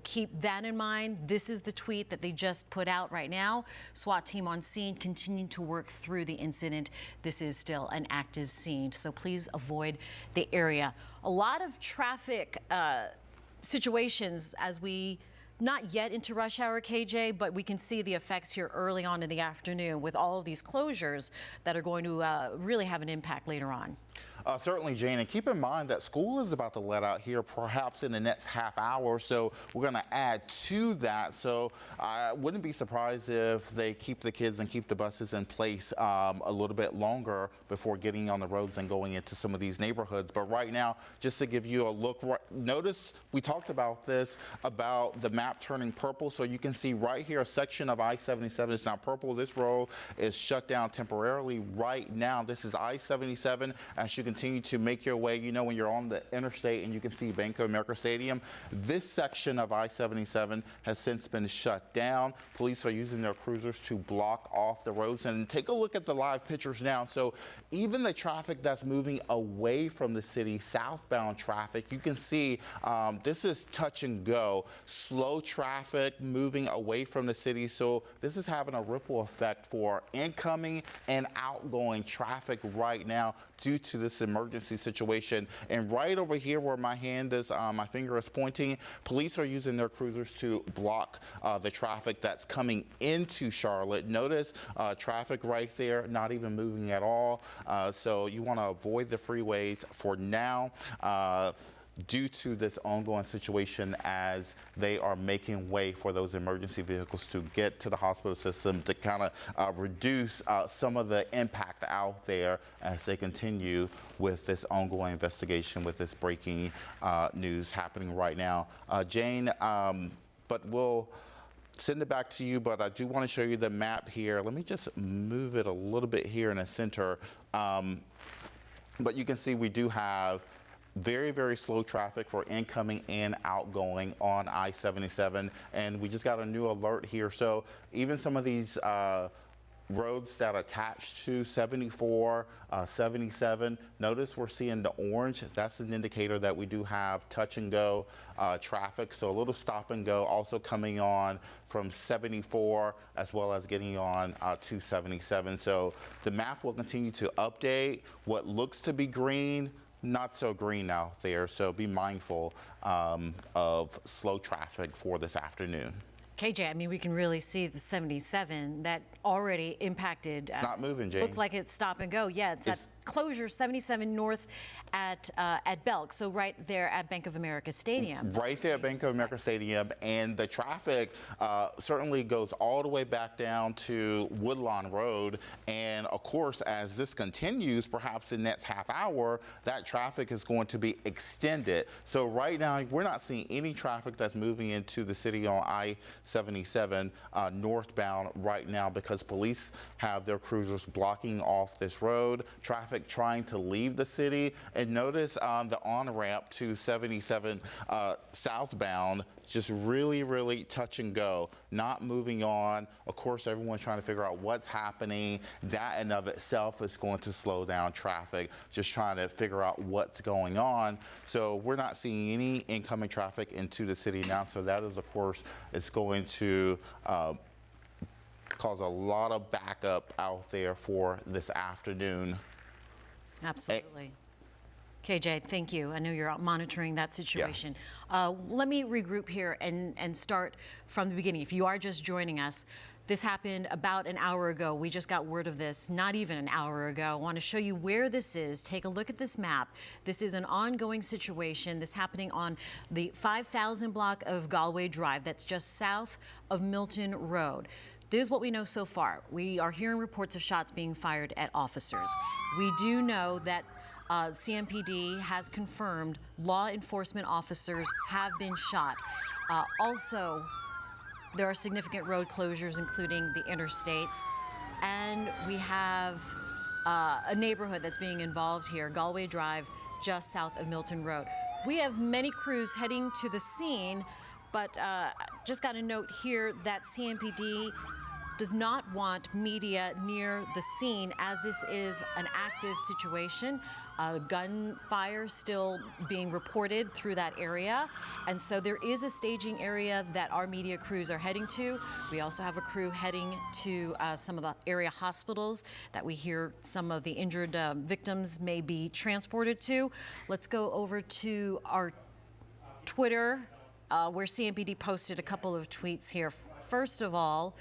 keep that in mind. This is the tweet that they just put out right now. SWAT team on scene, continuing to work through the incident. This is still an active scene, so please avoid the area. A lot of traffic situations as we not yet into rush hour, KJ, but we can see the effects here early on in the afternoon with all of these closures that are going to really have an impact later on. Certainly, Jane, and keep in mind that school is about to let out here perhaps in the next half hour, so we're going to add to that. So I wouldn't be surprised if they keep the kids and keep the buses in place a little bit longer before getting on the roads and going into some of these neighborhoods. But right now, just to give you a look, notice we talked about this, about the map turning purple. So you can see right here a section of I-77 is now purple. This road is shut down temporarily right now. This is I-77 as you continue to make your way, you know, when you're on the interstate and you can see Bank of America Stadium, this section of I-77 has since been shut down. Police are using their cruisers to block off the roads, and take a look at the live pictures now. So even the traffic that's moving away from the city, southbound traffic, you can see this is touch and go, slow traffic moving away from the city. So this is having a ripple effect for incoming and outgoing traffic right now due to this emergency situation. And right over here where my hand is, my finger is pointing, police are using their cruisers to block the traffic that's coming into Charlotte. Notice traffic right there, not even moving at all. So you want to avoid the freeways for now. Due to this ongoing situation as they are making way for those emergency vehicles to get to the hospital system to kind of reduce some of the impact out there as they continue with this ongoing investigation, with this breaking news happening right now. Jane, but we'll send it back to you, but I do want to show you the map here. Let me just move it a little bit here in the center. But you can see we do have very, very slow traffic for incoming and outgoing on I-77, and we just got a new alert here. So even some of these roads that attach to 74, 77, notice we're seeing the orange. That's an indicator that we do have touch and go traffic, so a little stop and go also coming on from 74 as well as getting on to 77. So the map will continue to update. What looks to be green, not so green out there, so be mindful of slow traffic for this afternoon. KJ, I mean, we can really see the 77 that already impacted. It's not moving, Jane. Looks like it's stop and go. Yeah, it's that closure 77 north at Belk, so right there at Bank of America Stadium. Right there at Bank of America Stadium, and the traffic certainly goes all the way back down to Woodlawn Road, and of course as this continues, perhaps in the next half hour, that traffic is going to be extended. So right now we're not seeing any traffic that's moving into the city on I-77 northbound right now because police have their cruisers blocking off this road. Traffic trying to leave the city, and notice the on-ramp to 77 southbound just really touch and go, not moving on. Of course, everyone's trying to figure out what's happening. That in of itself is going to slow down traffic, just trying to figure out what's going on. So we're not seeing any incoming traffic into the city now, so that is, of course, it's going to cause a lot of backup out there for this afternoon. Absolutely. KJ, thank you. I know you're monitoring that situation. Yeah. Let me regroup here and start from the beginning. If you are just joining us, this happened about an hour ago. We just got word of this not even an hour ago. I want to show you where this is. Take a look at this map. This is an ongoing situation. This happening on the 5,000 block of Galway Drive. That's just south of Milton Road. This is what we know so far. We are hearing reports of shots being fired at officers. We do know that CMPD has confirmed law enforcement officers have been shot. Also, there are significant road closures, including the interstates. And we have a neighborhood that's being involved here, Galway Drive, just south of Milton Road. We have many crews heading to the scene, but just got a note here that CMPD does not want media near the scene as this is an active situation. Gunfire still being reported through that area. And so there is a staging area that our media crews are heading to. We also have a crew heading to some of the area hospitals that we hear some of the injured victims may be transported to. Let's go over to our Twitter, where CMPD posted a couple of tweets here. First of all,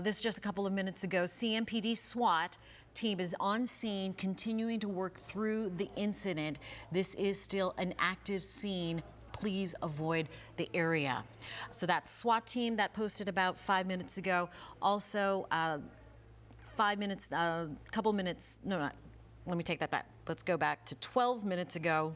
this just a couple of minutes ago, CMPD SWAT team is on scene continuing to work through the incident. This is still an active scene. Please avoid the area. So that SWAT team that posted about 5 minutes ago. Also, 5 minutes, couple minutes, no, let me take that back. Let's go back to 12 minutes ago.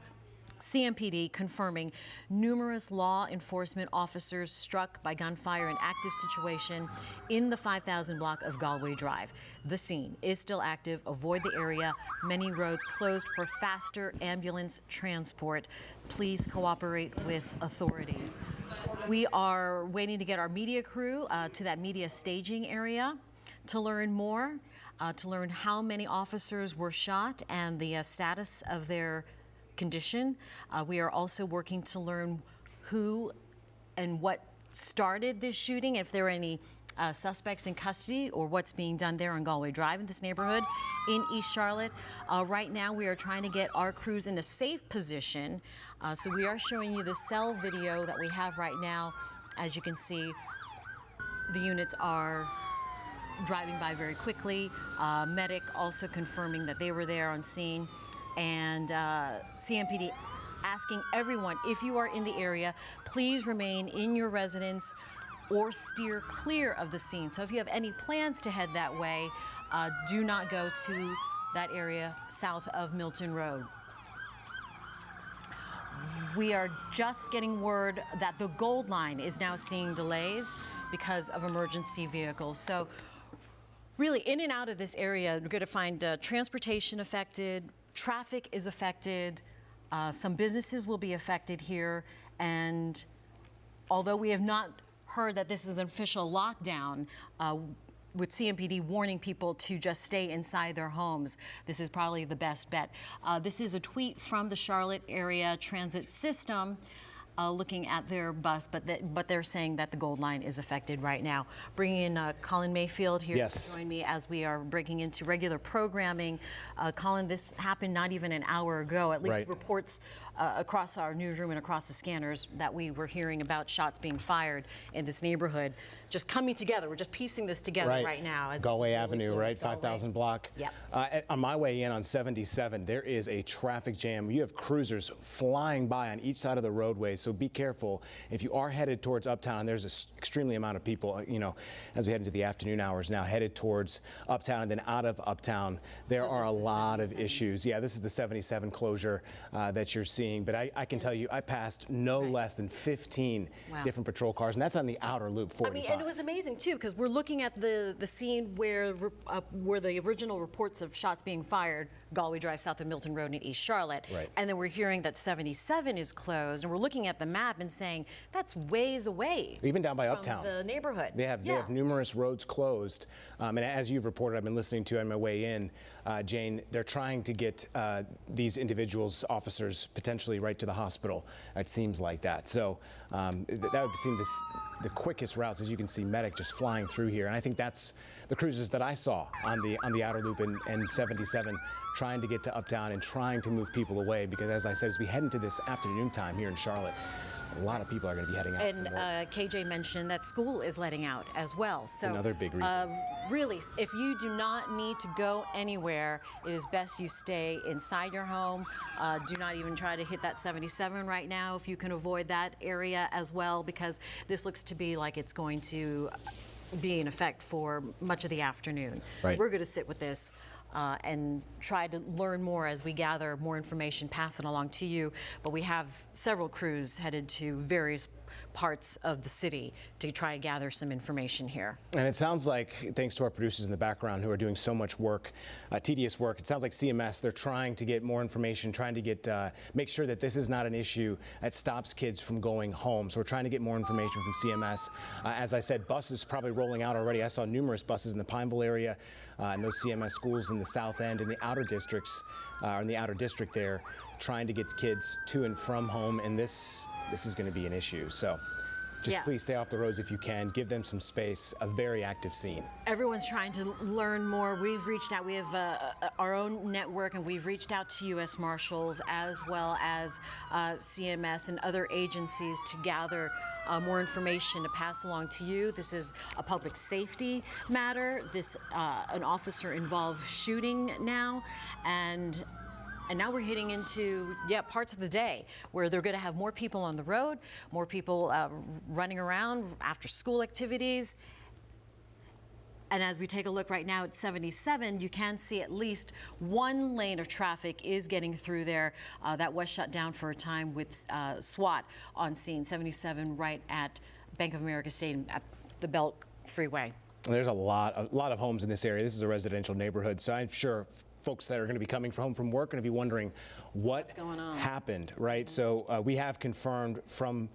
CMPD confirming numerous law enforcement officers struck by gunfire in active situation in the 5,000 block of Galway Drive. The scene is still active. Avoid the area. Many roads closed for faster ambulance transport. Please cooperate with authorities. We are waiting to get our media crew to that media staging area to learn more, to learn how many officers were shot and the status of their condition. We are also working to learn who and what started this shooting, if there are any suspects in custody or what's being done there on Galway Drive in this neighborhood in East Charlotte. Right now we are trying to get our crews in a safe position. So we are showing you the cell video that we have right now. As you can see, the units are driving by very quickly. Medic also confirming that they were there on scene. And CMPD asking everyone, if you are in the area, please remain in your residence or steer clear of the scene. So if you have any plans to head that way, do not go to that area south of Milton Road. We are just getting word that the Gold Line is now seeing delays because of emergency vehicles. So really, in and out of this area, we're going to find transportation affected, traffic is affected, some businesses will be affected here, and although we have not heard that this is an official lockdown, with CMPD warning people to just stay inside their homes, this is probably the best bet. This is a tweet from the Charlotte area transit system looking at their bus, but they're saying that the Gold Line is affected right now. Bringing in Colin Mayfield here to join me as we are breaking into regular programming. Colin, this happened not even an hour ago, at least reports across our newsroom and across the scanners that we were hearing about shots being fired in this neighborhood. Just coming together, we're just piecing this together right now. As Galway Avenue, right, 5,000 block. Yep. On my way in on 77, there is a traffic jam. You have cruisers flying by on each side of the roadway, so be careful. If you are headed towards Uptown, there's an extremely amount of people, you know, as we head into the afternoon hours now, headed towards Uptown and then out of Uptown. There are a lot of issues. Yeah, this is the 77 closure that you're seeing, but I can tell you, I passed no less than 15 different patrol cars, and that's on the outer loop 45. And it was amazing too, because we're looking at the scene where the original reports of shots being fired, Galway Drive south of Milton Road in East Charlotte, and then we're hearing that 77 is closed, and we're looking at the map and saying that's ways away. Even down by from Uptown, the neighborhood. They have numerous roads closed, and as you've reported, I've been listening to on my way in, Jane. They're trying to get these individuals, officers, potentially right to the hospital. It seems like that. So that would seem the quickest routes, as you can see, medic just flying through here, and I think that's the cruisers that I saw on the outer loop and 77, trying to get to Uptown and trying to move people away, because as I said, as we head into this afternoon time here in Charlotte, a lot of people are going to be heading out. And KJ mentioned that school is letting out as well. So another big reason. Really, if you do not need to go anywhere, it is best you stay inside your home. Do not even try to hit that 77 right now if you can avoid that area as well, because this looks to be like it's going to be in effect for much of the afternoon. Right. We're going to sit with this and try to learn more as we gather more information, pass it along to you. But we have several crews headed to various parts of the city to try to gather some information here. And it sounds like, thanks to our producers in the background who are doing so much work, tedious work, it sounds like CMS, they're trying to get more information, trying to get make sure that this is not an issue that stops kids from going home. So we're trying to get more information from CMS. As I said, buses probably rolling out already. I saw numerous buses in the Pineville area and those CMS schools in the South End and the outer districts, in the outer district there, trying to get kids to and from home. And this is going to be an issue. So just please stay off the roads if you can. Give them some space. A very active scene. Everyone's trying to learn more. We've reached out. We have our own network, and we've reached out to U.S. Marshals as well as CMS and other agencies to gather more information to pass along to you. This is a public safety matter. This an officer-involved shooting now, and now we're hitting into parts of the day where they're going to have more people on the road, more people running around after school activities. And as we take a look right now at 77, you can see at least one lane of traffic is getting through there. That was shut down for a time with SWAT on scene. 77 right at Bank of America Stadium at the Belk Freeway. There's a lot of homes in this area. This is a residential neighborhood, so I'm sure folks that are going to be coming home from work are going to be wondering what's going on, happened, right? So we have confirmed from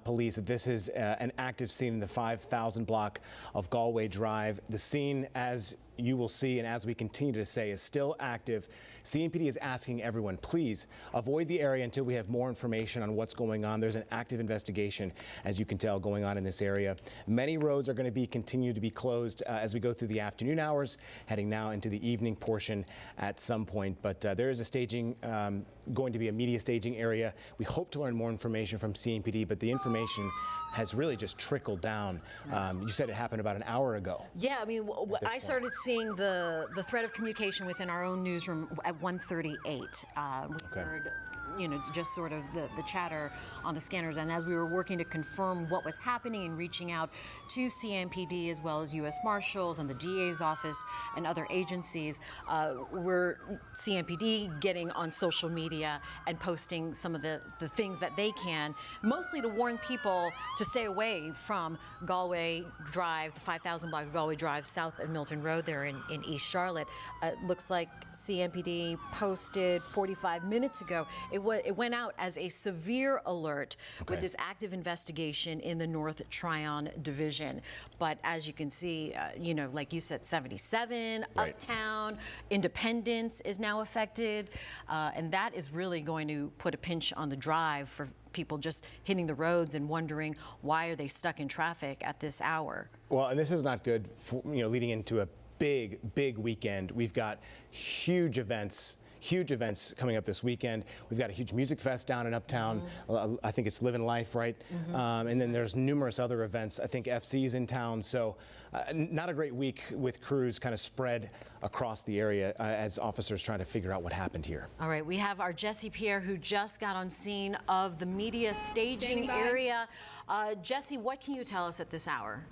police that this is an active scene in the 5,000 block of Galway Drive. The scene, as you will see and as we continue to say, is still active. CMPD is asking everyone, please avoid the area until we have more information on what's going on. There's an active investigation, as you can tell, going on in this area. Many roads are going to continue to be closed as we go through the afternoon hours, heading now into the evening portion at some point. But there is a staging, going to be a media staging area. We hope to learn more information from CMPD, but the information has really just trickled down. You said it happened about an hour ago. Yeah, I mean, I started seeing the thread of communication within our own newsroom at 1:38. We heard, just sort of the chatter on the scanners. And as we were working to confirm what was happening and reaching out to CMPD as well as U.S. Marshals and the DA's office and other agencies, we're CMPD getting on social media and posting some of the things that they can, mostly to warn people to stay away from Galway Drive, the 5,000 block of Galway Drive, south of Milton Road there in East Charlotte. It looks like CMPD posted 45 minutes ago. It went out as a severe alert with this active investigation in the North Tryon Division. But as you can see, like you said, 77, Uptown, Independence is now affected. And that is really going to put a pinch on the drive for people just hitting the roads and wondering why are they stuck in traffic at this hour. Well, and this is not good for, leading into a big weekend. We've got huge events coming up this weekend. We've got a huge music fest down in Uptown. I think it's Living Life, right? And then there's numerous other events. I think FC's in town. So not a great week with crews kind of spread across the area as officers trying to figure out what happened here. All right, we have our Jesse Pierre who just got on scene of the media staging area. Jesse, what can you tell us at this hour?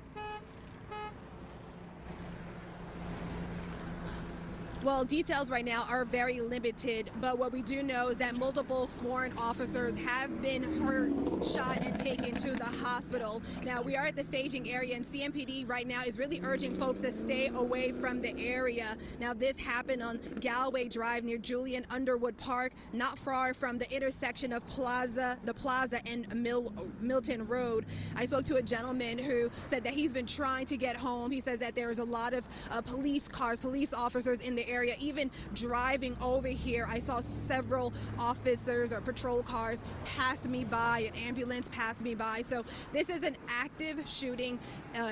Well, details right now are very limited, but what we do know is that multiple sworn officers have been hurt, shot, and taken to the hospital. Now, we are at the staging area, and CMPD right now is really urging folks to stay away from the area. Now, this happened on Galway Drive near Julian Underwood Park, not far from the intersection of the Plaza and Milton Road. I spoke to a gentleman who said that he's been trying to get home. He says that there's a lot of police cars, police officers in the area. Even driving over here, I saw several officers or patrol cars pass me by, an ambulance passed me by. So this is an active shooting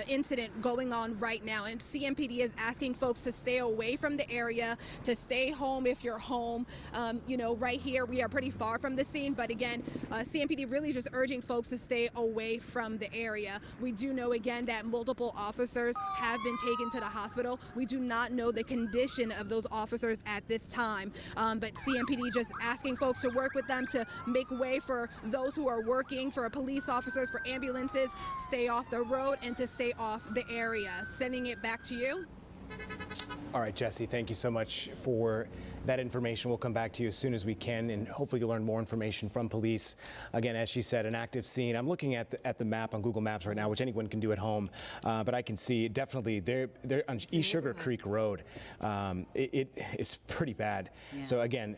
incident going on right now, and CMPD is asking folks to stay away from the area, to stay home if you're home. Right here we are pretty far from the scene, but again, CMPD really just urging folks to stay away from the area. We do know again that multiple officers have been taken to the hospital. We do not know the condition of those officers at this time, but CMPD just asking folks to work with them to make way for those who are working, for police officers, for ambulances, stay off the road and to stay off the area. Sending it back to you. All right, Jesse, thank you so much for that information. We'll come back to you as soon as we can, and hopefully you'll learn more information from police. Again, as she said, an active scene. I'm looking at the map on Google Maps right now, which anyone can do at home, but I can see definitely they're on East Sugar Creek Road. It is pretty bad. Yeah. So again,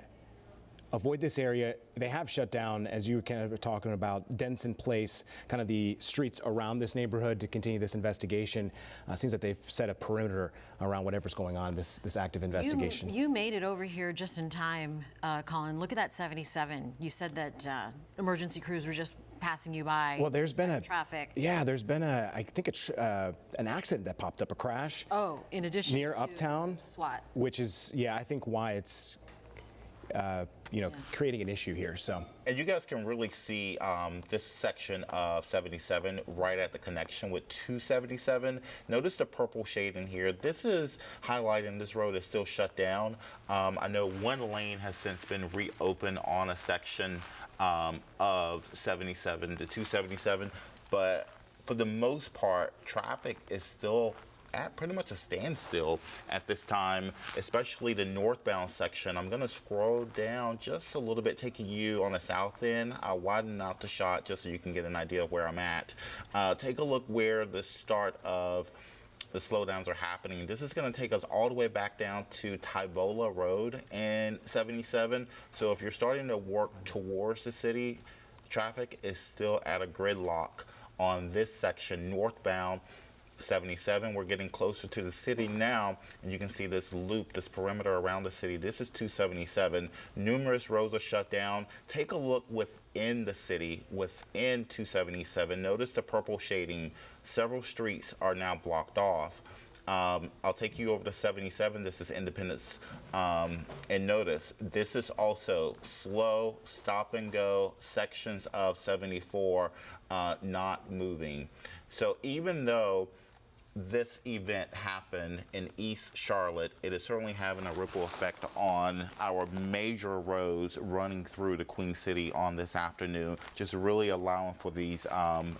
avoid this area. They have shut down, as you kind of were talking about, Denson Place, kind of the streets around this neighborhood to continue this investigation. Seems like they've set a perimeter around whatever's going on, this active investigation. You made it over here just in time, Colin. Look at that 77. You said that emergency crews were just passing you by. Well, there's been traffic. Yeah, there's been I think an accident that popped up, a crash. Oh, in addition near to Uptown, SWAT. which is, yeah, I think why it's creating an issue here. So, And you guys can really see this section of 77 right at the connection with 277. Notice the purple shade in here. This is highlighting this road is still shut down. I know one lane has since been reopened on a section of 77 to 277, but for the most part, traffic is still at pretty much a standstill at this time, especially the northbound section. I'm gonna scroll down just a little bit, taking you on the south end. I'll widen out the shot just so you can get an idea of where I'm at. Take a look where the start of the slowdowns are happening. This is gonna take us all the way back down to Tyvola Road and 77. So if you're starting to work towards the city, traffic is still at a gridlock on this section northbound 77. We're getting closer to the city now, and you can see this loop, this perimeter around the city. This is 277. Numerous roads are shut down. Take a look within the city, within 277. Notice the purple shading. Several streets are now blocked off. I'll take you over to 77. This is Independence. And notice, this is also slow, stop and go sections of 74 not moving. So even though this event happened in East Charlotte, it is certainly having a ripple effect on our major roads running through the Queen City on this afternoon, just really allowing for these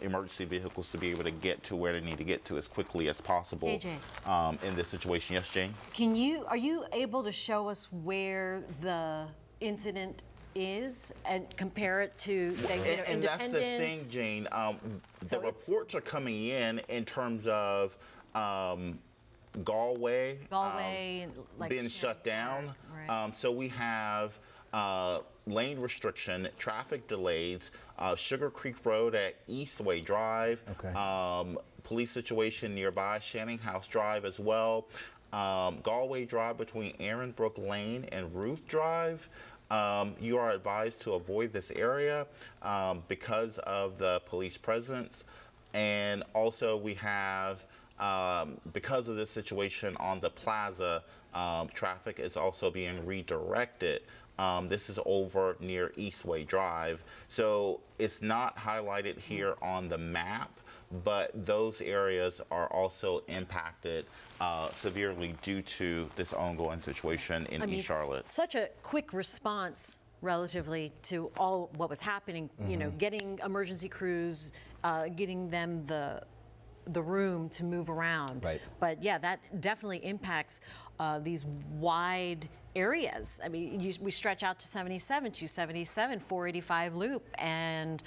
emergency vehicles to be able to get to where they need to get to as quickly as possible in this situation. Yes, Jane? Are you able to show us where the incident is and compare it to, say, and that's the thing, Independence? Jane. So the reports are coming in terms of Galway like being shut down. Right. So we have lane restriction, traffic delays, Sugar Creek Road at Eastway Drive, Okay. Police situation nearby, Shannon House Drive as well, Galway Drive between Aaron Brook Lane and Ruth Drive. You are advised to avoid this area because of the police presence. And also we have, because of this situation on the plaza, traffic is also being redirected. This is over near Eastway Drive. So it's not highlighted here on the map, but those areas are also impacted severely due to this ongoing situation in East Charlotte. Such a quick response relatively to all what was happening, you know, getting emergency crews, getting them the room to move around. Right. But yeah, that definitely impacts these wide areas. I mean, we stretch out to 77, 277, 485 loop, and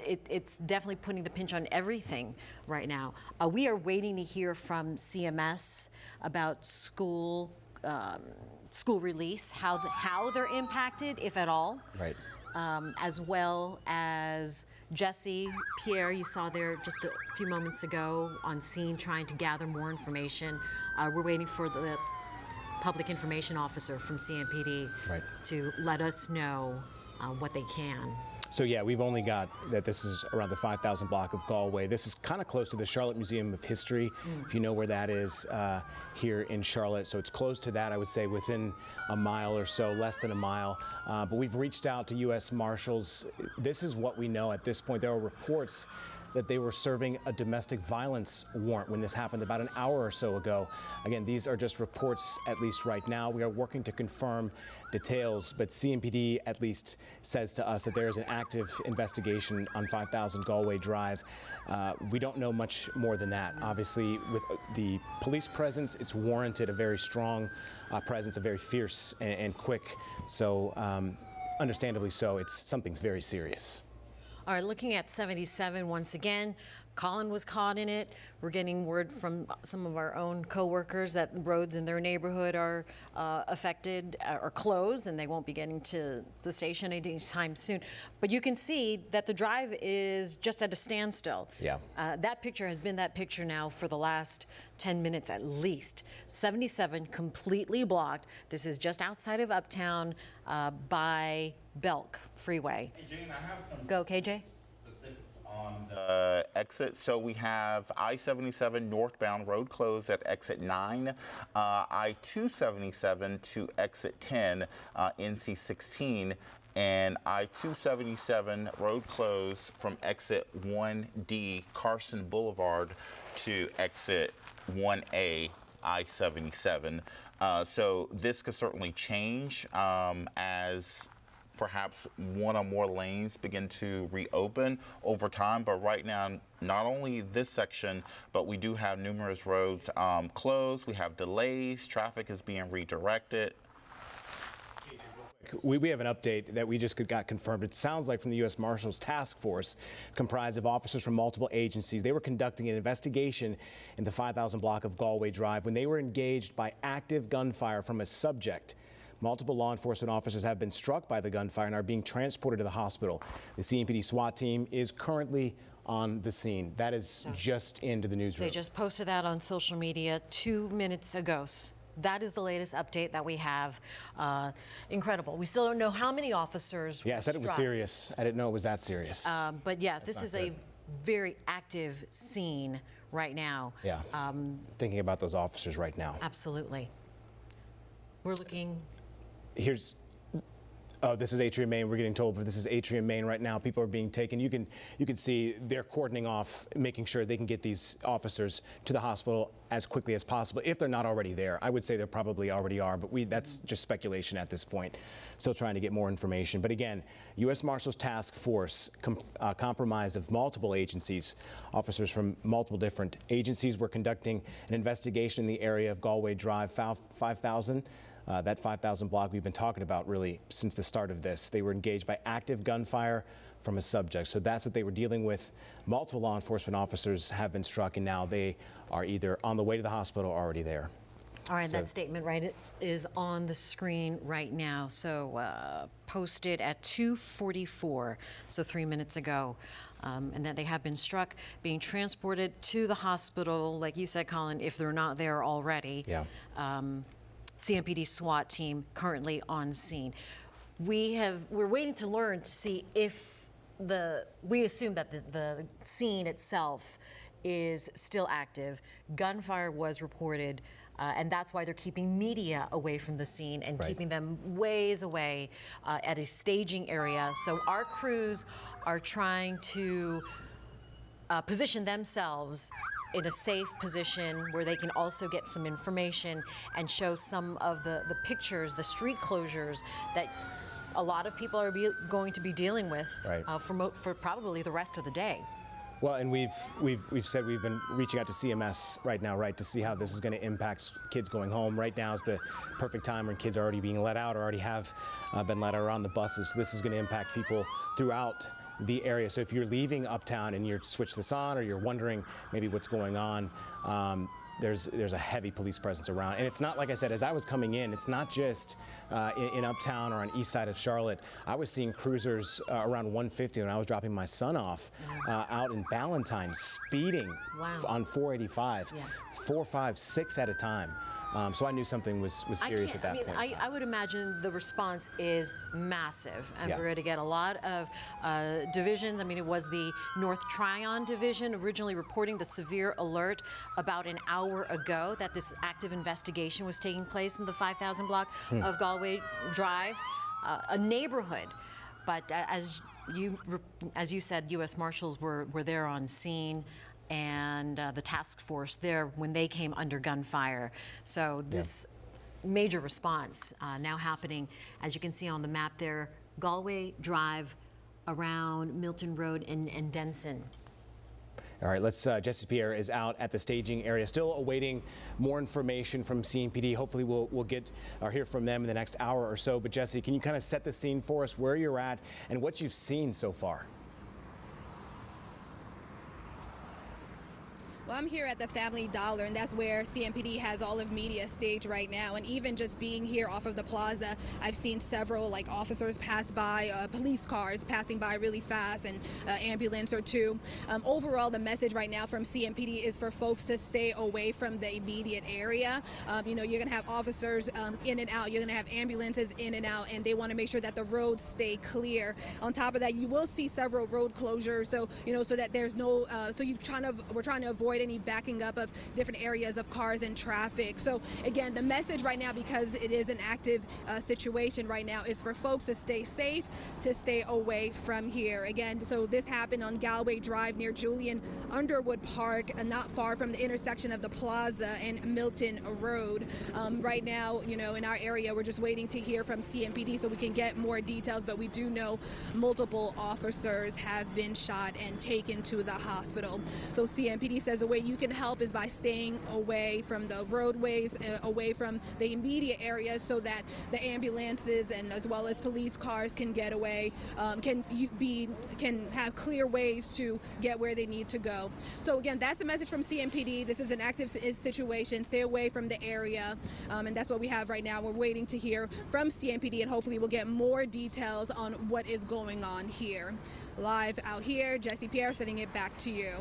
it's definitely putting the pinch on everything right now. We are waiting to hear from CMS about school release, how they're impacted, if at all. Right. As well as Jesse, Pierre, you saw there just a few moments ago on scene trying to gather more information. We're waiting for the public information officer from CMPD Right. to let us know what they can. So yeah, we've only got that this is around the 5,000 block of Galway. This is kind of close to the Charlotte Museum of History, if you know where that is here in Charlotte. So it's close to that, I would say within a mile or so, less than a mile. But we've reached out to U.S. Marshals. This is what we know at this point. There are reports that they were serving a domestic violence warrant when this happened about an hour or so ago. Again, these are just reports, at least right now. We are working to confirm details, but CMPD at least says to us that there is an active investigation on 5000 Galway Drive. We don't know much more than that. Obviously, with the police presence, it's warranted a very strong presence, a very fierce and quick. So, understandably so, something's very serious. All right, looking at 77 once again, Colin was caught in it. We're getting word from some of our own coworkers that roads in their neighborhood are affected or closed, and they won't be getting to the station anytime soon. But you can see that the drive is just at a standstill. Yeah. That picture has been that picture now for the last 10 minutes at least. 77 completely blocked. This is just outside of Uptown by Belk Freeway. Hey, Jane, I have some Go, KJ. specifics on the exit. So we have I-77 northbound road closed at exit 9, I-277 to exit 10, NC16, and I-277 road closed from exit 1D Carson Boulevard to exit 1A I-77. So this could certainly change as perhaps one or more lanes begin to reopen over time. But right now, not only this section, but we do have numerous roads closed. We have delays. Traffic is being redirected. We have an update that we just got confirmed. It sounds like from the U.S. Marshals Task Force, comprised of officers from multiple agencies. They were conducting an investigation in the 5000 block of Galway Drive when they were engaged by active gunfire from a subject. Multiple law enforcement officers have been struck by the gunfire and are being transported to the hospital. The CMPD SWAT team is currently on the scene. That is just into the newsroom. They just posted that on social media 2 minutes ago. That is the latest update that we have. Incredible. We still don't know how many officers Yeah, I were said it was struck. serious. I didn't know it was that serious. But yeah, this not is a good. very active scene right now. Yeah. Thinking about those officers right now. Absolutely. We're looking. Here's, oh, this is Atrium Main. We're getting told, but this is Atrium Main right now. People are being taken. You can see they're cordoning off, making sure they can get these officers to the hospital as quickly as possible, if they're not already there. I would say they probably already are, but that's just speculation at this point. Still trying to get more information. But again, U.S. Marshals Task Force, comprised of multiple agencies, officers from multiple different agencies, were conducting an investigation in the area of Galway Drive, 5000. That 5000 block we've been talking about really since the start of this. They were engaged by active gunfire from a subject. So that's what they were dealing with. Multiple law enforcement officers have been struck, and now they are either on the way to the hospital or already there. All right, So- that statement right is on the screen right now. So posted at 2:44, so 3 minutes ago. And that they have been struck, being transported to the hospital, like you said, Colin, if they're not there already. Yeah. CMPD SWAT team currently on scene. We're waiting to learn to see if we assume that the scene itself is still active. Gunfire was reported, and that's why they're keeping media away from the scene and Right. keeping them ways away at a staging area. So our crews are trying to position themselves in a safe position where they can also get some information and show some of the pictures, the street closures that a lot of people are going to be dealing with Right. For probably the rest of the day. Well, and we've said we've been reaching out to CMS right now, right, to see how this is going to impact kids going home. Right now is the perfect time when kids are already being let out or already have been let out or on the buses. So this is going to impact people throughout the area. So if you're leaving Uptown and you switch this on, or you're wondering maybe what's going on, there's a heavy police presence around. And it's not, like I said, as I was coming in, it's not just in Uptown or on east side of Charlotte. I was seeing cruisers around 150 when I was dropping my son off out in Ballantyne, speeding Wow. on 485, Yeah. 4, 5, 6 at a time. So I knew something was serious at that point. I would imagine the response is massive, and Yeah. we're going to get a lot of divisions. I mean, it was the North Tryon division originally reporting the severe alert about an hour ago that this active investigation was taking place in the 5000 block of Galway Drive, a neighborhood. But as as you said, U.S. Marshals were there on scene, and the task force there when they came under gunfire. So this major response now happening, as you can see on the map there, Galway Drive, around Milton Road and Denson. All right, Jesse Pierre is out at the staging area, still awaiting more information from CMPD. Hopefully we'll get or hear from them in the next hour or so. But Jesse, can you kind of set the scene for us, where you're at and what you've seen so far? Well, I'm here at the Family Dollar, and that's where CMPD has all of media staged right now. And even just being here off of the plaza, I've seen several officers pass by, police cars passing by really fast, and ambulance or two. Overall, the message right now from CMPD is for folks to stay away from the immediate area. You're going to have officers in and out. You're going to have ambulances in and out, and they want to make sure that the roads stay clear. On top of that, you will see several road closures, so so that there's no, we're trying to avoid any backing up of different areas of cars and traffic. So again, the message right now, because it is an active situation right now, is for folks to stay safe, to stay away from here. Again, so this happened on Galway Drive near Julian Underwood Park, not far from the intersection of the plaza and Milton Road. Right now, in our area, we're just waiting to hear from CMPD so we can get more details, but we do know multiple officers have been shot and taken to the hospital. So CMPD says the way you can help is by staying away from the roadways, away from the immediate areas, so that the ambulances and as well as police cars can get away, can have clear ways to get where they need to go. So again, that's the message from CMPD. This is an active situation. Stay away from the area, and that's what we have right now. We're waiting to hear from CMPD, and hopefully we'll get more details on what is going on here. Live out here, Jesse Pierre, sending it back to you.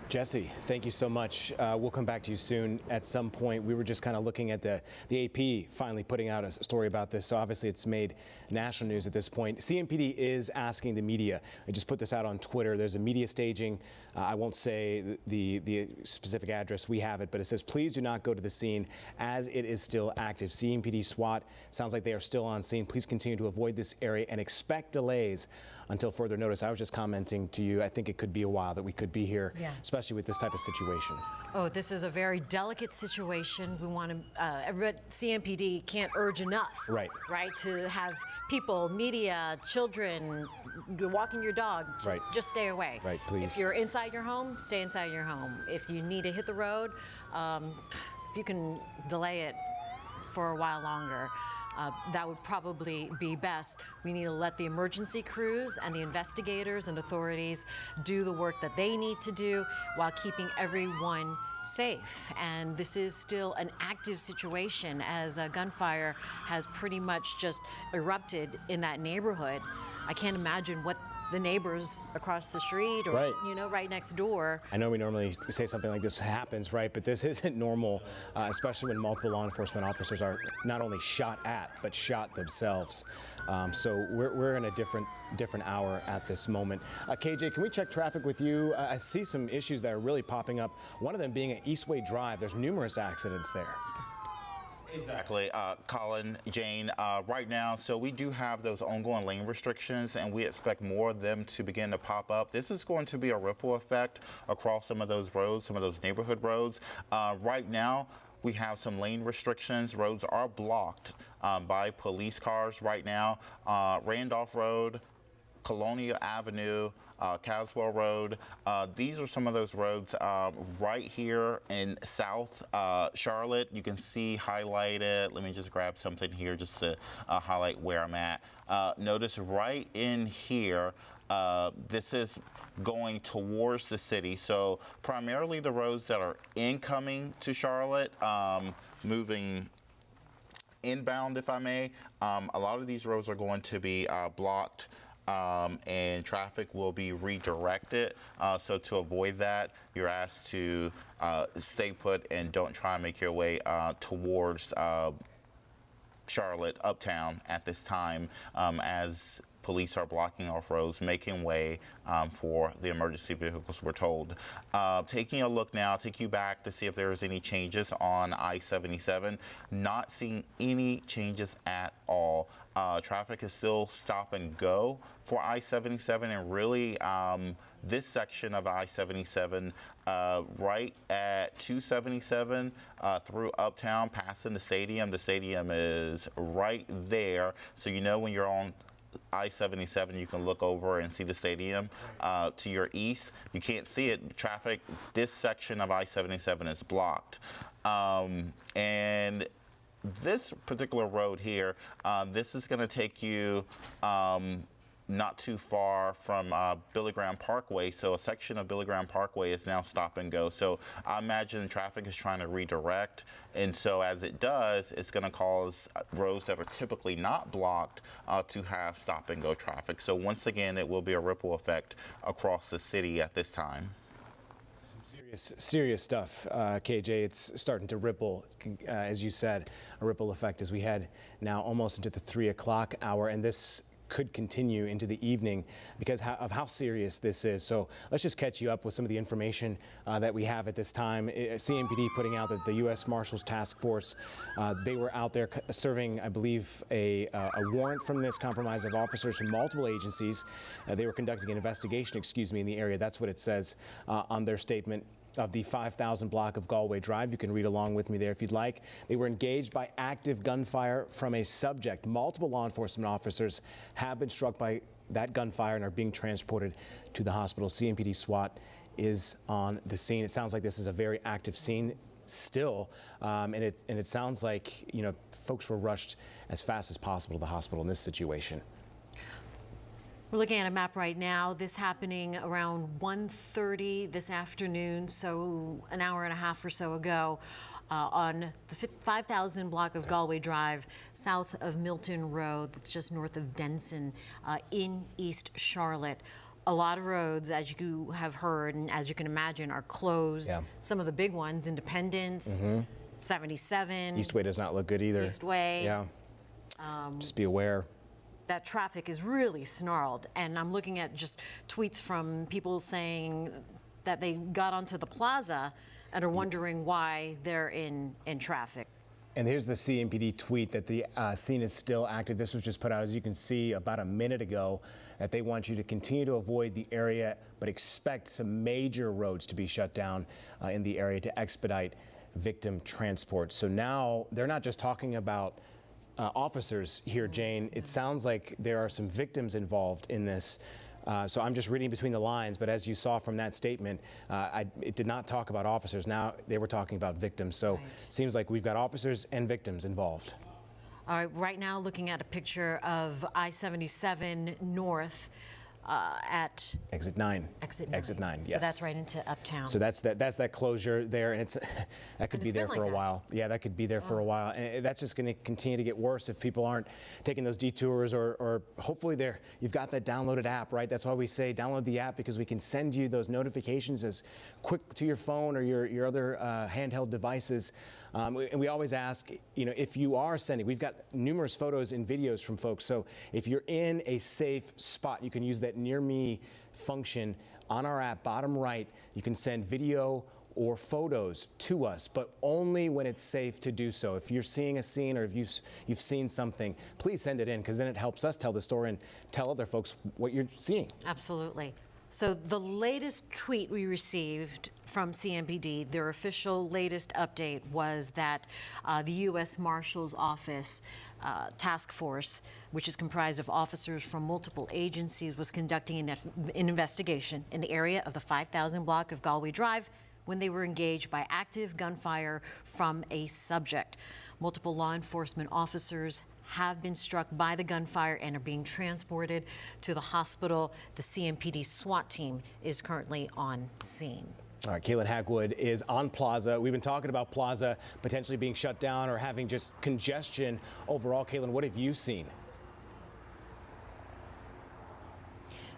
Jesse, thank you so much. We'll come back to you soon at some point. We were just kind of looking at the AP finally putting out a story about this, so obviously it's made national news at this point. CMPD is asking the media. I just put this out on Twitter. There's a media staging. I won't say the specific address. We have it, but it says, please do not go to the scene as it is still active. CMPD SWAT sounds like they are still on scene. Please continue to avoid this area and expect delays until further notice. I was just commenting to you, I think it could be a while that we could be here, especially with this type of situation. Oh, this is a very delicate situation. We want to, CMPD can't urge enough, right, to have people, media, children, walking your dog, just stay away. Right, please. If you're inside your home, stay inside your home. If you need to hit the road, if you can delay it for a while longer, that would probably be best. We need to let the emergency crews and the investigators and authorities do the work that they need to do while keeping everyone safe. And this is still an active situation, as gunfire has pretty much just erupted in that neighborhood. I can't imagine what the neighbors across the street or right next door. I know we normally say something like this happens, right? But this isn't normal, especially when multiple law enforcement officers are not only shot at, but shot themselves. So we're in a different hour at this moment. KJ, can we check traffic with you? I see some issues that are really popping up. One of them being at Eastway Drive. There's numerous accidents there. Exactly, Colin, Jane, right now, so we do have those ongoing lane restrictions, and we expect more of them to begin to pop up. This is going to be a ripple effect across some of those roads, some of those neighborhood roads. Right now, we have some lane restrictions. Roads are blocked by police cars right now. Randolph Road, Colonial Avenue, Caswell Road. These are some of those roads right here in South Charlotte. You can see highlighted. Let me just grab something here just to highlight where I'm at. Notice right in here, this is going towards the city. So primarily the roads that are incoming to Charlotte, moving inbound, if I may. A lot of these roads are going to be blocked. And traffic will be redirected. So to avoid that, you're asked to stay put and don't try and make your way towards Charlotte, uptown at this time, as police are blocking off roads, making way for the emergency vehicles, we're told. Taking a look now, take you back to see if there's any changes on I-77. Not seeing any changes at all. Traffic is still stop and go for I-77, and really this section of I-77 right at 277 through Uptown, passing the stadium. The stadium is right there, so you know when you're on I-77, you can look over and see the stadium to your east. You can't see it. Traffic, this section of I-77 is blocked. And this particular road here, this is going to take you not too far from Billy Graham Parkway. So a section of Billy Graham Parkway is now stop and go. So I imagine traffic is trying to redirect. And so as it does, it's going to cause roads that are typically not blocked to have stop and go traffic. So once again, it will be a ripple effect across the city at this time. Serious stuff, KJ. It's starting to ripple, as you said, a ripple effect as we head now almost into the 3 o'clock hour, and this could continue into the evening because of how serious this is. So let's just catch you up with some of the information that we have at this time. CMPD putting out that the U.S. Marshals Task Force, they were out there serving, I believe, a warrant from this compromise of officers from multiple agencies. They were conducting an investigation, in the area. That's what it says on their statement of the 5,000 block of Galway Drive. You can read along with me there if you'd like. They were engaged by active gunfire from a subject. Multiple law enforcement officers have been struck by that gunfire and are being transported to the hospital. CMPD SWAT is on the scene. It sounds like this is a very active scene still, and it sounds like, you know, folks were rushed as fast as possible to the hospital in this situation. We're looking at a map right now. This happening around 1:30 this afternoon, so an hour and a half or so ago, on the 5,000 block of Galway Drive, south of Milton Road. That's just north of Denson, in East Charlotte. A lot of roads, as you have heard and as you can imagine, are closed. Yeah. Some of the big ones, Independence, 77. Eastway does not look good either. Eastway. Yeah. Just be aware. That traffic is really snarled, and I'm looking at just tweets from people saying that they got onto the plaza and are wondering why they're in traffic. And here's the CMPD tweet that the scene is still active. This was just put out, as you can see, about a minute ago, that they want you to continue to avoid the area, but expect some major roads to be shut down in the area to expedite victim transport. So now they're not just talking about officers here, Jane. It sounds like there are some victims involved in this. So I'm just reading between the lines, but as you saw from that statement, it did not talk about officers. Now they were talking about victims. So it seems like we've got officers and victims involved. All right, right now looking at a picture of I-77 north at Exit 9. Exit 9. Yes. So that's right into Uptown. So that's that closure there, and it's that could be there for a while. Yeah, that could be there for a while, and that's just going to continue to get worse if people aren't taking those detours, or hopefully you've got that downloaded app, right? That's why we say download the app, because we can send you those notifications as quick to your phone or your other handheld devices. And we always ask, you know, if you are sending, we've got numerous photos and videos from folks. So if you're in a safe spot, you can use that Near Me function on our app, bottom right. You can send video or photos to us, but only when it's safe to do so. If you're seeing a scene or if you've seen something, please send it in, because then it helps us tell the story and tell other folks what you're seeing. Absolutely. So the latest tweet we received from CMPD, their official latest update, was that the U.S. Marshals Office Task Force, which is comprised of officers from multiple agencies, was conducting an investigation in the area of the 5,000 block of Galway Drive when they were engaged by active gunfire from a subject. Multiple law enforcement officers have been struck by the gunfire and are being transported to the hospital. The CMPD SWAT team is currently on scene. All right, Caitlin Hagwood is on Plaza. We've been talking about Plaza potentially being shut down or having just congestion overall. Caitlin, what have you seen?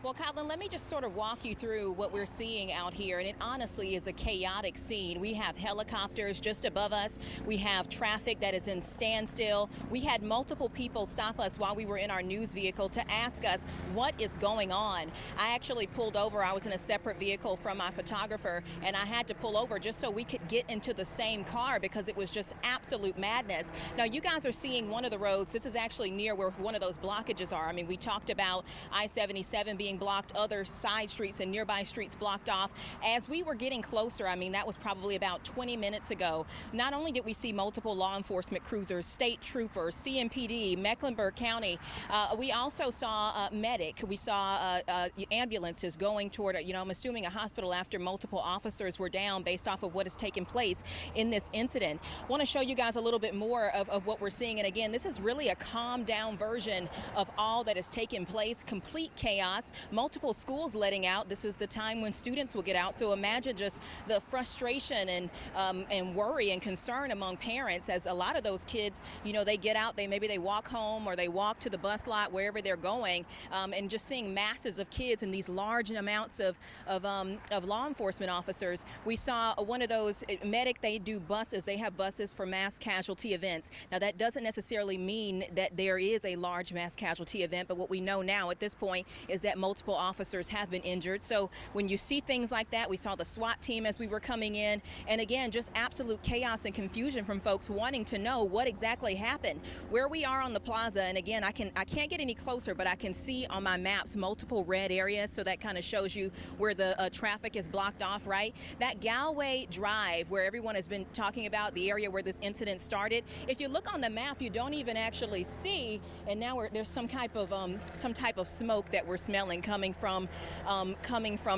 Well, Colin, let me just sort of walk you through what we're seeing out here, and it honestly is a chaotic scene. We have helicopters just above us. We have traffic that is in standstill. We had multiple people stop us while we were in our news vehicle to ask us what is going on. I actually pulled over. I was in a separate vehicle from my photographer, and I had to pull over just so we could get into the same car because it was just absolute madness. Now, you guys are seeing one of the roads. This is actually near where one of those blockages are. I mean, we talked about I-77 being blocked, other side streets and nearby streets blocked off. As we were getting closer, I mean, that was probably about 20 minutes ago, not only did we see multiple law enforcement cruisers, state troopers, CMPD, Mecklenburg County, we also saw medic. We saw ambulances going toward, I'm assuming a hospital after multiple officers were down based off of what has taken place in this incident. I want to show you guys a little bit more of what we're seeing. And again, this is really a calmed down version of all that has taken place. Complete chaos, multiple schools letting out. This is the time when students will get out. So imagine just the frustration and worry and concern among parents as a lot of those kids, they get out, maybe they walk home or they walk to the bus lot, wherever they're going, and just seeing masses of kids and these large amounts of law enforcement officers. We saw one of those medic, they do buses. They have buses for mass casualty events. Now, that doesn't necessarily mean that there is a large mass casualty event, but what we know now at this point is that multiple officers have been injured. So when you see things like that, we saw the SWAT team as we were coming in, and again, just absolute chaos and confusion from folks wanting to know what exactly happened. Where we are on the plaza, and again, I can't get any closer, but I can see on my maps multiple red areas, so that kind of shows you where the traffic is blocked off, right? That Galway Drive, where everyone has been talking about, the area where this incident started, if you look on the map, you don't even actually see, and now there's some type of smoke that we're smelling coming from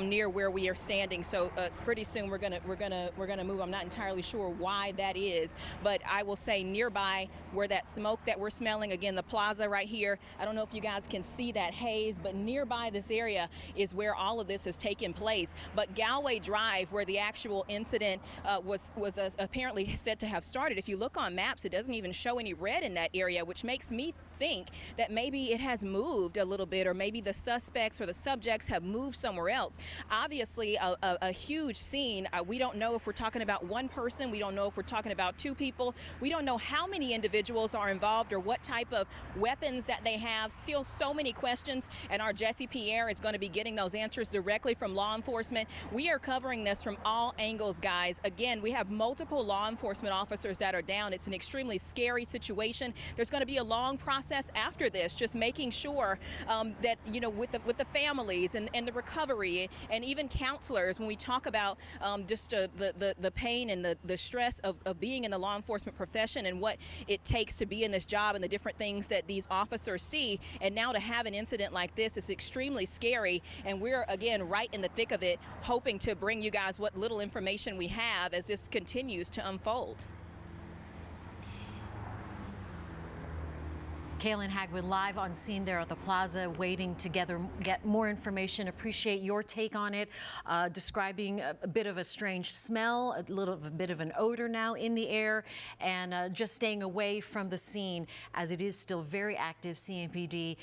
near where we are standing. So it's pretty soon we're gonna move. I'm not entirely sure why that is, but I will say nearby where that smoke that we're smelling, again, the plaza right here, I don't know if you guys can see that haze, but nearby this area is where all of this has taken place. But Galway Drive, where the actual incident was apparently said to have started, if you look on maps, it doesn't even show any red in that area, which makes me think that maybe it has moved a little bit, or maybe the suspects or the subjects have moved somewhere else. Obviously, a huge scene. We don't know if we're talking about one person. We don't know if we're talking about two people. We don't know how many individuals are involved or what type of weapons that they have. Still so many questions, and our Jesse Pierre is going to be getting those answers directly from law enforcement. We are covering this from all angles, guys. Again, we have multiple law enforcement officers that are down. It's an extremely scary situation. There's going to be a long process after this, just making sure that, with the families and the recovery, and even counselors, when we talk about just the pain and the stress of being in the law enforcement profession and what it takes to be in this job and the different things that these officers see. And now to have an incident like this is extremely scary, and we're, again, right in the thick of it, hoping to bring you guys what little information we have as this continues to unfold. Kaylin Hagwood live on scene there at the plaza, waiting to get more information. Appreciate your take on it, describing a bit of a strange smell, a bit of an odor now in the air, and just staying away from the scene as it is still very active. CMPD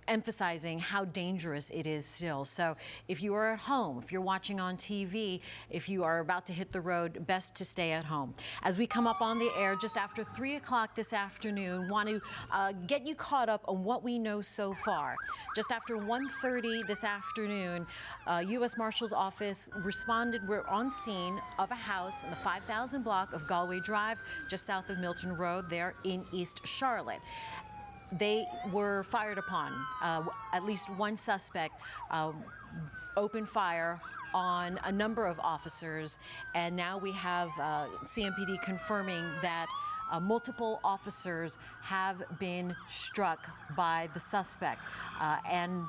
emphasizing how dangerous it is still. So if you are at home, if you're watching on TV, if you are about to hit the road, best to stay at home. As we come up on the air just after 3 o'clock this afternoon, want to get you caught up on what we know so far. Just after 1:30 this afternoon, U.S. Marshals Office responded. We're on scene of a house in the 5000 block of Galway Drive, just south of Milton Road there in East Charlotte. They were fired upon. At least one suspect opened fire on a number of officers, and now we have CMPD confirming that multiple officers have been struck by the suspect and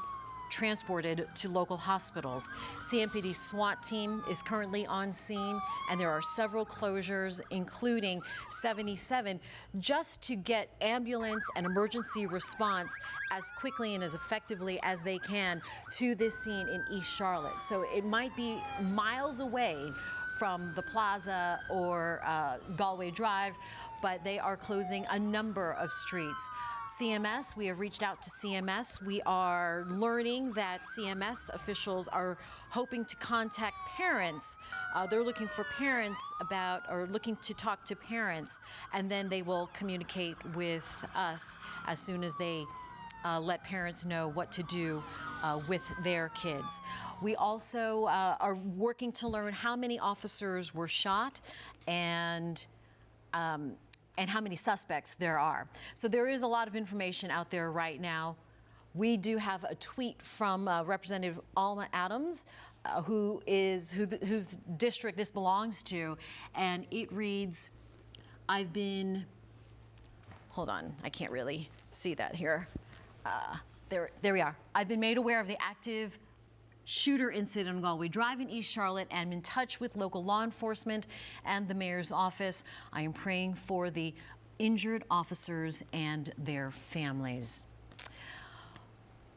transported to local hospitals. CMPD SWAT team is currently on scene, and there are several closures, including 77, just to get ambulance and emergency response as quickly and as effectively as they can to this scene in East Charlotte. So it might be miles away from the plaza or Galway Drive, but they are closing a number of streets. CMS, we have reached out to CMS. We are learning that CMS officials are hoping to contact parents. They're looking for parents or looking to talk to parents, and then they will communicate with us as soon as they let parents know what to do with their kids. We also are working to learn how many officers were shot and how many suspects there are. So there is a lot of information out there right now. We do have a tweet from Representative Alma Adams, whose district this belongs to, and it reads, hold on, I can't really see that here. There we are. I've been made aware of the active shooter incident on Galway Drive in East Charlotte and I'm in touch with local law enforcement and the mayor's office. I am praying for the injured officers and their families.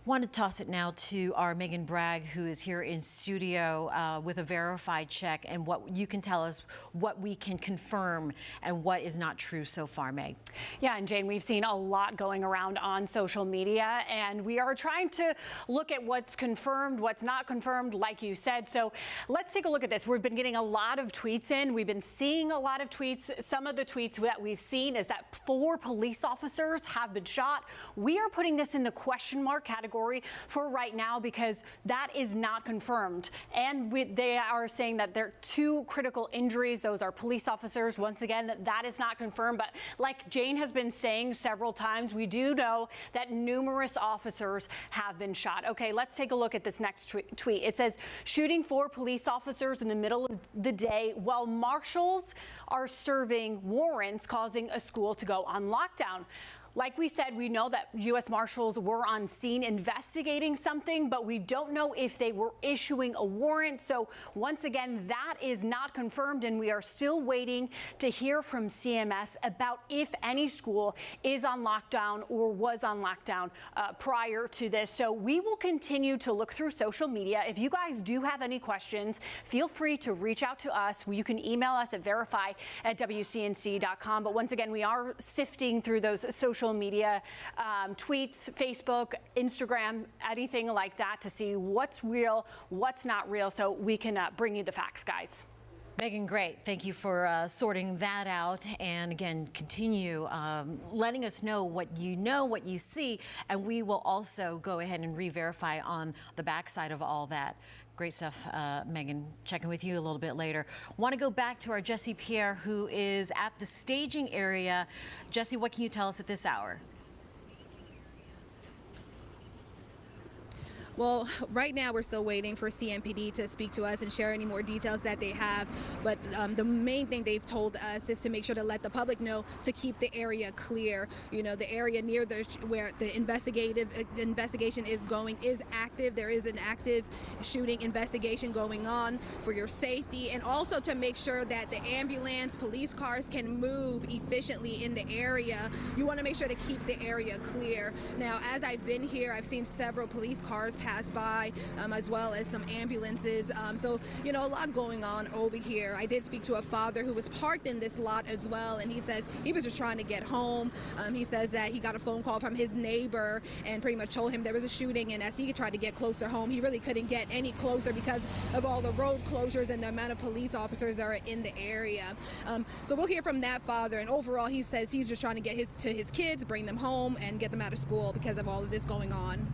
Want to toss it now to our Megan Bragg, who is here in studio with a verified check, and what you can tell us what we can confirm and what is not true so far, Meg. Yeah, and Jane, we've seen a lot going around on social media, and we are trying to look at what's confirmed, what's not confirmed, like you said. So let's take a look at this. We've been getting a lot of tweets in. We've been seeing a lot of tweets. Some of the tweets that we've seen is that 4 police officers have been shot. We are putting this in the question mark category for right now because that is not confirmed. And they are saying that there are 2 critical injuries. Those are police officers. Once again, that is not confirmed. But like Jane has been saying several times, we do know that numerous officers have been shot. Okay, let's take a look at this next tweet. It says, shooting 4 police officers in the middle of the day while marshals are serving warrants, causing a school to go on lockdown. Like we said, we know that U.S. Marshals were on scene investigating something, but we don't know if they were issuing a warrant. So once again, that is not confirmed, and we are still waiting to hear from CMS about if any school is on lockdown or was on lockdown prior to this. So we will continue to look through social media. If you guys do have any questions, feel free to reach out to us. You can email us at verify@wcnc.com. But once again, we are sifting through those social media tweets, Facebook, Instagram, anything like that to see what's real, what's not real, so we can bring you the facts, guys. Megan, great. Thank you for sorting that out. And again, continue letting us know, what you see, and we will also go ahead and re-verify on the backside of all that. Great stuff, Megan. Checking with you a little bit later. Want to go back to our Jesse Pierre, who is at the staging area. Jesse, what can you tell us at this hour? Well, right now we're still waiting for CMPD to speak to us and share any more details that they have. But the main thing they've told us is to make sure to let the public know to keep the area clear. You know, the area near where the investigation is going is active. There is an active shooting investigation going on for your safety, and also to make sure that the ambulance, police cars can move efficiently in the area. You want to make sure to keep the area clear. Now, as I've been here, I've seen several police cars pass by, as well as some ambulances. So, you know, a lot going on over here. I did speak to a father who was parked in this lot as well, and he says he was just trying to get home. He says that he got a phone call from his neighbor and pretty much told him there was a shooting, and as he tried to get closer home, he really couldn't get any closer because of all the road closures and the amount of police officers that are in the area. So we'll hear from that father, and overall he says he's just trying to get to his kids, bring them home, and get them out of school because of all of this going on.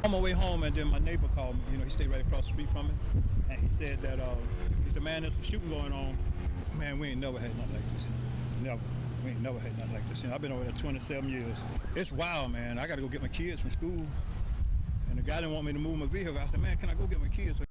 On my way home, and then my neighbor called me. You know, he stayed right across the street from me, and he said that he said, "Man, there's some shooting going on. Man, we ain't never had nothing like this. Never. We ain't never had nothing like this. You know, I've been over there 27 years. It's wild, man. I got to go get my kids from school, and the guy didn't want me to move my vehicle. I said, man, can I go get my kids?"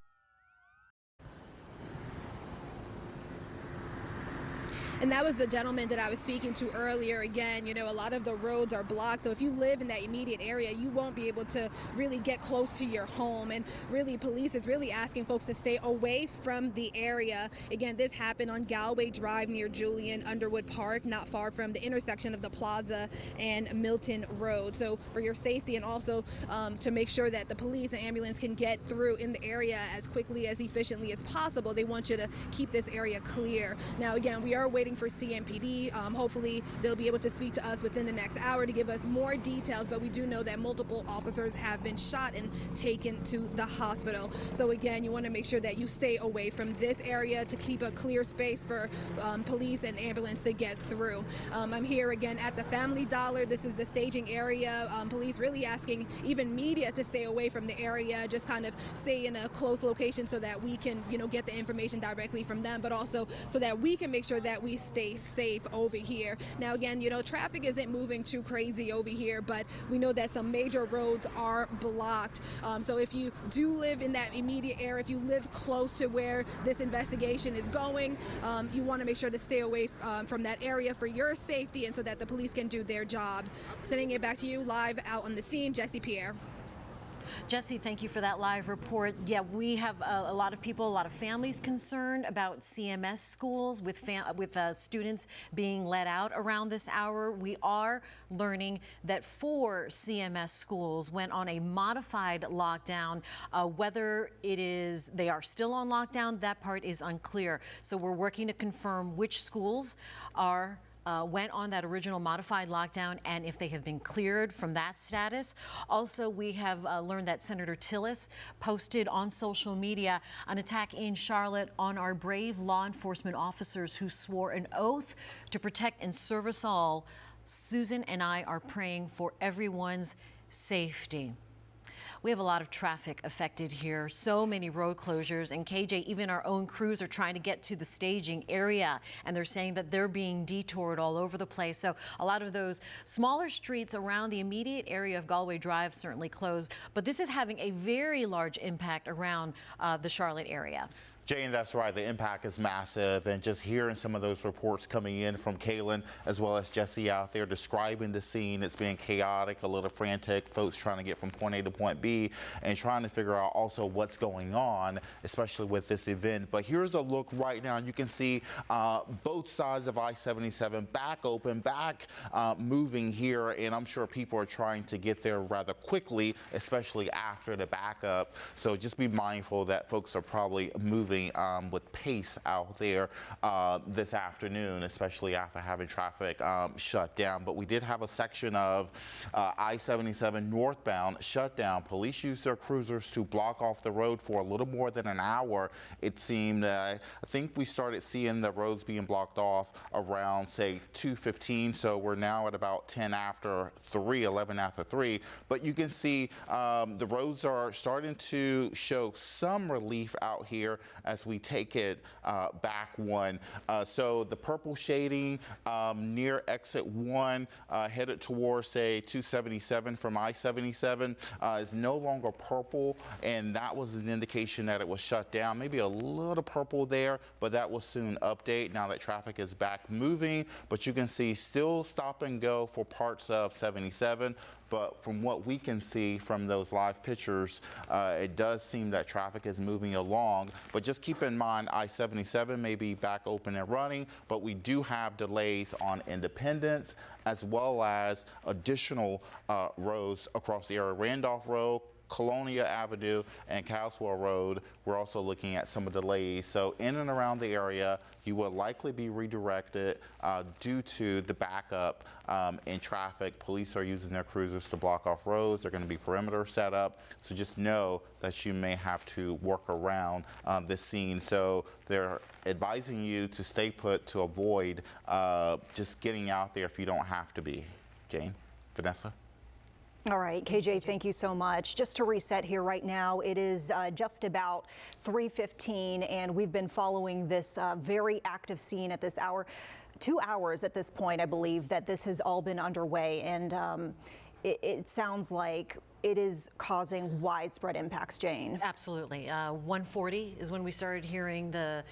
And that was the gentleman that I was speaking to earlier. Again, you know, a lot of the roads are blocked. So if you live in that immediate area, you won't be able to really get close to your home. And really, police is really asking folks to stay away from the area. Again, this happened on Galway Drive near Julian Underwood Park, not far from the intersection of the Plaza and Milton Road. So for your safety, and also to make sure that the police and ambulance can get through in the area as quickly, as efficiently as possible, they want you to keep this area clear. Now, again, we are waiting waiting for CMPD. Hopefully they'll be able to speak to us within the next hour to give us more details, but we do know that multiple officers have been shot and taken to the hospital. So again, you want to make sure that you stay away from this area to keep a clear space for police and ambulance to get through. I'm here again at the Family Dollar. This is the staging area. Police really asking even media to stay away from the area, just kind of stay in a close location so that we can, get the information directly from them, but also so that we can make sure that we stay safe over here. Now again, traffic isn't moving too crazy over here, but we know that some major roads are blocked. So if you do live in that immediate area, if you live close to where this investigation is going, you want to make sure to stay away from that area for your safety and so that the police can do their job. Sending it back to you live out on the scene, Jesse Pierre. Jesse, thank you for that live report. Yeah, we have a lot of people, a lot of families concerned about CMS schools with students being let out around this hour. We are learning that 4 CMS schools went on a modified lockdown. Whether they are still on lockdown, that part is unclear. So we're working to confirm which schools went on that original modified lockdown and if they have been cleared from that status. Also, we have learned that Senator Tillis posted on social media an attack in Charlotte on our brave law enforcement officers who swore an oath to protect and serve us all. Susan and I are praying for everyone's safety. We have a lot of traffic affected here, so many road closures, and KJ, even our own crews are trying to get to the staging area, and they're saying that they're being detoured all over the place. So a lot of those smaller streets around the immediate area of Galway Drive certainly closed, but this is having a very large impact around the Charlotte area. Jane, that's right. The impact is massive, and just hearing some of those reports coming in from Kaylin as well as Jesse out there describing the scene, it's being chaotic, a little frantic, folks trying to get from point A to point B and trying to figure out also what's going on, especially with this event. But here's a look right now, and you can see both sides of I-77 back open, back moving here, and I'm sure people are trying to get there rather quickly, especially after the backup. So just be mindful that folks are probably moving with pace out there this afternoon, especially after having traffic shut down. But we did have a section of I-77 northbound shut down. Police used their cruisers to block off the road for a little more than an hour. It seemed, I think we started seeing the roads being blocked off around, say, 2:15. So we're now at about 10 after 3, 11 after 3. But you can see the roads are starting to show some relief out here as we take it back one. So the purple shading near exit 1 headed towards, say, 277 from I-77 is no longer purple, and that was an indication that it was shut down. Maybe a little purple there, but that will soon update now that traffic is back moving. But you can see still stop and go for parts of 77. But from what we can see from those live pictures, it does seem that traffic is moving along. But just keep in mind, I-77 may be back open and running, but we do have delays on Independence as well as additional roads across the area. Randolph Road, Colonia Avenue, and Caswell Road, we're also looking at some delays. So in and around the area, you will likely be redirected due to the backup in traffic. Police are using their cruisers to block off roads. They're going to be perimeter set up. So just know that you may have to work around this scene. So they're advising you to stay put to avoid just getting out there if you don't have to be. Jane, Vanessa? All right, KJ, thank you so much. Just to reset here right now, it is just about 3:15, and we've been following this very active scene at this hour. 2 hours at this point, I believe, that this has all been underway, and it sounds like it is causing widespread impacts, Jane. Absolutely. 1:40 is when we started hearing the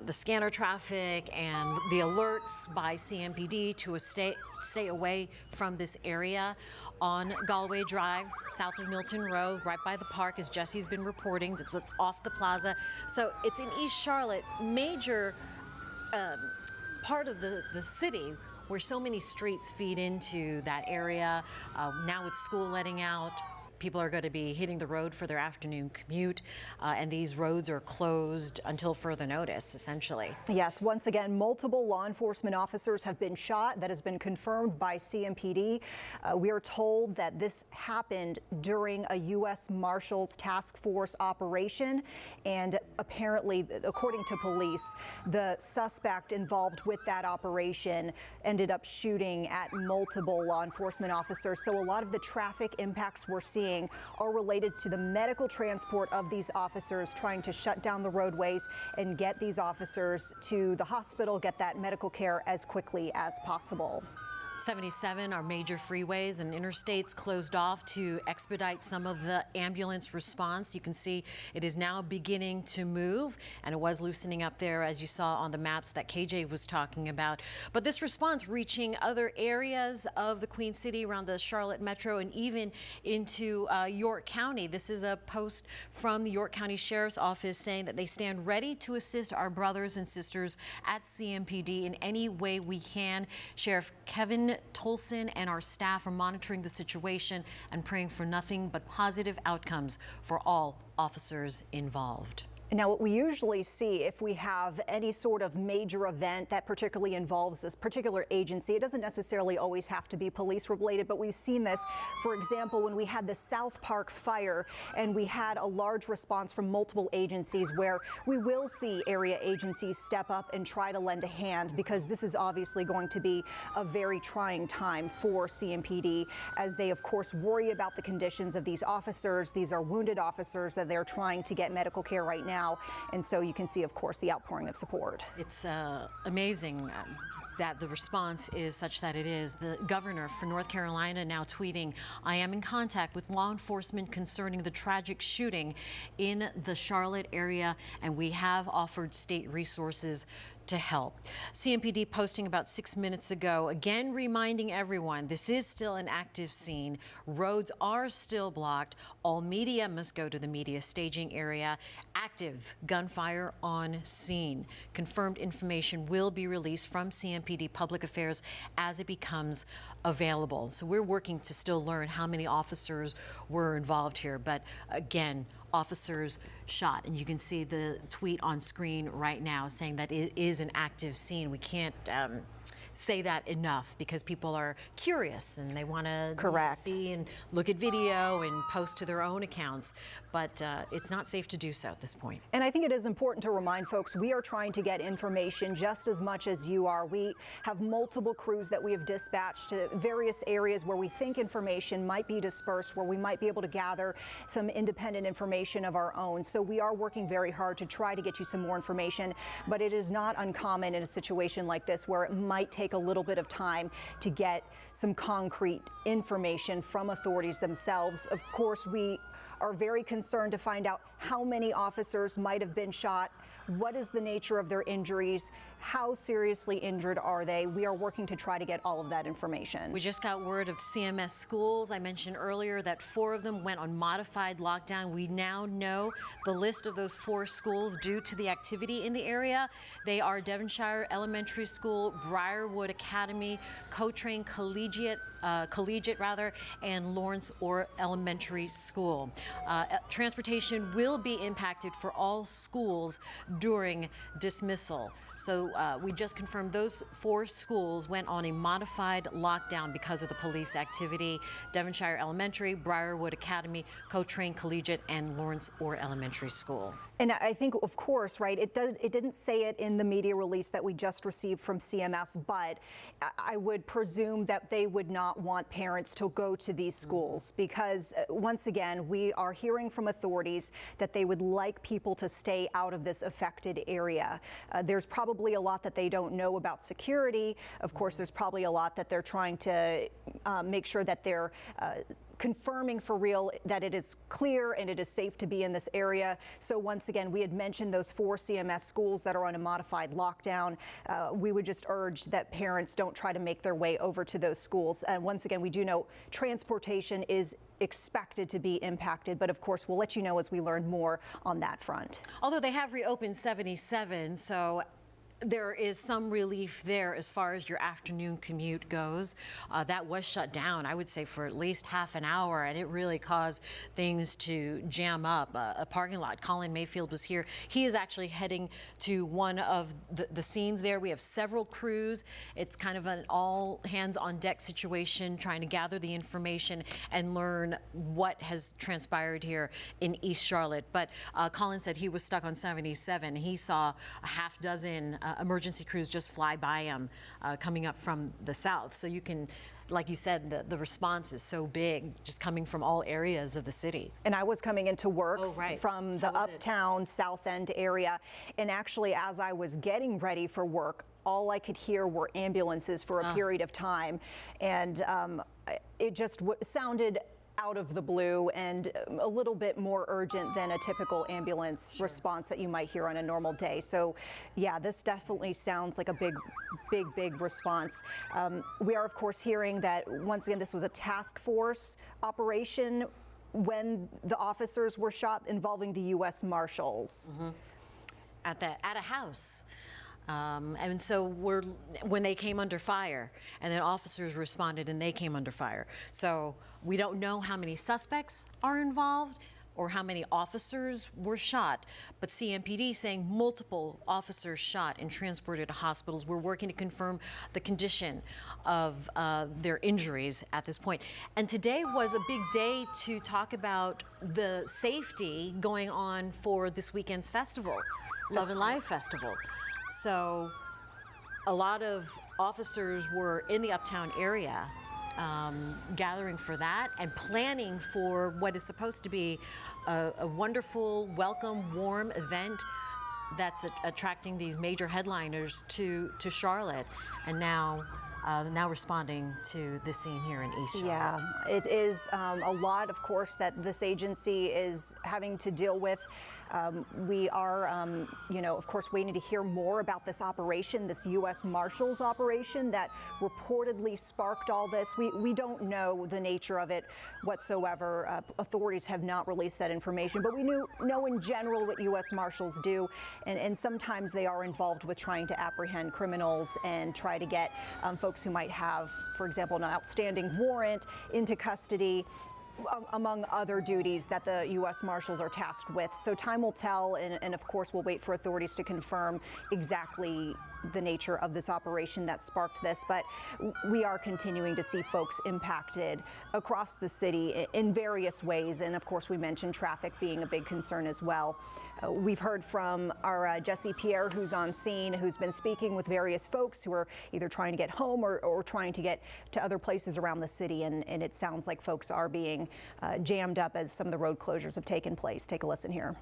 scanner traffic and the alerts by CMPD to stay away from this area on Galway Drive, south of Milton Road, right by the park, as Jesse's been reporting. It's off the plaza. So it's in East Charlotte, major part of the city where so many streets feed into that area. Now with school letting out, people are going to be hitting the road for their afternoon commute, and these roads are closed until further notice, essentially. Yes, once again, multiple law enforcement officers have been shot. That has been confirmed by CMPD. We are told that this happened during a U.S. Marshals Task Force operation, and apparently, according to police, the suspect involved with that operation ended up shooting at multiple law enforcement officers. So a lot of the traffic impacts we're seeing are related to the medical transport of these officers, trying to shut down the roadways and get these officers to the hospital, get that medical care as quickly as possible. 77 are major freeways and interstates closed off to expedite some of the ambulance response. You can see it is now beginning to move, and it was loosening up there, as you saw on the maps that KJ was talking about. But this response reaching other areas of the Queen City, around the Charlotte Metro, and even into York County. This is a post from the York County Sheriff's Office saying that they stand ready to assist our brothers and sisters at CMPD in any way we can. Sheriff Kevin Tolson and our staff are monitoring the situation and praying for nothing but positive outcomes for all officers involved. Now, what we usually see if we have any sort of major event that particularly involves this particular agency, it doesn't necessarily always have to be police related, but we've seen this, for example, when we had the South Park fire and we had a large response from multiple agencies, where we will see area agencies step up and try to lend a hand, because this is obviously going to be a very trying time for CMPD, as they, of course, worry about the conditions of these officers. These are wounded officers that they're trying to get medical care right now. And so you can see, of course, the outpouring of support. It's amazing that the response is such that it is. The governor for North Carolina now tweeting, "I am in contact with law enforcement concerning the tragic shooting in the Charlotte area, and we have offered state resources to help." CMPD posting about 6 minutes ago, again reminding everyone this is still an active scene. Roads are still blocked. All media must go to the media staging area. Active gunfire on scene. Confirmed information will be released from CMPD Public Affairs as it becomes available. So we're working to still learn how many officers were involved here. But again, officers shot, and you can see the tweet on screen right now saying that it is an active scene. We can't say that enough, because people are curious and they want to see and look at video and post to their own accounts, but it's not safe to do so at this point. And I think it is important to remind folks, we are trying to get information just as much as you are. We have multiple crews that we have dispatched to various areas where we think information might be dispersed, where we might be able to gather some independent information of our own. So we are working very hard to try to get you some more information, but it is not uncommon in a situation like this where it might take a little bit of time to get some concrete information from authorities themselves. Of course, we are very concerned to find out how many officers might have been shot, what is the nature of their injuries, how seriously injured are they. We are working to try to get all of that information. We just got word of CMS schools. I mentioned earlier that 4 of them went on modified lockdown. We now know the list of those 4 schools due to the activity in the area. They are Devonshire Elementary School, Briarwood Academy, Cotrain Collegiate, and Lawrence Orr Elementary School. Transportation will be impacted for all schools during dismissal. So we just confirmed those 4 schools went on a modified lockdown because of the police activity. Devonshire Elementary, Briarwood Academy, Cotrain Collegiate, and Lawrence Orr Elementary School. And I think, of course, right, it didn't say it in the media release that we just received from CMS, but I would presume that they would not want parents to go to these schools, because once again, we are hearing from authorities that they would like people to stay out of this affected area. There's probably a lot that they don't know about security. Of course, there's probably a lot that they're trying to make sure that they're confirming for real that it is clear and it is safe to be in this area. So once again, we had mentioned those 4 CMS schools that are on a modified lockdown. We would just urge that parents don't try to make their way over to those schools. And once again, we do know transportation is expected to be impacted, but of course we'll let you know as we learn more on that front. Although they have reopened 77, so there is some relief there as far as your afternoon commute goes. That was shut down, I would say, for at least half an hour, and it really caused things to jam up. A parking lot. Colin Mayfield was here. He is actually heading to one of the scenes there. We have several crews. It's kind of an all hands on deck situation, trying to gather the information and learn what has transpired here in East Charlotte. But Colin said he was stuck on 77. He saw a half dozen emergency crews just fly by him coming up from the south. So you can, like you said, the response is so big, just coming from all areas of the city. And I was coming into work right. from the uptown South End area. And actually, as I was getting ready for work, all I could hear were ambulances for a period of time. And it just sounded out of the blue and a little bit more urgent than a typical ambulance response that you might hear on a normal day. So yeah, this definitely sounds like a big response. We are of course hearing that once again this was a task force operation when the officers were shot involving the U.S. Marshals. At a house. And so when they came under fire, and then officers responded and they came under fire. So we don't know how many suspects are involved or how many officers were shot, but CMPD saying multiple officers shot and transported to hospitals. We're working to confirm the condition of their injuries at this point. And today was a big day to talk about the safety going on for this weekend's festival, Love and Live Festival. So a lot of officers were in the uptown area gathering for that and planning for what is supposed to be a wonderful, welcome, warm event that's attracting these major headliners to Charlotte, and now responding to the scene here in East Charlotte. Yeah, it is a lot, of course, that this agency is having to deal with. We are, of course, waiting to hear more about this operation, this U.S. Marshals operation that reportedly sparked all this. We don't know the nature of it whatsoever. Authorities have not released that information, but we know in general what U.S. Marshals do, and sometimes they are involved with trying to apprehend criminals and try to get folks who might have, for example, an outstanding warrant into custody, among other duties that the U.S. Marshals are tasked with. So time will tell, and of course we'll wait for authorities to confirm exactly the nature of this operation that sparked this. But we are continuing to see folks impacted across the city in various ways, and of course we mentioned traffic being a big concern as well. We've heard from our Jesse Pierre, who's on scene, who's been speaking with various folks who are either trying to get home or trying to get to other places around the city, and it sounds like folks are being jammed up as some of the road closures have taken place. Take a listen here.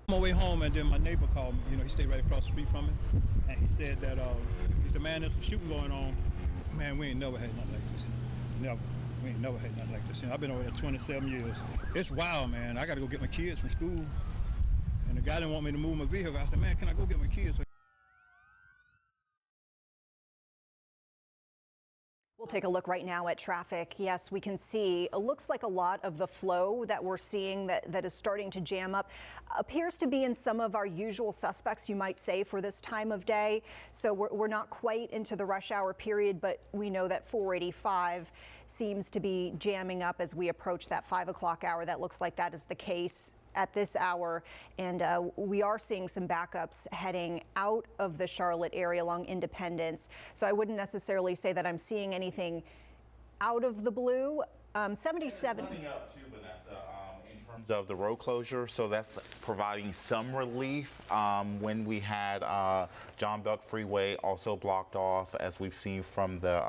On my way home, and then my neighbor called me. He stayed right across the street from me, and he said that he said, "Man, there's some shooting going on. Man, we ain't never had nothing like this. Never. We ain't never had nothing like this. I've been over there 27 years. It's wild, man. I got to go get my kids from school, and the guy didn't want me to move my vehicle. I said, man, can I go get my kids?" We'll take a look right now at traffic. Yes, we can see, it looks like a lot of the flow that we're seeing that is starting to jam up appears to be in some of our usual suspects, you might say, for this time of day. So we're not quite into the rush hour period, but we know that 485 seems to be jamming up as we approach that 5 o'clock hour. That looks like that is the case at this hour, and we are seeing some backups heading out of the Charlotte area along Independence. So I wouldn't necessarily say that I'm seeing anything out of the blue. 77. Coming up too, Vanessa, in terms of the road closure, so that's providing some relief. When we had John Belk Freeway also blocked off, as we've seen from the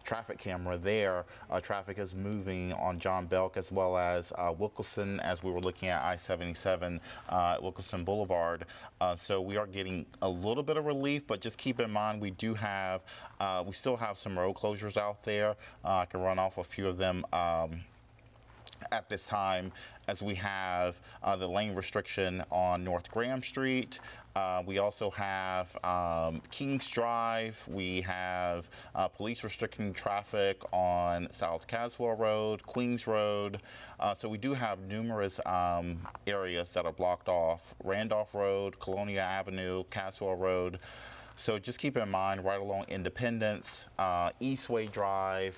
traffic camera there, traffic is moving on John Belk as well as Wilkinson, as we were looking at I-77 Wilkinson Boulevard. So we are getting a little bit of relief, but just keep in mind we do have, we still have some road closures out there. I can run off a few of them at this time, as we have the lane restriction on North Graham Street, We also have Kings Drive. We have police restricting traffic on South Caswell Road, Queens Road. So we do have numerous areas that are blocked off. Randolph Road, Colonia Avenue, Caswell Road. So just keep in mind, right along Independence, Eastway Drive,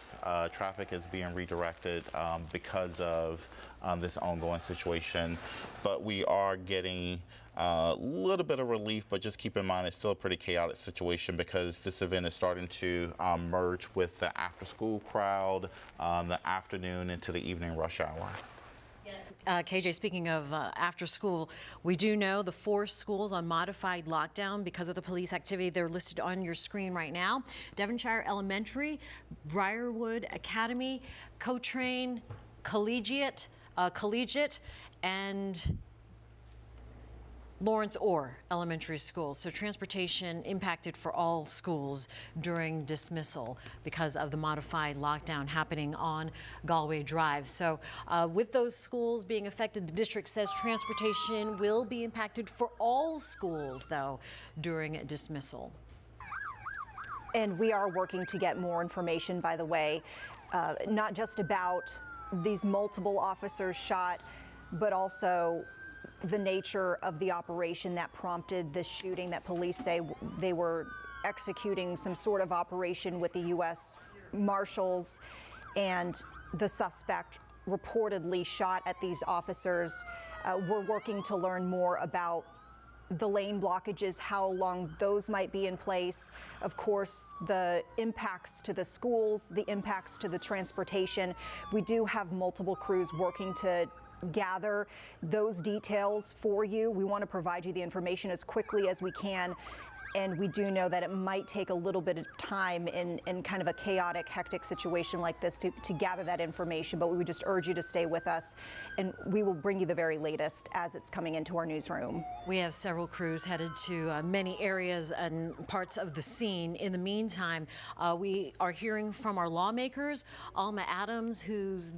traffic is being redirected because of this ongoing situation. But we are getting a little bit of relief, but just keep in mind it's still a pretty chaotic situation because this event is starting to merge with the after-school crowd, the afternoon into the evening rush hour. KJ, speaking of after school, we do know the 4 schools on modified lockdown because of the police activity. They're listed on your screen right now. Devonshire Elementary, Briarwood Academy, Cotrain, Collegiate, and Lawrence Orr Elementary School. So transportation impacted for all schools during dismissal because of the modified lockdown happening on Galway Drive. So with those schools being affected, the district says transportation will be impacted for all schools, though, during dismissal. And we are working to get more information, by the way, not just about these multiple officers shot, but also the nature of the operation that prompted the shooting, that police say they were executing some sort of operation with the U.S. Marshals, and the suspect reportedly shot at these officers. We're working to learn more about the lane blockages, how long those might be in place. Of course, the impacts to the schools, the impacts to the transportation. We do have multiple crews working to gather those details for you. We want to provide you the information as quickly as we can. And we do know that it might take a little bit of time in kind of a chaotic, hectic situation like this to gather that information. But we would just urge you to stay with us, and we will bring you the very latest as it's coming into our newsroom. We have several crews headed to many areas and parts of the scene. In the meantime, we are hearing from our lawmakers. Alma Adams, whose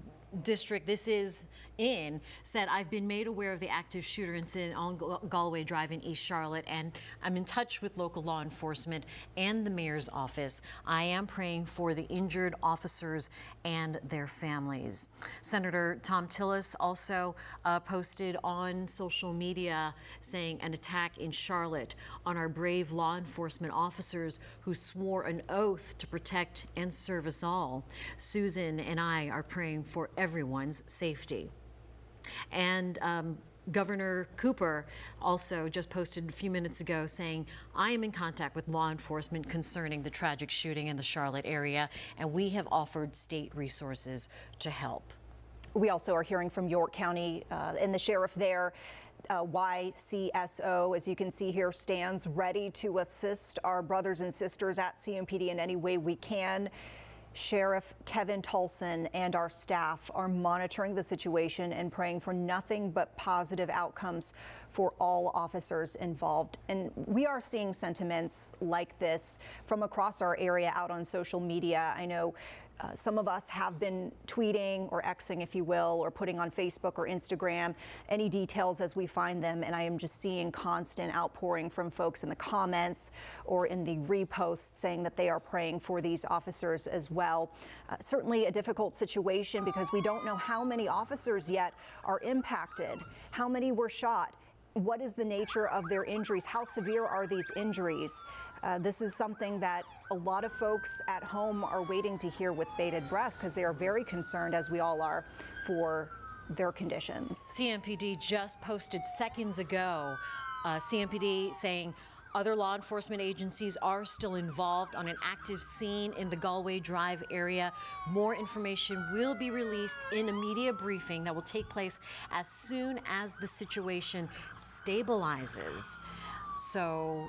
district this is in, said, I've been made aware of the active shooter incident on Galway Drive in East Charlotte, and I'm in touch with local law enforcement and the mayor's office. I am praying for the injured officers and their families. Senator Tom Tillis also posted on social media saying an attack in Charlotte on our brave law enforcement officers who swore an oath to protect and serve us all. Susan and I are praying for everyone's safety. And Governor Cooper also just posted a few minutes ago saying, I am in contact with law enforcement concerning the tragic shooting in the Charlotte area, and we have offered state resources to help. We also are hearing from York County and the sheriff there. YCSO, as you can see here, stands ready to assist our brothers and sisters at CMPD in any way we can. Sheriff Kevin Tolson and our staff are monitoring the situation and praying for nothing but positive outcomes for all officers involved. And we are seeing sentiments like this from across our area out on social media. I know some of us have been tweeting or Xing, if you will, or putting on Facebook or Instagram any details as we find them. And I am just seeing constant outpouring from folks in the comments or in the reposts saying that they are praying for these officers as well. Certainly a difficult situation because we don't know how many officers yet are impacted, how many were shot. What is the nature of their injuries? How severe are these injuries? This is something that a lot of folks at home are waiting to hear with bated breath because they are very concerned, as we all are, for their conditions. CMPD just posted seconds ago, CMPD saying other law enforcement agencies are still involved on an active scene in the Galway Drive area. More information will be released in a media briefing that will take place as soon as the situation stabilizes. So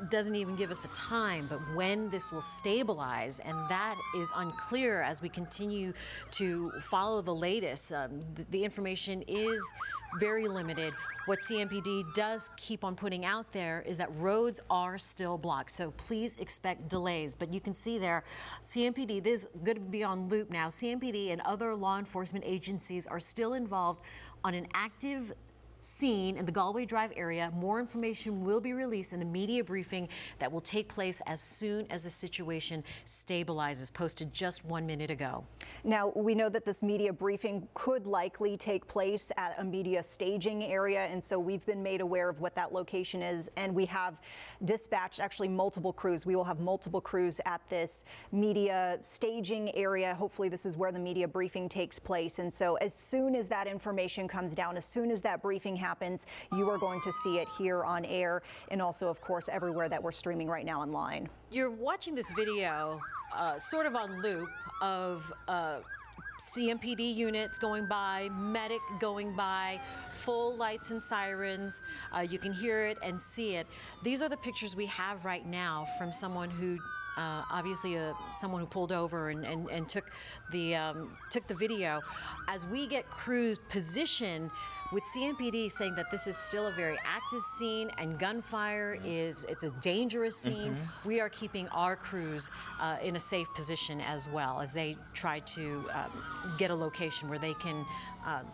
doesn't even give us a time, but when this will stabilize, and that is unclear as we continue to follow the latest. The information is very limited. What CMPD does keep on putting out there is that roads are still blocked, so please expect delays. But you can see there, CMPD, this is going to be on loop now, CMPD and other law enforcement agencies are still involved on an active scene in the Galway Drive area. More information will be released in a media briefing that will take place as soon as the situation stabilizes, posted just 1 minute ago. Now, we know that this media briefing could likely take place at a media staging area, and so we've been made aware of what that location is, and we have dispatched actually multiple crews. We will have multiple crews at this media staging area. Hopefully this is where the media briefing takes place, and so as soon as that information comes down, as soon as that briefing happens, you are going to see it here on air, and also, of course, everywhere that we're streaming right now online. You're watching this video sort of on loop of CMPD units going by, medic going by, full lights and sirens. You can hear it and see it. These are the pictures we have right now from someone who obviously someone who pulled over and took the video. As we get crews positioned with CMPD saying that this is still a very active scene and gunfire it's a dangerous scene, we are keeping our crews in a safe position as well as they try to get a location where they can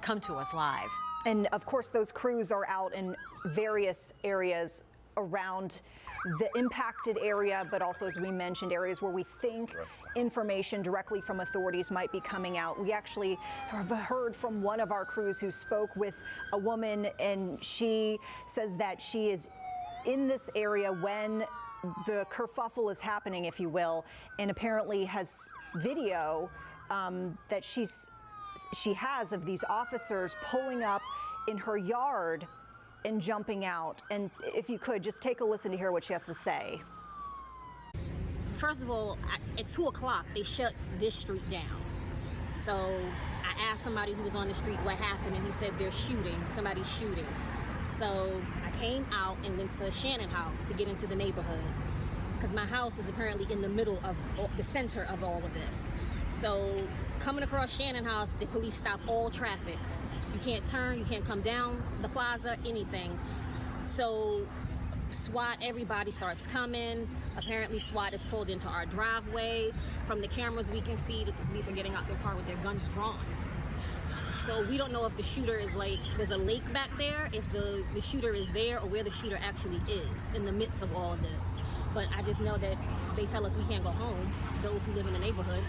come to us live. And of course, those crews are out in various areas around the impacted area, but also, as we mentioned, areas where we think information directly from authorities might be coming out. We actually have heard from one of our crews who spoke with a woman, and she says that she is in this area when the kerfuffle is happening, if you will, and apparently has video that she has of these officers pulling up in her yard and jumping out. And if you could, just take a listen to hear what she has to say. First of all, at 2 o'clock, they shut this street down. So I asked somebody who was on the street what happened, and he said they're shooting, somebody's shooting. So I came out and went to Shannon House to get into the neighborhood, because my house is apparently in the middle of the center of all of this. So coming across Shannon House, the police stopped all traffic. You can't turn, you can't come down the plaza, anything. So SWAT, everybody starts coming. Apparently SWAT is pulled into our driveway. From the cameras we can see that the police are getting out their car with their guns drawn. So we don't know if the shooter is there's a lake back there, if the shooter is there, or where the shooter actually is in the midst of all of this. But I just know that they tell us we can't go home, those who live in the neighborhood.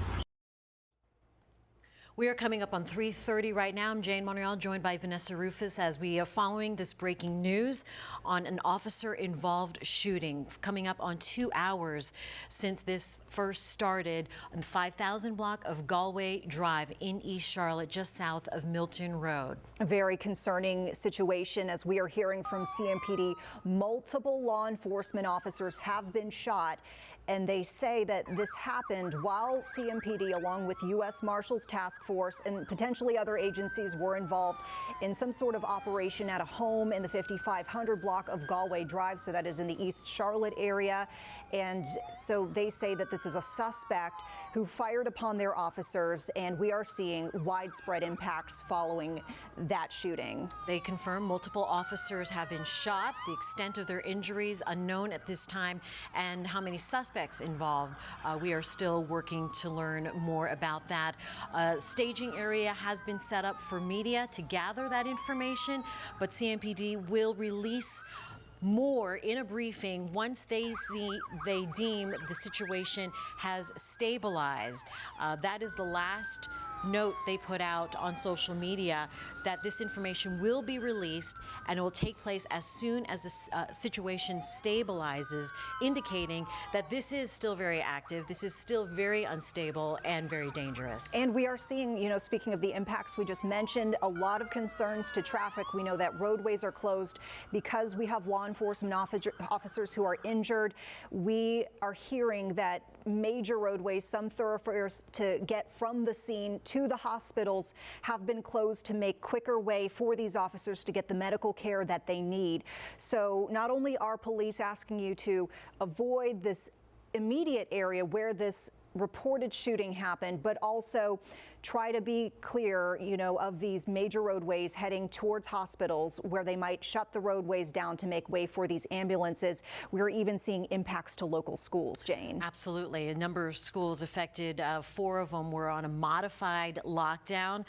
We are coming up on 3:30 right now. I'm Jane Monreal, joined by Vanessa Rufus, as we are following this breaking news on an officer-involved shooting. Coming up on 2 hours since this first started on the 5000 block of Galway Drive in East Charlotte, just south of Milton Road. A very concerning situation, as we are hearing from CMPD. Multiple law enforcement officers have been shot, and they say that this happened while CMPD, along with U.S. Marshals Task Force and potentially other agencies, were involved in some sort of operation at a home in the 5500 block of Galway Drive, so that is in the East Charlotte area. And so they say that this is a suspect who fired upon their officers, and we are seeing widespread impacts following that shooting. They confirm multiple officers have been shot. The extent of their injuries unknown at this time, and how many suspects involved. We are still working to learn more about that. Staging area has been set up for media to gather that information, but CMPD will release more in a briefing once they deem the situation has stabilized. That is the last note they put out on social media, that this information will be released and it will take place as soon as the situation stabilizes, indicating that this is still very active, this is still very unstable and very dangerous. And we are seeing, speaking of the impacts we just mentioned, a lot of concerns to traffic. We know that roadways are closed because we have law enforcement officers who are injured. We are hearing that major roadways, some thoroughfares to get from the scene to the hospitals, have been closed to make quicker way for these officers to get the medical care that they need. So not only are police asking you to avoid this immediate area where this reported shooting happened, but also try to be clear, of these major roadways heading towards hospitals where they might shut the roadways down to make way for these ambulances. We're even seeing impacts to local schools, Jane. Absolutely. A number of schools affected. 4 of them were on a modified lockdown.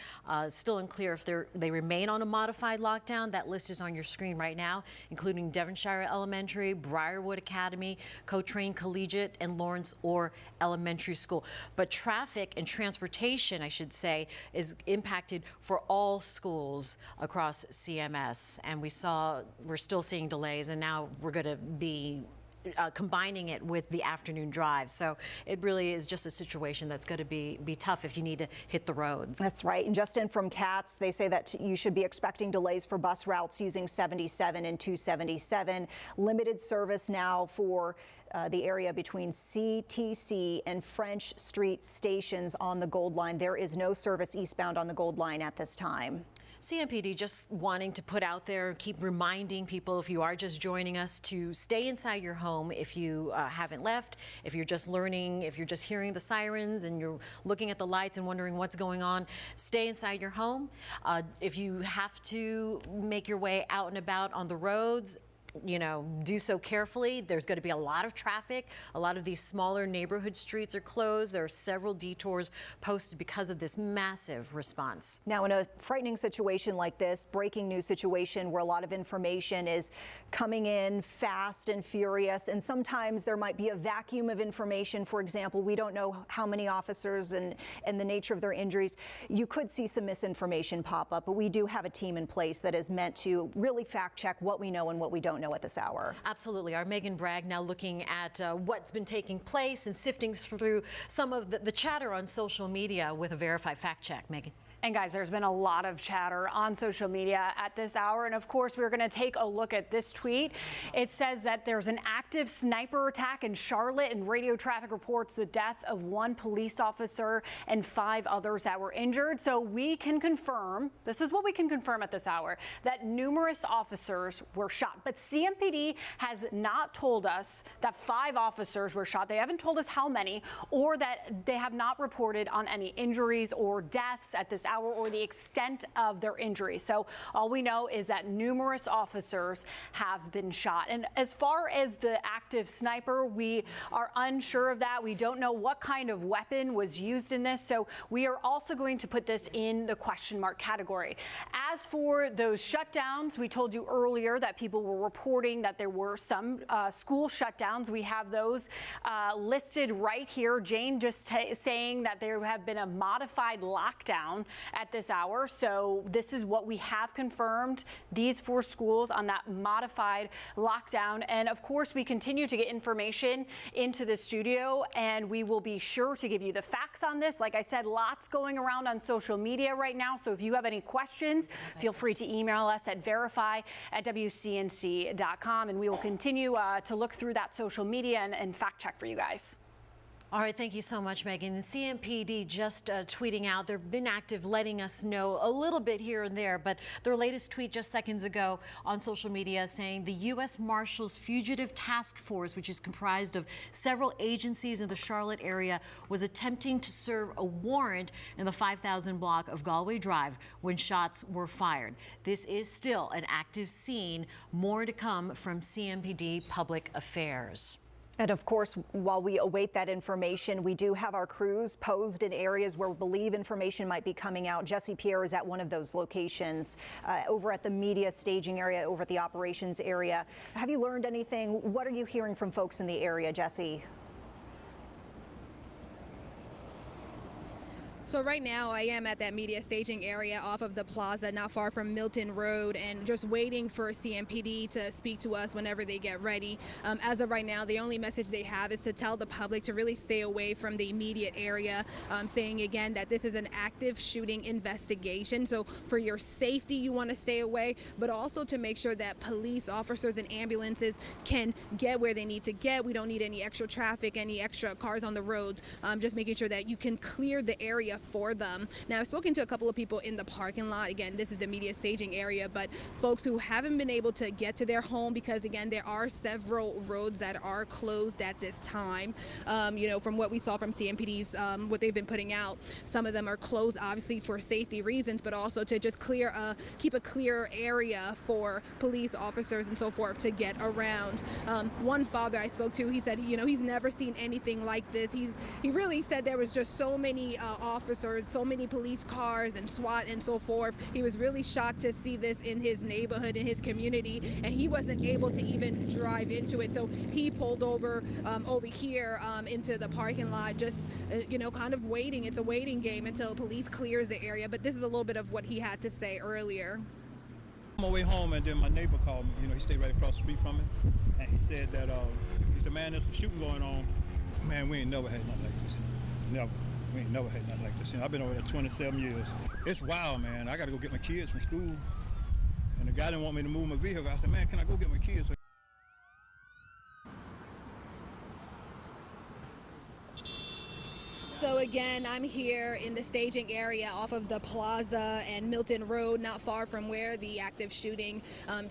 Still unclear if they remain on a modified lockdown. That list is on your screen right now, including Devonshire Elementary, Briarwood Academy, Cochrane Collegiate, and Lawrence Orr Elementary School. But traffic and transportation, I should say, is impacted for all schools across CMS. And we're still seeing delays, and now we're going to be combining it with the afternoon drive. So it really is just a situation that's going to be tough if you need to hit the roads. That's right. And just in from CATS, they say that you should be expecting delays for bus routes using 77 and 277. Limited service now for the area between CTC and French Street stations on the Gold Line. There is no service eastbound on the Gold Line at this time. CMPD just wanting to put out there, keep reminding people, if you are just joining us, to stay inside your home if you haven't left, if you're just learning, if you're just hearing the sirens and you're looking at the lights and wondering what's going on, stay inside your home. If you have to make your way out and about on the roads, do so carefully. There's going to be a lot of traffic. A lot of these smaller neighborhood streets are closed. There are several detours posted because of this massive response. Now, in a frightening situation like this, breaking news situation where a lot of information is coming in fast and furious, and sometimes there might be a vacuum of information. For example, we don't know how many officers and the nature of their injuries. You could see some misinformation pop up, but we do have a team in place that is meant to really fact check what we know and what we don't know at this hour. Absolutely. Our Megan Bragg now looking at what's been taking place and sifting through some of the chatter on social media with a verified fact check. Megan. And guys, there's been a lot of chatter on social media at this hour. And of course, we're going to take a look at this tweet. It says that there's an active sniper attack in Charlotte, and radio traffic reports the death of 1 police officer and 5 others that were injured. So we can confirm, this is what we can confirm at this hour, that numerous officers were shot. But CMPD has not told us that 5 officers were shot. They haven't told us how many, or that they have not reported on any injuries or deaths at this hour or the extent of their injuries. So all we know is that numerous officers have been shot. And as far as the active sniper, we are unsure of that. We don't know what kind of weapon was used in this. So we are also going to put this in the question mark category. As for those shutdowns, we told you earlier that people were reporting that there were some school shutdowns. We have those listed right here. Jane just saying that there have been a modified lockdown at this hour. So this is what we have confirmed, these 4 schools on that modified lockdown. And of course, we continue to get information into the studio, and we will be sure to give you the facts on this. Like I said, lots going around on social media right now. So if you have any questions, feel free to email us at verify@wcnc.com, and we will continue to look through that social media and fact check for you guys. All right, thank you so much, Megan. The CMPD just tweeting out. They've been active, letting us know a little bit here and there, but their latest tweet just seconds ago on social media saying the U.S. Marshals Fugitive Task Force, which is comprised of several agencies in the Charlotte area, was attempting to serve a warrant in the 5,000 block of Galway Drive when shots were fired. This is still an active scene. More to come from CMPD Public Affairs. And of course, while we await that information, we do have our crews posed in areas where we believe information might be coming out. Jesse Pierre is at one of those locations, over at the media staging area, over at the operations area. Have you learned anything? What are you hearing from folks in the area, Jesse? So right now I am at that media staging area off of the plaza, not far from Milton Road, and just waiting for CMPD to speak to us whenever they get ready. As of right now, the only message they have is to tell the public to really stay away from the immediate area, saying again that this is an active shooting investigation. So for your safety, you want to stay away, but also to make sure that police officers and ambulances can get where they need to get. We don't need any extra traffic, any extra cars on the roads, just making sure that you can clear the area for them. Now, I've spoken to a couple of people in the parking lot. Again, this is the media staging area, but folks who haven't been able to get to their home because, again, there are several roads that are closed at this time. From what we saw from CMPD's, what they've been putting out, some of them are closed, obviously, for safety reasons, but also to just keep a clear area for police officers and so forth to get around. One father I spoke to, he said, he's never seen anything like this. He really said there was just so many officers, so many police cars and SWAT and so forth. He was really shocked to see this in his neighborhood, in his community, and he wasn't able to even drive into it. So he pulled over here into the parking lot, just kind of waiting. It's a waiting game until police clears the area. But this is a little bit of what he had to say earlier. On my way home, and then my neighbor called me. He stayed right across the street from me, and he said that he said, "Man, there's some shooting going on. Man, we ain't never had nothing like this. Never. We ain't never had nothing like this. I've been over there 27 years. It's wild, man. I got to go get my kids from school, and the guy didn't want me to move my vehicle. I said, man, can I go get my kids?" So again, I'm here in the staging area off of the Plaza and Milton Road, not far from where the active shooting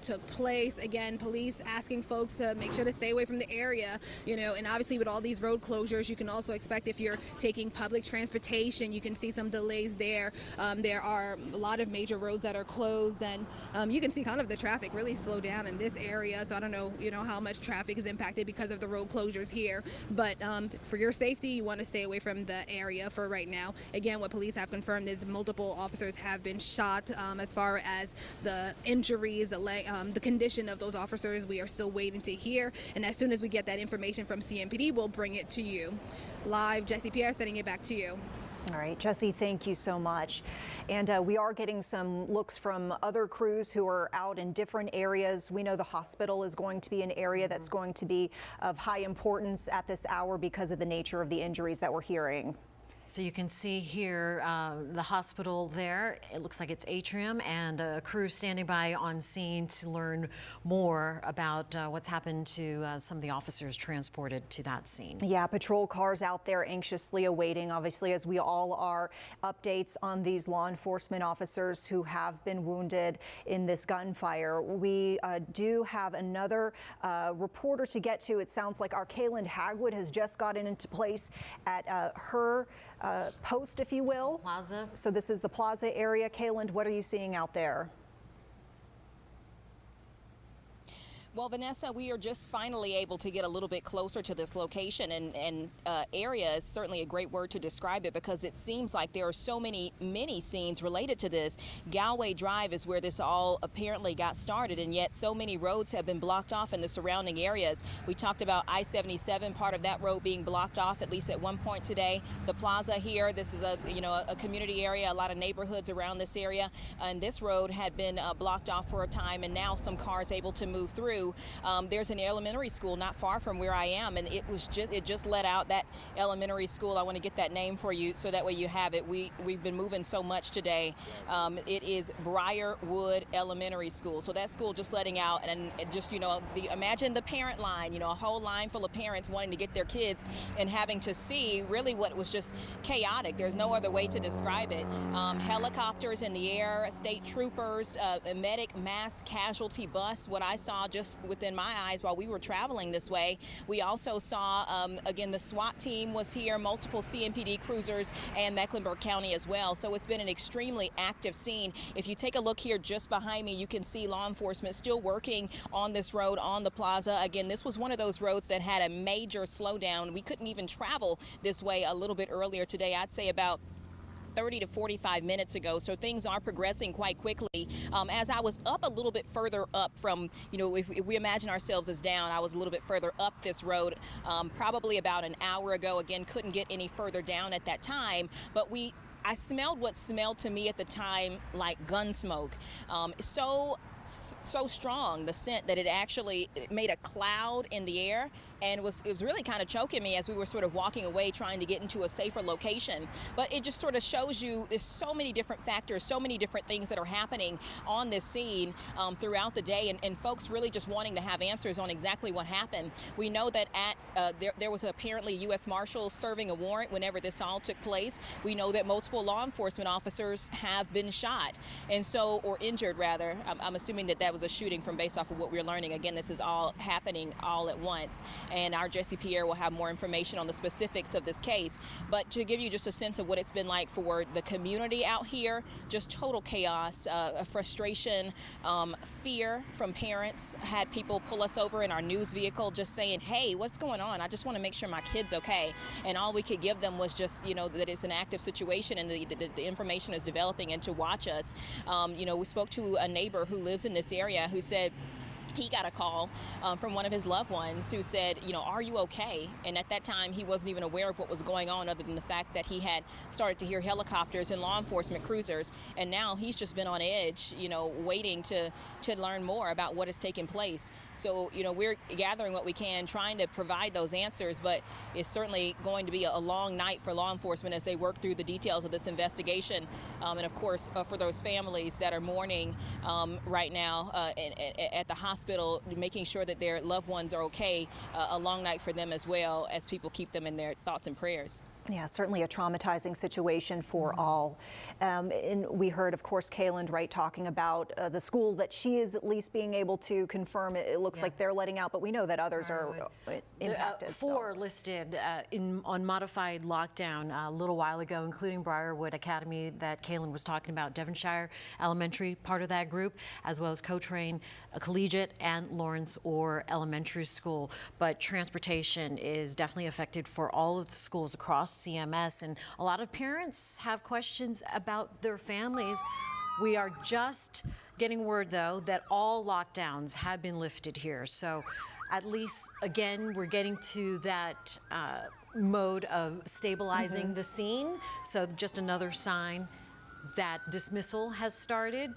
took place. Again, police asking folks to make sure to stay away from the area, and obviously with all these road closures, you can also expect if you're taking public transportation, you can see some delays there. There are a lot of major roads that are closed, and you can see kind of the traffic really slow down in this area. So I don't know, how much traffic is impacted because of the road closures here. But for your safety, you want to stay away from the area for right now. Again, what police have confirmed is multiple officers have been shot. As far as the injuries, the condition of those officers, we are still waiting to hear. And as soon as we get that information from CMPD, we'll bring it to you. Live, Jesse Pierre, sending it back to you. All right, Jesse, thank you so much. And we are getting some looks from other crews who are out in different areas. We know the hospital is going to be an area that's going to be of high importance at this hour because of the nature of the injuries that we're hearing. So you can see here the hospital there. It looks like it's atrium, and a crew standing by on scene to learn more about what's happened to some of the officers transported to that scene. Yeah, patrol cars out there anxiously awaiting, obviously, as we all are, updates on these law enforcement officers who have been wounded in this gunfire. We do have another reporter to get to. It sounds like our Kaylin Hagwood has just gotten into place at her post, if you will. Plaza. So this is the Plaza area. Kaylin, what are you seeing out there? Well, Vanessa, we are just finally able to get a little bit closer to this location, and area is certainly a great word to describe it because it seems like there are so many scenes related to this. Galway Drive is where this all apparently got started, and yet so many roads have been blocked off in the surrounding areas. We talked about I-77, part of that road being blocked off at least at one point today. The Plaza here, this is a community area, a lot of neighborhoods around this area, and this road had been blocked off for a time, and now some cars able to move through. There's an elementary school not far from where I am, and it just let out that elementary school. I want to get that name for you so that way you have it. We've been moving so much today. It is Briarwood Elementary School. So that school just letting out, and just imagine the parent line. A whole line full of parents wanting to get their kids and having to see really what was just chaotic. There's no other way to describe it. Helicopters in the air, state troopers, a medic mass casualty bus. What I saw just within my eyes while we were traveling this way. We also saw, again, the SWAT team was here, multiple CMPD cruisers, and Mecklenburg County as well. So it's been an extremely active scene. If you take a look here just behind me, you can see law enforcement still working on this road on the Plaza. Again, this was one of those roads that had a major slowdown. We couldn't even travel this way a little bit earlier today. I'd say about 30 to 45 minutes ago, so things are progressing quite quickly. As I was up a little bit further up from, if we imagine ourselves as down, I was a little bit further up this road, probably about an hour ago. Again, couldn't get any further down at that time, but I smelled what smelled to me at the time like gun smoke. So strong, the scent, that it actually made a cloud in the air and it was really kind of choking me as we were sort of walking away trying to get into a safer location. But it just sort of shows you there's so many different factors, so many different things that are happening on this scene throughout the day, and folks really just wanting to have answers on exactly what happened. We know that there was apparently U.S. Marshals serving a warrant whenever this all took place. We know that multiple law enforcement officers have been shot, and so, or injured rather. I'm assuming that was a shooting from based off of what we're learning. Again, this is all happening all at once, and our Jesse Pierre will have more information on the specifics of this case. But to give you just a sense of what it's been like for the community out here, just total chaos, frustration, fear from parents. Had people pull us over in our news vehicle just saying, hey, what's going on? I just want to make sure my kid's okay. And all we could give them was just, that it's an active situation and the information is developing, and to watch us. We spoke to a neighbor who lives in this area who said he got a call from one of his loved ones who said, are you okay? And at that time, he wasn't even aware of what was going on, other than the fact that he had started to hear helicopters and law enforcement cruisers. And now he's just been on edge, waiting to learn more about what has taken place. So, we're gathering what we can, trying to provide those answers, but it's certainly going to be a long night for law enforcement as they work through the details of this investigation. And of course, for those families that are mourning right now at the hospital, making sure that their loved ones are okay, a long night for them as well, as people keep them in their thoughts and prayers. Yeah, certainly a traumatizing situation for all. And we heard, of course, Kayland Wright talking about the school that she is at least being able to confirm. It looks like they're letting out, but we know that others are impacted. Four listed on modified lockdown a little while ago, including Briarwood Academy that Kayland was talking about, Devonshire Elementary, part of that group, as well as Cochrane Collegiate and Lawrence Orr Elementary School. But transportation is definitely affected for all of the schools across CMS, and a lot of parents have questions about their families. We are just getting word, though, that all lockdowns have been lifted here. So at least, again, we're getting to that mode of stabilizing the scene. So just another sign that dismissal has started.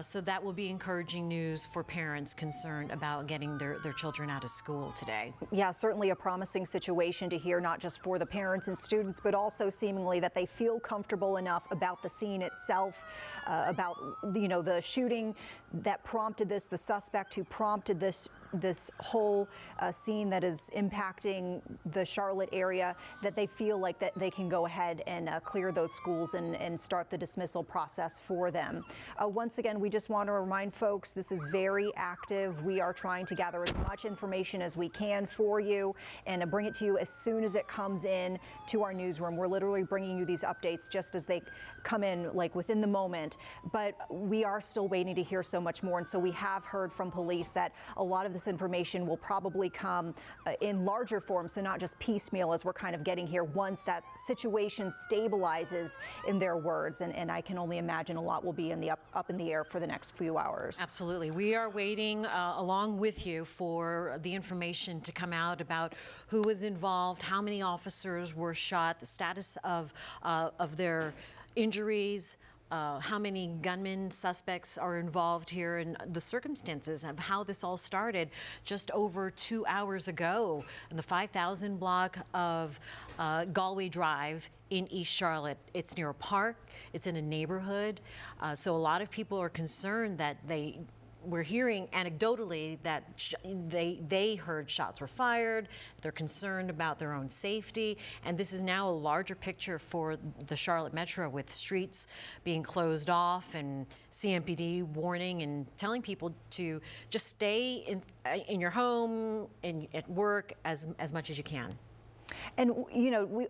So that will be encouraging news for parents concerned about getting their children out of school today. Yeah, certainly a promising situation to hear, not just for the parents and students, but also seemingly that they feel comfortable enough about the scene itself, about the shooting that prompted this, the suspect who prompted this whole scene that is impacting the Charlotte area, that they feel like that they can go ahead and clear those schools and start the dismissal process for them. Once again, we just want to remind folks this is very active. We are trying to gather as much information as we can for you and bring it to you as soon as it comes in to our newsroom. We're literally bringing you these updates just as they come in, like within the moment, but we are still waiting to hear so much more. And so we have heard from police that a lot of this information will probably come in larger form, so not just piecemeal as we're kind of getting here, once that situation stabilizes, in their words. And I can only imagine a lot will be up in the air for the next few hours. Absolutely. We are waiting along with you for the information to come out about who was involved, how many officers were shot, the status of their injuries, how many gunmen suspects are involved here, and the circumstances of how this all started just over 2 hours ago in the 5000 block of Galway Drive in East Charlotte. It's near a park, it's in a neighborhood, so a lot of people are concerned that we're hearing anecdotally that they heard shots were fired. They're concerned about their own safety. And this is now a larger picture for the Charlotte Metro, with streets being closed off and CMPD warning and telling people to just stay in your home and at work as much as you can. And,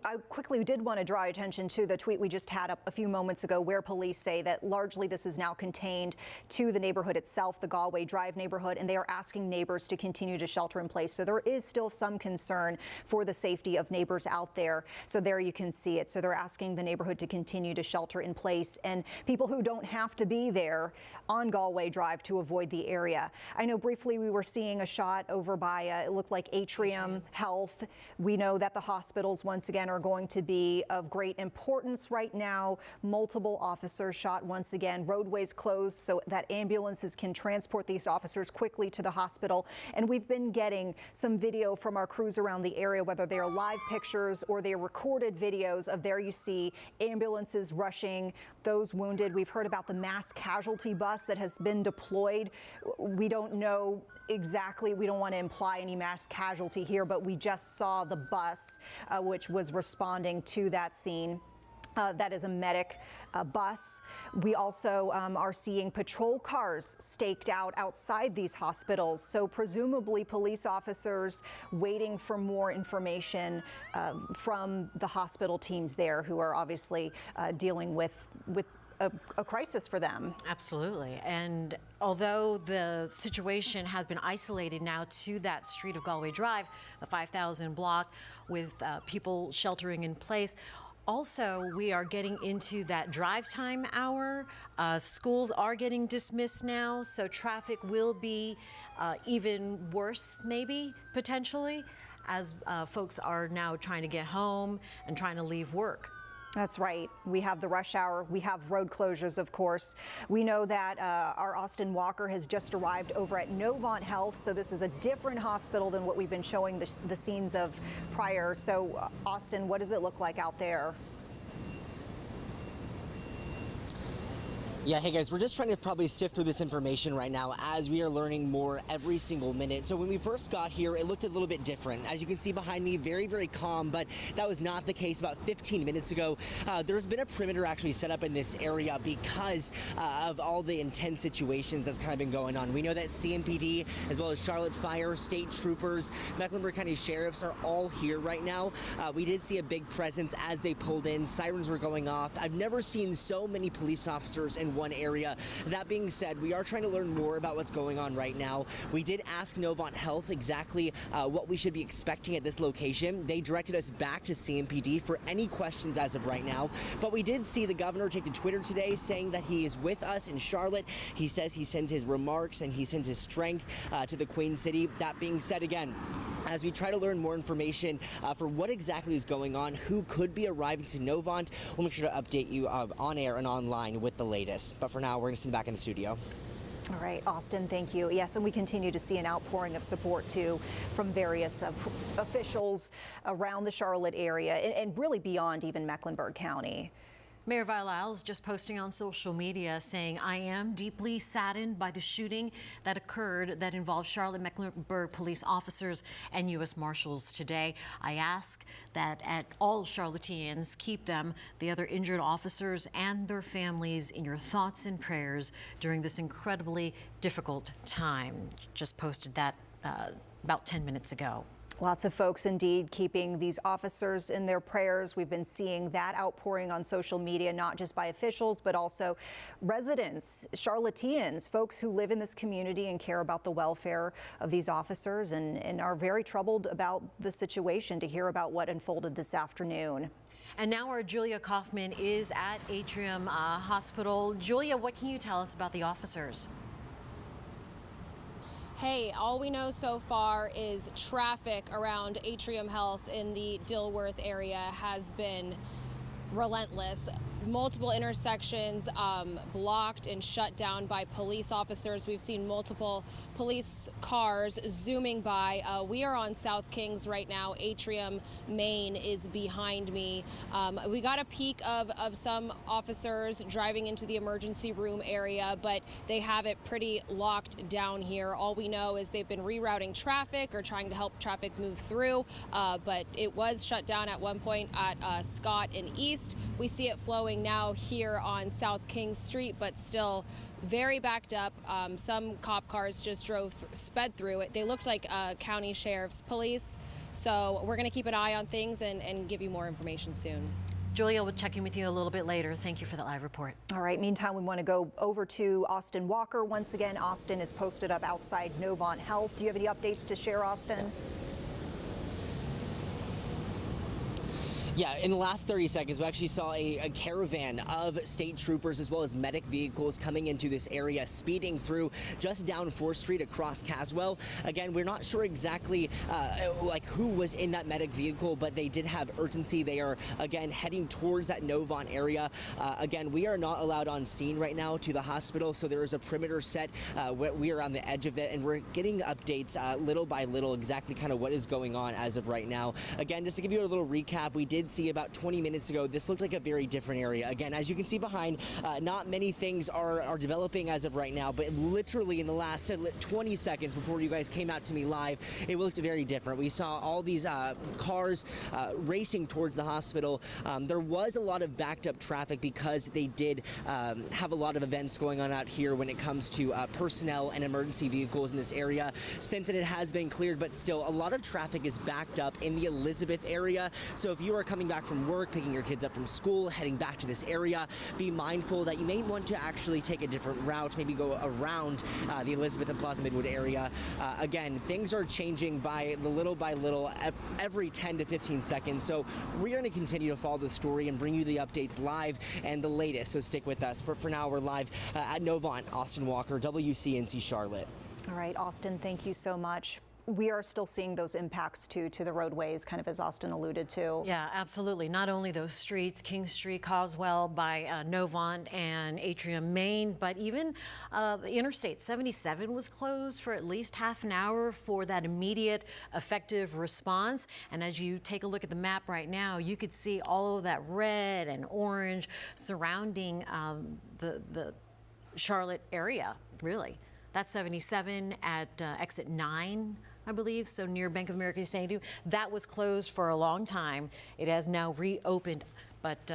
I quickly did want to draw attention to the tweet we just had up a few moments ago, where police say that largely this is now contained to the neighborhood itself, the Galway Drive neighborhood, and they are asking neighbors to continue to shelter in place. So there is still some concern for the safety of neighbors out there. So there you can see it. So they're asking the neighborhood to continue to shelter in place, and people who don't have to be there on Galway Drive to avoid the area. I know briefly we were seeing a shot over by, it looked like Atrium Health. We know that that the hospitals once again are going to be of great importance right now. Multiple officers shot once again, roadways closed so that ambulances can transport these officers quickly to the hospital. And we've been getting some video from our crews around the area, whether they are live pictures or they are recorded videos of, there you see ambulances rushing those wounded. We've heard about the mass casualty bus that has been deployed. We don't know exactly, we don't want to imply any mass casualty here, but we just saw the bus which was responding to that scene. That is a medic bus. We also are seeing patrol cars staked out outside these hospitals. So presumably police officers waiting for more information from the hospital teams there, who are obviously dealing with a crisis for them. Absolutely. And although the situation has been isolated now to that street of Galway Drive, the 5,000 block, with people sheltering in place, also, we are getting into that drive time hour. Schools are getting dismissed now, so traffic will be even worse, maybe, potentially, as folks are now trying to get home and trying to leave work. That's right. We have the rush hour. We have road closures, of course. We know that our Austin Walker has just arrived over at Novant Health. So this is a different hospital than what we've been showing the scenes of prior. So Austin, what does it look like out there? Yeah, hey guys, we're just trying to probably sift through this information right now as we are learning more every single minute. So when we first got here, it looked a little bit different. As you can see behind me, very, very calm, but that was not the case about 15 minutes ago. There's been a perimeter actually set up in this area because of all the intense situations that's kind of been going on. We know that CMPD, as well as Charlotte Fire, state troopers, Mecklenburg County sheriffs are all here right now. We did see a big presence as they pulled in. Sirens were going off. I've never seen so many police officers in one area. That being said, we are trying to learn more about what's going on right now. We did ask Novant Health exactly what we should be expecting at this location. They directed us back to CMPD for any questions as of right now. But we did see the governor take to Twitter today saying that he is with us in Charlotte. He says he sends his remarks and he sends his strength to the Queen City. That being said, again, as we try to learn more information for what exactly is going on, who could be arriving to Novant, we'll make sure to update you on air and online with the latest. But for now, we're going to send back in the studio. All right, Austin, thank you. Yes, and we continue to see an outpouring of support, too, from various officials around the Charlotte area and really beyond even Mecklenburg County. Mayor Vilas just posting on social media saying, I am deeply saddened by the shooting that occurred that involved Charlotte-Mecklenburg police officers and U.S. Marshals today. I ask that at all Charlotteans keep them, the other injured officers and their families in your thoughts and prayers during this incredibly difficult time. Just posted that about 10 minutes ago. Lots of folks indeed keeping these officers in their prayers. We've been seeing that outpouring on social media, not just by officials, but also residents, Charlotteans, folks who live in this community and care about the welfare of these officers and are very troubled about the situation, to hear about what unfolded this afternoon. And now our Julia Kaufman is at Atrium Hospital. Julia, what can you tell us about the officers? Hey, all we know so far is traffic around Atrium Health in the Dilworth area has been relentless. Multiple intersections blocked and shut down by police officers. We've seen multiple police cars zooming by. We are on South Kings right now. Atrium Main is behind me. We got a peek of some officers driving into the emergency room area, but they have it pretty locked down here. All we know is they've been rerouting traffic or trying to help traffic move through, but it was shut down at one point at Scott and East. We see it flowing now here on South King Street, but still very backed up. Some cop cars just sped through it. They looked like county sheriff's police. So we're going to keep an eye on things and give you more information soon. Julia, we'll check in with you a little bit later. Thank you for the live report. All right, meantime, we want to go over to Austin Walker. Once again, Austin is posted up outside Novant Health. Do you have any updates to share, Austin? Yeah, in the last 30 seconds, we actually saw a caravan of state troopers as well as medic vehicles coming into this area, speeding through just down 4th Street across Caswell. Again, we're not sure exactly like who was in that medic vehicle, but they did have urgency. They are, again, heading towards that Novant area. Again, we are not allowed on scene right now to the hospital, so there is a perimeter set. We are on the edge of it, and we're getting updates little by little exactly kind of what is going on as of right now. Again, just to give you a little recap, we did see about 20 minutes ago, this looked like a very different area. Again, as you can see behind, not many things are developing as of right now, but literally in the last 20 seconds before you guys came out to me live, it looked very different. We saw all these cars racing towards the hospital. There was a lot of backed up traffic because they did have a lot of events going on out here when it comes to personnel and emergency vehicles in this area. Since it has been cleared, but still a lot of traffic is backed up in the Elizabeth area. So if you are coming back from work, picking your kids up from school, heading back to this area, be mindful that you may want to actually take a different route, maybe go around the Elizabeth and Plaza Midwood area. Again, things are changing by little every 10 to 15 seconds. So we're going to continue to follow the story and bring you the updates live and the latest. So stick with us. But for now, we're live at Novant. Austin Walker, WCNC Charlotte. All right, Austin, thank you so much. We are still seeing those impacts too to the roadways, kind of as Austin alluded to. Yeah, absolutely. Not only those streets, King Street, Coswell by Novant and Atrium, Maine, but even the Interstate 77 was closed for at least half an hour for that immediate effective response. And as you take a look at the map right now, you could see all of that red and orange surrounding the Charlotte area, really. That's 77 at exit 9. I believe, so near Bank of America Stadium. That was closed for a long time. It has now reopened, but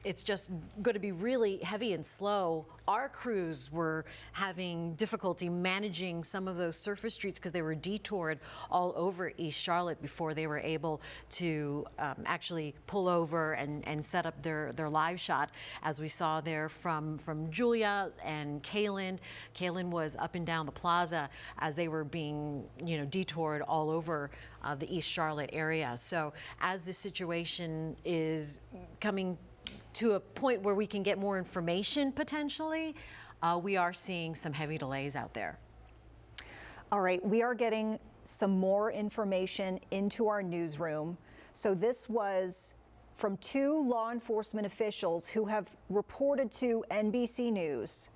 it's just going to be really heavy and slow. Our crews were having difficulty managing some of those surface streets because they were detoured all over East Charlotte before they were able to actually pull over and set up their live shot, as we saw there from Julia and Kaylin. Kaylin was up and down the plaza as they were being, detoured all over the East Charlotte area. So as this situation is coming to a point where we can get more information potentially, we are seeing some heavy delays out there. All right, we are getting some more information into our newsroom. So this was from 2 law enforcement officials who have reported to NBC News.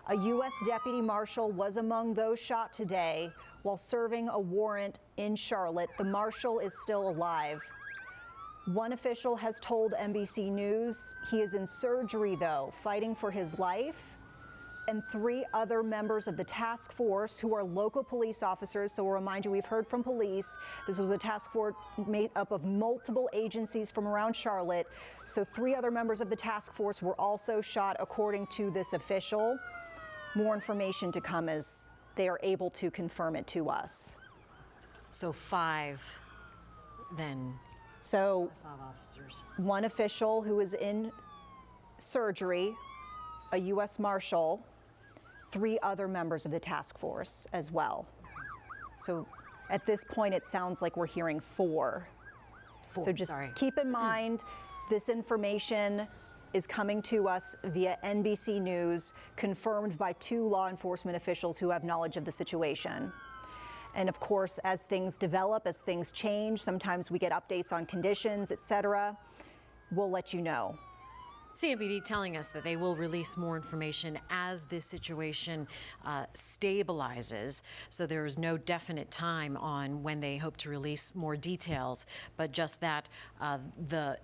A U.S. deputy marshal was among those shot today while serving a warrant in Charlotte. The marshal is still alive. One official has told NBC News he is in surgery, though, fighting for his life. And 3 other members of the task force who are local police officers. So we'll remind you, we've heard from police. This was a task force made up of multiple agencies from around Charlotte. So 3 other members of the task force were also shot, according to this official. More information to come as they are able to confirm it to us. So 5 then. So 5 officers. One official who is in surgery, a U.S. Marshal, 3 other members of the task force as well. So at this point, it sounds like we're hearing 4. So just keep in mind, this information is coming to us via NBC News, confirmed by 2 law enforcement officials who have knowledge of the situation. And of course, as things develop, as things change, sometimes we get updates on conditions, etc. We'll let you know. CMPD telling us that they will release more information as this situation stabilizes. So there is no definite time on when they hope to release more details, but just that the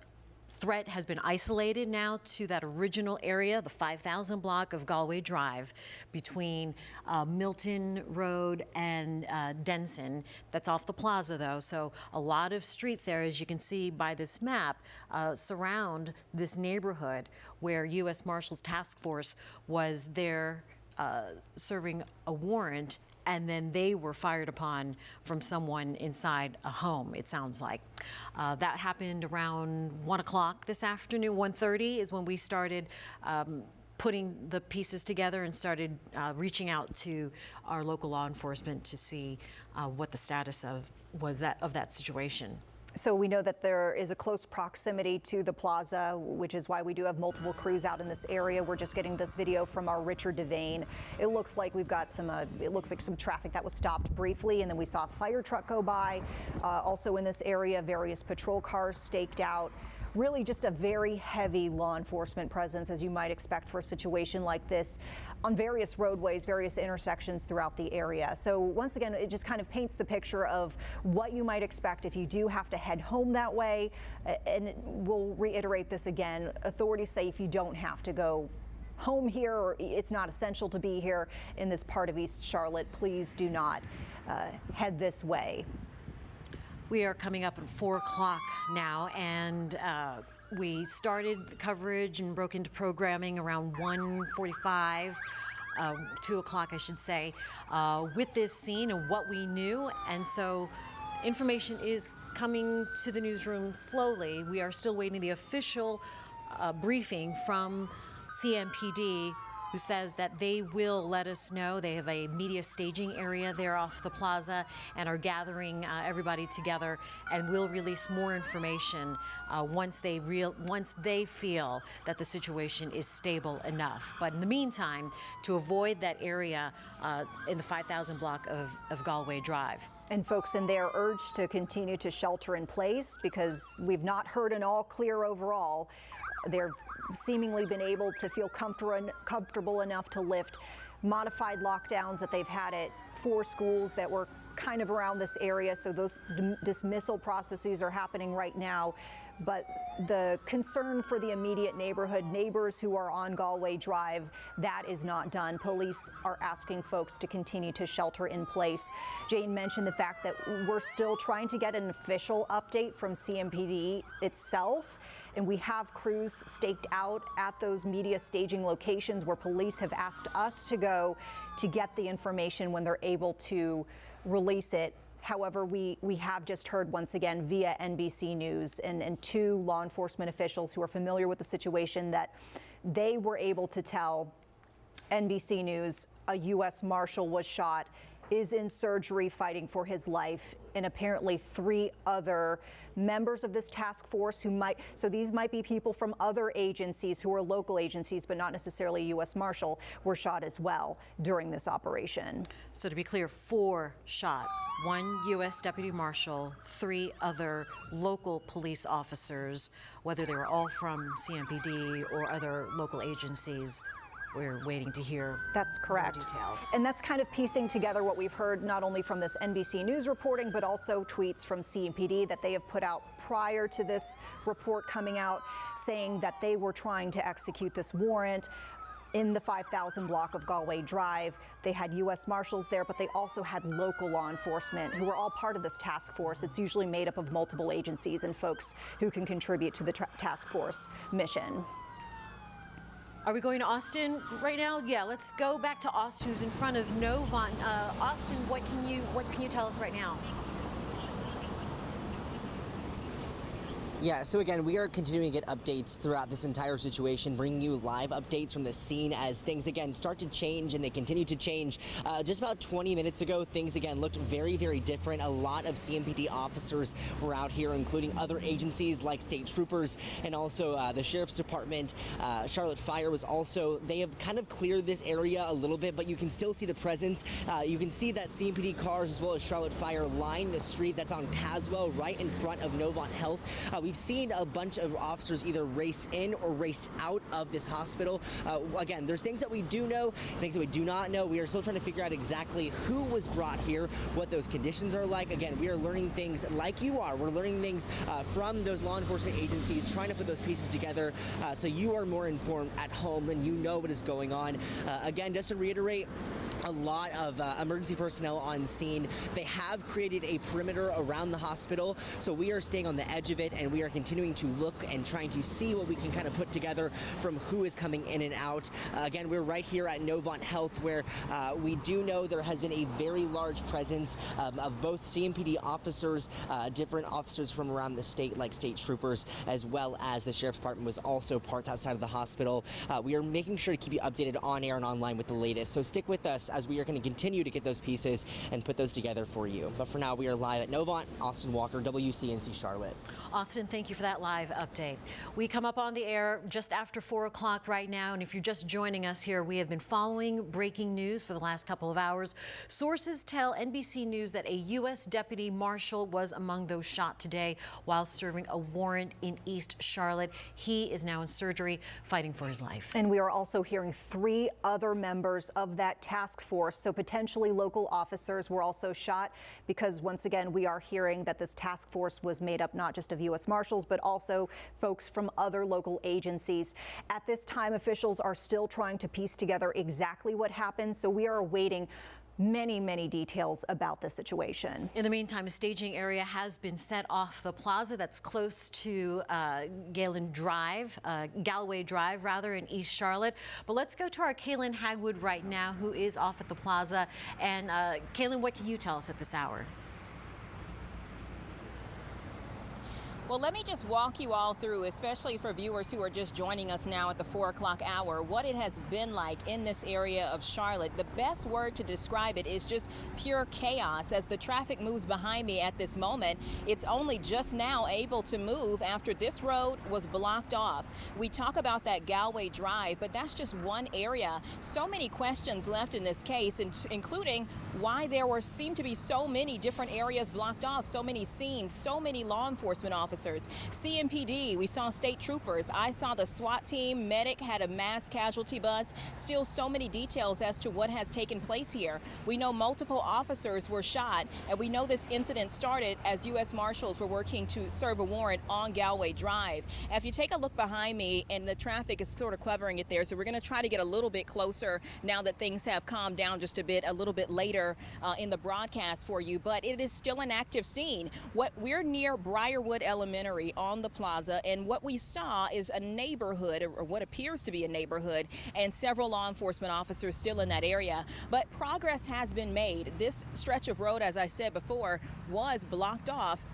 threat has been isolated now to that original area, the 5,000 block of Galway Drive between Milton Road and Denson. That's off the plaza, though. So a lot of streets there, as you can see by this map, surround this neighborhood where U.S. Marshals Task Force was there serving a warrant, and then they were fired upon from someone inside a home, it sounds like. That happened around 1 o'clock this afternoon. 1:30 is when we started putting the pieces together and started reaching out to our local law enforcement to see what the status of that situation. So we know that there is a close proximity to the plaza, which is why we do have multiple crews out in this area. We're just getting this video from our Richard Devane. It looks like we've got some, it looks like some traffic that was stopped briefly, and then we saw a fire truck go by. Also in this area, various patrol cars staked out. Really just a very heavy law enforcement presence, as you might expect for a situation like this, on various roadways, various intersections throughout the area. So once again, it just kind of paints the picture of what you might expect if you do have to head home that way. And we'll reiterate this again. Authorities say if you don't have to go home here, or it's not essential to be here in this part of East Charlotte, please do not head this way. We are coming up at 4 o'clock now, and we started coverage and broke into programming around 1:45, 2 o'clock, I should say, with this scene and what we knew. And so information is coming to the newsroom slowly. We are still waiting the official briefing from CMPD, who says that they will let us know. They have a media staging area there off the plaza and are gathering everybody together, and will release more information once they feel that the situation is stable enough. But in the meantime, to avoid that area in the 5,000 block of Galway Drive. And folks in there urged to continue to shelter in place because we've not heard an all clear overall. They've seemingly been able to feel comfortable enough to lift modified lockdowns that they've had at 4 schools that were kind of around this area. So those dismissal processes are happening right now. But the concern for the immediate neighborhood, neighbors who are on Galway Drive, that is not done. Police are asking folks to continue to shelter in place. Jane mentioned the fact that we're still trying to get an official update from CMPD itself. And we have crews staked out at those media staging locations where police have asked us to go to get the information when they're able to release it. However, we have just heard once again via NBC News and 2 law enforcement officials who are familiar with the situation that they were able to tell NBC News a U.S. Marshal was shot, is in surgery fighting for his life, and apparently 3 other members of this task force so these might be people from other agencies who are local agencies, but not necessarily a U.S. Marshal, were shot as well during this operation. So to be clear, 4 shot, 1 U.S. Deputy Marshal, 3 other local police officers, whether they were all from CMPD or other local agencies. We're waiting to hear That's correct. more details. And that's kind of piecing together what we've heard not only from this NBC News reporting, but also tweets from CMPD that they have put out prior to this report coming out, saying that they were trying to execute this warrant in the 5,000 block of Galway Drive. They had U.S. Marshals there, but they also had local law enforcement who were all part of this task force. It's usually made up of multiple agencies and folks who can contribute to the task force mission. Are we going to Austin right now? Yeah, let's go back to Austin, who's in front of Novant. Austin, what can you tell us right now? Yeah, so again, we are continuing to get updates throughout this entire situation, bringing you live updates from the scene as things again start to change, and they continue to change. Just about 20 minutes ago, things again looked very, very different. A lot of CMPD officers were out here, including other agencies like state troopers and also the Sheriff's Department. Charlotte Fire was also, they have kind of cleared this area a little bit, but you can still see the presence. You can see that CMPD cars as well as Charlotte Fire line the street that's on Caswell right in front of Novant Health. We've seen a bunch of officers either race in or race out of this hospital. Again, there's things that we do know, things that we do not know. We are still trying to figure out exactly who was brought here, what those conditions are like. Again, we are learning things like you are. We're learning things from those law enforcement agencies, trying to put those pieces together so you are more informed at home and you know what is going on. Again, just to reiterate, a lot of emergency personnel on scene. They have created a perimeter around the hospital, so we are staying on the edge of it, and we are continuing to look and trying to see what we can kind of put together from who is coming in and out. Again, we're right here at Novant Health, where we do know there has been a very large presence of both CMPD officers, different officers from around the state, like state troopers, as well as the Sheriff's Department was also parked outside of the hospital. We are making sure to keep you updated on air and online with the latest, so stick with us. as we are going to continue to get those pieces and put those together for you. But for now, we are live at Novant. Austin Walker, WCNC Charlotte. Austin, thank you for that live update. We come up on the air just after 4 o'clock right now, and if you're just joining us here, we have been following breaking news for the last couple of hours. Sources tell NBC News that a U.S. deputy marshal was among those shot today while serving a warrant in East Charlotte. He is now in surgery, fighting for his life. And we are also hearing 3 other members of that task force, so potentially local officers were also shot, because once again, we are hearing that this task force was made up not just of U.S. Marshals, but also folks from other local agencies. At this time, officials are still trying to piece together exactly what happened, so we are awaiting many details about this situation. In the meantime, a staging area has been set off the plaza that's close to Galway Drive, rather, in East Charlotte. But let's go to our Kaylin Hagwood right now, who is off at the plaza. And Kaylin, what can you tell us at this hour? Well, let me just walk you all through, especially for viewers who are just joining us now at the 4 o'clock hour, what it has been like in this area of Charlotte. The best word to describe it is just pure chaos. As the traffic moves behind me at this moment, it's only just now able to move after this road was blocked off. We talk about that Galway Drive, but that's just one area. So many questions left in this case, including why there seemed to be so many different areas blocked off, so many scenes, so many law enforcement officers. CMPD, we saw state troopers. I saw the SWAT team, medic had a mass casualty bus. Still so many details as to what has taken place here. We know multiple officers were shot, and we know this incident started as U.S. Marshals were working to serve a warrant on Galway Drive. If you take a look behind me, and the traffic is sort of covering it there, so we're going to try to get a little bit closer now that things have calmed down just a bit, a little bit later in the broadcast for you, but it is still an active scene. We're near Briarwood Elementary on the plaza, and what we saw is a neighborhood, or what appears to be a neighborhood, and several law enforcement officers still in that area. But progress has been made. This stretch of road, as I said before, was blocked off.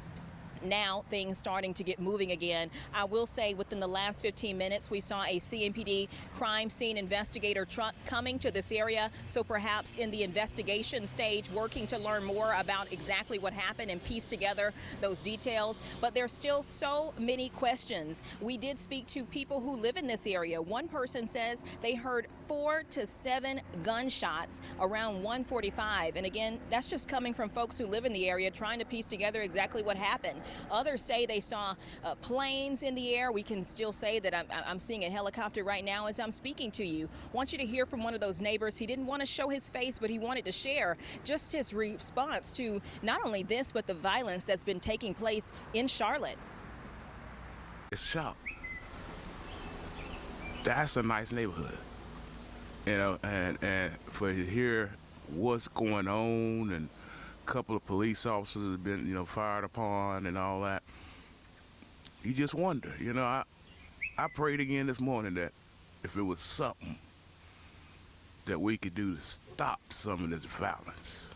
Now things starting to get moving again. I will say within the last 15 minutes, we saw a CMPD crime scene investigator truck coming to this area. So perhaps in the investigation stage, working to learn more about exactly what happened and piece together those details. But there's still so many questions. We did speak to people who live in this area. One person says they heard 4 to 7 gunshots around 1:45. And again, that's just coming from folks who live in the area trying to piece together exactly what happened. Others say they saw planes in the air. We can still say that I'm seeing a helicopter right now as I'm speaking to you. I want you to hear from one of those neighbors. He didn't want to show his face, but he wanted to share just his response to not only this, but the violence that's been taking place in Charlotte. It's a shock. That's a nice neighborhood, you know, and for to hear what's going on, and couple of police officers have been, fired upon and all that. You just wonder, I prayed again this morning that if it was something that we could do to stop some of this violence.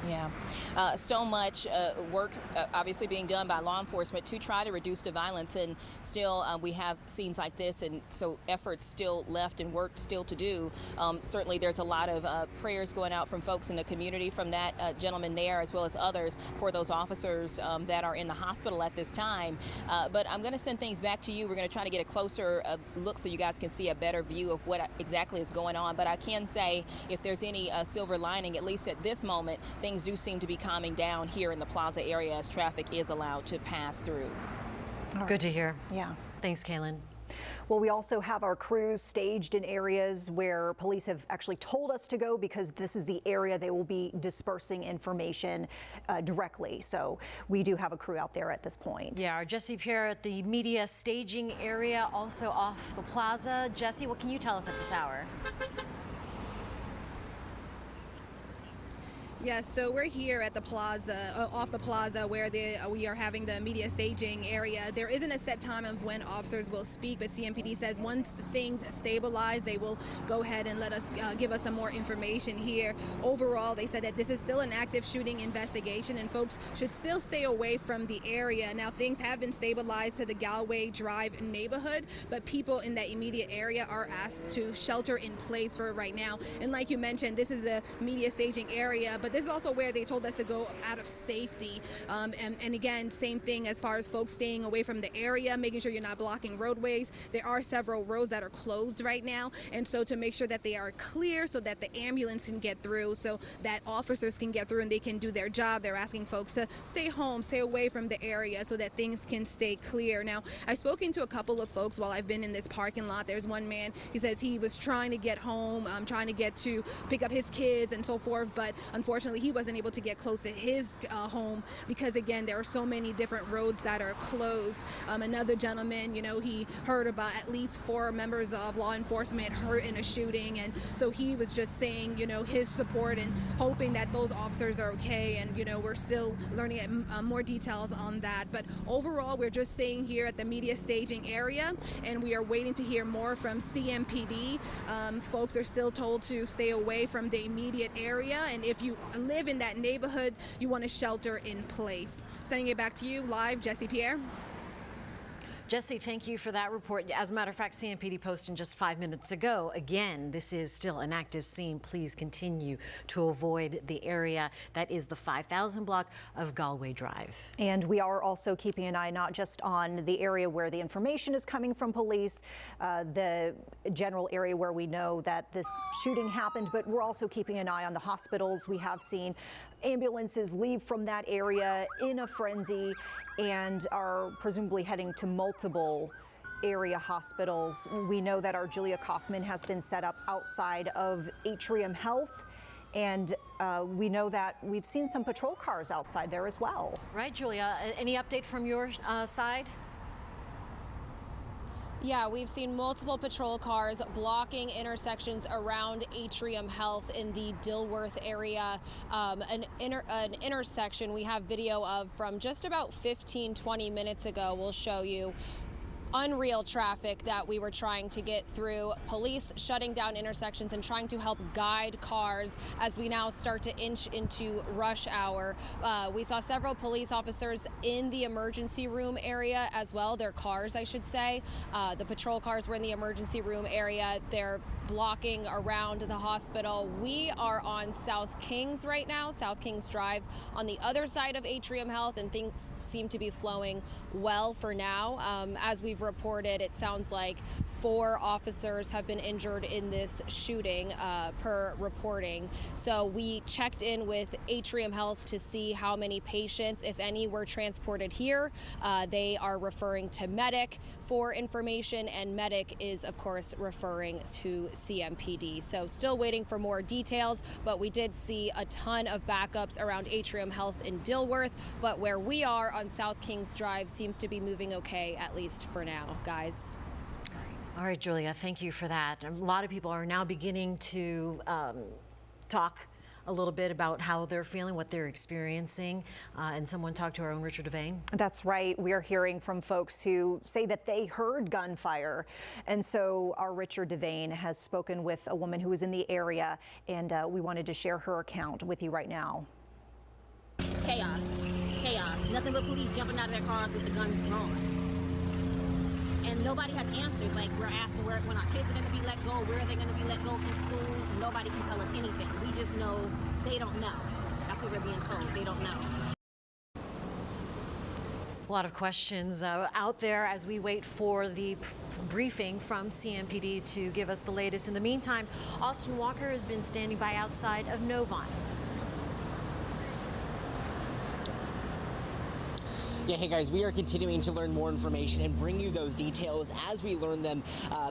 Yeah, so much work obviously being done by law enforcement to try to reduce the violence, and still we have scenes like this, and so efforts still left and work still to do. Certainly there's a lot of prayers going out from folks in the community, from that gentleman there as well as others, for those officers that are in the hospital at this time. But I'm going to send things back to you. We're going to try to get a closer look so you guys can see a better view of what exactly is going on. But I can say, if there's any silver lining, at least at this moment, things do seem to be calming down here in the plaza area as traffic is allowed to pass through. Good to hear. Yeah. Thanks, Kaylin. Well, we also have our crews staged in areas where police have actually told us to go, because this is the area they will be dispersing information directly. So we do have a crew out there at this point. Yeah, our Jesse Pierre at the media staging area, also off the plaza. Jesse, what can you tell us at this hour? Yes, so we're here at the plaza, off the plaza, where we are having the media staging area. There isn't a set time of when officers will speak, but CMPD says once things stabilize, they will go ahead and let us give us some more information here. Overall, they said that this is still an active shooting investigation, and folks should still stay away from the area. Now, things have been stabilized to the Galway Drive neighborhood, but people in that immediate area are asked to shelter in place for right now. And like you mentioned, this is the media staging area, but this is also where they told us to go out of safety. And again, same thing as far as folks staying away from the area, making sure you're not blocking roadways. There are several roads that are closed right now, and so to make sure that they are clear so that the ambulance can get through, so that officers can get through and they can do their job, they're asking folks to stay home, stay away from the area so that things can stay clear. Now, I've spoken to a couple of folks while I've been in this parking lot. There's one man, he says he was trying to get home, trying to get to pick up his kids and so forth, but unfortunately he wasn't able to get close to his home because, again, there are so many different roads that are closed. Another gentleman, he heard about at least 4 members of law enforcement hurt in a shooting, and so he was just saying, his support and hoping that those officers are okay, and we're still learning more details on that. But overall, we're just staying here at the media staging area, and we are waiting to hear more from CMPD. Folks are still told to stay away from the immediate area, and if you live in that neighborhood, you want to shelter in place. Sending it back to you live, Jesse Pierre. Jesse, thank you for that report. As a matter of fact, CMPD posted just 5 minutes ago. Again, this is still an active scene. Please continue to avoid the area. That is the 5000 block of Galway Drive. And we are also keeping an eye not just on the area where the information is coming from police, the general area where we know that this shooting happened, but we're also keeping an eye on the hospitals. We have seen ambulances leave from that area in a frenzy and are presumably heading to multiple area hospitals. We know that our Julia Kaufman has been set up outside of Atrium Health, and we know that we've seen some patrol cars outside there as well. Right, Julia, any update from your side? Yeah, we've seen multiple patrol cars blocking intersections around Atrium Health in the Dilworth area. An intersection we have video of from just about 15-20 minutes ago. We'll show you. Unreal traffic that we were trying to get through. Police shutting down intersections and trying to help guide cars as we now start to inch into rush hour. We saw several police officers in the emergency room area as well, their cars, I should say. The patrol cars were in the emergency room area. They're blocking around the hospital. We are on South Kings right now, South Kings Drive on the other side of Atrium Health, and things seem to be flowing well for now. As we've reported, it sounds like 4 officers have been injured in this shooting per reporting. So we checked in with Atrium Health to see how many patients, if any, were transported here. They are referring to Medic for information, and Medic is, of course, referring to CMPD. So still waiting for more details, but we did see a ton of backups around Atrium Health in Dilworth, but where we are on South Kings Drive seems to be moving okay, at least for now, guys. All right, Julia, thank you for that. A lot of people are now beginning to talk a little bit about how they're feeling, what they're experiencing, and someone talked to our own Richard Devane. That's right. We are hearing from folks who say that they heard gunfire. And so our Richard Devane has spoken with a woman who was in the area, and we wanted to share her account with you right now. Chaos. Chaos. Nothing but police jumping out of their cars with the guns drawn. And nobody has answers. Like, we're asking when our kids are going to be let go, where are they going to be let go from school. Nobody can tell us anything. We just know they don't know. That's what we're being told. They don't know. A lot of questions out there as we wait for the briefing from CMPD to give us the latest. In the meantime, Austin Walker has been standing by outside of Novant. Yeah, hey guys, we are continuing to learn more information and bring you those details as we learn them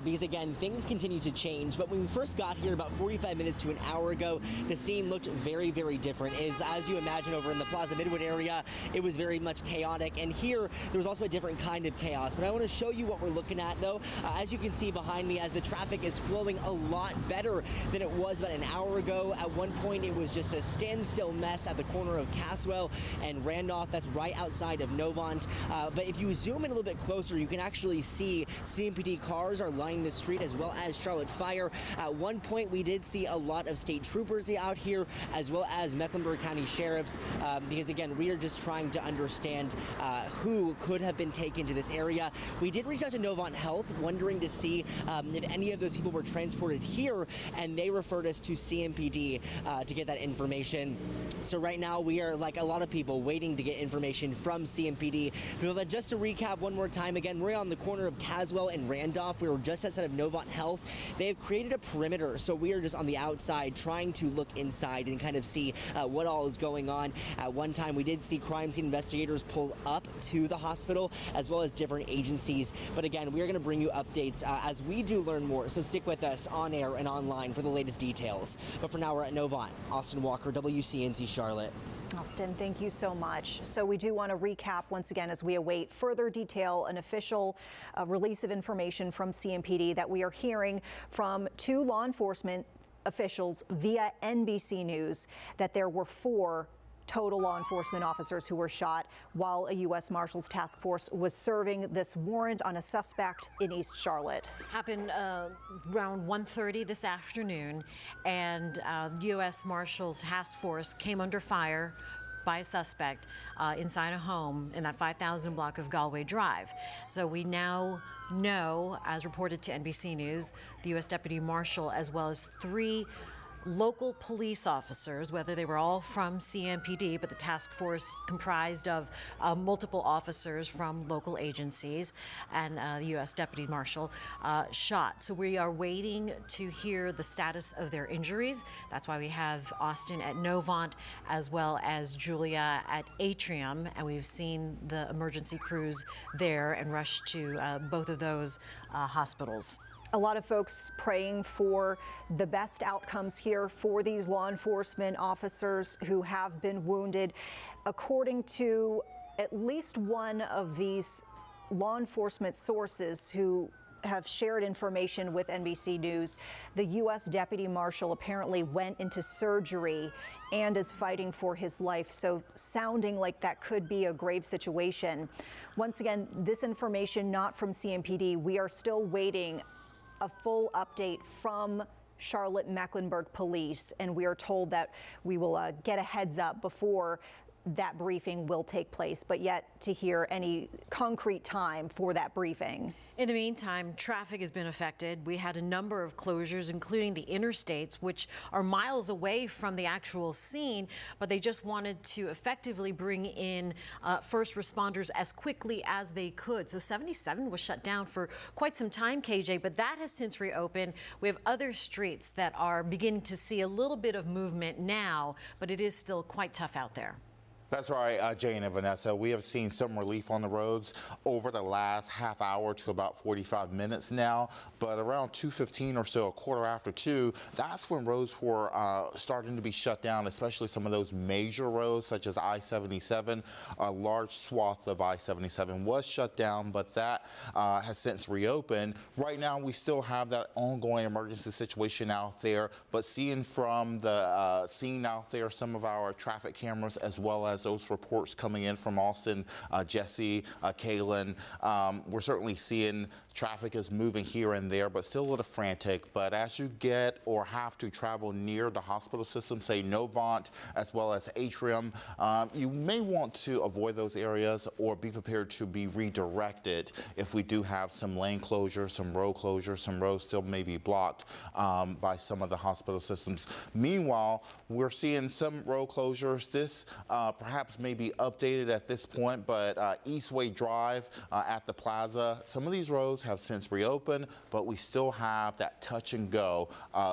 because again, things continue to change. But when we first got here about 45 minutes to an hour ago, the scene looked very, very different. As you imagine over in the Plaza Midwood area, it was very much chaotic. And here, there was also a different kind of chaos. But I want to show you what we're looking at though. As you can see behind me, as the traffic is flowing a lot better than it was about an hour ago. At one point, it was just a standstill mess at the corner of Caswell and Randolph. That's right outside of Novant. But if you zoom in a little bit closer, you can actually see CMPD cars are lining the street as well as Charlotte Fire. At one point, we did see a lot of state troopers out here as well as Mecklenburg County sheriffs because again, we are just trying to understand who could have been taken to this area. We did reach out to Novant Health, wondering to see if any of those people were transported here, and they referred us to CMPD to get that information. So right now, we are, like a lot of people, waiting to get information from CMPD. But just to recap one more time, again, we're on the corner of Caswell and Randolph. We were just outside of Novant Health. They have created a perimeter, so we are just on the outside trying to look inside and kind of see what all is going on. At one time, we did see crime scene investigators pull up to the hospital, as well as different agencies. But again, we are going to bring you updates as we do learn more, so stick with us on air and online for the latest details. But for now, we're at Novant. Austin Walker, WCNC Charlotte. Austin, thank you so much. So we do want to recap once again as we await further detail, an official release of information from CMPD that we are hearing from 2 law enforcement officials via NBC News that there were 4 total law enforcement officers who were shot while a U.S. Marshals Task Force was serving this warrant on a suspect in East Charlotte. Happened around 1:30 this afternoon, and U.S. Marshals Task Force came under fire by a suspect inside a home in that 5,000 block of Galway Drive. So we now know, as reported to NBC News, the U.S. Deputy Marshal as well as 3 local police officers, whether they were all from CMPD, but the task force comprised of multiple officers from local agencies and the U.S. Deputy Marshal shot. So we are waiting to hear the status of their injuries. That's why we have Austin at Novant as well as Julia at Atrium, and we've seen the emergency crews there and rush to both of those hospitals. A lot of folks praying for the best outcomes here for these law enforcement officers who have been wounded. According to at least one of these law enforcement sources who have shared information with NBC News, the U.S. Deputy Marshal apparently went into surgery and is fighting for his life, so sounding like that could be a grave situation. Once again, this information not from CMPD. We are still waiting a full update from Charlotte-Mecklenburg Police, and we are told that we will get a heads up before that briefing will take place, but yet to hear any concrete time for that briefing. In the meantime, traffic has been affected. We had a number of closures, including the interstates, which are miles away from the actual scene, but they just wanted to effectively bring in first responders as quickly as they could. So 77 was shut down for quite some time, KJ, but that has since reopened. We have other streets that are beginning to see a little bit of movement now, but it is still quite tough out there. That's right, Jane and Vanessa. We have seen some relief on the roads over the last half hour to about 45 minutes now. But around 2:15 or so, a quarter after 2, that's when roads were starting to be shut down, especially some of those major roads such as I-77. A large swath of I-77 was shut down, but that has since reopened. Right now, we still have that ongoing emergency situation out there. But seeing from the scene out there, some of our traffic cameras as well as those reports coming in from Austin, Jesse, Kaylin, we're certainly seeing traffic is moving here and there, but still a little frantic. But as you get or have to travel near the hospital system, say Novant as well as Atrium, you may want to avoid those areas or be prepared to be redirected if we do have some lane closures, some road closures, some roads still may be blocked by some of the hospital systems. Meanwhile, we're seeing some road closures. This perhaps may be updated at this point, but Eastway Drive at the plaza, some of these roads have since reopened, but we still have that touch and go,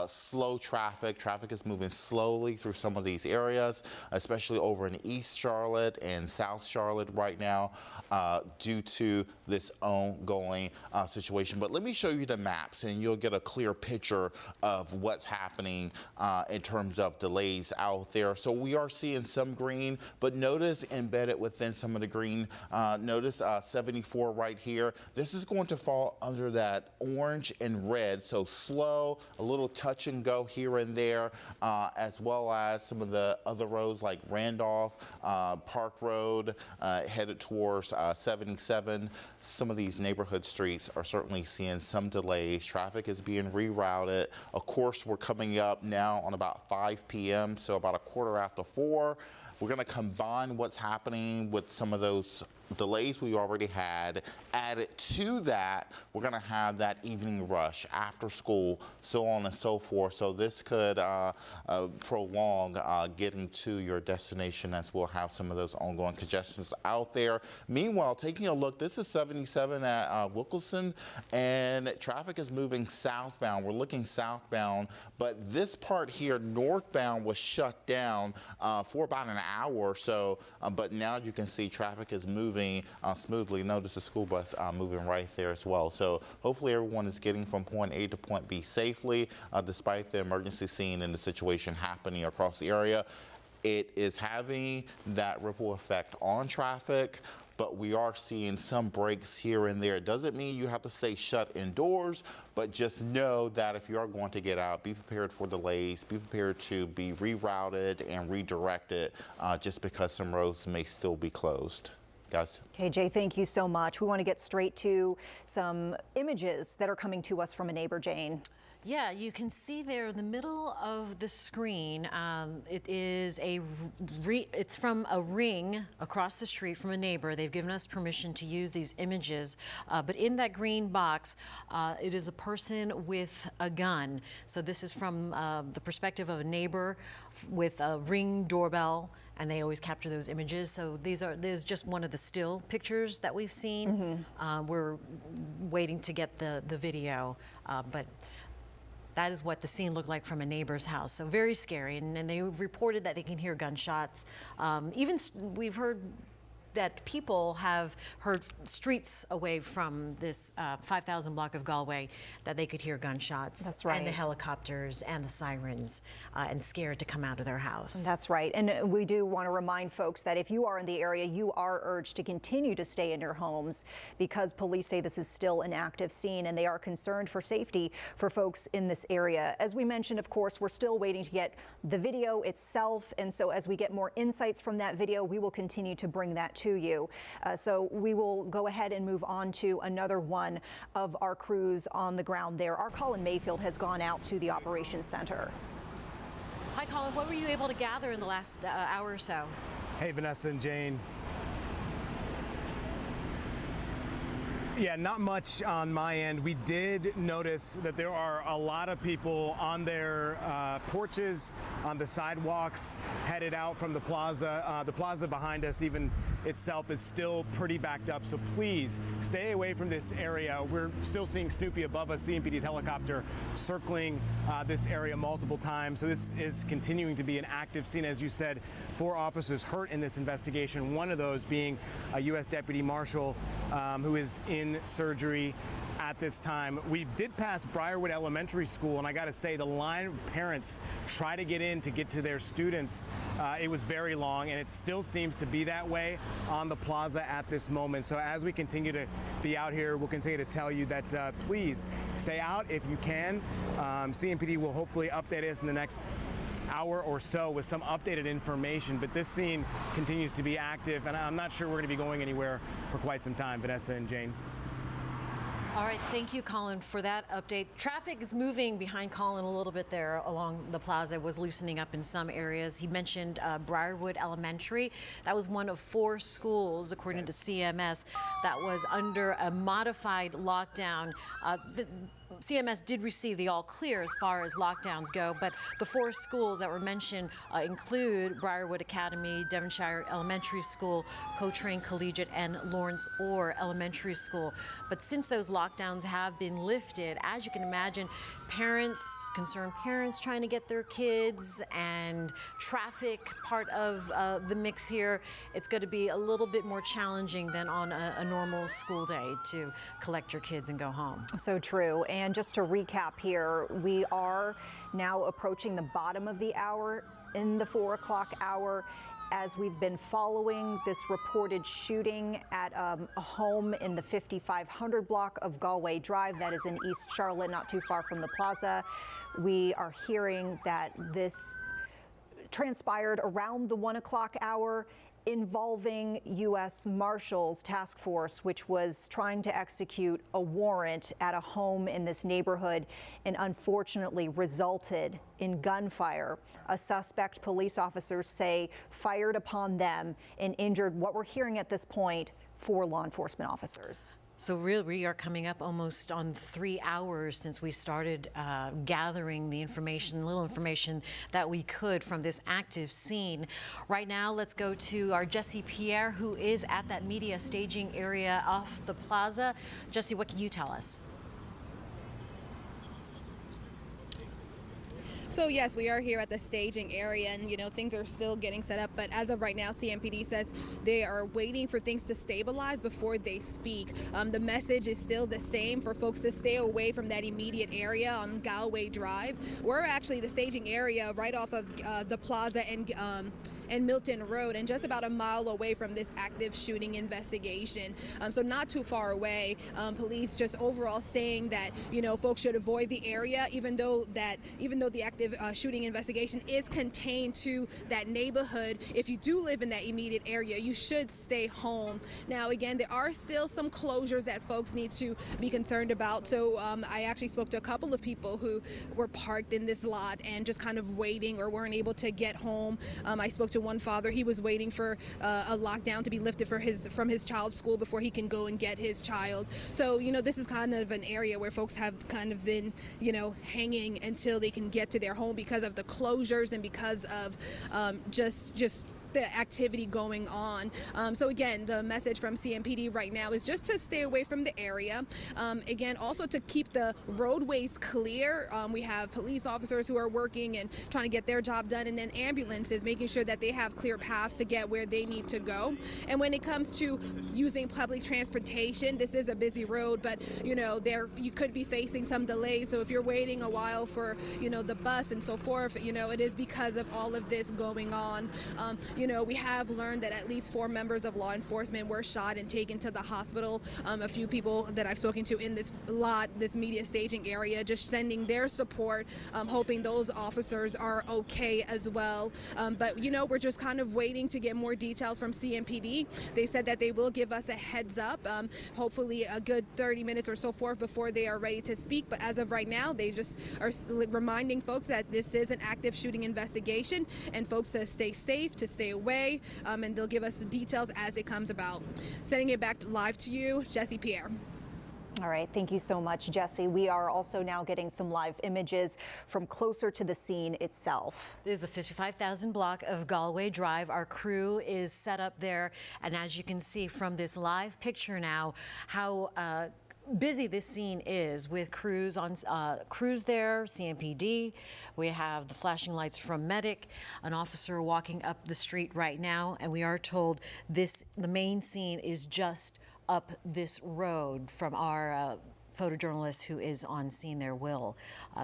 slow traffic. Traffic is moving slowly through some of these areas, especially over in East Charlotte and South Charlotte right now, due to this ongoing situation. But let me show you the maps and you'll get a clear picture of what's happening in terms of delays out there. So we are seeing some green, but notice embedded within some of the green, notice 74 right here. This is going to fall under that orange and red, so slow, a little touch and go here and there, as well as some of the other roads like Randolph, Park Road, headed towards 77. Some of these neighborhood streets are certainly seeing some delays. Traffic is being rerouted. Of course, we're coming up now on about 5 p.m., so about a quarter after 4. We're going to combine what's happening with some of those delays we already had. Added to that, we're going to have that evening rush after school, so on and so forth. So this could prolong getting to your destination, as we'll have some of those ongoing congestions out there. Meanwhile, taking a look, this is 77 at Wilkinson, and traffic is moving southbound. We're looking southbound, but this part here, northbound, was shut down for about an hour or so, but now you can see traffic is moving smoothly. Notice the school bus moving right there as well. So hopefully everyone is getting from point A to point B safely, despite the emergency scene and the situation happening across the area. It is having that ripple effect on traffic, but we are seeing some breaks here and there. It doesn't mean you have to stay shut indoors, but just know that if you are going to get out, be prepared for delays, be prepared to be rerouted and redirected just because some roads may still be closed. Guys. KJ, thank you so much. We want to get straight to some images that are coming to us from a neighbor, Jane. Yeah, you can see there in the middle of the screen, it's from a ring across the street from a neighbor. They've given us permission to use these images, but in that green box, it is a person with a gun. So this is from the perspective of a neighbor with a Ring doorbell, and they always capture those images. So there's just one of the still pictures that we've seen. We're waiting to get the video, but that is what the scene looked like from a neighbor's house. So very scary, and they reported that they can hear gunshots. We've heard that people have heard streets away from this 5,000 block of Galway that they could hear gunshots. That's right. And the helicopters and the sirens and scared to come out of their house. That's right. And we do want to remind folks that if you are in the area, you are urged to continue to stay in your homes because police say this is still an active scene and they are concerned for safety for folks in this area. As we mentioned, of course, we're still waiting to get the video itself. And so as we get more insights from that video, we will continue to bring that to you. So we will go ahead and move on to another one of our crews on the ground there. Our Colin Mayfield has gone out to the operations center. Hi, Colin. What were you able to gather in the last hour or so? Hey, Vanessa and Jane. Yeah, not much on my end. We did notice that there are a lot of people on their porches, on the sidewalks, headed out from the plaza. The plaza behind us even itself is still pretty backed up, so please stay away from this area. We're still seeing Snoopy above us, CMPD's helicopter circling this area multiple times. So this is continuing to be an active scene. As you said, 4 officers hurt in this investigation, one of those being a U.S. Deputy Marshal who is in surgery at this time. We did pass Briarwood Elementary School, and I got to say, the line of parents try to get in to get to their students. It was very long, and it still seems to be that way on the plaza at this moment. So as we continue to be out here, we'll continue to tell you that please stay out if you can. CMPD will hopefully update us in the next hour or so with some updated information, but this scene continues to be active, and I'm not sure we're going to be going anywhere for quite some time. Vanessa and Jane. All right, thank you, Colin, for that update. Traffic is moving behind Colin a little bit there along the plaza. It was loosening up in some areas. He mentioned Briarwood Elementary. That was one of 4 schools, according to CMS, that was under a modified lockdown. CMS did receive the all clear as far as lockdowns go, but the 4 schools that were mentioned include Briarwood Academy, Devonshire Elementary School, Cochrane Collegiate, and Lawrence Orr Elementary School. But since those lockdowns have been lifted, as you can imagine, concerned parents trying to get their kids, and traffic part of the mix here, it's going to be a little bit more challenging than on a normal school day to collect your kids and go home. So true. And just to recap here, we are now approaching the bottom of the hour in the 4 o'clock hour, as we've been following this reported shooting at a home in the 5500 block of Galway Drive, that is in East Charlotte, not too far from the plaza. We are hearing that this transpired around the 1 o'clock hour, involving U.S. Marshals Task Force, which was trying to execute a warrant at a home in this neighborhood, and unfortunately resulted in gunfire. A suspect, police officers say, fired upon them and injured, what we're hearing at this point, 4 law enforcement officers. So really, we are coming up almost on 3 hours since we started gathering the information, little information that we could from this active scene. Right now, let's go to our Jesse Pierre, who is at that media staging area off the plaza. Jesse, what can you tell us? So yes, we are here at the staging area, and things are still getting set up, but as of right now, CMPD says they are waiting for things to stabilize before they speak. The message is still the same for folks to stay away from that immediate area on Galway Drive. We're actually the staging area right off of the plaza and Milton Road, and just about a mile away from this active shooting investigation. So not too far away. Police just overall saying that folks should avoid the area, even though the active shooting investigation is contained to that neighborhood. If you do live in that immediate area, you should stay home. Now again, there are still some closures that folks need to be concerned about. So I actually spoke to a couple of people who were parked in this lot and just kind of waiting or weren't able to get home. I spoke to one father. He was waiting for a lockdown to be lifted from his child's school before he can go and get his child. So this is kind of an area where folks have kind of been hanging until they can get to their home because of the closures and because of just the activity going on. So again, the message from CMPD right now is just to stay away from the area. Again, also to keep the roadways clear. We have police officers who are working and trying to get their job done, and then ambulances making sure that they have clear paths to get where they need to go. And when it comes to using public transportation, this is a busy road, but you could be facing some delays. So if you're waiting a while for the bus and so forth, it is because of all of this going on. We have learned that at least 4 members of law enforcement were shot and taken to the hospital. A few people that I've spoken to in this lot, this media staging area, just sending their support, hoping those officers are okay as well. But we're just kind of waiting to get more details from CMPD. They said that they will give us a heads up, hopefully a good 30 minutes or so forth before they are ready to speak. But as of right now, they just are reminding folks that this is an active shooting investigation, and folks to stay safe, to stay away, and they'll give us the details as it comes about. Sending it back live to you, Jesse Pierre. All right, thank you so much, Jesse. We are also now getting some live images from closer to the scene itself. This is the 55,000 block of Galway Drive. Our crew is set up there, and as you can see from this live picture now, how busy this scene is with crews there, CMPD. We have the flashing lights from medic, an officer walking up the street right now, and we are told the main scene is just up this road from our photojournalist who is on scene there, Will.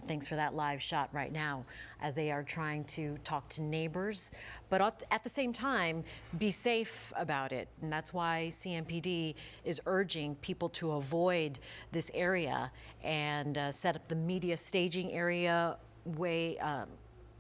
Thanks for that live shot right now as they are trying to talk to neighbors, but at the same time, be safe about it. And that's why CMPD is urging people to avoid this area and set up the media staging area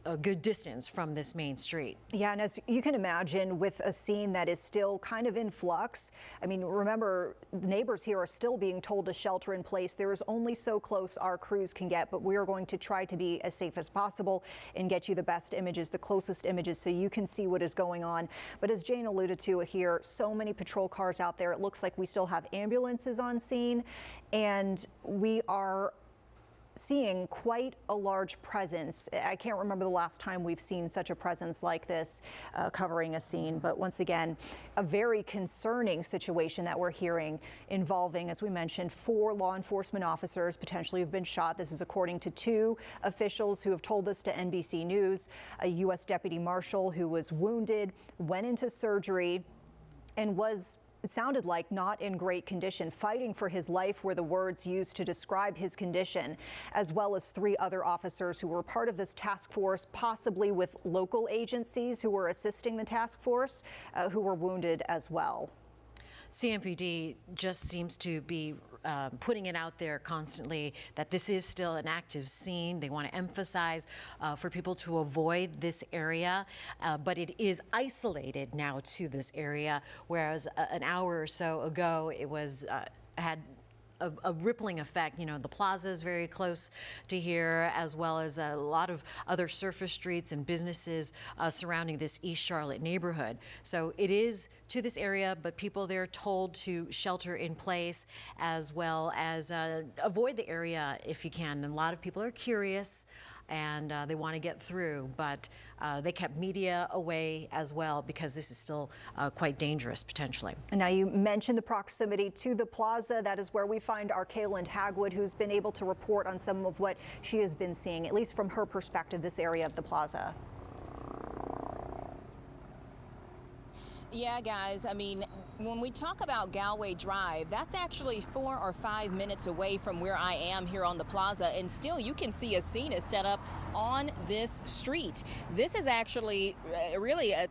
a good distance from this main street. Yeah, and as you can imagine, with a scene that is still kind of in flux, I mean, remember, the neighbors here are still being told to shelter in place. There is only so close our crews can get, but we are going to try to be as safe as possible and get you the best images, the closest images, so you can see what is going on. But as Jane alluded to here, so many patrol cars out there. It looks like we still have ambulances on scene, and we are seeing quite a large presence. I can't remember the last time we've seen such a presence like this covering a scene, but once again, a very concerning situation that we're hearing involving, as we mentioned, 4 law enforcement officers potentially have been shot. This is according to 2 officials who have told this to NBC News. A U.S. deputy marshal who was wounded, went into surgery, and was, it sounded like, not in great condition. Fighting for his life were the words used to describe his condition, as well as 3 other officers who were part of this task force, possibly with local agencies who were assisting the task force, who were wounded as well. CMPD just seems to be putting it out there constantly that this is still an active scene. They want to emphasize for people to avoid this area, but it is isolated now to this area, whereas an hour or so ago it was had a rippling effect. You know, the plaza is very close to here, as well as a lot of other surface streets and businesses surrounding this East Charlotte neighborhood. So it is to this area, but people there told to shelter in place, as well as avoid the area if you can. And a lot of people are curious and they want to get through, but they kept media away as well because this is still quite dangerous potentially. And now you mentioned the proximity to the plaza. That is where we find our Kaylin Hagwood, who's been able to report on some of what she has been seeing, at least from her perspective, this area of the plaza. Yeah, guys, I mean, when we talk about Galway Drive, that's actually 4 or 5 minutes away from where I am here on the plaza, and still you can see a scene is set up on this street. This is actually really a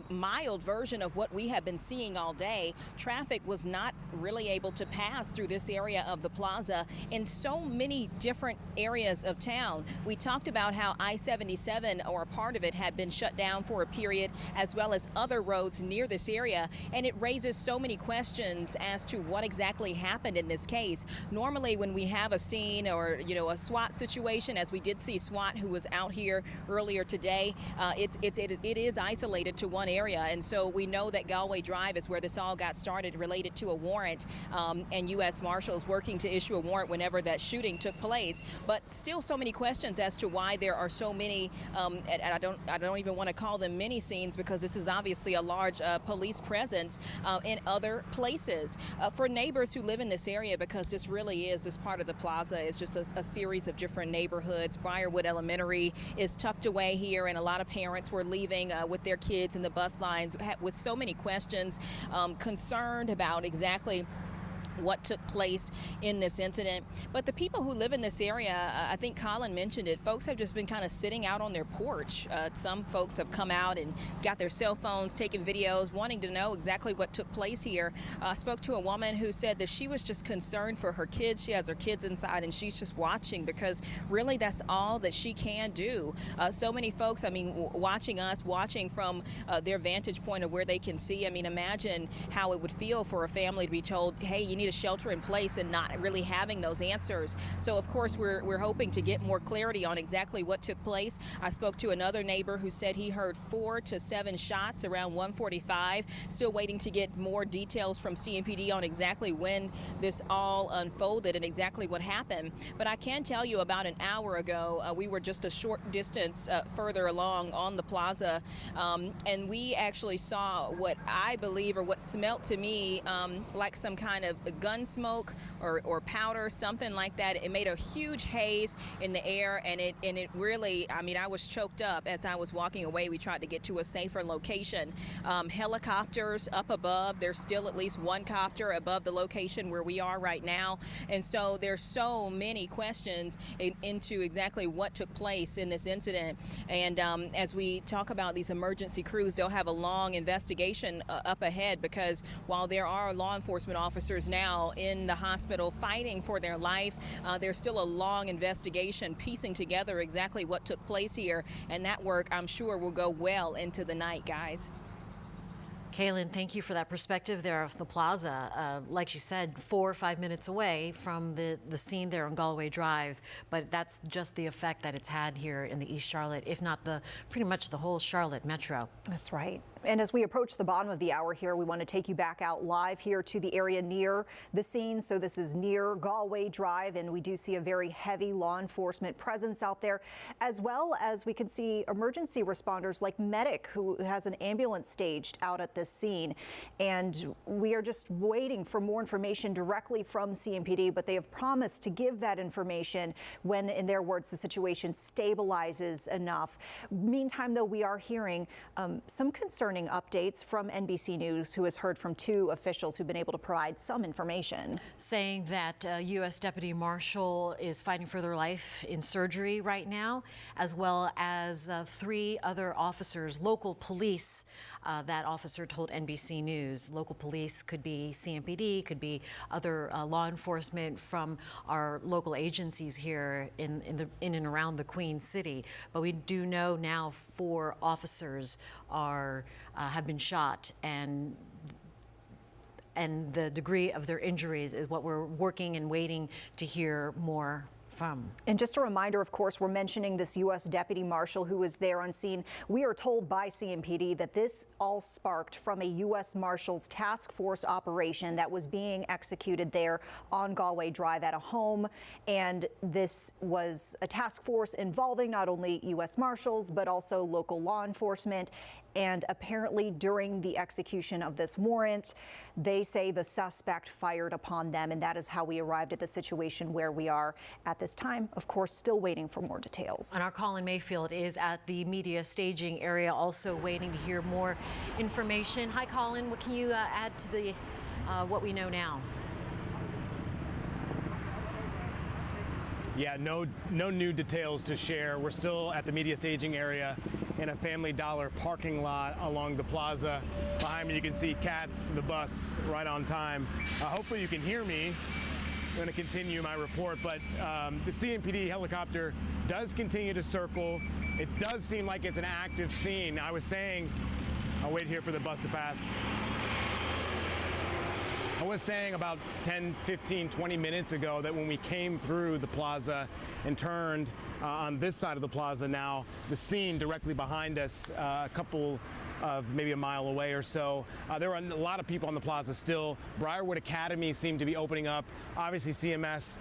mild version of what we have been seeing all day. Traffic was not really able to pass through this area of the plaza in so many different areas of town. We talked about how I-77, or a part of it, had been shut down for a period, as well as other roads near this area, and it raises so many questions as to what exactly happened in this case. Normally when we have a scene or, you know, a SWAT situation, as we did see SWAT who was out here earlier today, it is isolated to one area, and so we know that Galway Drive is where this all got started, related to a warrant, and U.S. Marshals working to issue a warrant whenever that shooting took place. But still so many questions as to why there are so many, and I don't even want to call them mini scenes, because this is obviously a large police presence in other places. For neighbors who live in this area, because this really is, this part of the plaza is just a series of different neighborhoods. Briarwood Elementary is tucked away here, and a lot of parents were leaving with their kids in the bus lines with so many questions, concerned about exactly what took place in this incident. But the people who live in this area, I think Colin mentioned it, folks have just been kind of sitting out on their porch. Some folks have come out and got their cell phones, taking videos, wanting to know exactly what took place here. I spoke to a woman who said that she was just concerned for her kids. She has her kids inside and she's just watching, because really that's all that she can do. So many folks, I mean, watching us, watching from their vantage point of where they can see. I mean, imagine how it would feel for a family to be told, hey, you need to shelter in place, and not really having those answers. So of course we're hoping to get more clarity on exactly what took place. I spoke to another neighbor who said he heard 4 to 7 shots around 1:45. Still waiting to get more details from CMPD on exactly when this all unfolded and exactly what happened. But I can tell you, about an hour ago, we were just a short distance further along on the plaza, and we actually saw what I believe, or what smelt to me like some kind of gun smoke or powder, something like that. It made a huge haze in the air, and it really, I mean, I was choked up as I was walking away. We tried to get to a safer location. Helicopters up above. There's still at least one copter above the location where we are right now, and so there's so many questions into exactly what took place in this incident. And as we talk about these emergency crews, they'll have a long investigation up ahead, because while there are law enforcement officers now in the hospital fighting for their life, there's still a long investigation piecing together exactly what took place here, and that work, I'm sure, will go well into the night, guys. Kaylin, thank you for that perspective there of the plaza. Like you said, 4 or 5 minutes away from the scene there on Galway Drive, but that's just the effect that it's had here in the East Charlotte, if not pretty much the whole Charlotte metro. That's right. And as we approach the bottom of the hour here, we want to take you back out live here to the area near the scene. So this is near Galway Drive, and we do see a very heavy law enforcement presence out there, as well as we can see emergency responders like Medic, who has an ambulance staged out at this scene. And we are just waiting for more information directly from CMPD, but they have promised to give that information when, in their words, the situation stabilizes enough. Meantime, though, we are hearing some concerning updates from NBC News, who has heard from 2 officials who've been able to provide some information. Saying that U.S. Deputy Marshal is fighting for their life in surgery right now, as well as 3 other officers, local police. That officer told NBC News. Local police could be CMPD, could be other law enforcement from our local agencies here in and around the Queen City. But we do know now 4 officers have been shot, and the degree of their injuries is what we're working and waiting to hear more from. And just a reminder, of course, we're mentioning this U.S. Deputy Marshal who was there on scene. We are told by CMPD that this all sparked from a U.S. Marshals Task Force operation that was being executed there on Galway Drive at a home. And this was a task force involving not only U.S. Marshals, but also local law enforcement. And apparently during the execution of this warrant, they say the suspect fired upon them, and that is how we arrived at the situation where we are at this time. Of course, still waiting for more details. And our Colin Mayfield is at the media staging area, also waiting to hear more information. Hi, Colin. What can you add to the what we know now? Yeah, no new details to share. We're still at the media staging area in a Family Dollar parking lot along the plaza. Behind me, you can see Cats, the bus, right on time. Hopefully you can hear me. I'm going to continue my report, but the CMPD helicopter does continue to circle. It does seem like it's an active scene. I was saying, I'll wait here for the bus to pass. I was saying about 10, 15, 20 minutes ago that when we came through the plaza and turned on this side of the plaza now, the scene directly behind us, a couple of maybe a mile away or so, there were a lot of people on the plaza still. Briarwood Academy seemed to be opening up. Obviously CMS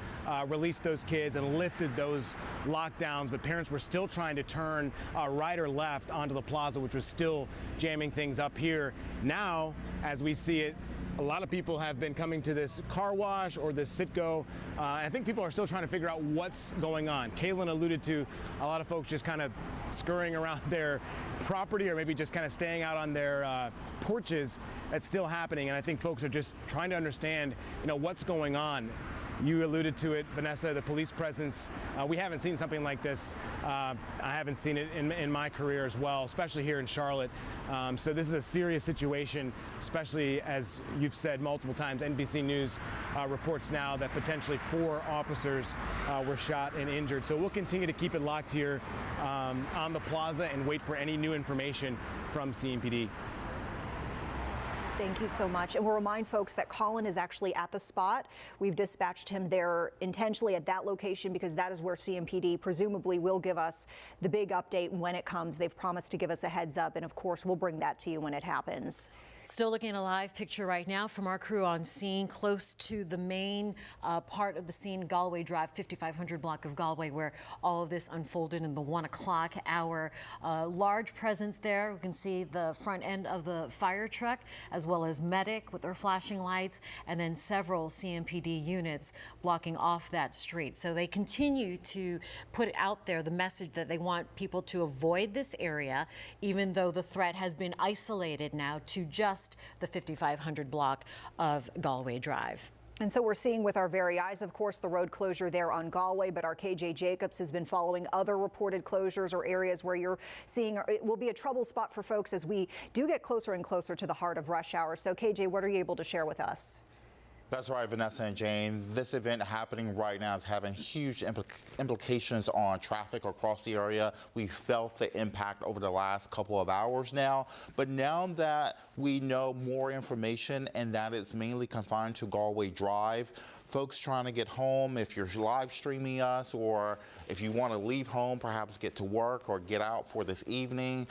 released those kids and lifted those lockdowns, but parents were still trying to turn right or left onto the plaza, which was still jamming things up here. Now, as we see it, a lot of people have been coming to this car wash or this Citgo. I think people are still trying to figure out what's going on. Kaylin alluded to a lot of folks just kind of scurrying around their property or maybe just kind of staying out on their porches. That's still happening, and I think folks are just trying to understand, what's going on. You alluded to it, Vanessa, the police presence. We haven't seen something like this. I haven't seen it in my career as well, especially here in Charlotte. So this is a serious situation, especially as you've said multiple times. NBC News reports now that potentially 4 officers were shot and injured. So we'll continue to keep it locked here on the plaza and wait for any new information from CMPD. Thank you so much. And we'll remind folks that Colin is actually at the spot. We've dispatched him there intentionally at that location because that is where CMPD presumably will give us the big update when it comes. They've promised to give us a heads up, and of course we'll bring that to you when it happens. Still looking at a live picture right now from our crew on scene close to the main part of the scene, Galway Drive, 5500 block of Galway, where all of this unfolded in the 1 o'clock hour. Large presence there. We can see the front end of the fire truck, as well as Medic with their flashing lights, and then several CMPD units blocking off that street. So they continue to put out there the message that they want people to avoid this area, even though the threat has been isolated now to just the 5500 block of Galway Drive. And so we're seeing with our very eyes, of course, the road closure there on Galway, but our KJ Jacobs has been following other reported closures or areas where you're seeing it will be a trouble spot for folks as we do get closer and closer to the heart of rush hour. So KJ, what are you able to share with us? That's right, Vanessa and Jane. This event happening right now is having huge implications on traffic across the area. We felt the impact over the last couple of hours now. But now that we know more information and that it's mainly confined to Galway Drive, folks trying to get home, if you're live streaming us, or if you want to leave home, perhaps get to work or get out for this evening.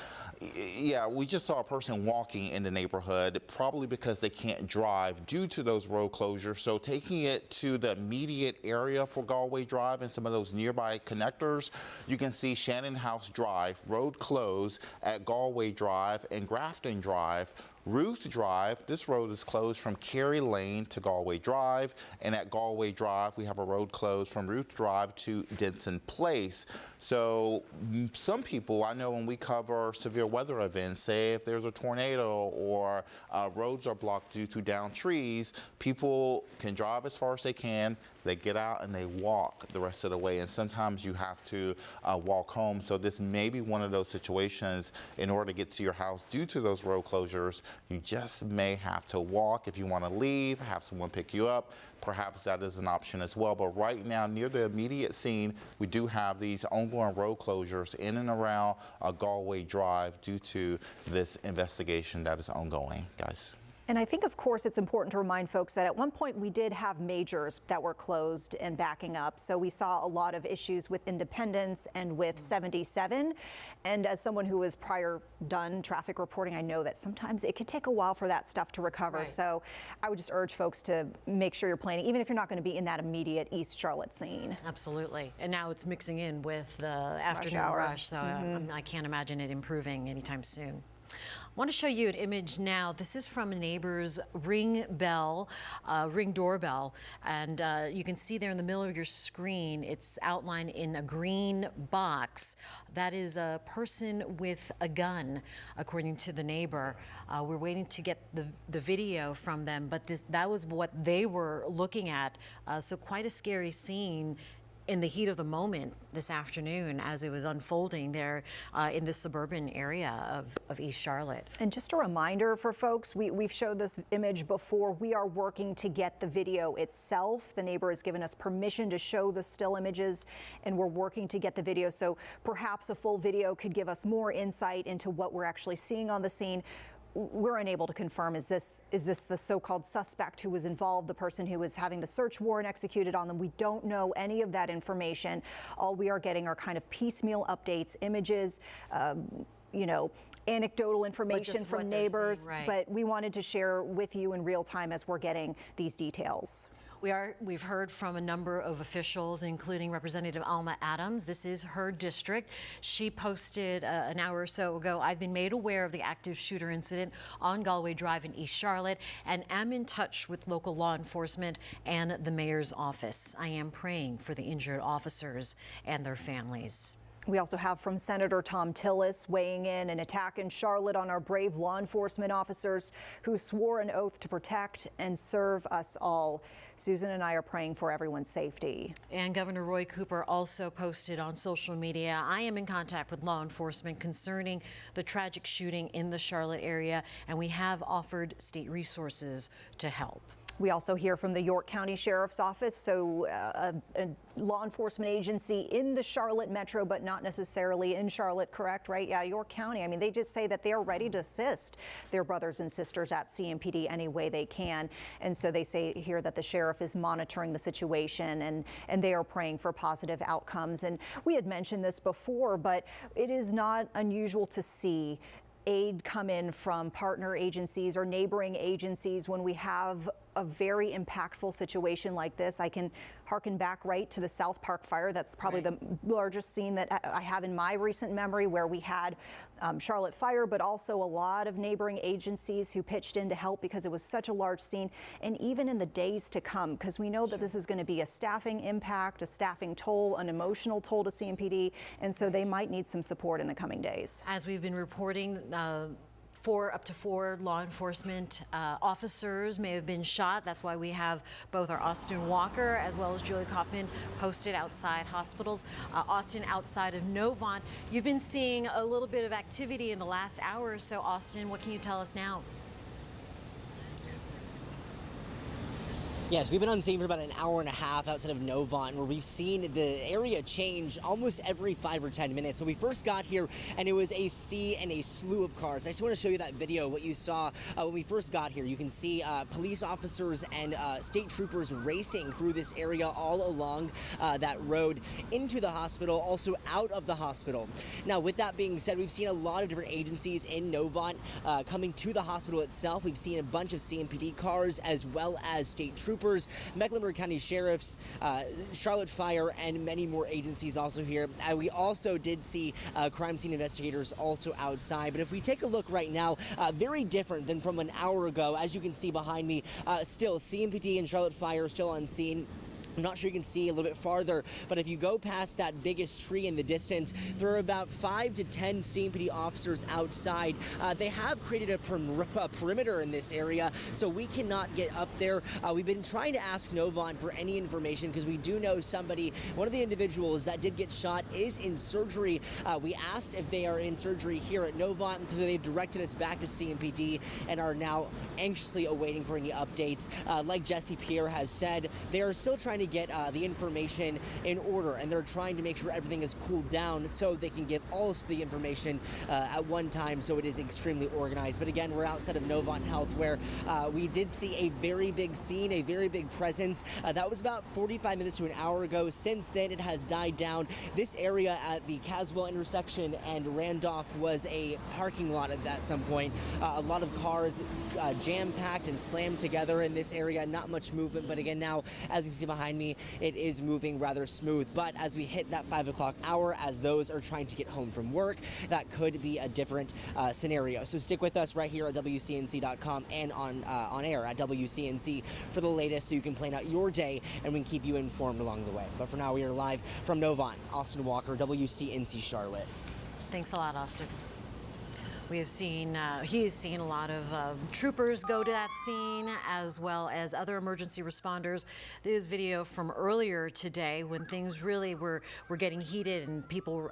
Yeah, we just saw a person walking in the neighborhood, probably because they can't drive due to those road closures. So taking it to the immediate area for Galway Drive and some of those nearby connectors, you can see Shannon House Drive, road closed at Galway Drive and Grafton Drive. Ruth Drive, this road is closed from Kerry Lane to Galway Drive, and at Galway Drive we have a road closed from Ruth Drive to Denson Place. So some people, I know when we cover severe weather events, say if there's a tornado or roads are blocked due to downed trees, people can drive as far as they can. They get out and they walk the rest of the way, and sometimes you have to walk home. So this may be one of those situations. In order to get to your house due to those road closures, you just may have to walk. If you want to leave, have someone pick you up, perhaps that is an option as well. But right now, near the immediate scene, we do have these ongoing road closures in and around Galway Drive due to this investigation that is ongoing, guys. And I think, of course, it's important to remind folks that at one point we did have majors that were closed and backing up. So we saw a lot of issues with Independence and with 77. And as someone who has prior done traffic reporting, I know that sometimes it could take a while for that stuff to recover. Right. So I would just urge folks to make sure you're planning, even if you're not going to be in that immediate East Charlotte scene. Absolutely. And now it's mixing in with the afternoon hour. rush, so I can't imagine it improving anytime soon. I want to show you an image now. This is from a neighbor's ring doorbell, and you can see there in the middle of your screen, it's outlined in a green box. That is a person with a gun, according to the neighbor. We're waiting to get the video from them, but that was what they were looking at. So quite a scary scene in the heat of the moment this afternoon as it was unfolding there in this suburban area of East Charlotte. And just a reminder for folks, we've showed this image before. We are working to get the video itself. The neighbor has given us permission to show the still images, and we're working to get the video. So perhaps a full video could give us more insight into what we're actually seeing on the scene. We're unable to confirm, is this the so-called suspect who was involved, the person who was having the search warrant executed on them? We don't know any of that information. All we are getting are kind of piecemeal updates, images, anecdotal information from neighbors, seeing, right. But we wanted to share with you in real time as we're getting these details. We've heard from a number of officials, including Representative Alma Adams. This is her district. She posted an hour or so ago, I've been made aware of the active shooter incident on Galway Drive in East Charlotte and am in touch with local law enforcement and the mayor's office. I am praying for the injured officers and their families. We also have from Senator Tom Tillis weighing in an attack in Charlotte on our brave law enforcement officers who swore an oath to protect and serve us all. Susan and I are praying for everyone's safety. And Governor Roy Cooper also posted on social media, I am in contact with law enforcement concerning the tragic shooting in the Charlotte area, and we have offered state resources to help. We also hear from the York County Sheriff's Office, so a law enforcement agency in the Charlotte metro, but not necessarily in Charlotte, correct? Right? Yeah, York County. I mean, they just say that they are ready to assist their brothers and sisters at CMPD any way they can. And so they say here that the sheriff is monitoring the situation and they are praying for positive outcomes. And we had mentioned this before, but it is not unusual to see aid come in from partner agencies or neighboring agencies when we have a very impactful situation like this. I can harken back right to the South Park fire. That's probably the largest scene that I have in my recent memory, where we had Charlotte Fire, but also a lot of neighboring agencies who pitched in to help because it was such a large scene. And even in the days to come, because we know that this is going to be a staffing impact, a staffing toll, an emotional toll to CMPD, and so they might need some support in the coming days. As we've been reporting, up to four law enforcement officers may have been shot. That's why we have both our Austin Walker as well as Julie Kaufman posted outside hospitals. Austin, outside of Novant. You've been seeing a little bit of activity in the last hour or so. Austin, what can you tell us now? Yes, we've been on scene for about an hour and a half outside of Novant, where we've seen the area change almost every 5 or 10 minutes. So we first got here, and it was a sea and a slew of cars. I just want to show you that video, what you saw when we first got here. You can see police officers and state troopers racing through this area all along that road into the hospital, also out of the hospital. Now, with that being said, we've seen a lot of different agencies in Novant coming to the hospital itself. We've seen a bunch of CMPD cars as well as state troopers, Mecklenburg County Sheriffs, Charlotte Fire, and many more agencies also here. We also did see crime scene investigators also outside. But if we take a look right now, very different than from an hour ago. As you can see behind me, still CMPD and Charlotte Fire still on scene. I'm not sure you can see a little bit farther, but if you go past that biggest tree in the distance, there are about 5 to 10 CMPD officers outside. They have created a perimeter in this area, so we cannot get up there. We've been trying to ask Novant for any information because we do know one of the individuals that did get shot is in surgery. We asked if they are in surgery here at Novant, so they've directed us back to CMPD and are now anxiously awaiting for any updates. Like Jesse Pierre has said, they are still trying to get the information in order, and they're trying to make sure everything is cooled down so they can give all of the information at one time, so it is extremely organized. But again, we're outside of Novant Health, where we did see a very big scene, a very big presence. That was about 45 minutes to an hour ago. Since then, it has died down. This area at the Caswell intersection and Randolph was a parking lot at some point. A lot of cars jam-packed and slammed together in this area. Not much movement, but again, now, as you can see behind me, it is moving rather smooth. But as we hit that 5 o'clock hour, as those are trying to get home from work, that could be a different scenario. So stick with us right here at WCNC.com and on air at WCNC for the latest, so you can plan out your day and we can keep you informed along the way. But for now, we are live from Novant. Austin Walker, WCNC Charlotte. Thanks a lot, Austin. We have seen, he has seen a lot of troopers go to that scene, as well as other emergency responders. This video from earlier today, when things really were getting heated and people,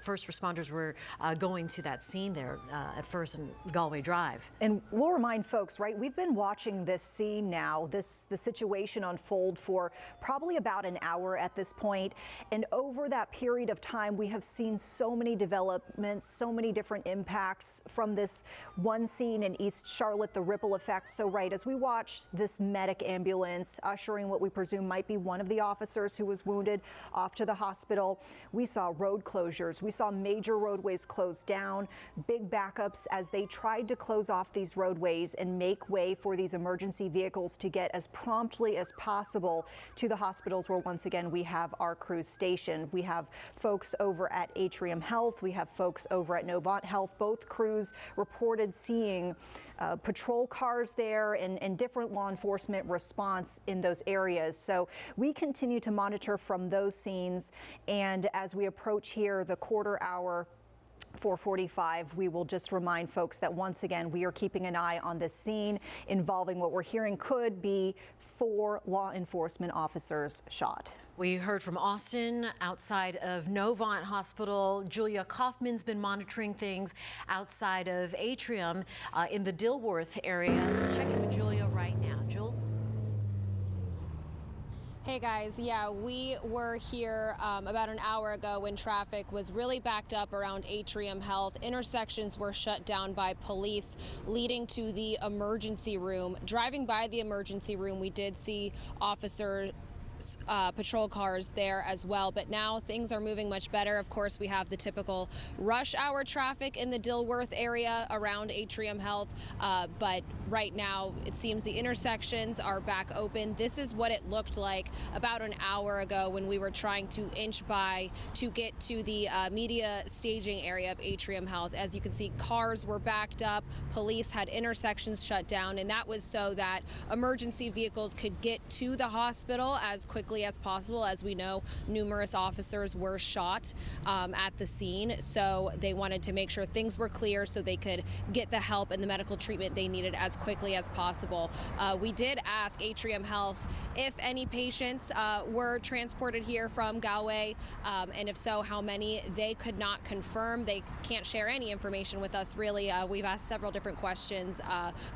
first responders were going to that scene there at first in Galway Drive. And we'll remind folks, right, we've been watching this scene now, the situation unfold for probably about an hour at this point. And over that period of time, we have seen so many developments, so many different impacts from this one scene in East Charlotte, the ripple effect. So right, as we watch this medic ambulance ushering what we presume might be one of the officers who was wounded off to the hospital, we saw road closures. We saw major roadways closed down, big backups as they tried to close off these roadways and make way for these emergency vehicles to get as promptly as possible to the hospitals, where once again we have our crews stationed. We have folks over at Atrium Health. We have folks over at Novant Health. Both crews reported seeing patrol cars there and different law enforcement response in those areas. So we continue to monitor from those scenes, and as we approach here the quarter hour, 4:45, we will just remind folks that once again we are keeping an eye on this scene involving what we're hearing could be 4 law enforcement officers shot. We heard from Austin outside of Novant Hospital. Julia Kaufman's been monitoring things outside of Atrium in the Dilworth area. Let's check in with Julia right now. Jul? Hey guys, yeah, we were here about an hour ago when traffic was really backed up around Atrium Health. Intersections were shut down by police, leading to the emergency room. Driving by the emergency room, we did see officers, patrol cars there as well, but now things are moving much better. Of course, we have the typical rush hour traffic in the Dilworth area around Atrium Health, but right now it seems the intersections are back open. This is what it looked like about an hour ago when we were trying to inch by to get to the media staging area of Atrium Health. As you can see, cars were backed up, police had intersections shut down, and that was so that emergency vehicles could get to the hospital as as quickly as possible. As we know, numerous officers were shot at the scene, so they wanted to make sure things were clear so they could get the help and the medical treatment they needed as quickly as possible. We did ask Atrium Health if any patients were transported here from Galway, and if so, how many. They could not confirm. They can't share any information with us, really. We've asked several different questions,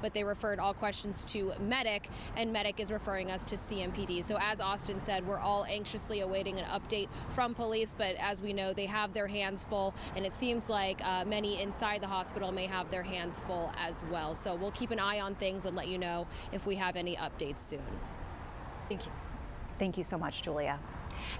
but they referred all questions to Medic, and Medic is referring us to CMPD. So as Austin said, we're all anxiously awaiting an update from police, but as we know, they have their hands full, and it seems like many inside the hospital may have their hands full as well. So we'll keep an eye on things and let you know if we have any updates soon. Thank you. Thank you so much, Julia.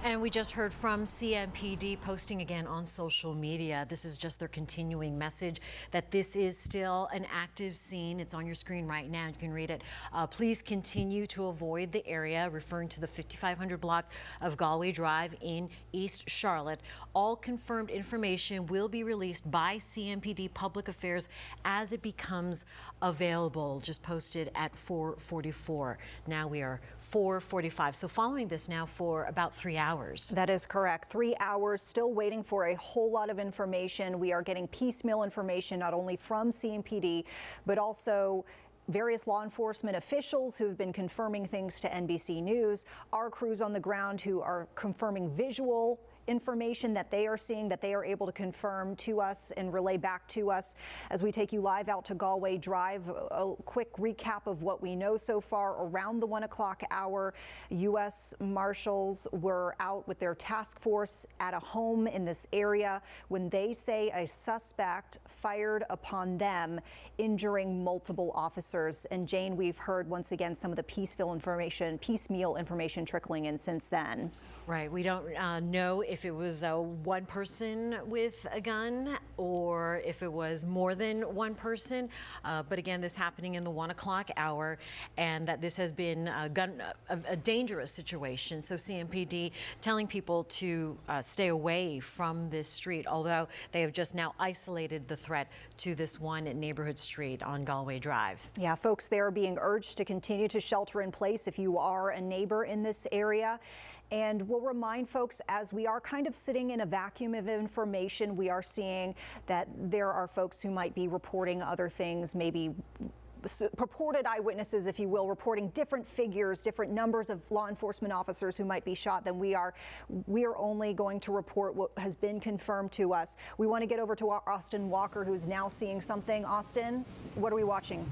And we just heard from CMPD posting again on social media. This is just their continuing message that this is still an active scene. It's on your screen right now. You can read it. Please continue to avoid the area, referring to the 5500 block of Galway Drive in East Charlotte. All confirmed information will be released by CMPD Public Affairs as it becomes available. Just posted at 4:44. Now we are 4:45. So following this now for about 3 hours. That is correct. 3 hours, still waiting for a whole lot of information. We are getting piecemeal information not only from CMPD, but also various law enforcement officials who have been confirming things to NBC News, our crews on the ground who are confirming visual information that they are seeing, that they are able to confirm to us and relay back to us as we take you live out to Galway Drive. A quick recap of what we know so far. Around the 1 o'clock hour, U.S. Marshals were out with their task force at a home in this area when they say a suspect fired upon them, injuring multiple officers. And Jane, we've heard once again some of the piecemeal information trickling in since then. Right. We don't know if it was one person with a gun or if it was more than one person. But again, this happening in the 1 o'clock hour, and that this has been a dangerous situation. So CMPD telling people to stay away from this street, although they have just now isolated the threat to this one neighborhood street on Galway Drive. Yeah, folks, they are being urged to continue to shelter in place if you are a neighbor in this area. And we'll remind folks, as we are kind of sitting in a vacuum of information, we are seeing that there are folks who might be reporting other things, maybe purported eyewitnesses, if you will, reporting different figures, different numbers of law enforcement officers who might be shot than we are. We are only going to report what has been confirmed to us. We want to get over to Austin Walker, who is now seeing something. Austin, what are we watching?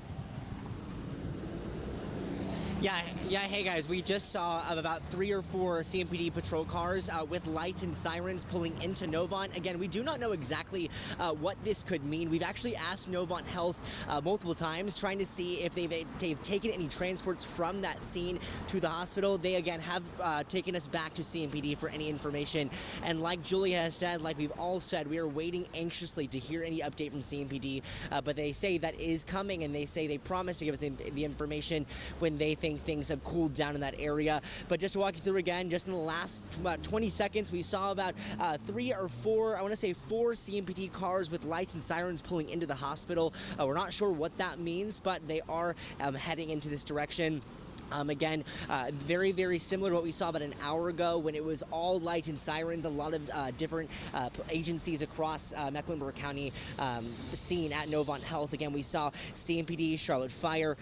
Yeah, hey guys, we just saw about 3 or 4 CMPD patrol cars with lights and sirens pulling into Novant. Again, we do not know exactly what this could mean. We've actually asked Novant Health multiple times, trying to see if they've taken any transports from that scene to the hospital. They, again, have taken us back to CMPD for any information. And like Julia has said, like we've all said, we are waiting anxiously to hear any update from CMPD. But they say that is coming, and they say they promise to give us the information when they think things have cooled down in that area. But just to walk you through again, just in the last 20 seconds, we saw about 3 or 4, I want to say 4 CMPD cars with lights and sirens pulling into the hospital. We're not sure what that means, but they are heading into this direction. Again, very, very similar to what we saw about an hour ago when it was all lights and sirens. A lot of different agencies across Mecklenburg County seen at Novant Health. Again, we saw CMPD, Charlotte Fire,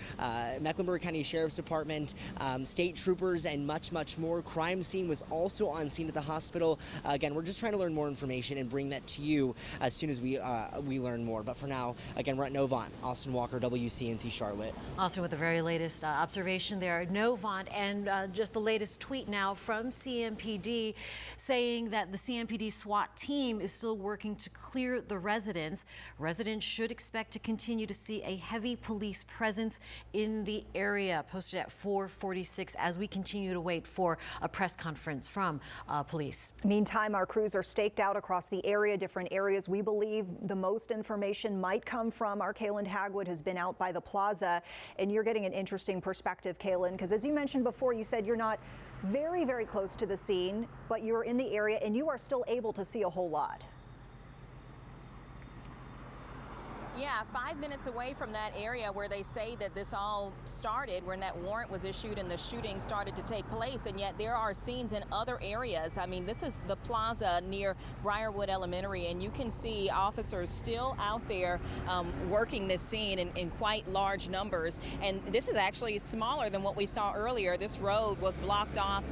Mecklenburg County Sheriff's Department, state troopers, and much, much more. Crime scene was also on scene at the hospital. Again, we're just trying to learn more information and bring that to you as soon as we learn more. But for now, again, we're at Novant. Austin Walker, WCNC Charlotte. Austin with the very latest observation there. Novant, and just the latest tweet now from CMPD saying that the CMPD SWAT team is still working to clear the residents. Residents should expect to continue to see a heavy police presence in the area. Posted at 4:46 as we continue to wait for a press conference from police. Meantime, our crews are staked out across the area, different areas. We believe the most information might come from our Kaylin Hagwood, has been out by the plaza, and you're getting an interesting perspective, Kaylin, because as you mentioned before, you said you're not very, very close to the scene, but you're in the area and you are still able to see a whole lot. Yeah, 5 minutes away from that area where they say that this all started, when that warrant was issued and the shooting started to take place, and yet there are scenes in other areas. I mean, this is the plaza near Briarwood Elementary, and you can see officers still out there working this scene in quite large numbers. And this is actually smaller than what we saw earlier. This road was blocked off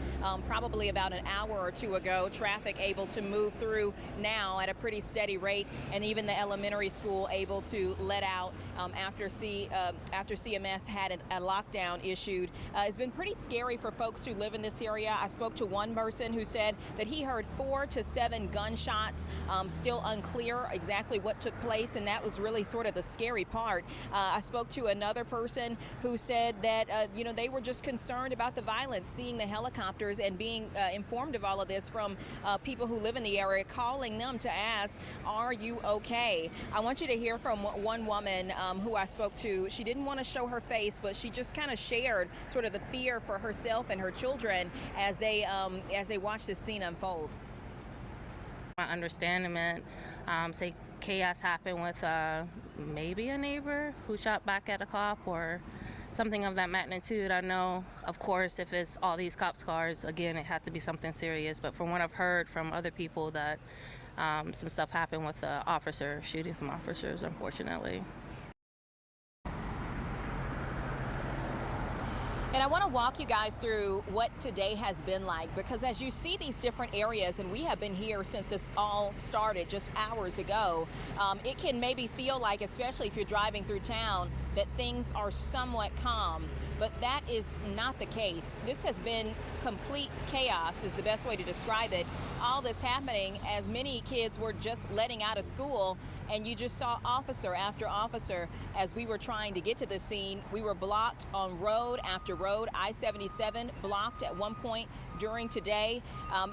probably about an hour or two ago. Traffic able to move through now at a pretty steady rate, and even the elementary school able to let out after CMS had a lockdown issued. It's been pretty scary for folks who live in this area. I spoke to one person who said that he heard 4 to 7 gunshots, still unclear exactly what took place, and that was really sort of the scary part. I spoke to another person who said that they were just concerned about the violence, seeing the helicopters and being informed of all of this from people who live in the area, calling them to ask, are you okay? I want you to hear from one woman who I spoke to. She didn't want to show her face, but she just kind of shared sort of the fear for herself and her children as they watch this scene unfold. My understanding, say chaos happened with maybe a neighbor who shot back at a cop or something of that magnitude. I know, of course, if it's all these cops' cars, again, it has to be something serious. But from what I've heard from other people, that some stuff happened with the officer shooting some officers, unfortunately. And I want to walk you guys through what today has been like, because as you see these different areas, and we have been here since this all started just hours ago, it can maybe feel like, especially if you're driving through town, that things are somewhat calm. But that is not the case. This has been complete chaos, is the best way to describe it. All this happening as many kids were just letting out of school, and you just saw officer after officer as we were trying to get to the scene. We were blocked on road after road. I-77 blocked at one point during today,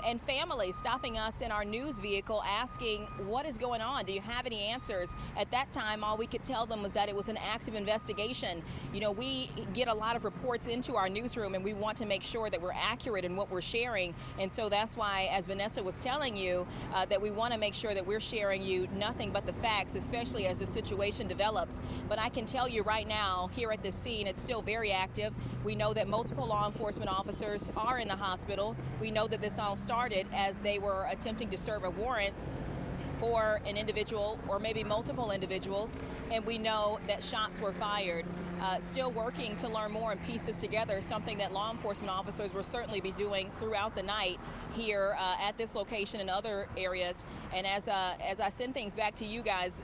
and families stopping us in our news vehicle asking, what is going on? Do you have any answers? At that time, all we could tell them was that it was an active investigation. You know, we get a lot of reports into our newsroom, and we want to make sure that we're accurate in what we're sharing. And so that's why, as Vanessa was telling you, that we want to make sure that we're sharing you nothing but the facts, especially as the situation develops. But I can tell you right now, here at this scene, it's still very active. We know that multiple law enforcement officers are in the hospital. We know that this all started as they were attempting to serve a warrant for an individual or maybe multiple individuals, and we know that shots were fired. Still working to learn more and piece this together, something that law enforcement officers will certainly be doing throughout the night here at this location and other areas. And as I send things back to you guys,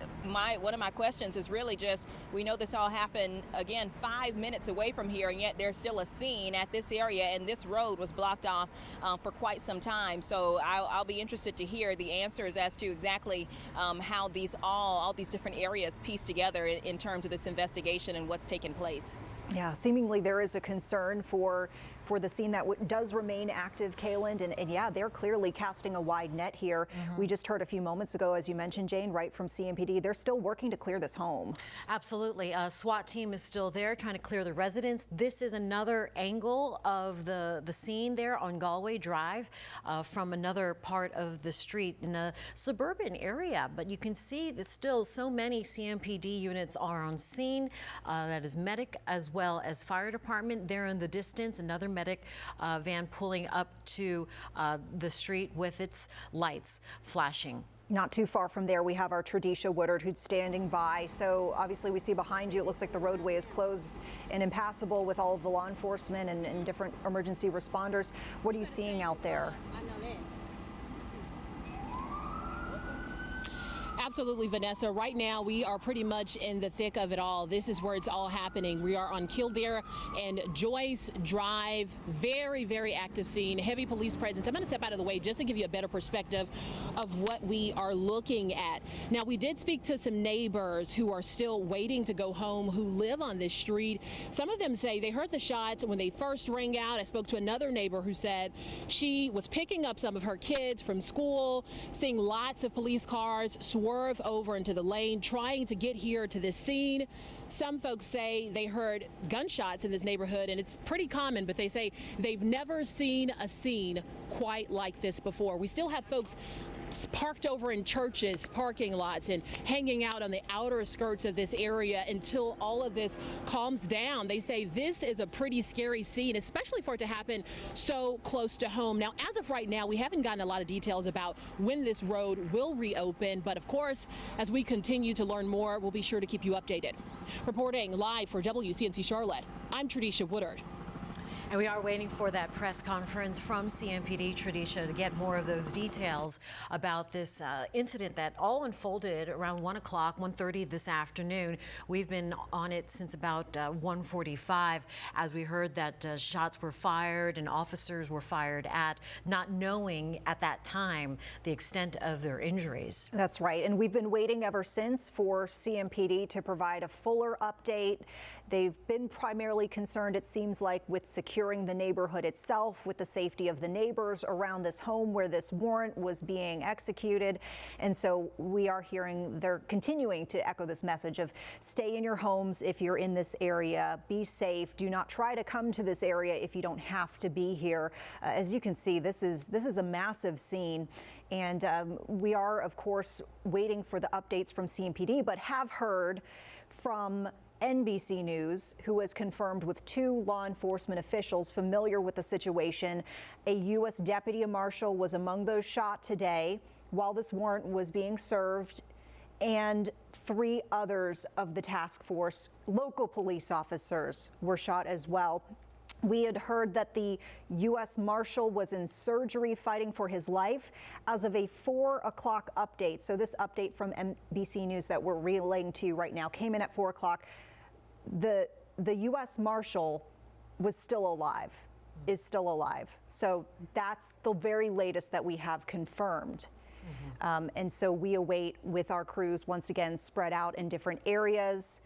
one of my questions is really just, we know this all happened, again, 5 minutes away from here, and yet there's still a scene at this area, and this road was blocked off for quite some time. So I'll be interested to hear the answers as to exactly how all these different areas piece together in terms of this investigation and what's taking place. Yeah, seemingly there is a concern for the scene that does remain active, Kayland, and yeah, they're clearly casting a wide net here. We just heard a few moments ago, as you mentioned, Jane, right from CMPD, they're still working to clear this home. Absolutely. A SWAT team is still there trying to clear the residents. This is another angle of the scene there on Galway Drive from another part of the street in a suburban area. But you can see that still so many CMPD units are on scene. That is medic as well as fire department. There in the distance, another medic van pulling up to the street with its lights flashing. Not too far from there, we have our Tradisha Woodard who's standing by. So obviously we see behind you, it looks like the roadway is closed and impassable with all of the law enforcement and different emergency responders. What are you seeing out there? Absolutely, Vanessa. Right now, we are pretty much in the thick of it all. This is where it's all happening. We are on Kildare and Joyce Drive. Very, very active scene. Heavy police presence. I'm going to step out of the way just to give you a better perspective of what we are looking at. Now, we did speak to some neighbors who are still waiting to go home who live on this street. Some of them say they heard the shots when they first rang out. I spoke to another neighbor who said she was picking up some of her kids from school, seeing lots of police cars swerve over into the lane, trying to get here to this scene. Some folks say they heard gunshots in this neighborhood, and it's pretty common, but they say they've never seen a scene quite like this before. We still have folks parked over in churches, parking lots, and hanging out on the outer skirts of this area until all of this calms down. They say this is a pretty scary scene, especially for it to happen so close to home. Now, as of right now, we haven't gotten a lot of details about when this road will reopen, but of course, as we continue to learn more, we'll be sure to keep you updated. Reporting live for WCNC Charlotte, I'm Tradisha Woodard. And we are waiting for that press conference from CMPD, Tradisha, to get more of those details about this incident that all unfolded around 1 o'clock, 1:30 this afternoon. We've been on it since about 1:45 as we heard that shots were fired and officers were fired at, not knowing at that time the extent of their injuries. That's right. And we've been waiting ever since for CMPD to provide a fuller update. They've been primarily concerned, it seems like, with securing the neighborhood itself, with the safety of the neighbors around this home where this warrant was being executed. And so we are hearing they're continuing to echo this message of stay in your homes if you're in this area, be safe, do not try to come to this area if you don't have to be here. As you can see, this is a massive scene. And we are, of course, waiting for the updates from CMPD, but have heard from NBC News, who has confirmed with 2 law enforcement officials familiar with the situation. A U.S. deputy marshal was among those shot today while this warrant was being served, and 3 others of the task force, local police officers, were shot as well. We had heard that the U.S. Marshal was in surgery fighting for his life as of a 4 o'clock update. So this update from NBC News that we're relaying to you right now came in at 4 o'clock. The U.S. Marshal was still alive, is still alive. So that's the very latest that we have confirmed. And so we await with our crews once again spread out in different areas,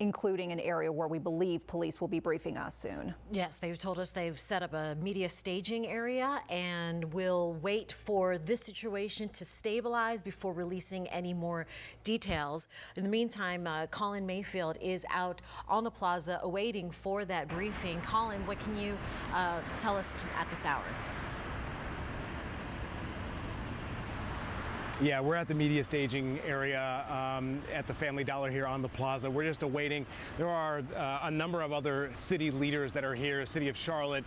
including an area where we believe police will be briefing us soon. Yes, they've told us they've set up a media staging area and will wait for this situation to stabilize before releasing any more details. In the meantime, Colin Mayfield is out on the plaza awaiting for that briefing. Colin, what can you tell us at this hour? Yeah, we're at the media staging area at the Family Dollar here on the plaza. We're just awaiting. There are a number of other city leaders that are here, City of Charlotte,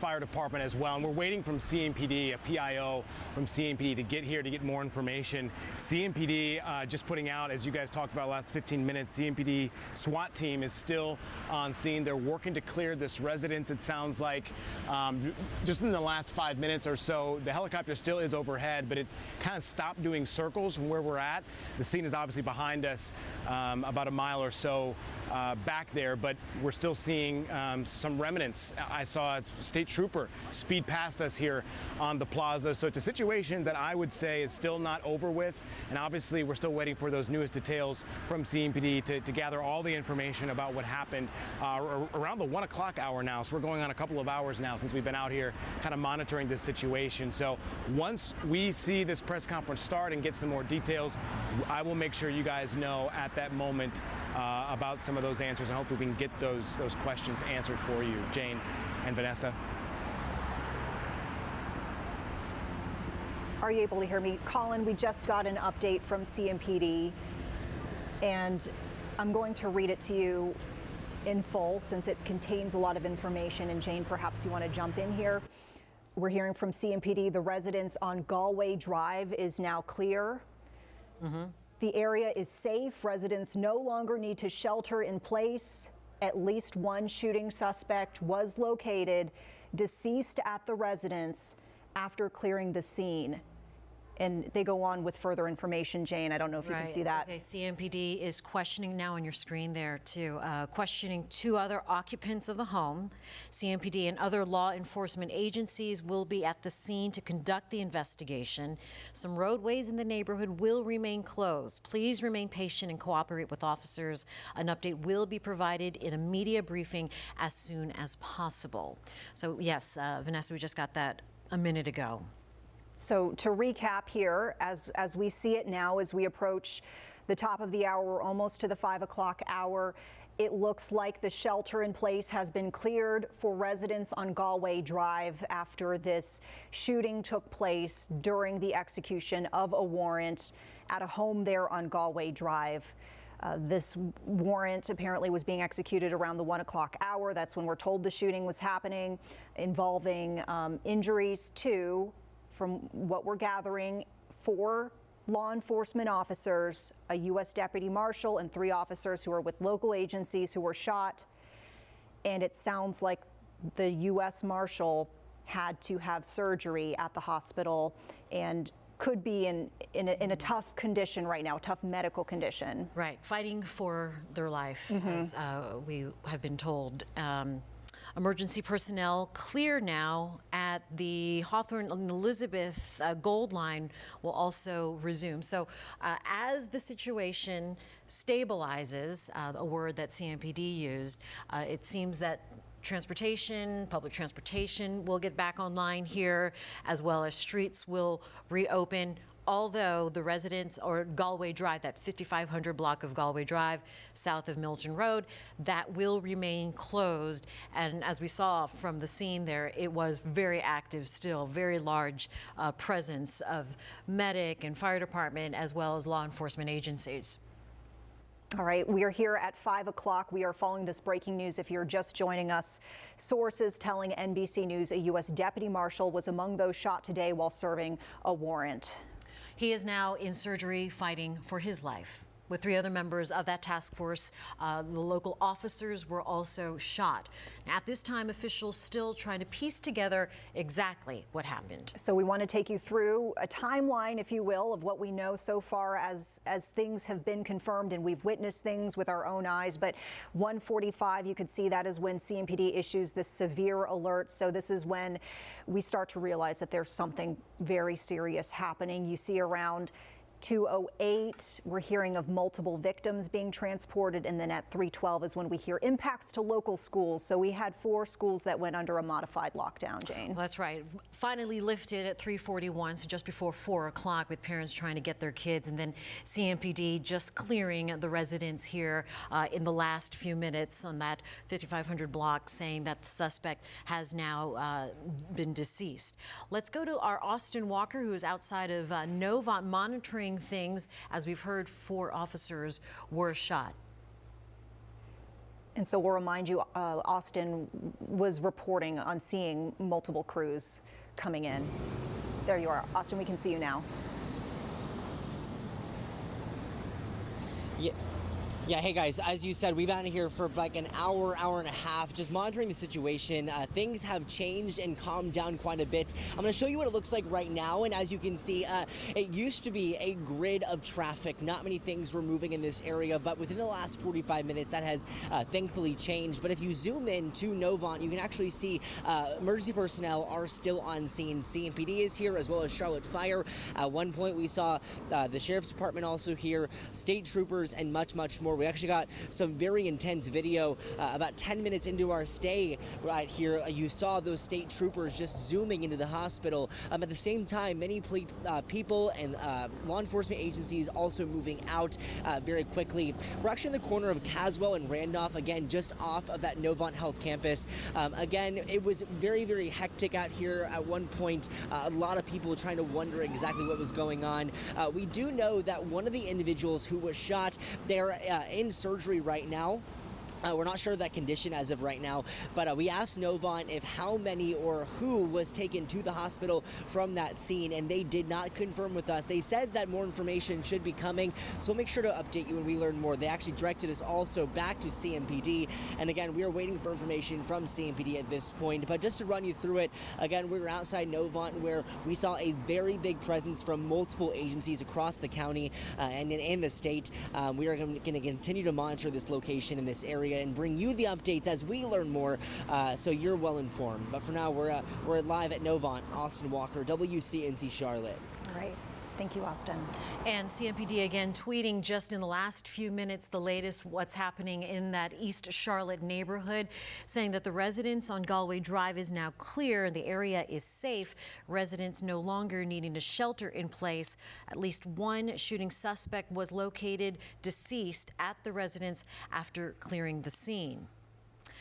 Fire Department as well. And we're waiting from CMPD, a PIO from CMPD to get here to get more information. CMPD just putting out, as you guys talked about last 15 minutes, CMPD SWAT team is still on scene. They're working to clear this residence. It sounds like just in the last 5 minutes or so, the helicopter still is overhead, but it kind of stopped doing circles from where we're at. The scene is obviously behind us, about a mile or so back there, but we're still seeing some remnants. I saw a state trooper speed past us here on the plaza. So it's a situation that I would say is still not over with. And obviously we're still waiting for those newest details from CMPD to gather all the information about what happened around the 1 o'clock hour now. So we're going on a couple of hours now since we've been out here kind of monitoring this situation. So once we see this press conference start and get some more details, I will make sure you guys know at that moment about some of those answers, and hopefully we can get those questions answered for you, Jane and Vanessa. Are you able to hear me? Colin, we just got an update from CMPD, and I'm going to read it to you in full since it contains a lot of information, and Jane, perhaps you want to jump in here. We're hearing from CMPD the residence on Galway Drive is now clear. The area is safe. Residents no longer need to shelter in place. At least 1 shooting suspect was located, deceased at the residence after clearing the scene. And they go on with further information, Jane. I don't know if you can see that. Okay, CMPD is questioning now on your screen there too, questioning 2 other occupants of the home. CMPD and other law enforcement agencies will be at the scene to conduct the investigation. Some roadways in the neighborhood will remain closed. Please remain patient and cooperate with officers. An update will be provided in a media briefing as soon as possible. So yes, Vanessa, we just got that a minute ago. So to recap here, as we see it now, as we approach the top of the hour, we're almost to the 5 o'clock hour. It looks like the shelter in place has been cleared for residents on Galway Drive after this shooting took place during the execution of a warrant at a home there on Galway Drive. This warrant apparently was being executed around the 1 o'clock hour. That's when we're told the shooting was happening, involving injuries to, from what we're gathering, 4 law enforcement officers, a U.S. deputy marshal, and 3 officers who are with local agencies who were shot. And it sounds like the U.S. marshal had to have surgery at the hospital and could be in a tough condition right now, tough medical condition. Right, fighting for their life, as we have been told. Emergency personnel clear now at the Hawthorne and Elizabeth Gold Line will also resume. So as the situation stabilizes, a word that CMPD used, it seems that public transportation will get back online here, as well as streets will reopen. Although the residents, or Galway Drive, that 5500 block of Galway Drive, south of Milton Road, that will remain closed. And as we saw from the scene there, it was very active still, very large presence of medic and fire department, as well as law enforcement agencies. All right, we are here at 5 o'clock. We are following this breaking news. If you're just joining us, sources telling NBC News a U.S. deputy marshal was among those shot today while serving a warrant. He is now in surgery fighting for his life. With 3 other members of that task force, the local officers were also shot. Now, at this time, officials still trying to piece together exactly what happened. So we want to take you through a timeline, if you will, of what we know so far as things have been confirmed, and we've witnessed things with our own eyes. But 1:45, you could see that is when CMPD issues this severe alert. So this is when we start to realize that there's something very serious happening. You see around 2:08, we're hearing of multiple victims being transported, and then at 3:12 is when we hear impacts to local schools. So we had 4 schools that went under a modified lockdown, Jane. Well, that's right. Finally lifted at 3:41, so just before 4 o'clock, with parents trying to get their kids, and then CMPD just clearing the residents here in the last few minutes on that 5500 block, saying that the suspect has now been deceased. Let's go to our Austin Walker, who is outside of Novant, monitoring things. As we've heard, 4 officers were shot. And so we'll remind you, Austin was reporting on seeing multiple crews coming in. There you are, Austin, we can see you now. Yeah, hey guys, as you said, we've been here for like an hour and a half, just monitoring the situation. Things have changed and calmed down quite a bit. I'm going to show you what it looks like right now, and as you can see, it used to be a grid of traffic. Not many things were moving in this area, but within the last 45 minutes, that has thankfully changed. But if you zoom in to Novant, you can actually see emergency personnel are still on scene. CMPD is here, as well as Charlotte Fire. At one point, we saw the Sheriff's Department also here, state troopers, and much more. We actually got some very intense video about 10 minutes into our stay right here. You saw those state troopers just zooming into the hospital. At the same time, many people and law enforcement agencies also moving out very quickly. We're actually in the corner of Caswell and Randolph, again, just off of that Novant Health campus. Again, it was very hectic out here at one point. A lot of people trying to wonder exactly what was going on. We do know that one of the individuals who was shot, they're in surgery right now. We're not sure of that condition as of right now, but we asked Novant if how many or who was taken to the hospital from that scene, and they did not confirm with us. They said that more information should be coming, so we'll make sure to update you when we learn more. They actually directed us also back to CMPD, and again, we are waiting for information from CMPD at this point. But just to run you through it, again, we were outside Novant, where we saw a very big presence from multiple agencies across the county and in the state. We are going to continue to monitor this location in this area and bring you the updates as we learn more, so you're well informed. But for now, we're live at Novant. Austin Walker, WCNC Charlotte. All right. Thank you, Austin. And CMPD again tweeting just in the last few minutes the latest what's happening in that East Charlotte neighborhood, saying that the residence on Galway Drive is now clear and the area is safe. Residents no longer needing to shelter in place. At least one shooting suspect was located deceased at the residence after clearing the scene.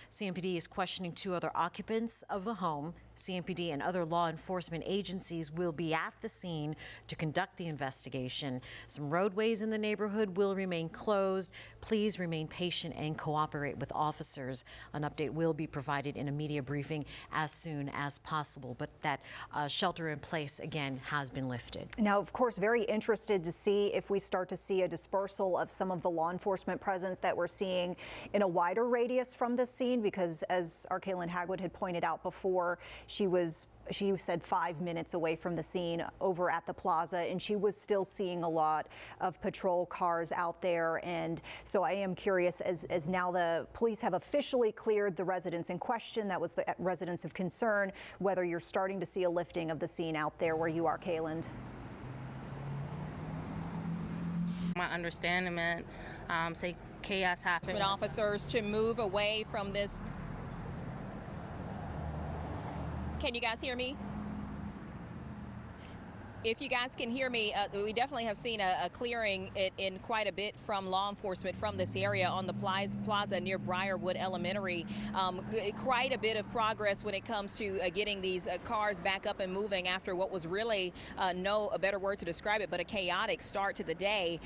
CMPD is questioning 2 other occupants of the home. CMPD and other law enforcement agencies will be at the scene to conduct the investigation. Some roadways in the neighborhood will remain closed. Please remain patient and cooperate with officers. An update will be provided in a media briefing as soon as possible, but that shelter in place again has been lifted. Now, of course, very interested to see if we start to see a dispersal of some of the law enforcement presence that we're seeing in a wider radius from this scene, because as our Kaylin Hagwood had pointed out before, she said 5 minutes away from the scene over at the plaza, and she was still seeing a lot of patrol cars out there. And so I am curious, as now the police have officially cleared the residents in question, that was the residents of concern, whether you're starting to see a lifting of the scene out there where you are, Kaylin. My understanding, say chaos happened. Officers to move away from this. Can you guys hear me? If you guys can hear me, we definitely have seen a clearing in quite a bit from law enforcement from this area on the plaza near Briarwood Elementary. Quite a bit of progress when it comes to getting these cars back up and moving after what was really a better word to describe it, but a chaotic start to the day.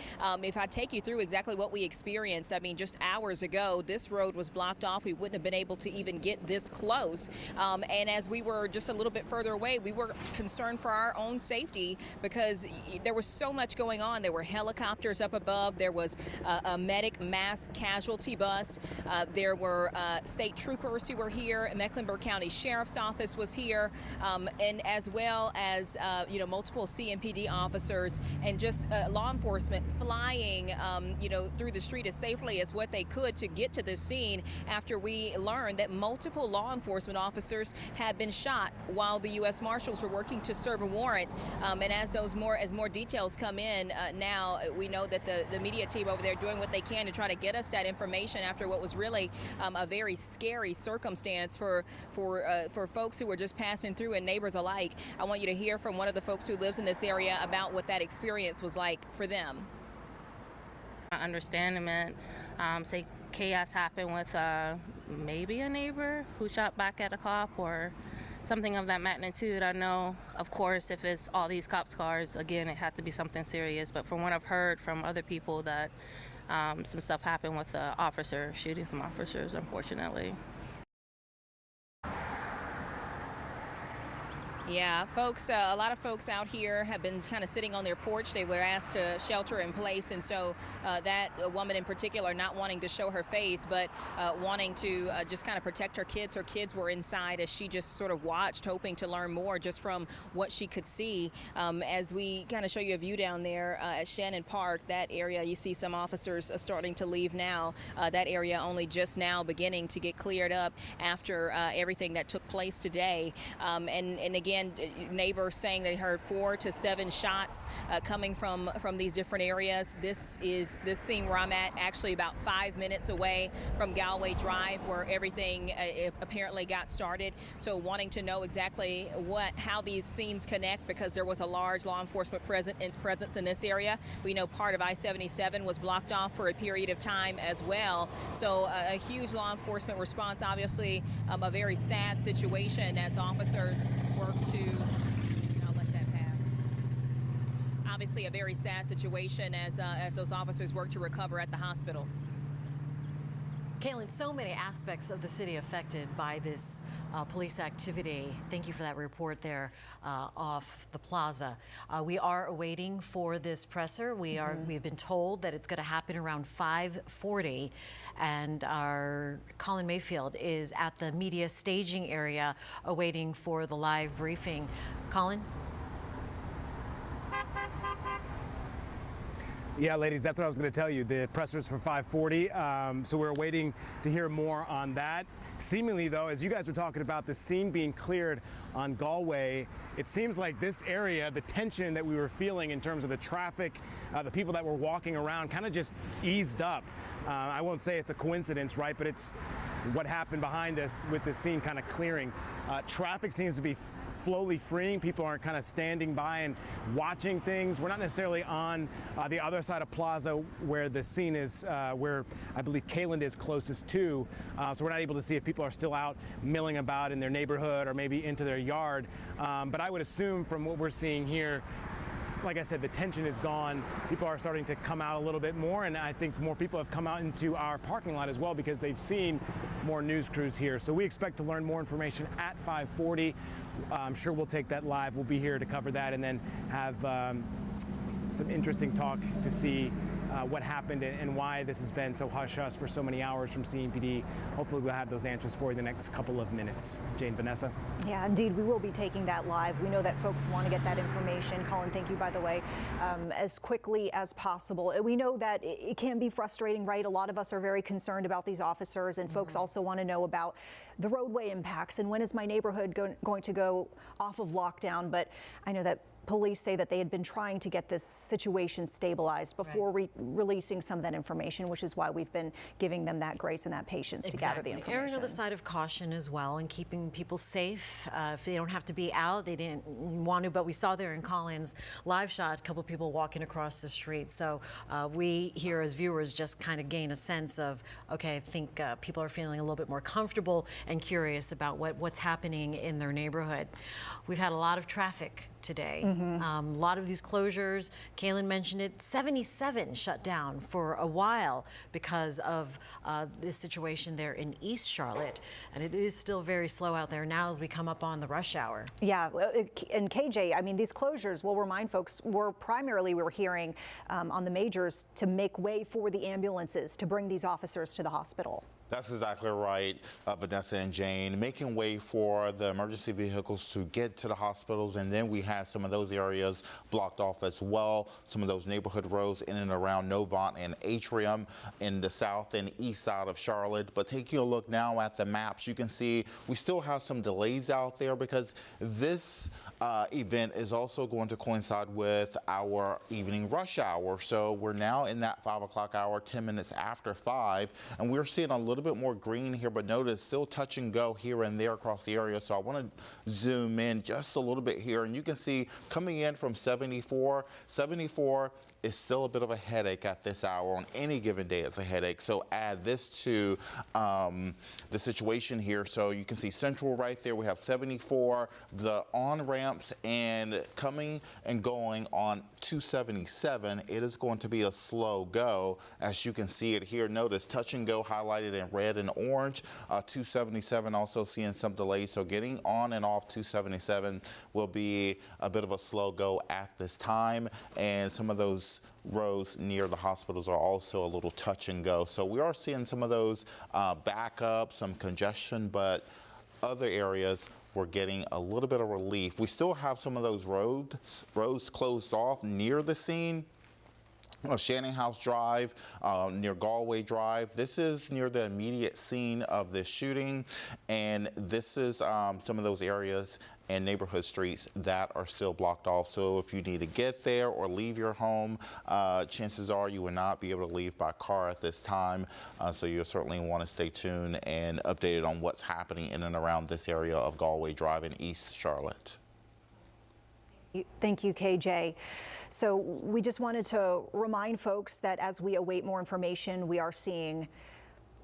If I take you through exactly what we experienced, I mean, just hours ago, this road was blocked off. We wouldn't have been able to even get this close. And as we were just a little bit further away, we were concerned for our own safety, because there was so much going on. There were helicopters up above. There was a medic mass casualty bus. There were state troopers who were here. Mecklenburg County Sheriff's Office was here, and as well as multiple CMPD officers and just law enforcement flying through the street as safely as what they could to get to the scene after we learned that multiple law enforcement officers had been shot while the U.S. Marshals were working to serve a warrant. And as more details come in now, we know that the media team over there doing what they can to try to get us that information after what was really a very scary circumstance for folks who were just passing through and neighbors alike. I want you to hear from one of the folks who lives in this area about what that experience was like for them. My understanding, say chaos happened with maybe a neighbor who shot back at a cop or something of that magnitude. I know, of course, if it's all these cops' cars, again, it had to be something serious. But from what I've heard from other people, that some stuff happened with the officer shooting some officers, unfortunately. Yeah, folks, a lot of folks out here have been kind of sitting on their porch. They were asked to shelter in place, and so that woman in particular not wanting to show her face, but wanting to just kind of protect her kids. Her kids were inside as she just sort of watched, hoping to learn more just from what she could see. As we kind of show you a view down there at Shannon Park, that area, you see some officers starting to leave now. That area only just now beginning to get cleared up after everything that took place today. And again, neighbors saying they heard 4 to 7 shots coming from these different areas. This scene where I'm at, actually about 5 minutes away from Galway Drive, where everything apparently got started. So wanting to know exactly how these scenes connect, because there was a large law enforcement presence in this area. We know part of I-77 was blocked off for a period of time as well. So a huge law enforcement response, obviously a very sad situation as officers work to, I'll let that pass. Obviously a very sad situation as those officers work to recover at the hospital. Kaylin, so many aspects of the city affected by this police activity. Thank you for that report there off the plaza. We are awaiting for this presser. We've been told that it's going to happen around 5:40, and our Colin Mayfield is at the media staging area awaiting for the live briefing. Colin? Yeah, ladies, that's what I was going to tell you. The pressers for 540. So we're waiting to hear more on that. Seemingly, though, as you guys were talking about the scene being cleared on Galway, it seems like this area, the tension that we were feeling in terms of the traffic, the people that were walking around, kind of just eased up. I won't say it's a coincidence, right? But it's what happened behind us with this scene kind of clearing. Traffic seems to be slowly freeing. People aren't kind of standing by and watching things. We're not necessarily on the other side of Plaza where the scene is, where I believe Kayland is closest to. So we're not able to see if people are still out milling about in their neighborhood or maybe into their yard. But I would assume from what we're seeing here, like I said, the tension is gone. People are starting to come out a little bit more, and I think more people have come out into our parking lot as well because they've seen more news crews here. So we expect to learn more information at 5:40. I'm sure we'll take that live. We'll be here to cover that and then have some interesting talk to see what happened and why this has been so hush-hush for so many hours from CMPD. Hopefully we'll have those answers for you in the next couple of minutes. Jane, Vanessa? Yeah, indeed, we will be taking that live. We know that folks want to get that information. Colin, thank you, by the way, as quickly as possible. We know that it can be frustrating, right? A lot of us are very concerned about these officers, and folks also want to know about the roadway impacts and when is my neighborhood going to go off of lockdown. But I know that police say that they had been trying to get this situation stabilized before releasing some of that information, which is why we've been giving them that grace and that patience to gather the information. Erring on the side of caution as well and keeping people safe. If they don't have to be out, they didn't want to, but we saw there in Colin's live shot, a couple of people walking across the street. So we here as viewers just kind of gain a sense of, okay, I think people are feeling a little bit more comfortable and curious about what's happening in their neighborhood. We've had a lot of traffic today. A lot of these closures, Kaylin mentioned it, 77 shut down for a while because of this situation there in East Charlotte. And it is still very slow out there now as we come up on the rush hour. Yeah, and KJ, I mean, these closures, we'll remind folks, we're hearing on the majors to make way for the ambulances to bring these officers to the hospital. That's exactly right, Vanessa and Jane, making way for the emergency vehicles to get to the hospitals, and then we had some of those areas blocked off as well, some of those neighborhood roads in and around Novant and Atrium in the south and east side of Charlotte. But taking a look now at the maps, you can see we still have some delays out there because this event is also going to coincide with our evening rush hour. So we're now in that 5 o'clock hour, 10 minutes after 5, and we're seeing a little bit more green here, but notice still touch and go here and there across the area. So I want to zoom in just a little bit here, and you can see coming in from 74 is still a bit of a headache at this hour. On any given day, it's a headache. So add this to the situation here. So you can see Central right there. We have 74, the on-ramps, and coming and going on 277. It is going to be a slow go, as you can see it here. Notice touch and go highlighted in red and orange. 277 also seeing some delays. So getting on and off 277 will be a bit of a slow go at this time. And some of those roads near the hospitals are also a little touch and go. So we are seeing some of those backups, some congestion, but other areas we're getting a little bit of relief. We still have some of those roads closed off near the scene. Shannon House Drive, near Galway Drive. This is near the immediate scene of this shooting, and this is some of those areas and neighborhood streets that are still blocked off. So if you need to get there or leave your home, chances are you will not be able to leave by car at this time. So you'll certainly want to stay tuned and updated on what's happening in and around this area of Galway Drive in East Charlotte. Thank you, KJ. So we just wanted to remind folks that as we await more information, we are seeing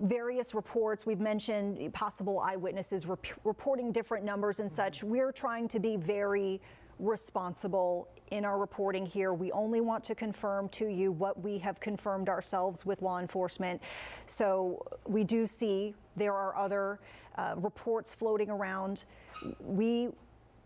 various reports. We've mentioned possible eyewitnesses reporting different numbers and such. We're trying to be very responsible in our reporting here. We only want to confirm to you what we have confirmed ourselves with law enforcement. So we do see there are other reports floating around. We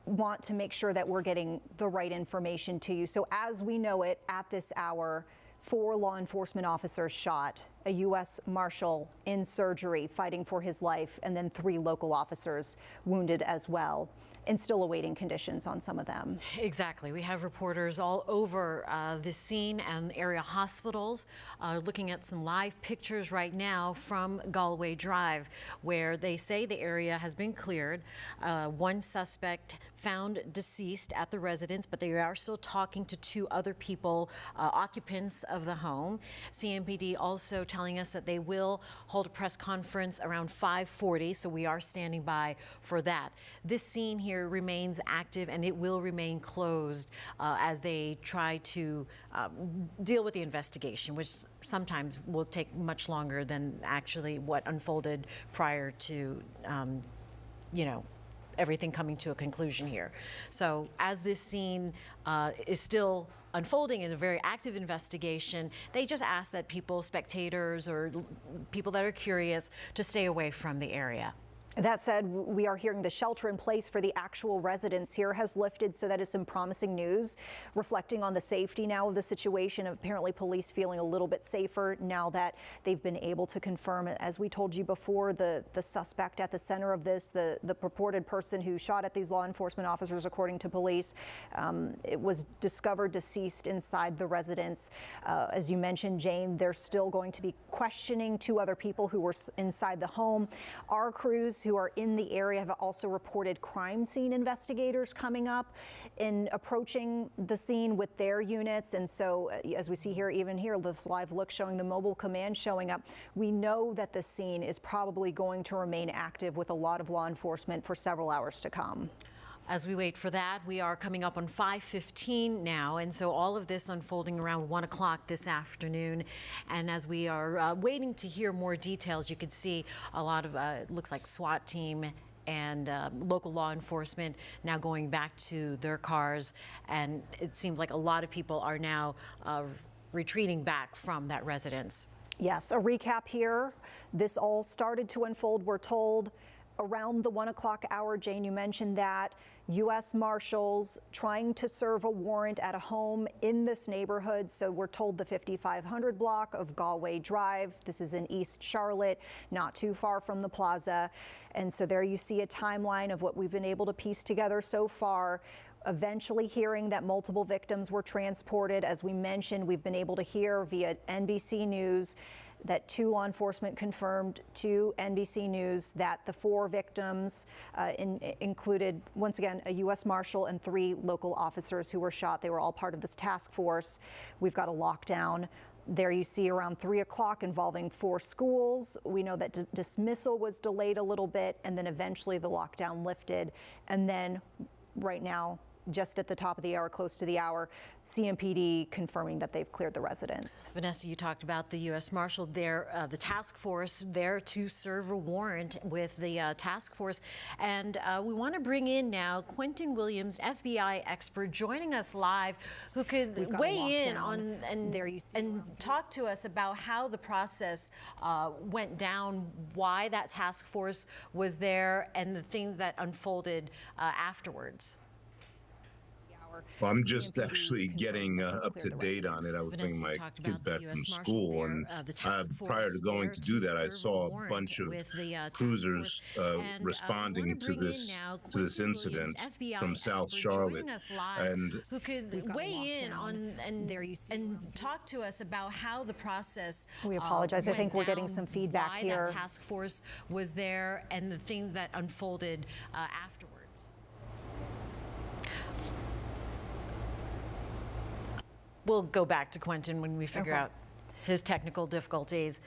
want to make sure that we're getting the right information to you. So as we know it at this hour, 4 law enforcement officers shot a U.S. Marshal in surgery fighting for his life, and then 3 local officers wounded as well, and still awaiting conditions on some of them. Exactly. We have reporters all over this scene and area hospitals looking at some live pictures right now from Galway Drive, where they say the area has been cleared. One suspect found deceased at the residence, but they are still talking to 2 other people, occupants of the home. CMPD also telling us that they will hold a press conference around 5:40, so we are standing by for that. This scene here remains active, and it will remain closed as they try to deal with the investigation, which sometimes will take much longer than actually what unfolded prior to, everything coming to a conclusion here. So as this scene is still unfolding in a very active investigation, they just ask that people, spectators or people that are curious, to stay away from the area. That said, we are hearing the shelter in place for the actual residents here has lifted, so that is some promising news, reflecting on the safety now of the situation. Apparently police feeling a little bit safer now that they've been able to confirm, as we told you before, the suspect at the center of this, the purported person who shot at these law enforcement officers, according to police. It was discovered deceased inside the residence. As you mentioned, Jane, they're still going to be questioning 2 other people who were inside the home. Our crews who are in the area have also reported crime scene investigators coming up and approaching the scene with their units. And so as we see here, even here, this live look showing the mobile command showing up, we know that the scene is probably going to remain active with a lot of law enforcement for several hours to come. As we wait for that, we are coming up on 5:15 now, and so all of this unfolding around 1 o'clock this afternoon. And as we are waiting to hear more details, you could see a lot of, it looks like SWAT team and local law enforcement now going back to their cars, and it seems like a lot of people are now retreating back from that residence. Yes, a recap here. This all started to unfold, we're told, around the 1 o'clock hour. Jane, you mentioned that. U.S. Marshals trying to serve a warrant at a home in this neighborhood. So we're told the 5500 block of Galway Drive. This is in East Charlotte, not too far from the plaza. And so there you see a timeline of what we've been able to piece together so far. Eventually hearing that multiple victims were transported. As we mentioned, we've been able to hear via NBC News that 2 law enforcement confirmed to NBC News that the 4 victims included, once again, a U.S. Marshal and 3 local officers who were shot. They were all part of this task force. We've got a lockdown. There you see around 3 o'clock involving 4 schools. We know that dismissal was delayed a little bit, and then eventually the lockdown lifted. And then right now, just at the top of the hour, close to the hour, CMPD confirming that they've cleared the residence. Vanessa, you talked about the U.S. Marshal there, the task force there to serve a warrant with the task force. And we want to bring in now Quentin Williams, FBI expert, joining us live, who could weigh in on and talk to us about how the process went down, why that task force was there, and the things that unfolded afterwards. Well, I'm just actually getting up to date on it. I was bringing my kids back from school, and prior to going to do that, I saw a bunch of cruisers responding to this incident from South Charlotte, and who could weigh in on and talk to us about how the process. We apologize. I think we're getting some feedback why here. That task force was there and the things that unfolded afterwards. We'll go back to Quentin when we figure out his technical difficulties.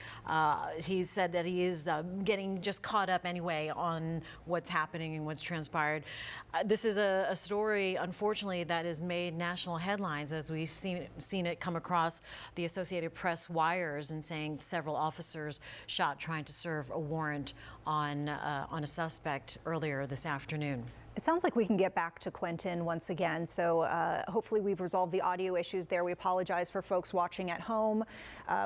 He said that he is getting just caught up anyway on what's happening and what's transpired. This is a story, unfortunately, that has made national headlines as we've seen it come across the Associated Press wires, and saying several officers shot trying to serve a warrant on a suspect earlier this afternoon. It sounds like we can get back to Quentin once again, so hopefully we've resolved the audio issues there. We apologize for folks watching at home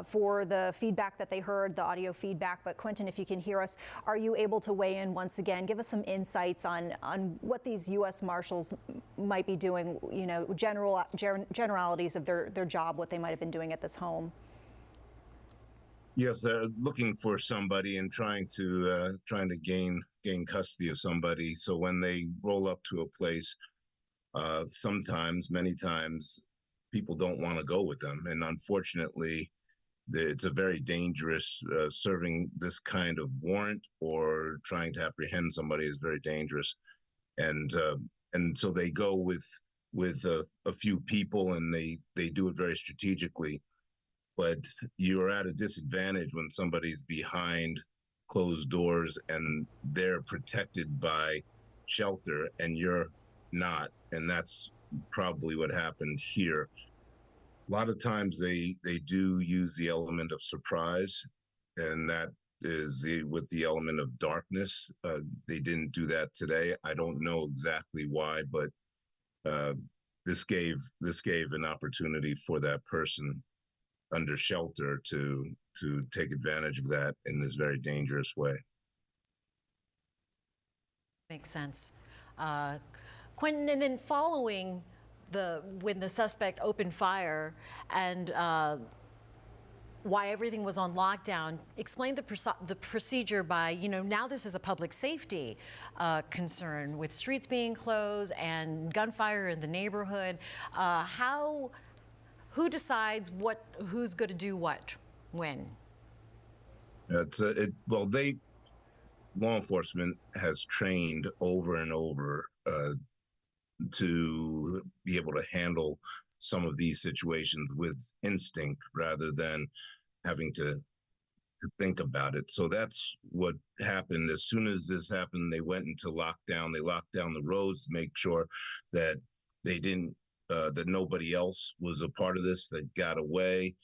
for the feedback that they heard, the audio feedback. But Quentin, if you can hear us, are you able to weigh in once again? Give us some insights on what these U.S. Marshals might be doing, you know, generalities of their job, what they might have been doing at this home. Yes, they're looking for somebody and trying to gain custody of somebody. So when they roll up to a place, sometimes, many times, people don't want to go with them, and unfortunately, it's a very dangerous serving this kind of warrant or trying to apprehend somebody is very dangerous, and so they go with a few people, and they do it very strategically. But you're at a disadvantage when somebody's behind closed doors and they're protected by shelter and you're not, and that's probably what happened here. A lot of times they do use the element of surprise, and that is with the element of darkness. They didn't do that today. I don't know exactly why, but uh, this gave an opportunity for that person under shelter to take advantage of that in this very dangerous way. Makes sense. Quentin, and then following when the suspect opened fire and why everything was on lockdown, explain the procedure by, now this is a public safety concern with streets being closed and gunfire in the neighborhood. Who decides who's going to do what, when? Law enforcement has trained over and over to be able to handle some of these situations with instinct rather than having to think about it. So that's what happened. As soon as this happened, they went into lockdown. They locked down the roads to make sure that they didn't that nobody else was a part of this that got away.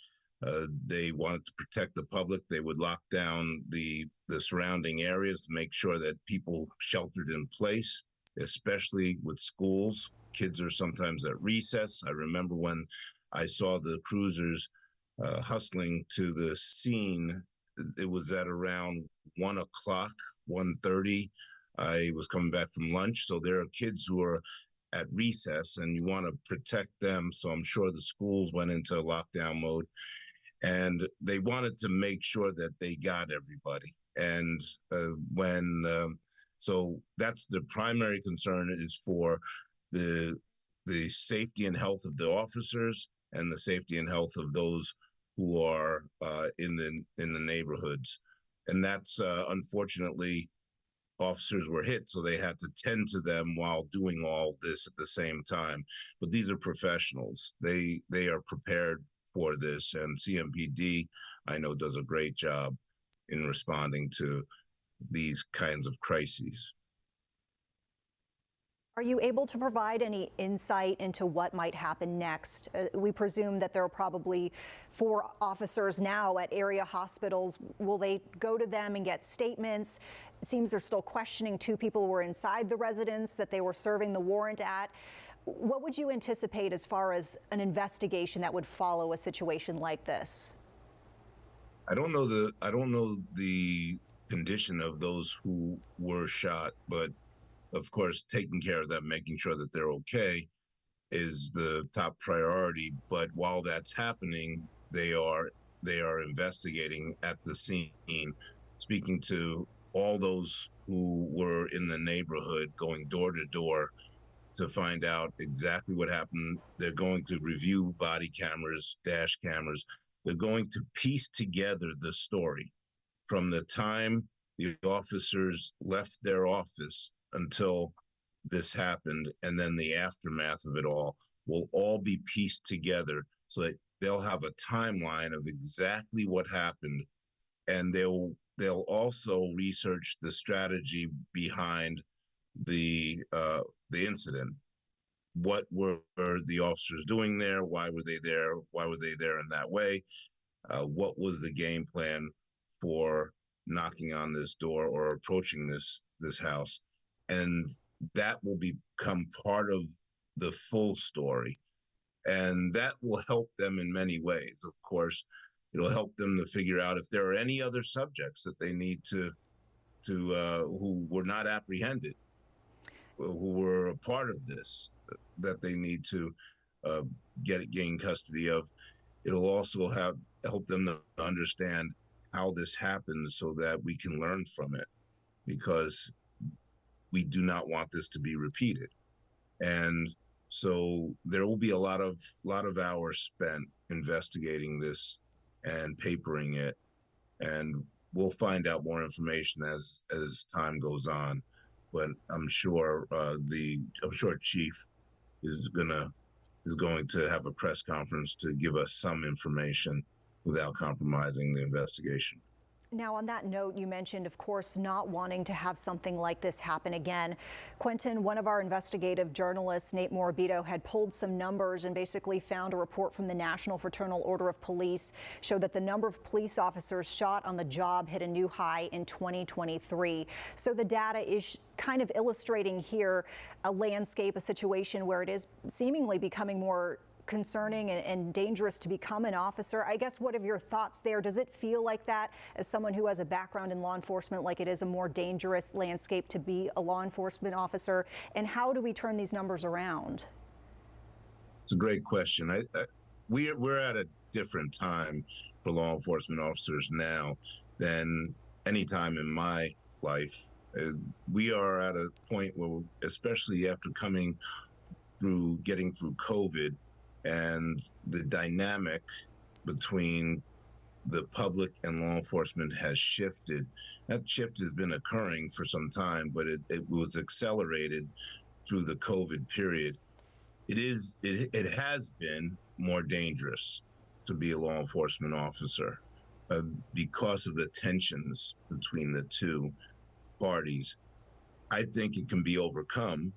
They wanted to protect the public. They would lock down the surrounding areas to make sure that people sheltered in place, especially with schools. Kids are sometimes at recess. I remember when I saw the cruisers hustling to the scene, it was at around 1 o'clock, 1:30. I was coming back from lunch. So there are kids who are at recess and you want to protect them. So I'm sure the schools went into lockdown mode and they wanted to make sure that they got everybody. And so that's the primary concern, is for the safety and health of the officers and the safety and health of those who are in the neighborhoods. And that's unfortunately, officers were hit, so they had to tend to them while doing all this at the same time. But these are professionals. They are prepared for this, and CMPD, I know, does a great job in responding to these kinds of crises. Are you able to provide any insight into what might happen next? We presume that there are probably 4 officers now at area hospitals. Will they go to them and get statements? It seems they're still questioning 2 people who were inside the residence that they were serving the warrant at. What would you anticipate as far as an investigation that would follow a situation like this? I don't know the condition of those who were shot, but of course, taking care of them, making sure that they're okay, is the top priority. But while that's happening, they are investigating at the scene, speaking to all those who were in the neighborhood, going door to door to find out exactly what happened. They're going to review body cameras, dash cameras. They're going to piece together the story from the time the officers left their office until this happened, and then the aftermath of it will all be pieced together so that they'll have a timeline of exactly what happened, and they'll also research the strategy behind the incident. What were the officers doing there? Why were they there? Why were they there in that way? What was the game plan for knocking on this door or approaching this house? And that will become part of the full story. And that will help them in many ways. Of course, it'll help them to figure out if there are any other subjects that they need to who were not apprehended, who were a part of this, that they need to gain custody of. It'll also help them to understand how this happened so that we can learn from it, because we do not want this to be repeated. And so there will be a lot of hours spent investigating this and papering it, and we'll find out more information as time goes on. But I'm sure Chief is going to have a press conference to give us some information without compromising the investigation. Now, on that note, you mentioned, of course, not wanting to have something like this happen again. Quentin, one of our investigative journalists, Nate Morabito, had pulled some numbers and basically found a report from the National Fraternal Order of Police showed that the number of police officers shot on the job hit a new high in 2023. So the data is kind of illustrating here a landscape, a situation where it is seemingly becoming more concerning and dangerous to become an officer. I guess, what are your thoughts there? Does it feel like that, as someone who has a background in law enforcement, like it is a more dangerous landscape to be a law enforcement officer? And how do we turn these numbers around? It's a great question. We're at a different time for law enforcement officers now than any time in my life. We are at a point where, especially after getting through COVID, and the dynamic between the public and law enforcement has shifted. That shift has been occurring for some time, but it was accelerated through the COVID period. It has been more dangerous to be a law enforcement officer because of the tensions between the two parties. I think it can be overcome.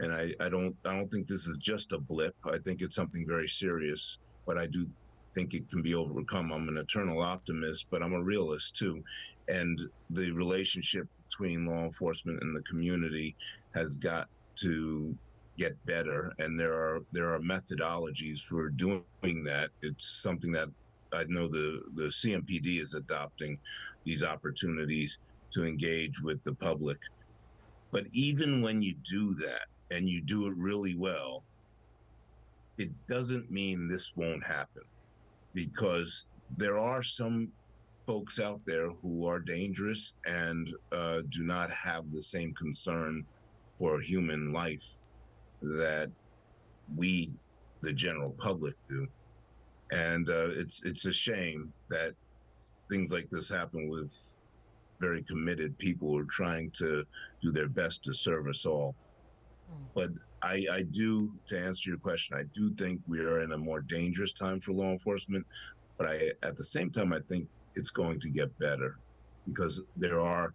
And I don't think this is just a blip. I think it's something very serious, but I do think it can be overcome. I'm an eternal optimist, but I'm a realist too. And the relationship between law enforcement and the community has got to get better. And there are methodologies for doing that. It's something that I know the CMPD is adopting, these opportunities to engage with the public. But even when you do that, and you do it really well, it doesn't mean this won't happen, because there are some folks out there who are dangerous and do not have the same concern for human life that we, the general public, do. And it's a shame that things like this happen with very committed people who are trying to do their best to serve us all. But I do, to answer your question, I do think we are in a more dangerous time for law enforcement. But at the same time, I think it's going to get better, because there are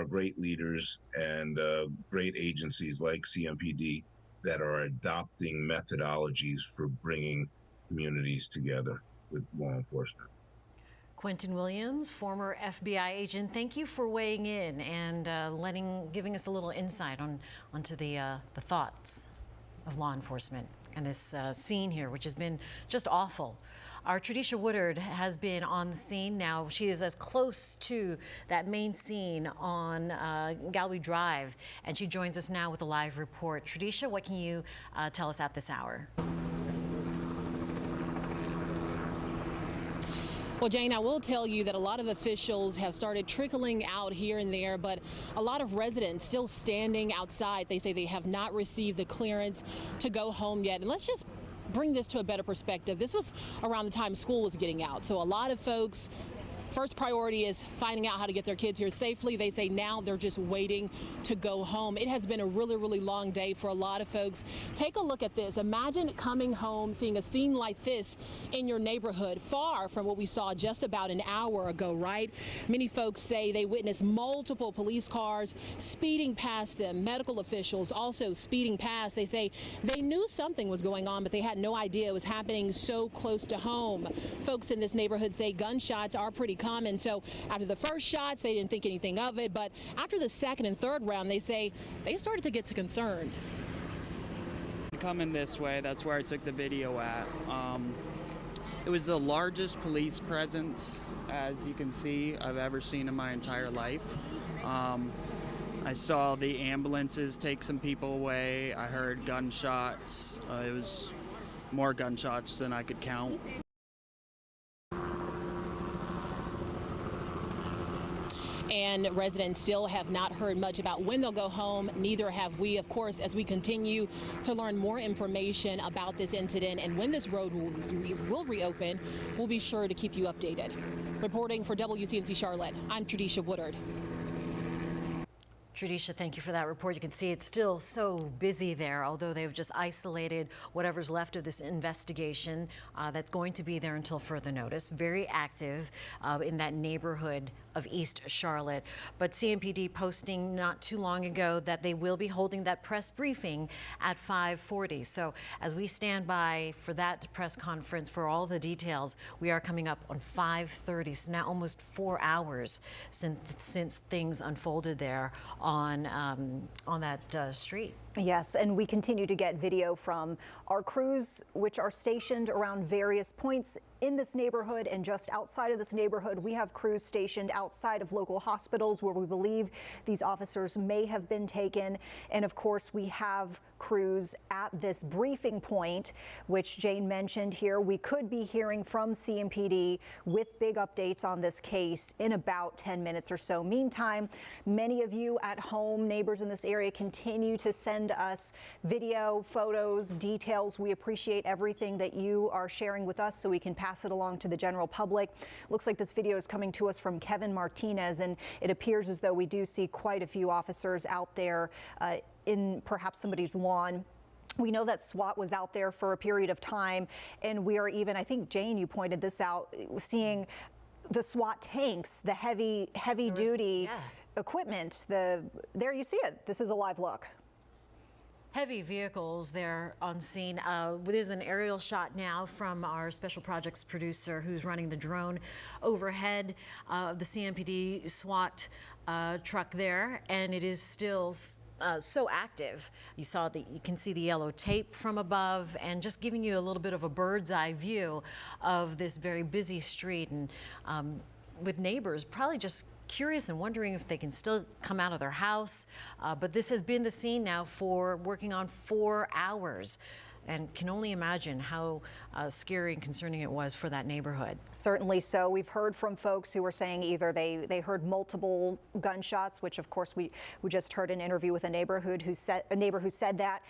great leaders and great agencies like CMPD that are adopting methodologies for bringing communities together with law enforcement. Quentin Williams, former FBI agent, thank you for weighing in and giving us a little insight onto the thoughts of law enforcement and this scene here, which has been just awful. Our Tradisha Woodard has been on the scene now. She is as close to that main scene on Galway Drive, and she joins us now with a live report. Tradisha, what can you tell us at this hour? Well, Jane, I will tell you that a lot of officials have started trickling out here and there, but a lot of residents still standing outside. They say they have not received the clearance to go home yet. And let's just bring this to a better perspective. This was around the time school was getting out. So a lot of folks, first priority is finding out how to get their kids here safely. They say now they're just waiting to go home. It has been a really, really long day for a lot of folks. Take a look at this. Imagine coming home, seeing a scene like this in your neighborhood, far from what we saw just about an hour ago, right? Many folks say they witnessed multiple police cars speeding past them, medical officials also speeding past. They say they knew something was going on, but they had no idea it was happening so close to home. Folks in this neighborhood say gunshots are pretty common. So after the first shots, they didn't think anything of it. But after the second and third round, they say they started to get concerned. Coming this way, that's where I took the video at. It was the largest police presence, as you can see, I've ever seen in my entire life. I saw the ambulances take some people away. I heard gunshots. It was more gunshots than I could count. Again, residents still have not heard much about when they'll go home. Neither have we. Of course, as we continue to learn more information about this incident and when this road will reopen, we'll be sure to keep you updated. Reporting for WCNC Charlotte, I'm Trudisha Woodard. Trudisha, thank you for that report. You can see it's still so busy there, although they've just isolated whatever's left of this investigation that's going to be there until further notice. Very active in that neighborhood of East Charlotte. But CMPD posting not too long ago that they will be holding that press briefing at 5:40. So as we stand by for that press conference for all the details, we are coming up on 5:30. So now almost 4 hours since things unfolded there on that street. Yes, and we continue to get video from our crews, which are stationed around various points in this neighborhood and just outside of this neighborhood. We have crews stationed outside of local hospitals where we believe these officers may have been taken. And of course, we have crews at this briefing point, which Jane mentioned here. We could be hearing from CMPD with big updates on this case in about 10 minutes or so. Meantime, many of you at home, neighbors in this area, continue to send us video, photos, details. We appreciate everything that you are sharing with us so we can pass it along to the general public. Looks like this video is coming to us from Kevin Martinez, and it appears as though we do see quite a few officers out there in perhaps somebody's lawn. We know that SWAT was out there for a period of time, and we are even, I think, Jane, you pointed this out, seeing the SWAT tanks, the heavy duty equipment. There you see it. This is a live look. Heavy vehicles there on scene. There's an aerial shot now from our special projects producer who's running the drone overhead of the CMPD SWAT truck there, and it is still so active. You can see the yellow tape from above, and just giving you a little bit of a bird's eye view of this very busy street, and with neighbors probably just curious and wondering if they can still come out of their house. But this has been the scene now for working on 4 hours, and can only imagine how scary and concerning it was for that neighborhood. Certainly so. We've heard from folks who were saying either they heard multiple gunshots, which of course we just heard an interview with a neighbor who said that.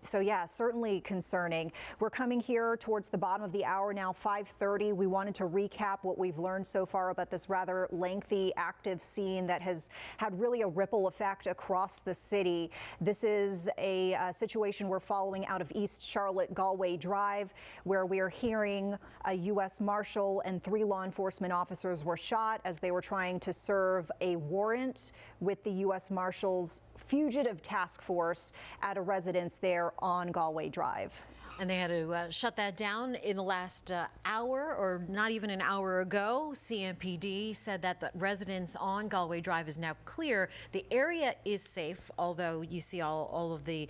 So yeah, certainly concerning. We're coming here towards the bottom of the hour now, 5:30. We wanted to recap what we've learned so far about this rather lengthy, active scene that has had really a ripple effect across the city. This is a situation we're following out of East Charlotte, Galway Drive, where we are hearing a U.S. Marshal and 3 law enforcement officers were shot as they were trying to serve a warrant with the U.S. Marshals Fugitive Task Force at a residence there on Galway Drive. And they had to shut that down in the last hour, or not even an hour ago. CMPD said that the residence on Galway Drive is now clear. The area is safe, although you see all of the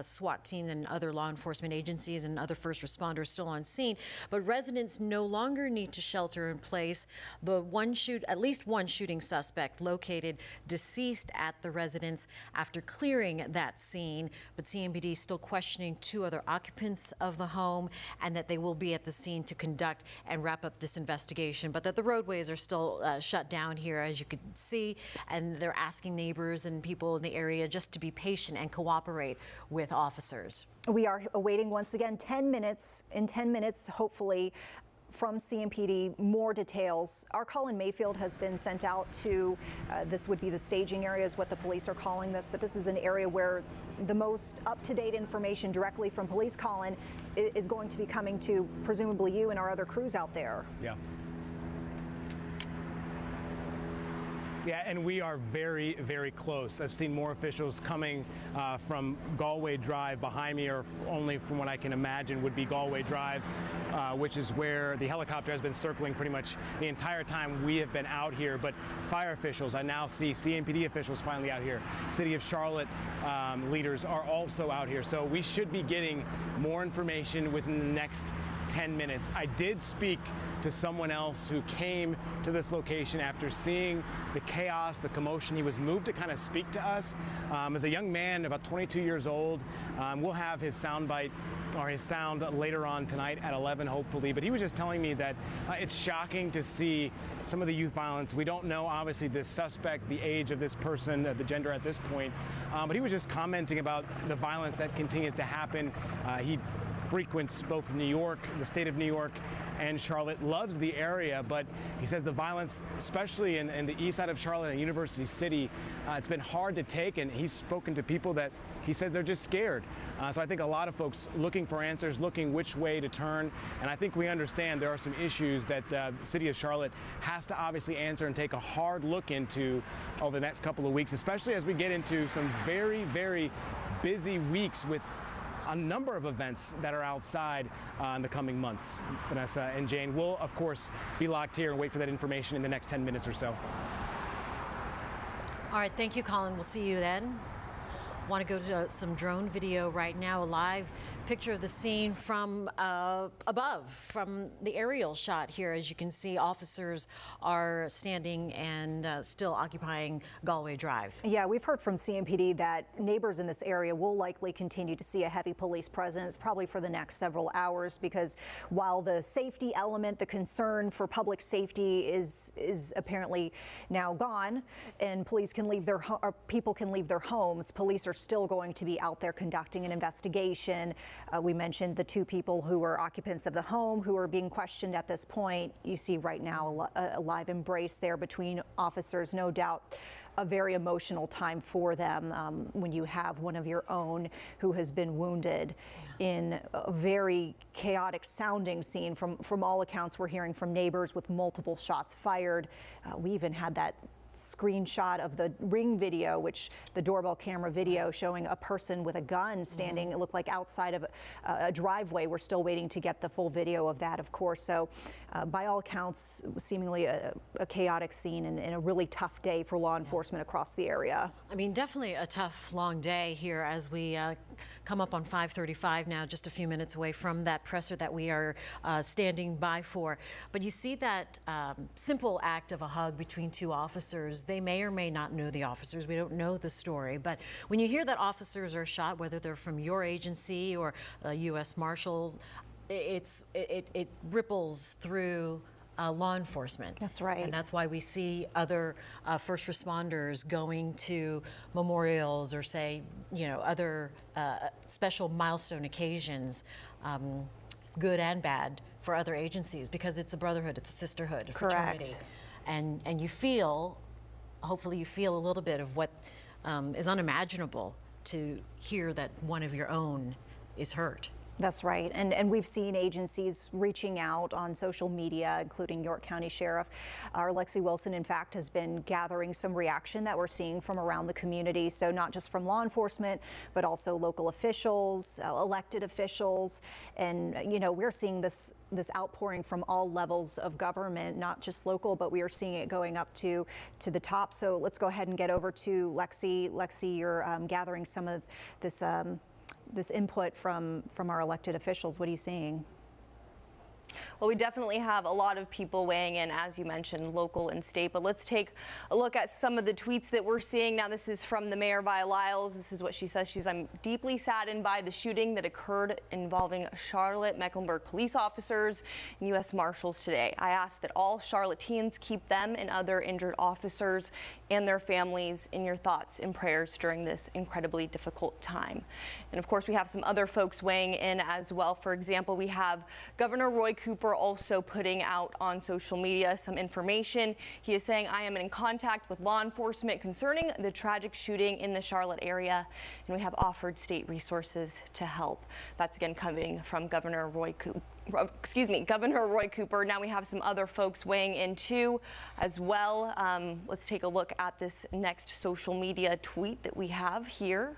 SWAT team and other law enforcement agencies and other first responders still on scene. But residents no longer need to shelter in place. At least one shooting suspect located deceased at the residence after clearing that scene. But CMPD still questioning 2 other occupants of the home, and that they will be at the scene to conduct and wrap up this investigation, but that the roadways are still shut down here, as you can see, and they're asking neighbors and people in the area just to be patient and cooperate with officers. We are awaiting once again 10 minutes. In 10 minutes, hopefully, from CMPD, more details. Our Colin Mayfield has been sent out to, this would be the staging area is what the police are calling this, but this is an area where the most up-to-date information directly from Police Colin is going to be coming to presumably you and our other crews out there. Yeah. Yeah, and we are very, very close. I've seen more officials coming from Galway Drive behind me, or only from what I can imagine would be Galway Drive, which is where the helicopter has been circling pretty much the entire time we have been out here. But fire officials, I now see CMPD officials finally out here. City of Charlotte leaders are also out here. So we should be getting more information within the next 10 minutes. I did speak to someone else who came to this location after seeing the chaos, the commotion. He was moved to kind of speak to us. As a young man, about 22 years old, we'll have his soundbite or his sound later on tonight at 11, hopefully. But he was just telling me that it's shocking to see some of the youth violence. We don't know, obviously, the suspect, the age of this person, the gender at this point. But he was just commenting about the violence that continues to happen. He frequents both New York, the state of New York, and Charlotte, loves the area, but he says the violence, especially in the east side of Charlotte and University City, it's been hard to take, and he's spoken to people that he says they're just scared. So I think a lot of folks looking for answers, looking which way to turn, and I think we understand there are some issues that the city of Charlotte has to obviously answer and take a hard look into over the next couple of weeks, especially as we get into some very, very busy weeks with a number of events that are outside in the coming months. Vanessa and Jane will, of course, be locked here and wait for that information in the next 10 minutes or so. All right, thank you, Colin. We'll see you then. Want to go to some drone video right now, a live picture of the scene from above, from the aerial shot here. As you can see, officers are standing and still occupying Galway Drive. Yeah, we've heard from CMPD that neighbors in this area will likely continue to see a heavy police presence probably for the next several hours, because while the safety element, the concern for public safety is apparently now gone, and police can leave their people can leave their homes, police are still going to be out there conducting an investigation. We mentioned the two people who were occupants of the home who are being questioned at this point. You see right now a live embrace there between officers, no doubt a very emotional time for them when you have one of your own who has been wounded in a very chaotic sounding scene. From all accounts we're hearing from neighbors with multiple shots fired. We even had that screenshot of the Ring video, which the doorbell camera video showing a person with a gun standing, it looked like outside of a driveway. We're still waiting to get the full video of that, of course. So by all accounts, seemingly a chaotic scene and a really tough day for law enforcement across the area. I mean, definitely a tough, long day here as we come up on 5:35 now, just a few minutes away from that presser that we are standing by for. But you see that simple act of a hug between two officers. They may or may not know the officers. We don't know the story. But when you hear that officers are shot, whether they're from your agency or U.S. Marshals, it ripples through law enforcement. That's right. And that's why we see other first responders going to memorials or say, other special milestone occasions, good and bad, for other agencies, because it's a brotherhood, it's a sisterhood, a fraternity. Correct. And you feel, hopefully you feel a little bit of what is unimaginable to hear that one of your own is hurt. That's right. And we've seen agencies reaching out on social media, including York County Sheriff. Our Lexi Wilson, in fact, has been gathering some reaction that we're seeing from around the community. So not just from law enforcement, but also local officials, elected officials. And, we're seeing this outpouring from all levels of government, not just local, but we are seeing it going up to the top. So let's go ahead and get over to Lexi. Lexi, you're gathering some of this input from our elected officials. What are you seeing? Well, we definitely have a lot of people weighing in, as you mentioned, local and state. But let's take a look at some of the tweets that we're seeing. Now, this is from the mayor, Vi Lyles. This is what she says. I'm deeply saddened by the shooting that occurred involving Charlotte-Mecklenburg police officers and U.S. Marshals today. I ask that all Charlotteans keep them and other injured officers and their families in your thoughts and prayers during this incredibly difficult time. And of course, we have some other folks weighing in as well. For example, we have Governor Roy Cooper also putting out on social media some information. He is saying, I am in contact with law enforcement concerning the tragic shooting in the Charlotte area, and we have offered state resources to help. That's again coming from Governor Roy Cooper. Governor Roy Cooper. Now we have some other folks weighing in too as well. Let's take a look at this next social media tweet that we have here.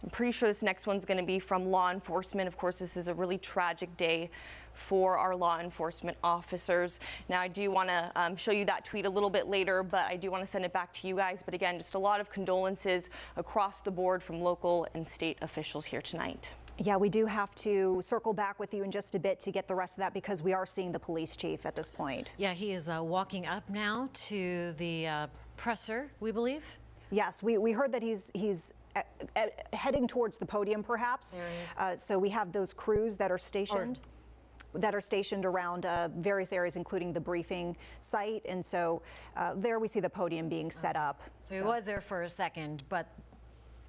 I'm pretty sure this next one's going to be from law enforcement. Of course, this is a really tragic day for our law enforcement officers. Now, I do want to show you that tweet a little bit later, but I do want to send it back to you guys. But again, just a lot of condolences across the board from local and state officials here tonight. Yeah, we do have to circle back with you in just a bit to get the rest of that because we are seeing the police chief at this point. Yeah, he is walking up now to the presser, we believe. Yes, we heard that he's heading towards the podium, perhaps. There he is. So we have those crews that are stationed. Around various areas, including the briefing site. And so there we see the podium being set up. So he was there for a second, but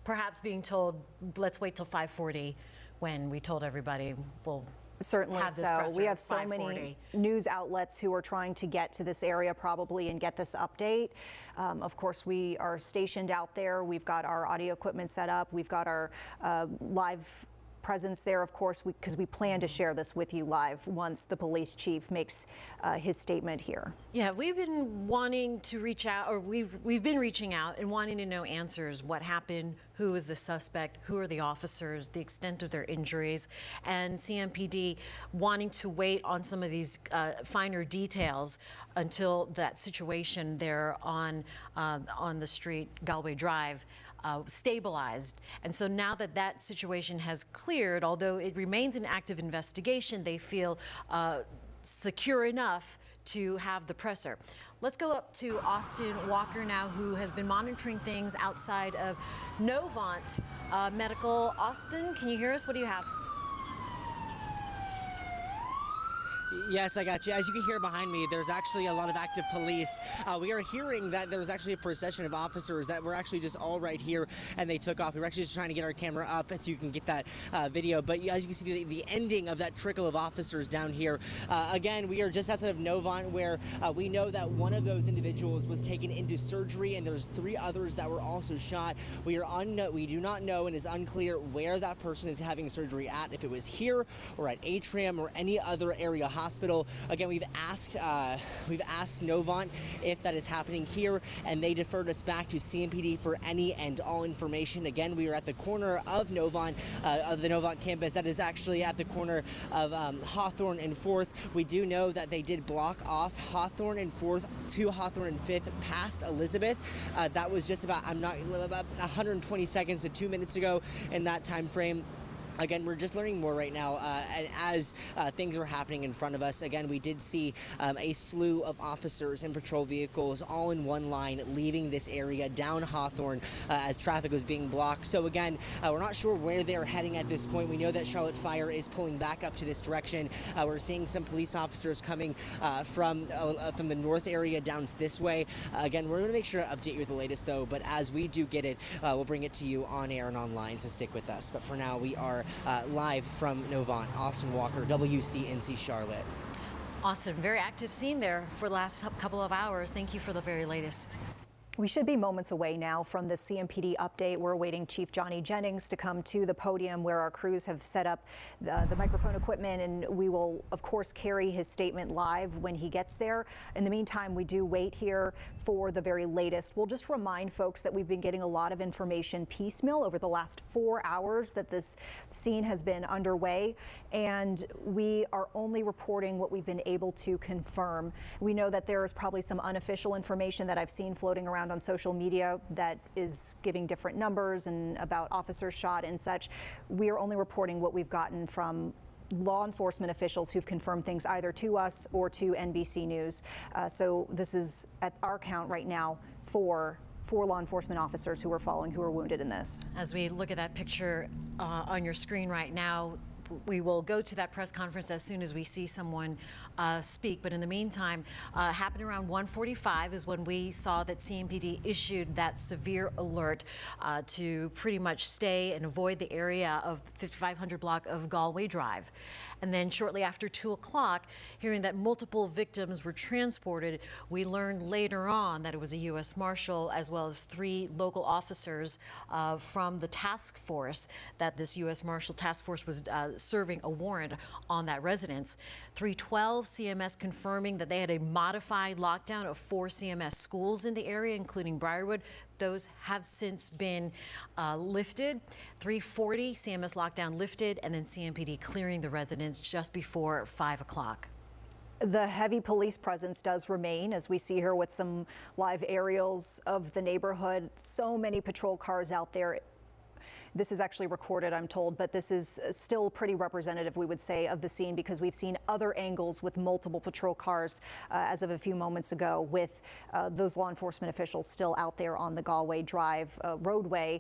perhaps being told, let's wait till 5:40 when we told everybody we'll certainly have this so. presser We at have so 5:40. many news outlets who are trying to get to this area probably and get this update. Of course, we are stationed out there. We've got our audio equipment set up. We've got our live presence there, of course, because we plan to share this with you live once the police chief makes his statement here. Yeah, we've been wanting to reach out, or we've been reaching out and wanting to know answers. What happened? Who is the suspect? Who are the officers? The extent of their injuries? And CMPD wanting to wait on some of these finer details until that situation there on the street, Galway Drive, stabilized. And so now that that situation has cleared, although it remains an active investigation, they feel secure enough to have the presser. Let's go up to Austin Walker now, who has been monitoring things outside of Novant Medical. Austin, can you hear us? What do you have? Yes, I got you. As you can hear behind me, there's actually a lot of active police. We are hearing that there was actually a procession of officers that were actually just all right here, and they took off. We were actually just trying to get our camera up so you can get that video. But as you can see, the ending of that trickle of officers down here. Again, we are just outside of Novant, where we know that one of those individuals was taken into surgery, and there's 3 others that were also shot. We do not know, and it's unclear where that person is having surgery at, if it was here or at Atrium or any other area hospital. Again, we've asked Novant if that is happening here, and they deferred us back to CMPD for any and all information. Again, we are at the corner of Novant, of the Novant campus. That is actually at the corner of Hawthorne and 4th. We do know that they did block off Hawthorne and 4th to Hawthorne and 5th past Elizabeth. That was just about 120 seconds to 2 minutes ago in that time frame. Again, we're just learning more right now as things are happening in front of us. Again, we did see a slew of officers and patrol vehicles all in one line leaving this area down Hawthorne as traffic was being blocked. So again, we're not sure where they're heading at this point. We know that Charlotte Fire is pulling back up to this direction. We're seeing some police officers coming from the north area down this way. Again, we're going to make sure to update you with the latest, though. But as we do get it, we'll bring it to you on air and online, so stick with us. But for now, we are live from Novant. Austin Walker, WCNC Charlotte. Austin, very active scene there for the last couple of hours. Thank you for the very latest. We should be moments away now from the CMPD update. We're awaiting Chief Johnny Jennings to come to the podium where our crews have set up the microphone equipment, and we will, of course, carry his statement live when he gets there. In the meantime, we do wait here for the very latest. We'll just remind folks that we've been getting a lot of information piecemeal over the last 4 hours that this scene has been underway, and we are only reporting what we've been able to confirm. We know that there is probably some unofficial information that I've seen floating around on social media that is giving different numbers and about officers shot and such. We are only reporting what we've gotten from law enforcement officials who've confirmed things either to us or to NBC News. So this is, at our count right now, 4 law enforcement officers who are wounded in this. As we look at that picture on your screen right now, we will go to that press conference as soon as we see someone speak. But in the meantime, happened around 1:45 is when we saw that CMPD issued that severe alert to pretty much stay and avoid the area of 5500 block of Galway Drive. And then shortly after 2 o'clock, hearing that multiple victims were transported, we learned later on that it was a U.S. Marshal as well as 3 local officers from the task force, that this U.S. Marshal task force was serving a warrant on that residence. 312 CMS confirming that they had a modified lockdown of 4 CMS schools in the area, including Briarwood. Those have since been lifted. 340 CMS lockdown lifted, and then CMPD clearing the residence just before 5 o'clock. The heavy police presence does remain, as we see here with some live aerials of the neighborhood. So many patrol cars out there This is actually recorded, I'm told, but this is still pretty representative, we would say, of the scene, because we've seen other angles with multiple patrol cars as of a few moments ago, with those law enforcement officials still out there on the Galway Drive roadway.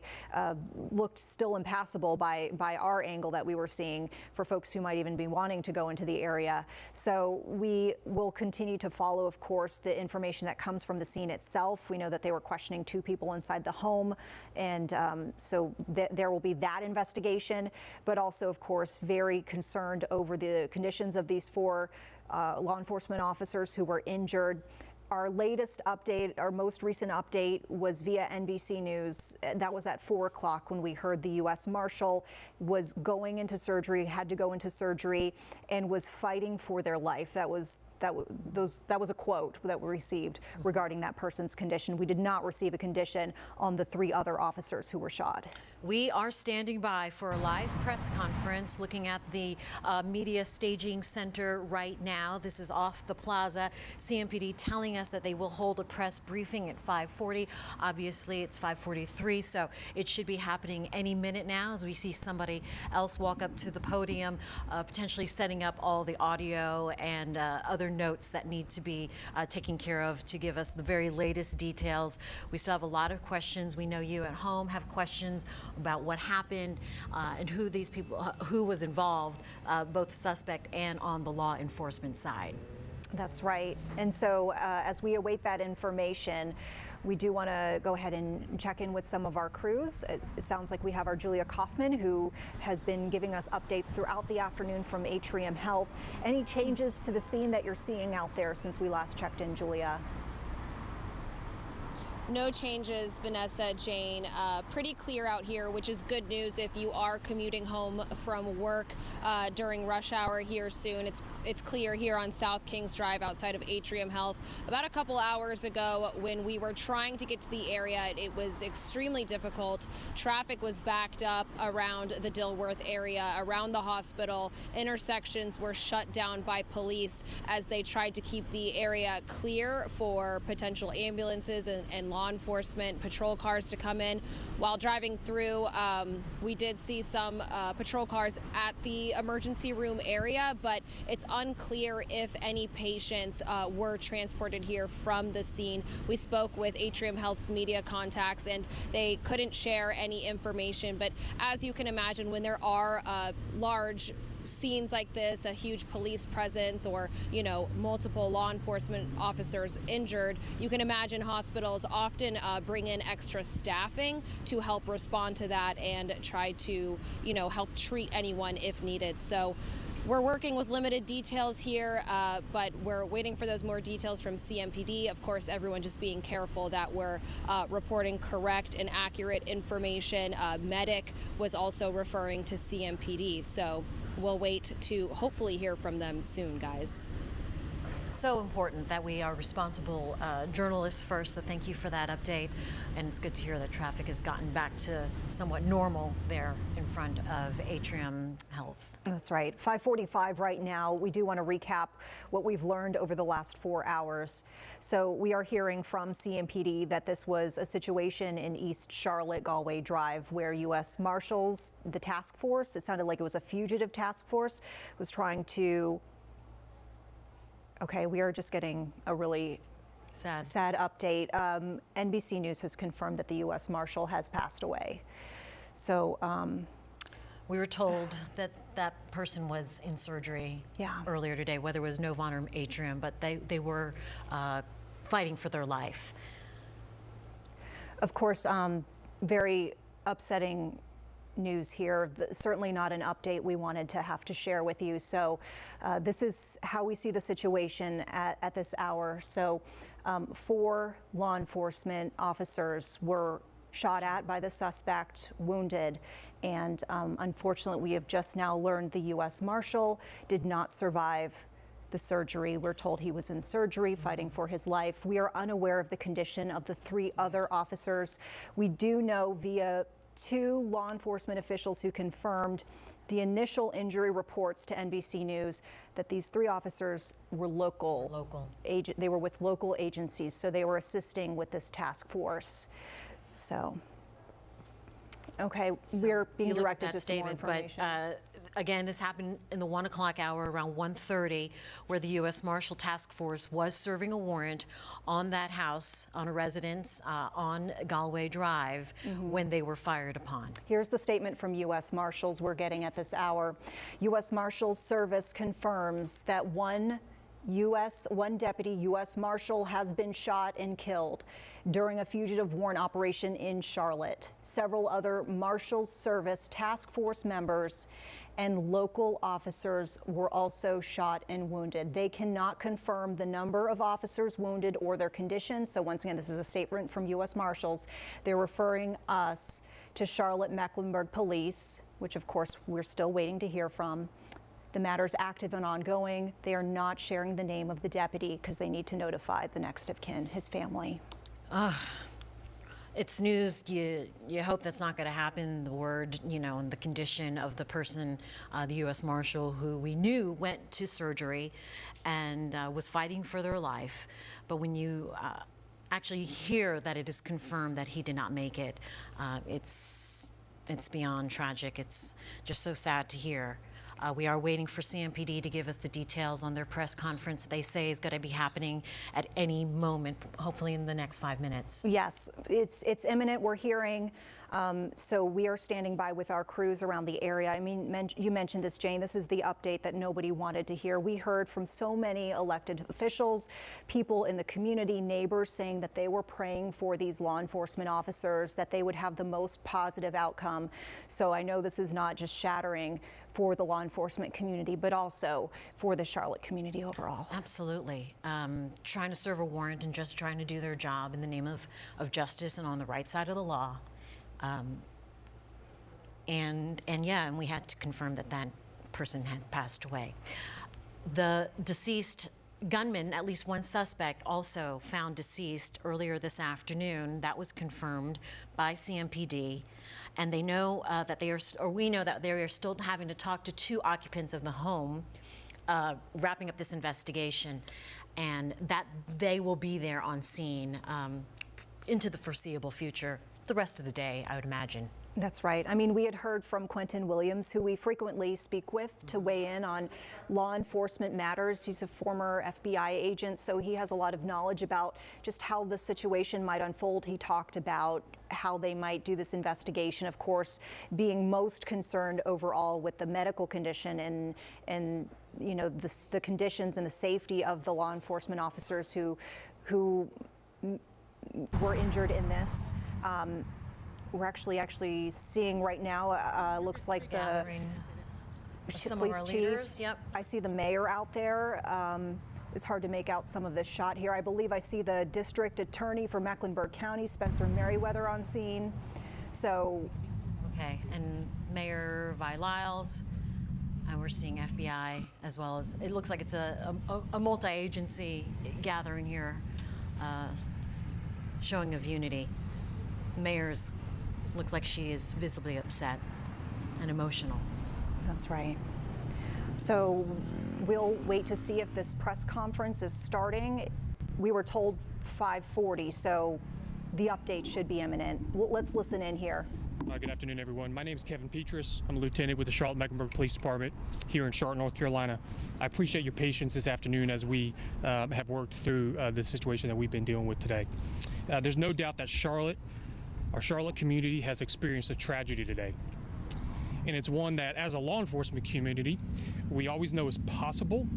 Looked still impassable by our angle that we were seeing for folks who might even be wanting to go into the area. So we will continue to follow, of course, the information that comes from the scene itself. We know that they were questioning 2 people inside the home, and so there will be that investigation, but also, of course, very concerned over the conditions of these 4 law enforcement officers who were injured. Our latest update, our most recent update, was via NBC News. That was at 4 o'clock when we heard the U.S. Marshal was going into surgery, had to go into surgery, and was fighting for their life. That was a quote that we received regarding that person's condition. We did not receive a condition on the 3 other officers who were shot. We are standing by for a live press conference looking at the media staging center right now. This is off the plaza. CMPD telling us that they will hold a press briefing at 5:40. Obviously, it's 5:43, so it should be happening any minute now as we see somebody else walk up to the podium, potentially setting up all the audio and other notes that need to be taken care of to give us the very latest details. We still have a lot of questions. We know you at home have questions about what happened and who these people, who was involved, both suspect and on the law enforcement side. That's right. And so as we await that information, we do want to go ahead and check in with some of our crews. It sounds like we have our Julia Kaufman, who has been giving us updates throughout the afternoon from Atrium Health. Any changes to the scene that you're seeing out there since we last checked in, Julia? No changes, Vanessa, Jane. Pretty clear out here, which is good news if you are commuting home from work during rush hour here soon. It's clear here on South Kings Drive outside of Atrium Health. About a couple hours ago, when we were trying to get to the area, it was extremely difficult. Traffic was backed up around the Dilworth area, around the hospital. Intersections were shut down by police as they tried to keep the area clear for potential ambulances and law enforcement patrol cars to come in. While driving through, we did see some patrol cars at the emergency room area, but it's unclear if any patients were transported here from the scene. We spoke with Atrium Health's media contacts and they couldn't share any information, but as you can imagine, when there are large scenes like this, a huge police presence, or multiple law enforcement officers injured, you can imagine hospitals often bring in extra staffing to help respond to that and try to help treat anyone if needed. So we're working with limited details here, but we're waiting for those more details from CMPD. Of course, everyone just being careful that we're reporting correct and accurate information. Medic was also referring to CMPD, so we'll wait to hopefully hear from them soon, guys. So important that we are responsible journalists first, so thank you for that update. And it's good to hear that traffic has gotten back to somewhat normal there in front of Atrium Health. That's right. 5:45 right now. We do want to recap what we've learned over the last 4 hours. So we are hearing from CMPD that this was a situation in East Charlotte, Galway Drive, where U.S. Marshals, the task force, it sounded like it was a fugitive task force, was trying to... Okay, we are just getting a really sad update. NBC News has confirmed that the U.S. Marshal has passed away. So we were told that that person was in surgery earlier today, whether it was Novant or Atrium, but they were fighting for their life. Of course, very upsetting news here. Certainly not an update we wanted to have to share with you. So this is how we see the situation at this hour. So 4 law enforcement officers were shot at by the suspect, wounded, and unfortunately we have just now learned the U.S. Marshal did not survive the surgery. We're told he was in surgery fighting for his life. We are unaware of the condition of the 3 other officers. We do know via 2 law enforcement officials who confirmed the initial injury reports to NBC News that these 3 officers were local. They were with local agencies, so they were assisting with this task force. So Okay, we're being You look at directed that to some more statement, but information. again, this happened in the 1 o'clock hour, around 1:30, where the U.S. Marshal Task Force was serving a warrant on that house, on a residence on Galway Drive, when they were fired upon. Here's the statement from U.S. Marshals we're getting at this hour. U.S. Marshals Service confirms that one deputy U.S. Marshal has been shot and killed during a fugitive warrant operation in Charlotte. Several other Marshals Service Task Force members and local officers were also shot and wounded. They cannot confirm the number of officers wounded or their condition. So once again, this is a statement from U.S. Marshals. They're referring us to Charlotte-Mecklenburg Police, which of course we're still waiting to hear from. The matter's active and ongoing. They are not sharing the name of the deputy because they need to notify the next of kin, his family. It's news. You hope that's not going to happen. The word, and the condition of the person, the U.S. Marshal, who we knew went to surgery and was fighting for their life. But when you actually hear that it is confirmed that he did not make it, it's beyond tragic. It's just so sad to hear. We are waiting for CMPD to give us the details on their press conference they say is going to be happening at any moment, hopefully in the next 5 minutes. Yes, it's imminent, we're hearing. So we are standing by with our crews around the area. I mean, you mentioned this, Jane. This is the update that nobody wanted to hear. We heard from so many elected officials, people in the community, neighbors saying that they were praying for these law enforcement officers, that they would have the most positive outcome. So I know this is not just shattering for the law enforcement community, but also for the Charlotte community overall. Absolutely. Trying to serve a warrant and just trying to do their job in the name of justice and on the right side of the law. And we had to confirm that that person had passed away. The deceased gunman, at least one suspect, also found deceased earlier this afternoon. That was confirmed by CMPD. And they know we know that they are still having to talk to 2 occupants of the home, wrapping up this investigation, and that they will be there on scene into the foreseeable future, the rest of the day, I would imagine. That's right. I mean, we had heard from Quentin Williams, who we frequently speak with to weigh in on law enforcement matters. He's a former FBI agent, so he has a lot of knowledge about just how the situation might unfold. He talked about how they might do this investigation, of course, being most concerned overall with the medical condition and the conditions and the safety of the law enforcement officers who were injured in this. We're actually seeing right now, looks like the police chief. Yep. I see the mayor out there. It's hard to make out some of this shot here. I believe I see the district attorney for Mecklenburg County, Spencer Merriweather, on scene. So. Okay, and Mayor Vi Lyles, and we're seeing FBI as well as, it looks like it's a multi-agency gathering here, showing of unity. Mayor's looks like she is visibly upset and emotional. That's right. So we'll wait to see if this press conference is starting. We were told 5:40, so the update should be imminent. Let's listen in here. Good afternoon, everyone. My name is Kevin Petrus. I'm a lieutenant with the Charlotte-Mecklenburg Police Department here in Charlotte, North Carolina. I appreciate your patience this afternoon as we have worked through the situation that we've been dealing with today. There's no doubt that our Charlotte community has experienced a tragedy today. And it's one that, as a law enforcement community, we always know is possible,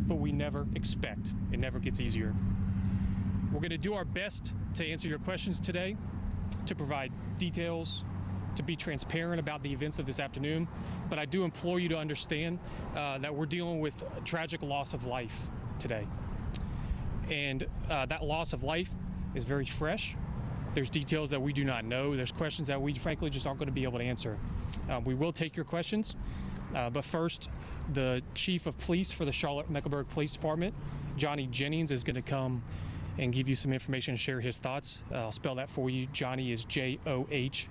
but we never expect. It never gets easier. We're going to do our best to answer your questions today, to provide details, to be transparent about the events of this afternoon. But I do implore you to understand that we're dealing with a tragic loss of life today. And that loss of life is very fresh. There's details that we do not know. There's questions that we frankly just aren't going to be able to answer. We will take your questions, but first, the Chief of Police for the Charlotte-Mecklenburg Police Department, Johnny Jennings, is going to come and give you some information and share his thoughts. I'll spell that for you. Johnny is Johnnny.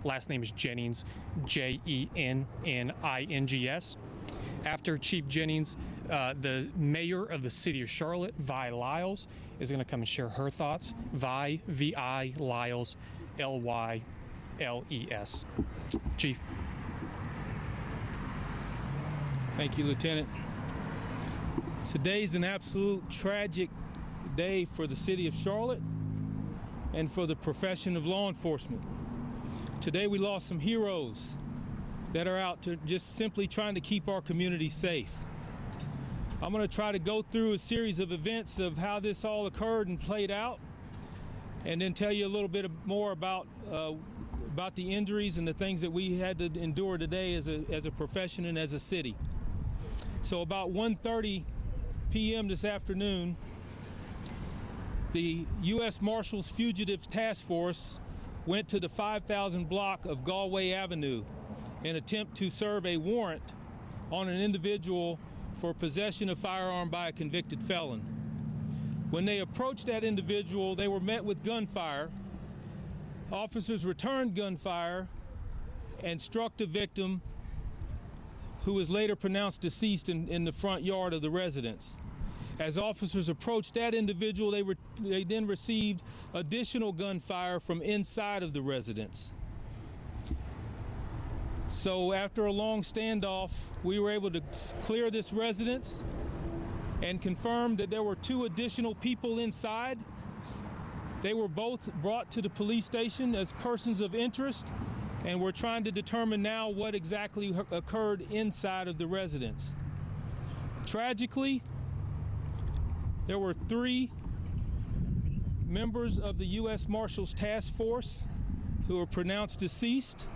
Last name is Jennings, Jennings. After Chief Jennings, the mayor of the city of Charlotte, Vi Lyles, is going to come and share her thoughts. Vi, V-I, Lyles, L-Y. LES. Chief. Thank you, Lieutenant. Today's an absolute tragic day for the city of Charlotte and for the profession of law enforcement. Today we lost some heroes that are out to just simply trying to keep our community safe. I'm going to try to go through a series of events of how this all occurred and played out, and then tell you a little bit more about the injuries and the things that we had to endure today as a profession and as a city. So about 1:30 p.m. this afternoon, the U.S. Marshals Fugitive Task Force went to the 5000 block of Galway Avenue in an attempt to serve a warrant on an individual for possession of firearm by a convicted felon. When they approached that individual, they were met with gunfire. Officers returned gunfire and struck the victim, who was later pronounced deceased in the front yard of the residence. As officers approached that individual, they then received additional gunfire from inside of the residence. So after a long standoff, we were able to clear this residence and confirm that there were 2 additional people inside. They were both brought to the police station as persons of interest, and we're trying to determine now what exactly occurred inside of the residence. Tragically, there were 3 members of the U.S. Marshals Task Force who were pronounced deceased,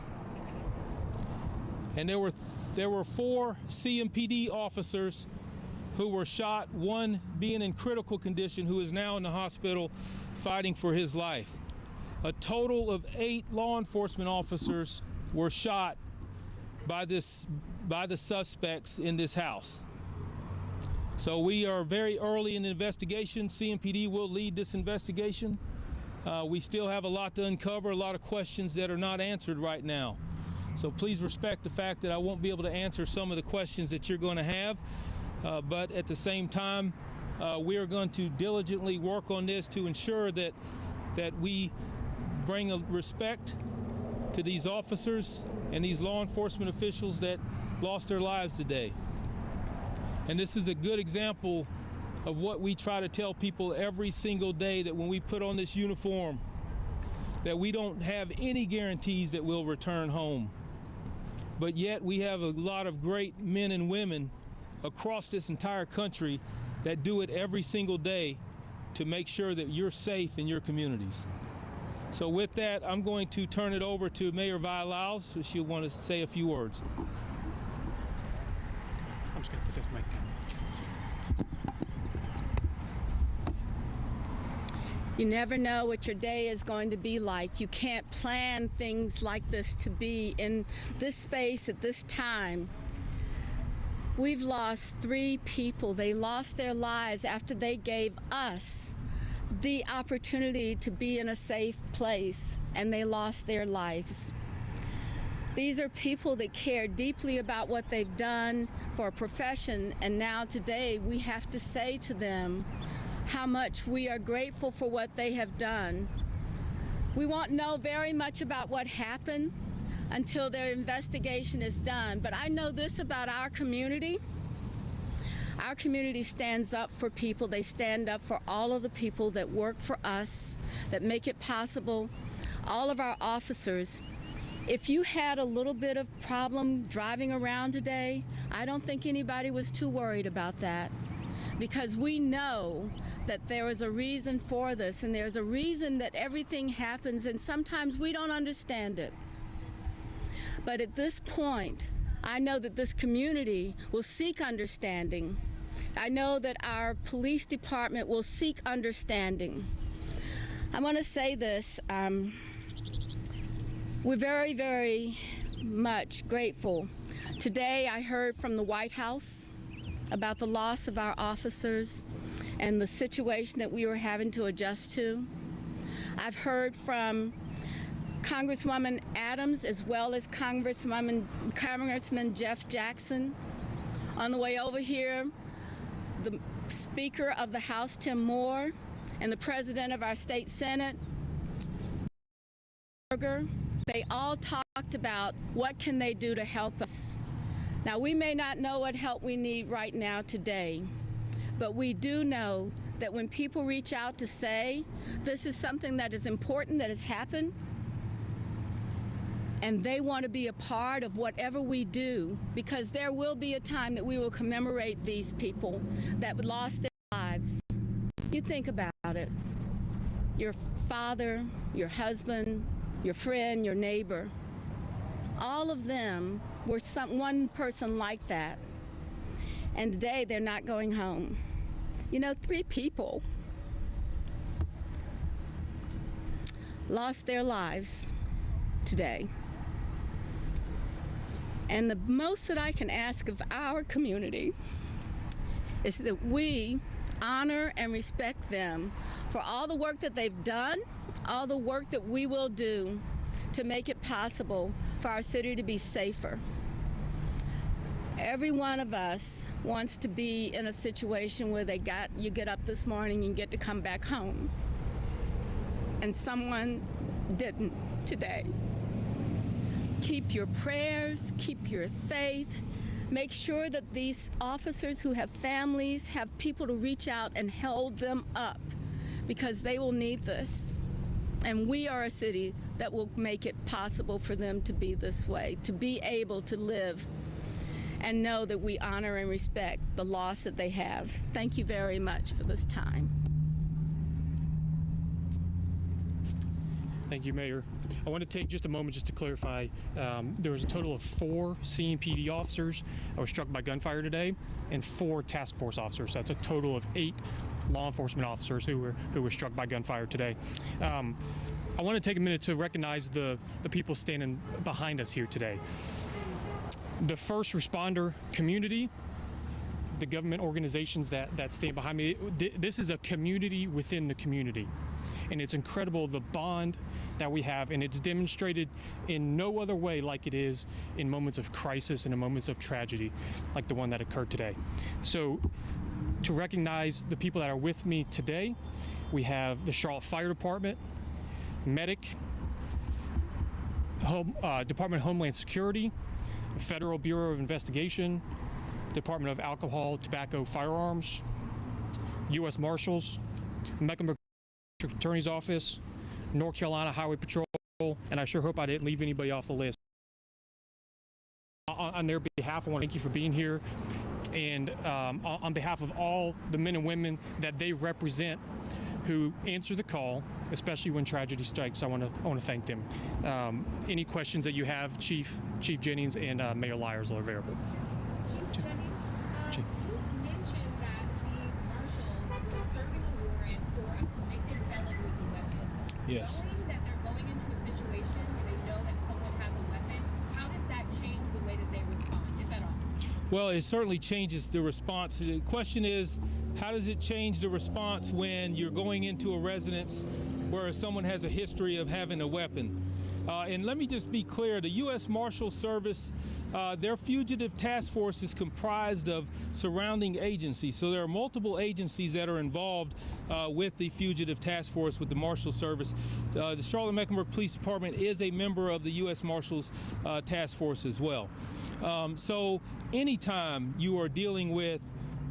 and there were 4 CMPD officers who were shot, one being in critical condition who is now in the hospital fighting for his life. A total of 8 law enforcement officers were shot by the suspects in this house. So we are very early in the investigation. CMPD will lead this investigation. We still have a lot to uncover, a lot of questions that are not answered right now. So please respect the fact that I won't be able to answer some of the questions that you're going to have, but at the same time, we are going to diligently work on this to ensure that we bring a respect to these officers and these law enforcement officials that lost their lives today. And this is a good example of what we try to tell people every single day, that when we put on this uniform, that we don't have any guarantees that we'll return home. But yet we have a lot of great men and women across this entire country that do it every single day to make sure that you're safe in your communities. So with that, I'm going to turn it over to Mayor Vilaus, so she'll want to say a few words. I'm just going to put this mic down. You never know what your day is going to be like. You can't plan things like this to be in this space at this time. We've lost 3 people. They lost their lives after they gave us the opportunity to be in a safe place, and they lost their lives. These are people that care deeply about what they've done for a profession, and now today we have to say to them how much we are grateful for what they have done. We won't know very much about what happened until their investigation is done, but I know this about our community. Our community stands up for people. They stand up for all of the people that work for us, that make it possible, all of our officers. If you had a little bit of problem driving around today, I don't think anybody was too worried about that, because we know that there is a reason for this, and there's a reason that everything happens, and sometimes we don't understand it. But at this point, I know that this community will seek understanding. I know that our police department will seek understanding. I want to say this. We're very, very much grateful. Today I heard from the White House about the loss of our officers and the situation that we were having to adjust to. I've heard from Congresswoman Adams as well as Congressman Jeff Jackson. On the way over here, the Speaker of the House, Tim Moore, and the President of our State Senate, they all talked about what can they do to help us. Now, we may not know what help we need right now today, but we do know that when people reach out to say this is something that is important that has happened, and they want to be a part of whatever we do, because there will be a time that we will commemorate these people that lost their lives. You think about it. Your father, your husband, your friend, your neighbor, all of them were one person like that. And today they're not going home. You know, 3 people lost their lives today. And the most that I can ask of our community is that we honor and respect them for all the work that they've done, all the work that we will do to make it possible for our city to be safer. Every one of us wants to be in a situation where you get up this morning and get to come back home. And someone didn't today. Keep your prayers, keep your faith. Make sure that these officers who have families have people to reach out and hold them up, because they will need this. And we are a city that will make it possible for them to be this way, to be able to live and know that we honor and respect the loss that they have. Thank you very much for this time. Thank you, Mayor. I want to take just a moment just to clarify. There was a total of 4 CMPD officers that were struck by gunfire today, and 4 task force officers. That's a total of 8 law enforcement officers who were struck by gunfire today. I want to take a minute to recognize the people standing behind us here today. The first responder community, the government organizations that stand behind me. This is a community within the community. And it's incredible the bond that we have, and it's demonstrated in no other way like it is in moments of crisis and in moments of tragedy like the one that occurred today. So to recognize the people that are with me today, we have the Charlotte Fire Department, Medic, Department of Homeland Security, Federal Bureau of Investigation, Department of Alcohol, Tobacco, Firearms, U.S. Marshals, Mecklenburg Attorney's Office, North Carolina Highway Patrol, and I sure hope I didn't leave anybody off the list. On their behalf, I want to thank you for being here, and on behalf of all the men and women that they represent who answer the call, especially when tragedy strikes, I want to thank them. Any questions that you have, Chief Jennings and Mayor Lyers are available. Chief Jennings, you mentioned that these marshals were serving a warrant for a convicted felon with a weapon. Yes. Knowing that they're going into a situation where they know that someone has a weapon, how does that change the way that they respond, if at all? Well, it certainly changes the response. The question is, how does it change the response when you're going into a residence where someone has a history of having a weapon? And let me just be clear, the U.S. Marshals Service, their Fugitive Task Force is comprised of surrounding agencies. So there are multiple agencies that are involved with the Fugitive Task Force with the Marshals Service. The Charlotte-Mecklenburg Police Department is a member of the U.S. Marshals Task Force as well. So anytime you are dealing with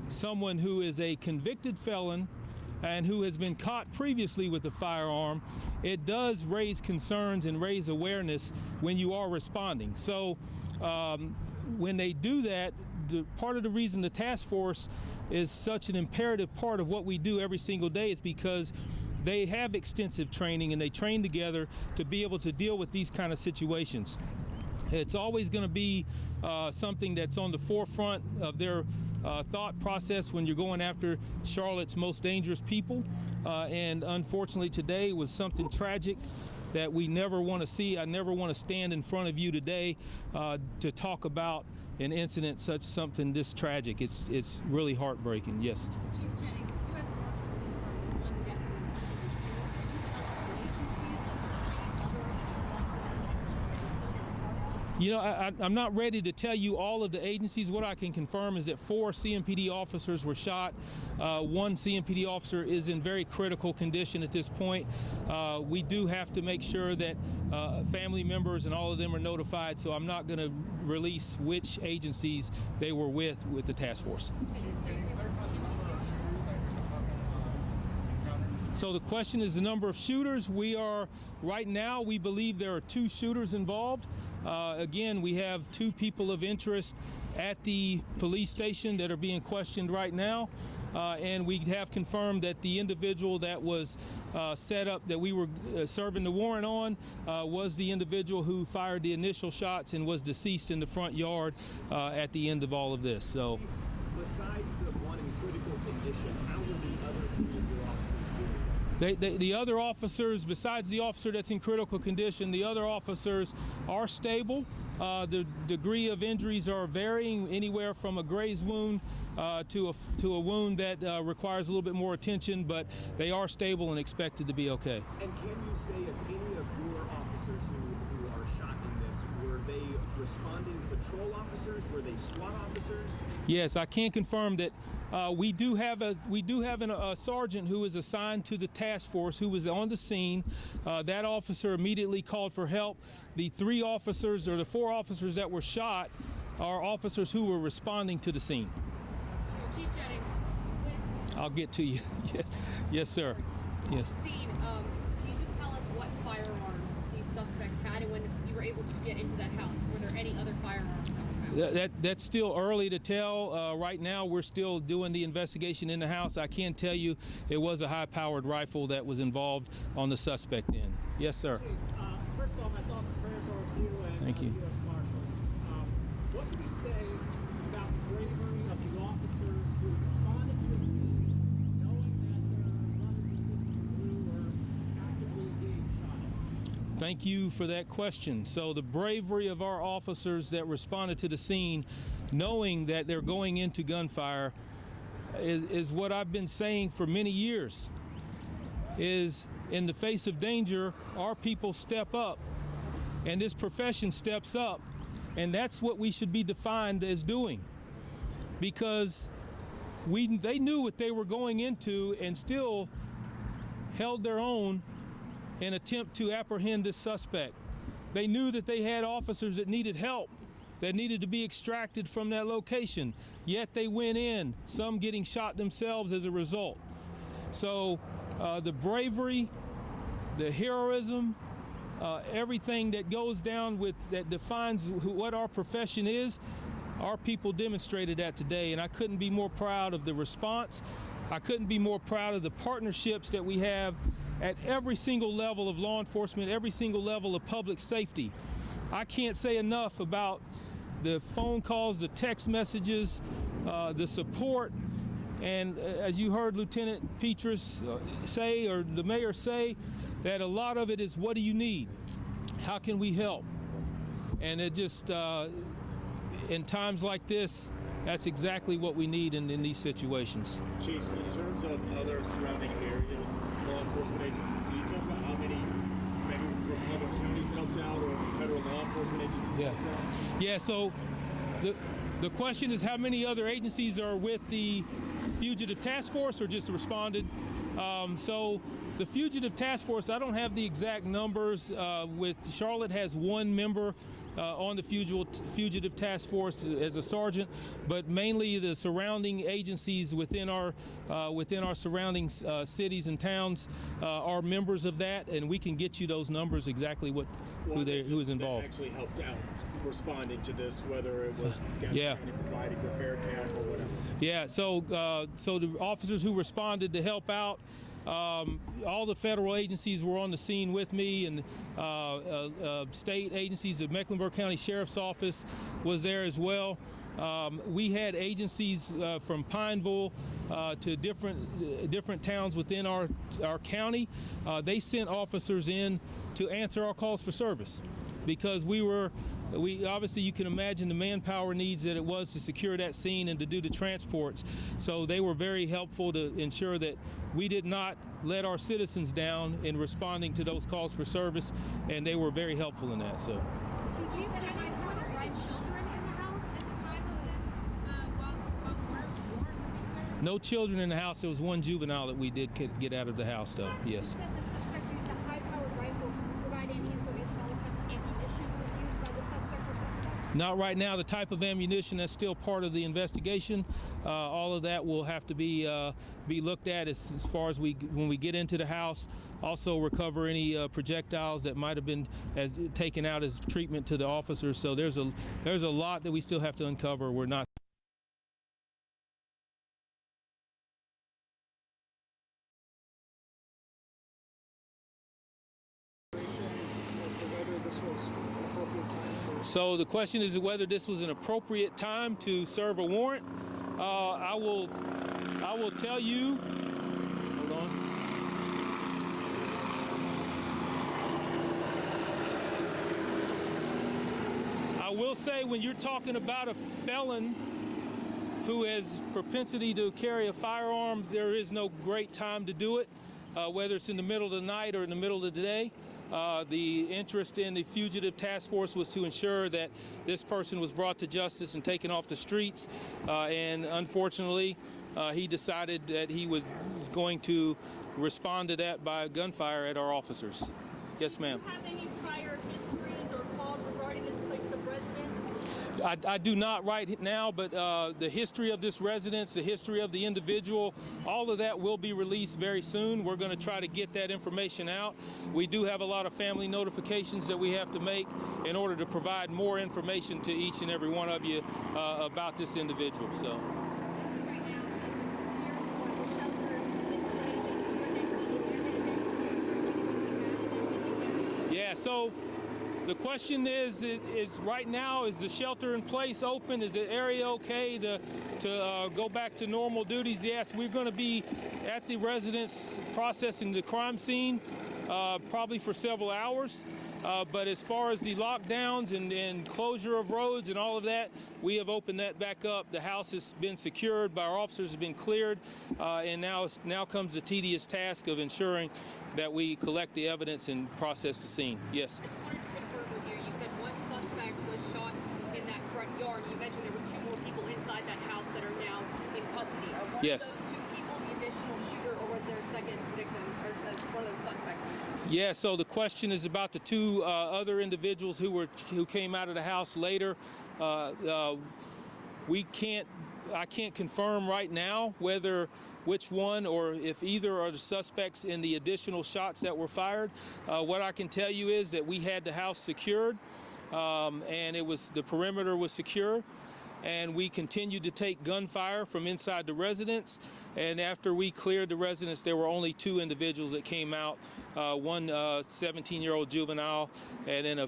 someone who is a convicted felon and who has been caught previously with a firearm, it does raise concerns and raise awareness when you are responding. So when they do that, part of the reason the task force is such an imperative part of what we do every single day is because they have extensive training and they train together to be able to deal with these kind of situations. It's always going to be something that's on the forefront of their thought process when you're going after Charlotte's most dangerous people. And unfortunately today was something tragic that we never want to see. I never want to stand in front of you today to talk about an incident such something this tragic. It's really heartbreaking. Yes. You know, I'm not ready to tell you all of the agencies. What I can confirm is that 4 CMPD officers were shot. 1 CMPD officer is in very critical condition at this point. We do have to make sure that family members and all of them are notified, so I'm not going to release which agencies they were with the task force. So the question is the number of shooters. Right now, we believe there are 2 shooters involved. Again, we have 2 people of interest at the police station that are being questioned right now. And we have confirmed that the individual that was set up, that we were serving the warrant on, was the individual who fired the initial shots and was deceased in the front yard at the end of all of this. So, besides the one in critical condition, how were the other 3 of your officers doing? The other officers, besides the officer that's in critical condition, the other officers are stable. The degree of injuries are varying, anywhere from a graze wound to a wound that requires a little bit more attention, but they are stable and expected to be okay. And can you say if any of your officers who are shot in this, were they responding patrol officers? Were they SWAT officers? Yes, I can confirm that we do have a sergeant who is assigned to the task force who was on the scene. That officer immediately called for help. The 3 officers, or the 4 officers that were shot, are officers who were responding to the scene. Chief Jennings, I'll get to you. Yes, sir. Yes. Scene, can you just tell us what firearms these suspects had, and when you were able to get into that house, were there any other firearms that were found? That's still early to tell. Right now, we're still doing the investigation in the house. I can tell you it was a high-powered rifle that was involved on the suspect end. Yes, sir. First of all, my thoughts and prayers are with you and Thank you. U.S. Marshals. What can you say about the bravery of the officers who responded to the scene, knowing that their brothers and sisters in blue were actively being shot at? Thank you for that question. So the bravery of our officers that responded to the scene, knowing that they're going into gunfire, is what I've been saying for many years, is in the face of danger, our people step up, and this profession steps up, and that's what we should be defined as doing, because they knew what they were going into and still held their own in attempt to apprehend this suspect. They knew that they had officers that needed help, that needed to be extracted from that location, yet they went in, some getting shot themselves as a result. So the bravery, the heroism, everything that goes down with that defines what our profession is, our people demonstrated that today, and I couldn't be more proud of the response. I couldn't be more proud of the partnerships that we have at every single level of law enforcement, every single level of public safety. I can't say enough about the phone calls, the text messages, the support. And as you heard Lieutenant Petrus say, or the mayor say, that a lot of it is, what do you need? How can we help? And it just, in times like this, that's exactly what we need in these situations. Chief, in terms of other surrounding areas, law enforcement agencies, can you talk about how many maybe from other counties helped out, or federal law enforcement agencies helped out? Yeah, so the question is, how many other agencies are with the Fugitive Task Force or just responded? So the Fugitive Task Force, I don't have the exact numbers. With Charlotte has 1 member on the Fugitive Task Force as a sergeant, but mainly the surrounding agencies within our surrounding cities and towns are members of that, and we can get you those numbers exactly who is involved. That actually helped out responding to this, whether it was yeah. providing the bear cab or whatever. Yeah, so the officers who responded to help out, all the federal agencies were on the scene with me, and state agencies, the Mecklenburg County Sheriff's Office was there as well. We had agencies from Pineville to different towns within our county. They sent officers in to answer our calls for service, because we obviously, you can imagine the manpower needs that it was to secure that scene and to do the transports. So they were very helpful to ensure that we did not let our citizens down in responding to those calls for service, and they were very helpful in that. So. Chief, any children in the house at the time of this, while the warrant was being served? No children in the house. There was one juvenile that we did get out of the house, though. Yes. You said the suspect used a high-powered rifle. Can you provide any information on what type of ammunition was used by the suspect or suspects? Not right now. The type of ammunition, that's still part of the investigation. All of that will have to be looked at as far as when we get into the house. Also recover any projectiles that might have been taken out as treatment to the officers. So there's a lot that we still have to uncover. We're not. So the question is whether this was an appropriate time to serve a warrant. I will tell you. Hold on. I will say, when you're talking about a felon who has propensity to carry a firearm, there is no great time to do it, whether it's in the middle of the night or in the middle of the day. The interest in the Fugitive Task Force was to ensure that this person was brought to justice and taken off the streets. And unfortunately, he decided that he was going to respond to that by gunfire at our officers. Yes, ma'am. Do you have any prior histories or calls regarding this place of residence? I do not right now, but the history of this residence, the history of the individual, all of that will be released very soon. We're going to try to get that information out. We do have a lot of family notifications that we have to make in order to provide more information to each and every one of you about this individual. So. Yeah, so the question is right now, is the shelter in place open? Is the area okay to go back to normal duties? Yes, we're going to be at the residence processing the crime scene probably for several hours. But as far as the lockdowns and closure of roads and all of that, we have opened that back up. The house has been secured, by our officers have been cleared, and now comes the tedious task of ensuring that we collect the evidence and process the scene. Yes. I just wanted to confirm with you. You said one suspect was shot in that front yard. You mentioned there were two more people inside that house that are now in custody. Are one Yes. of those two people the additional shooter, or was there a second victim, or one of those suspects? Yeah, so the question is about the two other individuals who came out of the house later. I can't confirm right now which one or if either are the suspects in the additional shots that were fired. What I can tell you is that we had the house secured, and the perimeter was secure. And we continued to take gunfire from inside the residence. And after we cleared the residence, there were only two individuals that came out, one 17-year-old juvenile, and then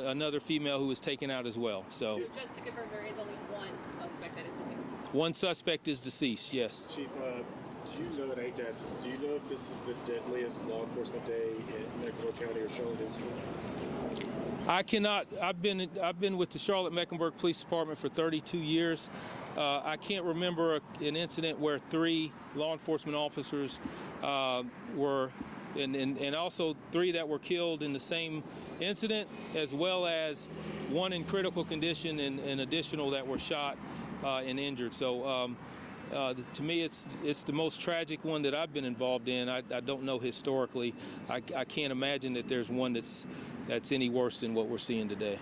another female who was taken out as well. So just to confirm, there is only one suspect that is deceased? One suspect is deceased, yes. Chief, do you know, and I hate to ask this, do you know if this is the deadliest law enforcement day in Mecklenburg County or Charlotte history? I cannot. I've been with the Charlotte-Mecklenburg Police Department for 32 years. I can't remember an incident where 3 law enforcement officers were, and also 3 that were killed in the same incident, as well as 1 in critical condition and additional that were shot and injured. So to me, it's the most tragic one that I've been involved in. I don't know historically. I can't imagine that there's one that's any worse than what we're seeing today.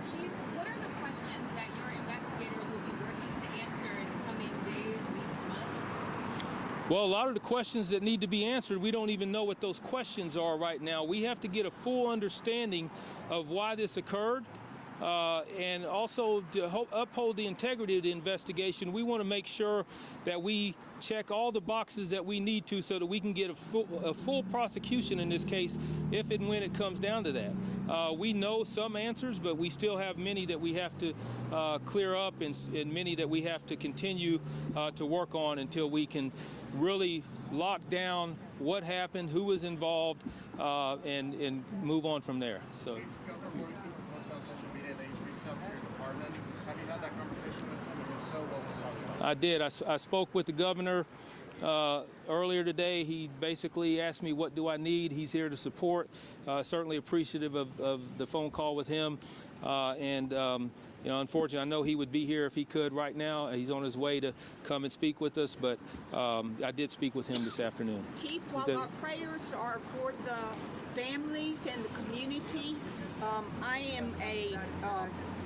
Chief, what are the questions that your investigators will be working to answer in the coming days, weeks, months? Well, a lot of the questions that need to be answered, we don't even know what those questions are right now. We have to get a full understanding of why this occurred. And also to uphold the integrity of the investigation, we want to make sure that we check all the boxes that we need to so that we can get a full prosecution in this case if and when it comes down to that. We know some answers, but we still have many that we have to clear up and many that we have to continue to work on until we can really lock down what happened, who was involved, and move on from there. So. I did. I spoke with the governor earlier today. He basically asked me, what do I need? He's here to support. Certainly appreciative of the phone call with him. You know, unfortunately, I know he would be here if he could right now. He's on his way to come and speak with us, but I did speak with him this afternoon. Chief, while our prayers are for the families and the community, I am a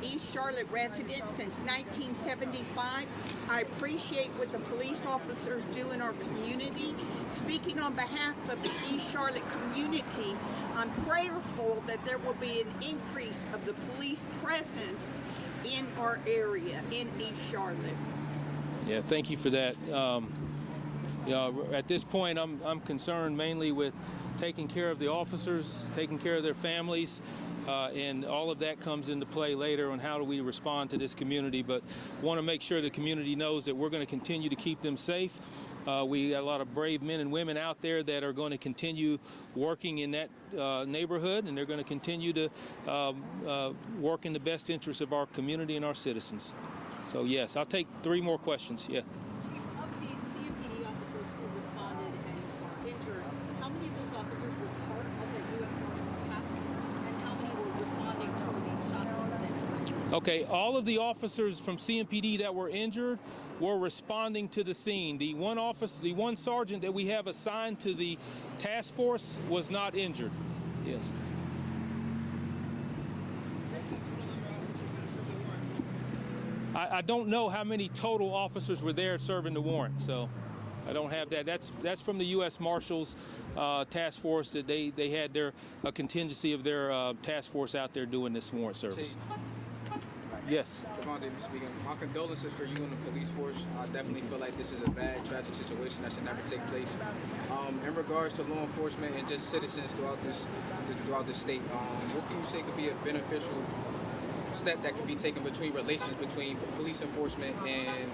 East Charlotte resident since 1975. I appreciate what the police officers do in our community. Speaking on behalf of the East Charlotte community, I'm prayerful that there will be an increase of the police presence in our area, in East Charlotte. Yeah, thank you for that. You know, at this point, I'm concerned mainly with taking care of the officers, taking care of their families, and all of that comes into play later on how do we respond to this community. But want to make sure the community knows that we're going to continue to keep them safe. We got a lot of brave men and women out there that are going to continue working in that neighborhood, and they're going to continue to work in the best interest of our community and our citizens. So yes, I'll take 3 more questions. Yeah. Chief, of the CMPD officers who responded and are injured, how many of those officers were part of the U.S. Marshals Task Force, and how many were responding to the shots that Okay, all of the officers from CMPD that were injured were responding to the scene. The one sergeant that we have assigned to the task force was not injured. Yes. I don't know how many total officers were there serving the warrant, so I don't have that. That's from the U.S. Marshals Task Force. That they had a contingency of their task force out there doing this warrant service. Yes. Devontae speaking. My condolences for you and the police force. I definitely feel like this is a bad, tragic situation that should never take place. In regards to law enforcement and just citizens throughout this state, what can you say could be a beneficial step that can be taken between relations between police enforcement and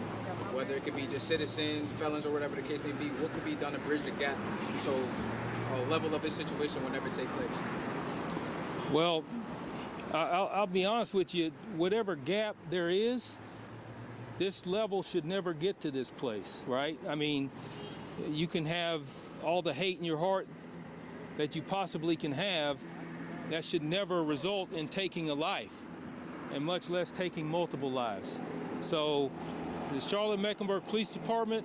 whether it could be just citizens, felons, or whatever the case may be? What could be done to bridge the gap so a level of this situation will never take place? Well, I'll be honest with you, whatever gap there is, this level should never get to this place, right? I mean, you can have all the hate in your heart that you possibly can have. That should never result in taking a life, and much less taking multiple lives. So the Charlotte-Mecklenburg Police Department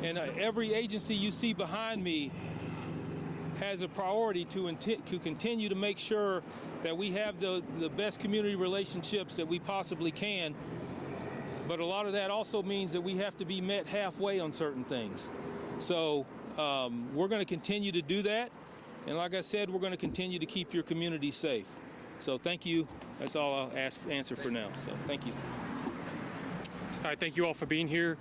and every agency you see behind me has a priority to continue to make sure that we have the best community relationships that we possibly can. But a lot of that also means that we have to be met halfway on certain things. So we're going to continue to do that. And like I said, we're going to continue to keep your community safe. So thank you. That's all I'll answer for now. So thank you. All right, thank you all for being here.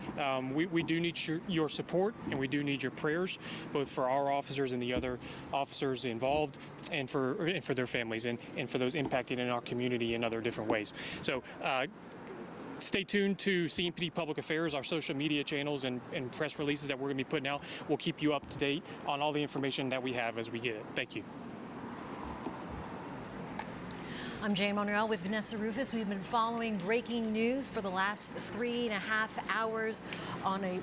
We do need your support, and we do need your prayers, both for our officers and the other officers involved, and for their families, and for those impacted in our community in other different ways. So stay tuned to CMPD Public Affairs, our social media channels and press releases that we're going to be putting out. We'll keep you up to date on all the information that we have as we get it. Thank you. I'm Jane Monreal with Vanessa Rufus. We've been following breaking news for the last 3.5 hours on a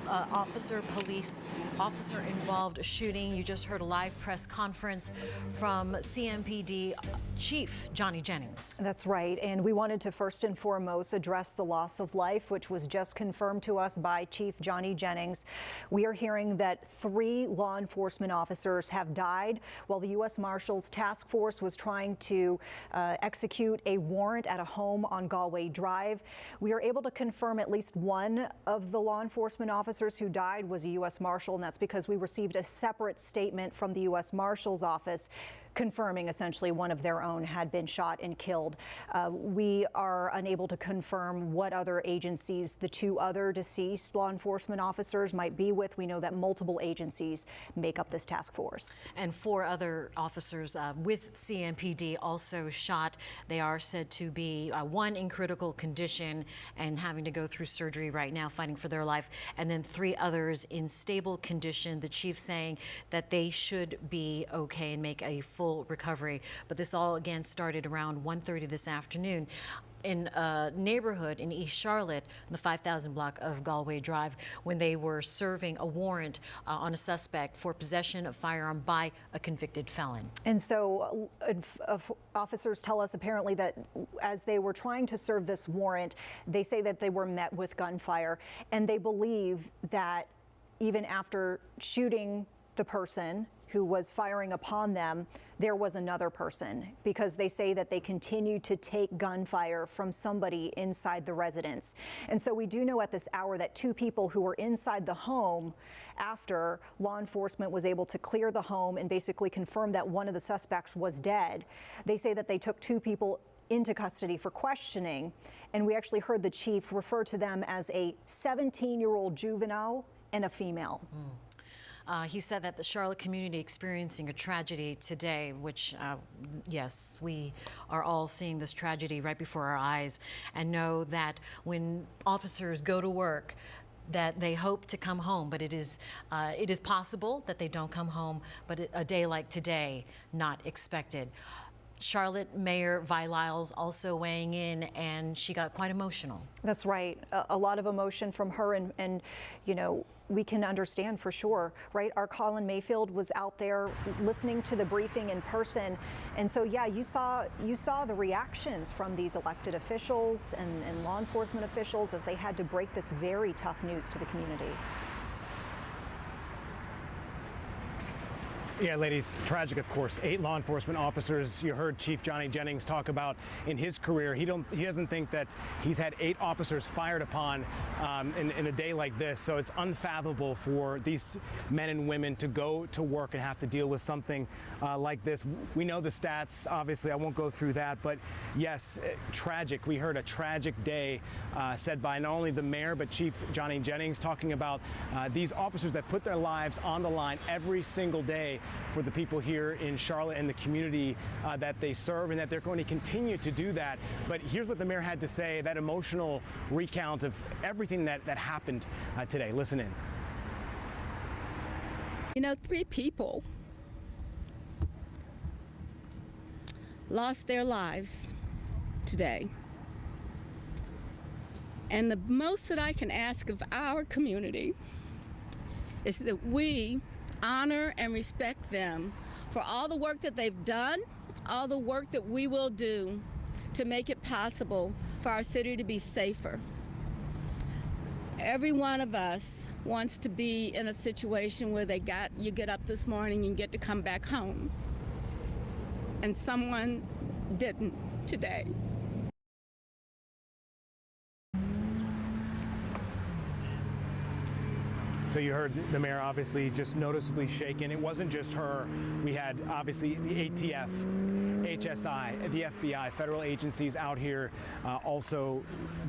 officer-involved shooting. You just heard a live press conference from CMPD Chief Johnny Jennings. That's right, and we wanted to first and foremost address the loss of life, which was just confirmed to us by Chief Johnny Jennings. We are hearing that 3 law enforcement officers have died while the U.S. Marshals Task Force was trying to execute a warrant at a home on Galway Drive. We are able to confirm at least one of the law enforcement officers who died was a U.S. Marshal, and that's because we received a separate statement from the U.S. Marshal's office confirming essentially one of their own had been shot and killed. We are unable to confirm what other agencies the 2 other deceased law enforcement officers might be with. We know that multiple agencies make up this task force. And 4 other officers with CMPD also shot. They are said to be 1 in critical condition and having to go through surgery right now, fighting for their life, and then 3 others in stable condition. The chief saying that they should be okay and make a full recovery. But this all again started around 1:30 this afternoon. in a neighborhood in East Charlotte, in the 5000 block of Galway Drive, when they were serving a warrant on a suspect for possession of firearm by a convicted felon. And so officers tell us apparently that as they were trying to serve this warrant, they say that they were met with gunfire, and they believe that even after shooting the person who was firing upon them, there was another person, because they say that they continued to take gunfire from somebody inside the residence. And so we do know at this hour that 2 people who were inside the home after law enforcement was able to clear the home and basically confirm that one of the suspects was dead. They say that they took 2 people into custody for questioning, and we actually heard the chief refer to them as a 17-year-old juvenile and a female. He said that the Charlotte community experiencing a tragedy today, which, yes, we are all seeing this tragedy right before our eyes, and know that when officers go to work, that they hope to come home, but it is possible that they don't come home, but a day like today, not expected. Charlotte Mayor Vi Lyles also weighing in, and she got quite emotional. That's right. A lot of emotion from her, and you know, we can understand for sure, right? Our Colin Mayfield was out there listening to the briefing in person, and so yeah, you saw the reactions from these elected officials and law enforcement officials as they had to break this very tough news to the community. Yeah, ladies, tragic, of course. 8 law enforcement officers. You heard Chief Johnny Jennings talk about in his career. He doesn't think that he's had 8 officers fired upon in a day like this. So it's unfathomable for these men and women to go to work and have to deal with something like this. We know the stats. Obviously, I won't go through that. But yes, tragic. We heard a tragic day said by not only the mayor, but Chief Johnny Jennings, talking about these officers that put their lives on the line every single day for the people here in Charlotte and the community that they serve, and that they're going to continue to do that. But here's what the mayor had to say, that emotional recount of everything that happened today. Listen in. You know, 3 people lost their lives today. And the most that I can ask of our community is that we honor and respect them for all the work that they've done, all the work that we will do to make it possible for our city to be safer. Every one of us wants to be in a situation where you get up this morning and get to come back home. And someone didn't today. So you heard the mayor obviously just noticeably shaken. It wasn't just her. We had obviously the ATF, HSI, the FBI, federal agencies out here also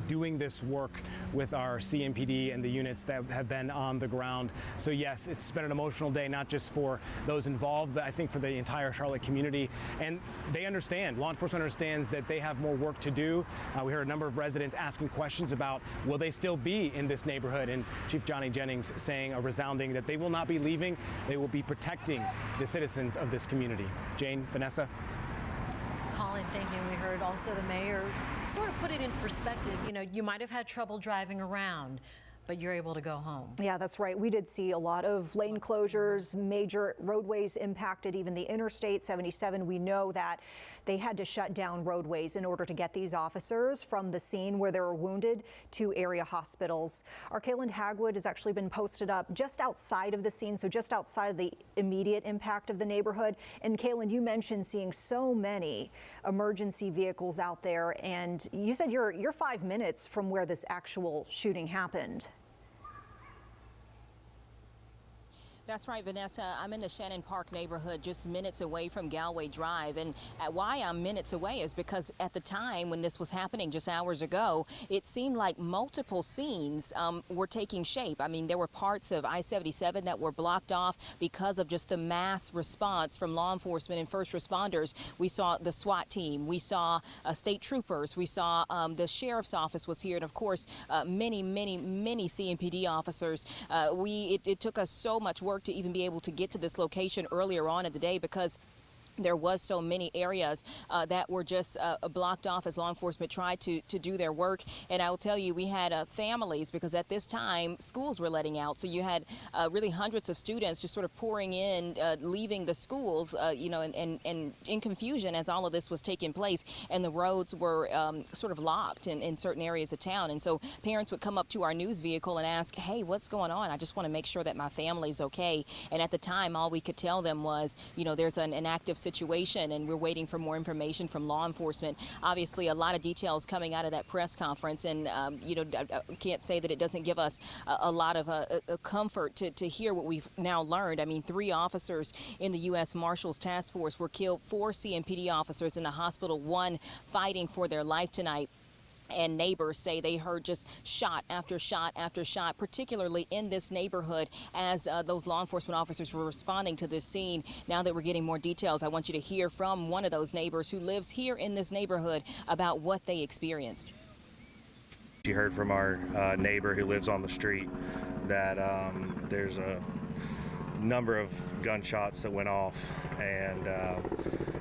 doing this work with our CMPD and the units that have been on the ground. So yes, it's been an emotional day, not just for those involved, but I think for the entire Charlotte community. And they understand, law enforcement understands that they have more work to do. We heard a number of residents asking questions about, will they still be in this neighborhood? And Chief Johnny Jennings saying a resounding that they will not be leaving. They will be protecting the citizens of this community. Jane, Vanessa. Colin, thank you. We heard also the mayor sort of put it in perspective. You know, you might have had trouble driving around, but you're able to go home. Yeah, that's right. We did see a lot of lane closures, major roadways impacted, even the Interstate 77. We know that they had to shut down roadways in order to get these officers from the scene where they were wounded to area hospitals. Our Kayland Hagwood has actually been posted up just outside of the scene, so just outside of the immediate impact of the neighborhood. And Kayland, you mentioned seeing so many emergency vehicles out there, and you said you're 5 minutes from where this actual shooting happened. That's right, Vanessa. I'm in the Shannon Park neighborhood, just minutes away from Galway Drive. And why I'm minutes away is because at the time when this was happening just hours ago, it seemed like multiple scenes were taking shape. I mean, there were parts of I-77 that were blocked off because of just the mass response from law enforcement and first responders. We saw the SWAT team. We saw state troopers. We saw the sheriff's office was here. And of course, many CMPD officers. It took us so much work to even be able to get to this location earlier on in the day, because there was so many areas that were just blocked off as law enforcement tried to do their work. And I will tell you, we had families, because at this time schools were letting out, so you had really hundreds of students just sort of pouring in, leaving the schools, you know, and in confusion as all of this was taking place, and the roads were sort of locked in certain areas of town. And so parents would come up to our news vehicle and ask, hey, what's going on? I just want to make sure that my family's okay. And at the time, all we could tell them was, you know, there's an active situation and we're waiting for more information from law enforcement. Obviously, a lot of details coming out of that press conference, and you know, I can't say that it doesn't give us a lot of comfort to hear what we've now learned. I mean, 3 officers in the U.S. Marshals Task Force were killed, 4 CMPD officers in the hospital, 1 fighting for their life tonight. And neighbors say they heard just shot after shot after shot, particularly in this neighborhood, as those law enforcement officers were responding to this scene. Now that we're getting more details, I want you to hear from one of those neighbors who lives here in this neighborhood about what they experienced. She heard from our neighbor who lives on the street that there's a number of gunshots that went off, and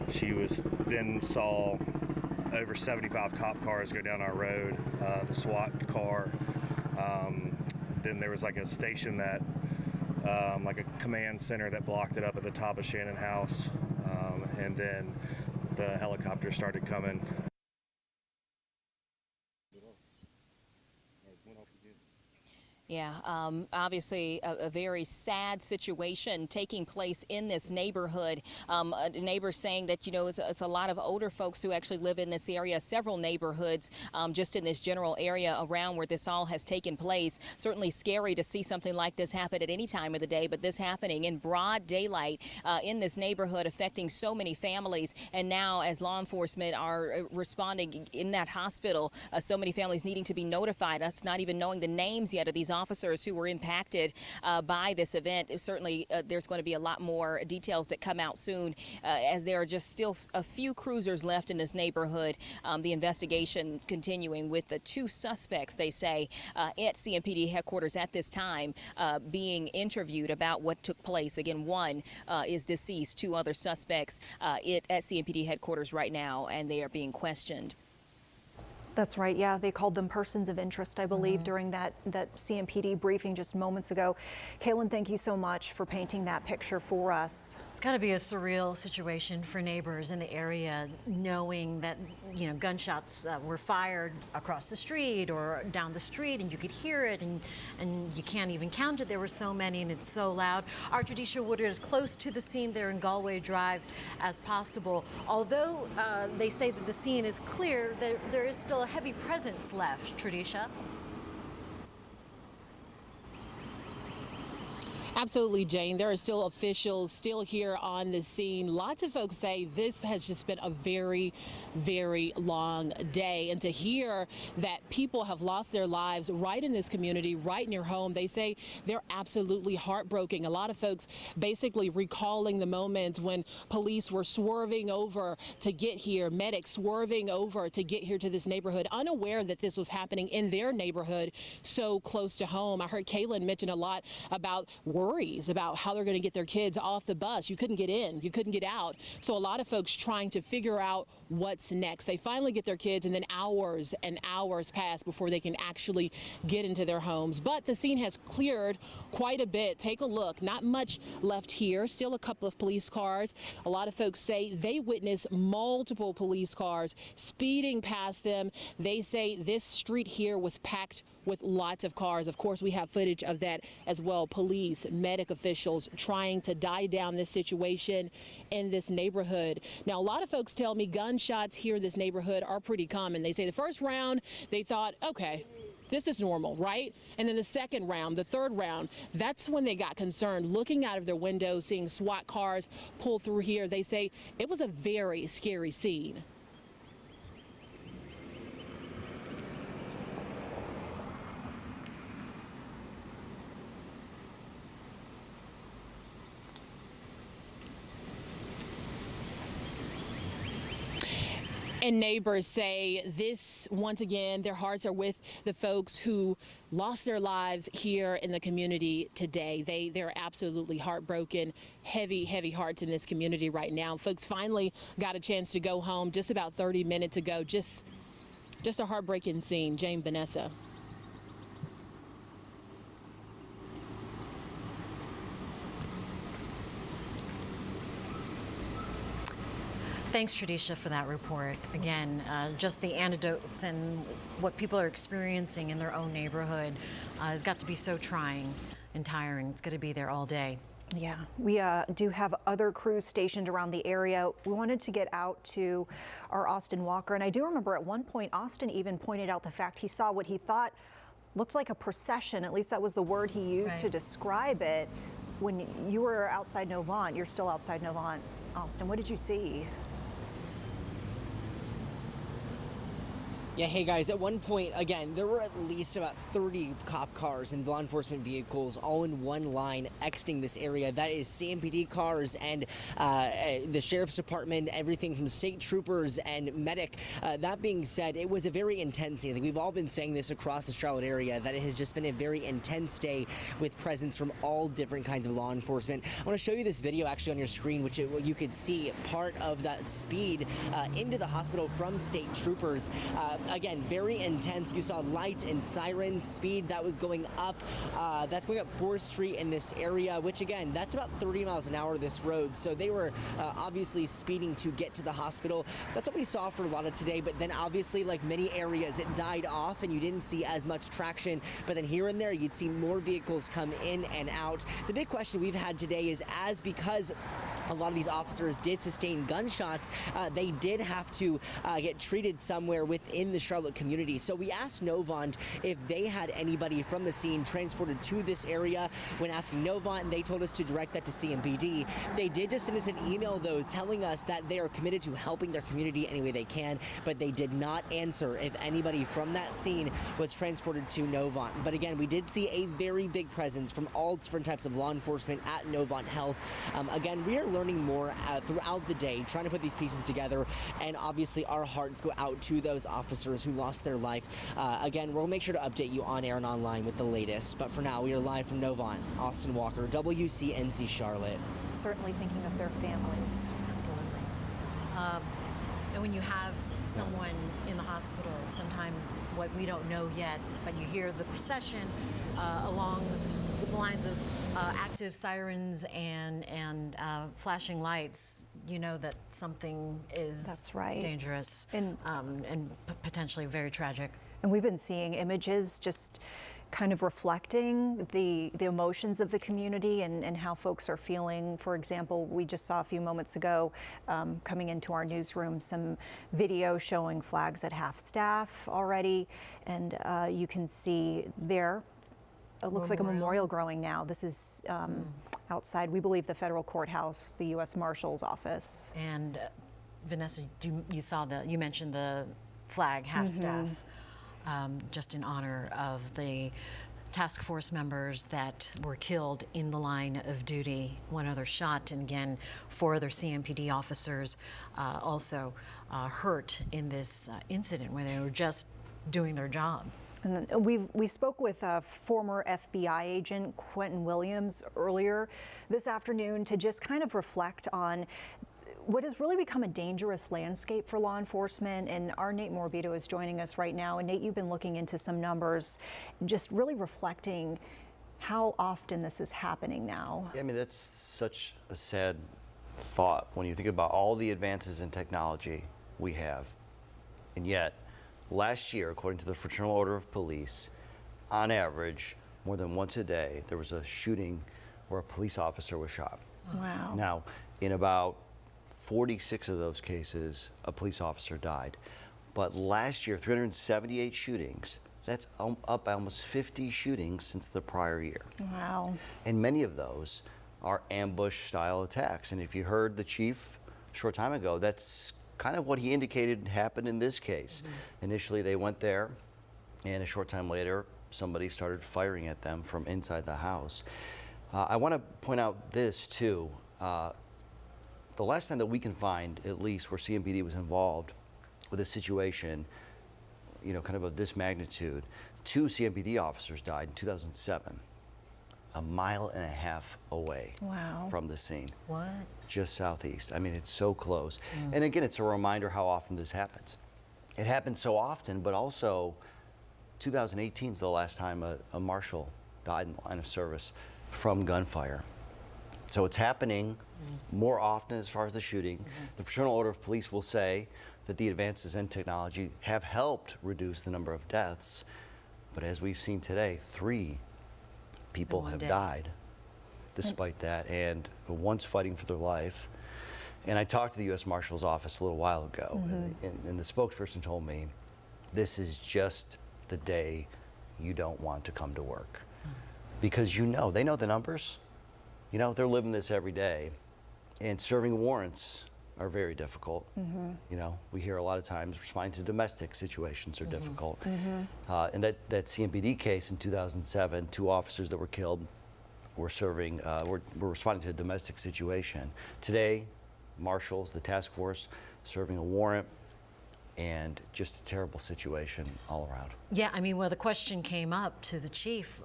she then saw over 75 cop cars go down our road, the SWAT car. Then there was like a station that, like a command center that blocked it up at the top of Shannon House. And then the helicopter started coming. Yeah, obviously a very sad situation taking place in this neighborhood. A neighbor saying that, you know, it's a lot of older folks who actually live in this area, several neighborhoods just in this general area around where this all has taken place. Certainly scary to see something like this happen at any time of the day, but this happening in broad daylight in this neighborhood, affecting so many families. And now, as law enforcement are responding in that hospital, so many families needing to be notified, us not even knowing the names yet of these officers who were impacted by this event. Certainly there's going to be a lot more details that come out soon, as there are just still a few cruisers left in this neighborhood. The investigation continuing with the 2 suspects, they say, at CMPD headquarters at this time, being interviewed about what took place. Again, 1 is deceased, 2 other suspects at CMPD headquarters right now, and they are being questioned. That's right. Yeah, they called them persons of interest, I believe, during that CMPD briefing just moments ago. Kaylin, thank you so much for painting that picture for us. It's got to be a surreal situation for neighbors in the area, knowing that, you know, gunshots were fired across the street or down the street, and you could hear it, and you can't even count it. There were so many, and it's so loud. Our Tradisha Woodard is close to the scene there in Galway Drive as possible. Although they say that the scene is clear, there is still a heavy presence left. Tradisha? Absolutely, Jane. There are still officials still here on the scene. Lots of folks say this has just been a very, very long day. And to hear that people have lost their lives right in this community, right near home, they say they're absolutely heartbroken. A lot of folks basically recalling the moments when police were swerving over to get here, medics swerving over to get here to this neighborhood, unaware that this was happening in their neighborhood so close to home. I heard Kaylin mention a lot about worries about how they're going to get their kids off the bus. You couldn't get in, you couldn't get out. So a lot of folks trying to figure out what's next. They finally get their kids, and then hours and hours pass before they can actually get into their homes. But the scene has cleared quite a bit. Take a look. Not much left here. Still a couple of police cars. A lot of folks say they witnessed multiple police cars speeding past them. They say this street here was packed with lots of cars. Of course, we have footage of that as well. Police, medic officials trying to die down this situation in this neighborhood. Now, a lot of folks tell me gunshots here in this neighborhood are pretty common. They say the first round, they thought, okay, this is normal, right? And then the second round, the third round, that's when they got concerned. Looking out of their windows, seeing SWAT cars pull through here, they say it was a very scary scene. And neighbors say this, once again, their hearts are with the folks who lost their lives here in the community today. They're absolutely heartbroken, heavy hearts in this community right now. Folks finally got a chance to go home just about 30 minutes ago. Just a heartbreaking scene. Jane, Vanessa. Thanks, Tradisha, for that report. Again, just the anecdotes and what people are experiencing in their own neighborhood has got to be so trying and tiring. It's going to be there all day. Yeah, we do have other crews stationed around the area. We wanted to get out to our Austin Walker, and I do remember at one point Austin even pointed out the fact he saw what he thought looked like a procession. At least that was the word he used to describe it. When you were outside Novant, you're still outside Novant, Austin, what did you see? Yeah, hey guys, at one point, again, there were at least about 30 cop cars and law enforcement vehicles all in one line exiting this area. That is CMPD cars and the Sheriff's Department, everything from state troopers and medic. That being said, it was a very intense day. I think we've all been saying this across the Charlotte area, that it has just been a very intense day with presence from all different kinds of law enforcement. I want to show you this video actually on your screen, which you could see part of that speed into the hospital from state troopers. Again, very intense. You saw lights and sirens, speed that was going up. That's going up 4th Street in this area, which again, that's about 30 miles an hour this road. So they were obviously speeding to get to the hospital. That's what we saw for a lot of today, but then obviously like many areas, it died off and you didn't see as much traction. But then here and there, you'd see more vehicles come in and out. The big question we've had today is because a lot of these officers did sustain gunshots, they did have to get treated somewhere within the Charlotte community. So we asked Novant if they had anybody from the scene transported to this area. When asking Novant, they told us to direct that to CMPD. They did just send us an email though telling us that they are committed to helping their community any way they can, but they did not answer if anybody from that scene was transported to Novant. But again, we did see a very big presence from all different types of law enforcement at Novant Health. Again, we are learning more throughout the day, trying to put these pieces together, and obviously our hearts go out to those officers who lost their life. Again, we'll make sure to update you on air and online with the latest, but for now, we are live from Novant. Austin Walker, WCNC Charlotte. Certainly thinking of their families. Absolutely. And when you have someone in the hospital, sometimes what we don't know yet, but you hear the procession along the lines of active sirens and flashing lights, you know that something is dangerous and potentially very tragic. And we've been seeing images just kind of reflecting the emotions of the community and how folks are feeling. For example, we just saw a few moments ago coming into our newsroom some video showing flags at half-staff already, and you can see there it looks like a memorial growing now. This is outside, we believe, the federal courthouse, the U.S. Marshal's office. And Vanessa, you mentioned the flag half-staff, just in honor of the task force members that were killed in the line of duty. One other shot, and again, 4 other CMPD officers also hurt in this incident where they were just doing their job. And we spoke with a former FBI agent, Quentin Williams, earlier this afternoon to just kind of reflect on what has really become a dangerous landscape for law enforcement. And our Nate Morbido is joining us right now. And Nate, you've been looking into some numbers, just really reflecting how often this is happening now. Yeah, I mean, that's such a sad thought when you think about all the advances in technology we have. And yet, last year, according to the Fraternal Order of Police, on average, more than once a day, there was a shooting where a police officer was shot. Wow. Now, in about 46 of those cases, a police officer died. But last year, 378 shootings. That's up by almost 50 shootings since the prior year. Wow. And many of those are ambush-style attacks. And if you heard the chief a short time ago, that's kind of what he indicated happened in this case. Initially, they went there, and a short time later, somebody started firing at them from inside the house. I want to point out this, too. The last time that we can find, at least, where CMPD was involved with a situation, kind of this magnitude. 2 CMPD officers died in 2007, a mile and a half away from the scene. What? Just southeast. I mean, it's so close. And again, it's a reminder how often this happens. It happens so often, but also 2018 is the last time a marshal died in the line of service from gunfire. So it's happening more often as far as the shooting. The Fraternal Order of Police will say that the advances in technology have helped reduce the number of deaths. But as we've seen today, 3 people have died despite that, and one's fighting for their life. And I talked to the U.S. Marshal's office a little while ago, and the spokesperson told me, this is just the day you don't want to come to work. Because they know the numbers. They're living this every day, and serving warrants are very difficult. We hear a lot of times responding to domestic situations are difficult. And that CMPD case in 2007, 2 officers that were killed were responding to a domestic situation. Today, marshals, the task force, serving a warrant, and just a terrible situation all around. Yeah, I mean, well, the question came up to the chief.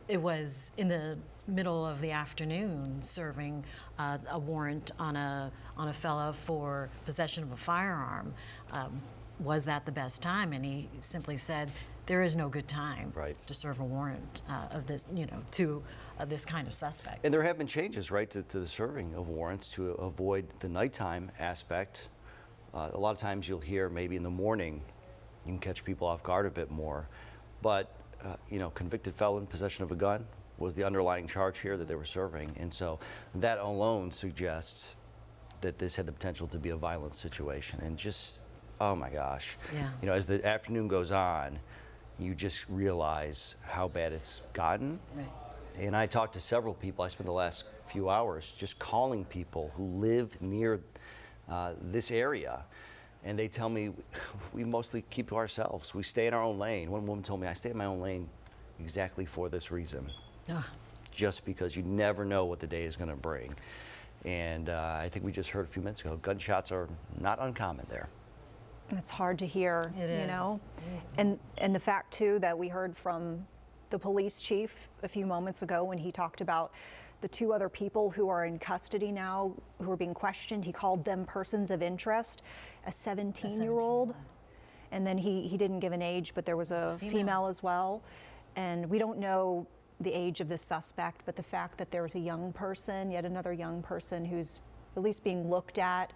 It was in the middle of the afternoon, serving a warrant on a fellow for possession of a firearm. Was that the best time? And he simply said, there is no good time to serve a warrant of this, to this kind of suspect. And there have been changes, to the serving of warrants to avoid the nighttime aspect. A lot of times you'll hear maybe in the morning you can catch people off guard a bit more, but convicted felon possession of a gun was the underlying charge here that they were serving, and so that alone suggests that this had the potential to be a violent situation. And just, oh my gosh, as the afternoon goes on, you just realize how bad it's gotten. And I talked to several people. I spent the last few hours just calling people who live near this area, and they tell me we mostly keep to ourselves. We stay in our own lane. One woman told me, I stay in my own lane exactly for this reason. Just because you never know what the day is going to bring. And I think we just heard a few minutes ago, gunshots are not uncommon there. It's hard to hear, It is. And the fact too that we heard from the police chief a few moments ago when he talked about the 2 other people who are in custody now who are being questioned. He called them persons of interest, a 17-year-old. And then he didn't give an age, but there was a female as well. And we don't know the age of this suspect, but the fact that there was a young person, yet another young person who's at least being looked at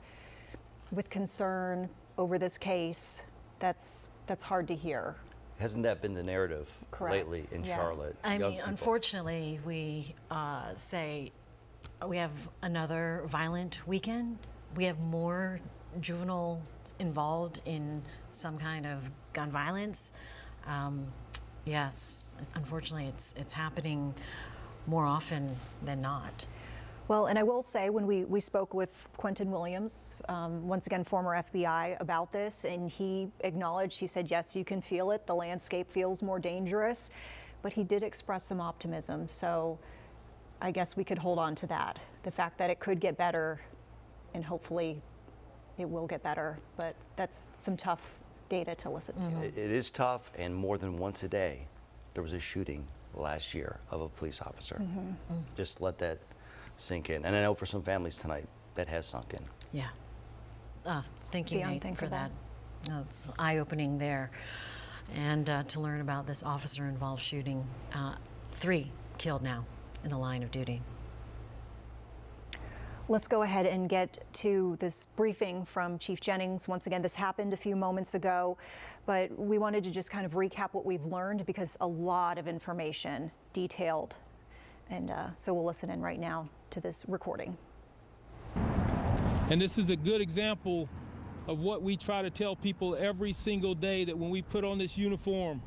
with concern over this case, that's hard to hear. Hasn't that been the narrative lately in Charlotte? I mean, unfortunately, we say we have another violent weekend. We have more juveniles involved in some kind of gun violence. Yes, unfortunately, it's happening more often than not. Well, and I will say when we spoke with Quentin Williams, once again, former FBI, about this, and he acknowledged, he said, yes, you can feel it. The landscape feels more dangerous, but he did express some optimism. So I guess we could hold on to that. The fact that it could get better, and hopefully it will get better, but that's some tough data to listen to. It is tough, and more than once a day, there was a shooting last year of a police officer. Just let that sink in. And I know for some families tonight, that has sunk in. Yeah. Thank you, Nate, for that. It's eye-opening there. And to learn about this officer-involved shooting. 3 killed now in the line of duty. Let's go ahead and get to this briefing from Chief Jennings. Once again, this happened a few moments ago, but we wanted to just kind of recap what we've learned because a lot of information detailed. And so we'll listen in right now to this recording. And this is a good example of what we try to tell people every single day, that when we put on this uniform,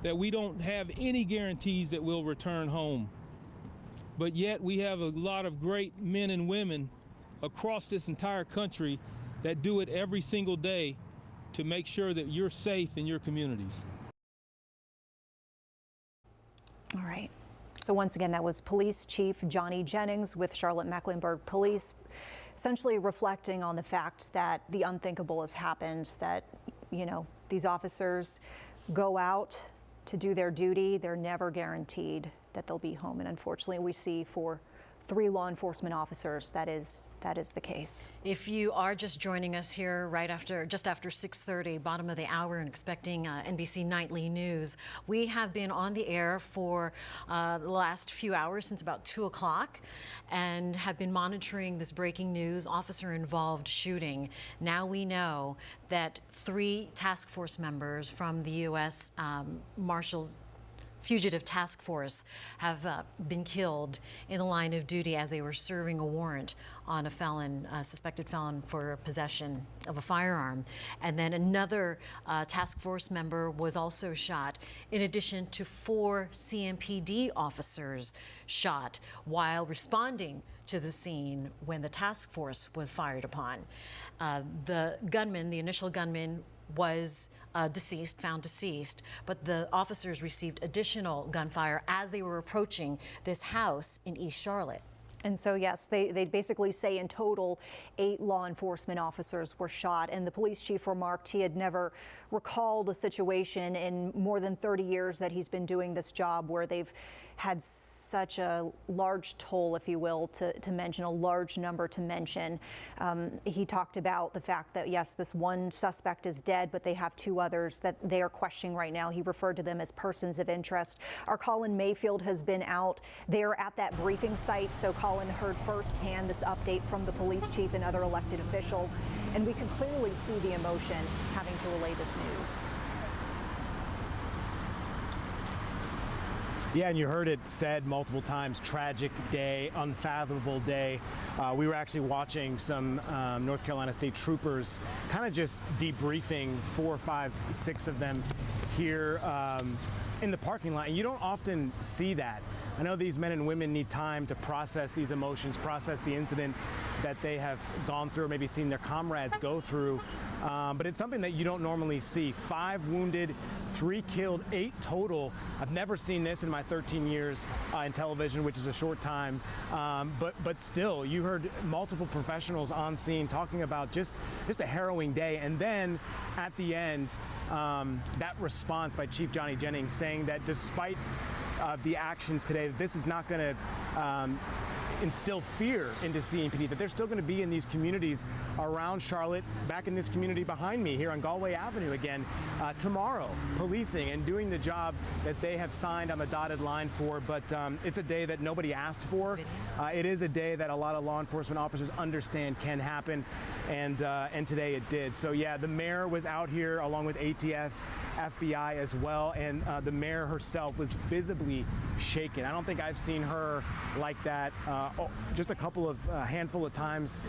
that we don't have any guarantees that we'll return home. But yet we have a lot of great men and women across this entire country that do it every single day to make sure that you're safe in your communities. All right. So once again, that was Police Chief Johnny Jennings with Charlotte-Mecklenburg Police, essentially reflecting on the fact that the unthinkable has happened, that, you know, these officers go out to do their duty. They're never guaranteed that they'll be home. And unfortunately, we see for 3 law enforcement officers, that is the case. If you are just joining us here just after 6:30, bottom of the hour, and expecting NBC Nightly News, we have been on the air for the last few hours, since about 2 o'clock, and have been monitoring this breaking news, officer-involved shooting. Now we know that 3 task force members from the U.S. Marshals Fugitive Task Force have been killed in the line of duty as they were serving a warrant on a suspected felon for possession of a firearm. And then another task force member was also shot, in addition to 4 CMPD officers shot while responding to the scene when the task force was fired upon. The initial gunman, was found deceased, but the officers received additional gunfire as they were approaching this house in East Charlotte. And so, yes, they basically say in total 8 law enforcement officers were shot. And the police chief remarked he had never recalled a situation in more than 30 years that he's been doing this job where they've had such a large toll, if you will, to mention, a large number to mention. He talked about the fact that, yes, this one suspect is dead, but they have 2 others that they are questioning right now. He referred to them as persons of interest. Our Colin Mayfield has been out there at that briefing site, so Colin heard firsthand this update from the police chief and other elected officials, and we can clearly see the emotion having to relay this news. Yeah, and you heard it said multiple times, tragic day, unfathomable day. We were actually watching some North Carolina State troopers kind of just debriefing, 4, 5, 6 of them here in the parking lot. And you don't often see that. I know these men and women need time to process these emotions, process the incident that they have gone through, or maybe seen their comrades go through. But it's something that you don't normally see. 5 wounded, 3 killed, 8 total. I've never seen this in my 13 years in television, which is a short time. But still, you heard multiple professionals on scene talking about just a harrowing day. And then at the end, that response by Chief Johnny Jennings saying that despite the actions today, this is not going to instill fear into CMPD, that they're still going to be in these communities around Charlotte, back in this community behind me here on Galway Avenue again tomorrow, policing and doing the job that they have signed on the dotted line for. But it's a day that nobody asked for. It is a day that a lot of law enforcement officers understand can happen, and today it did. So yeah, the mayor was out here along with ATF, FBI as well, and the mayor herself was visibly shaken. I don't think I've seen her like that just a couple of handful of times,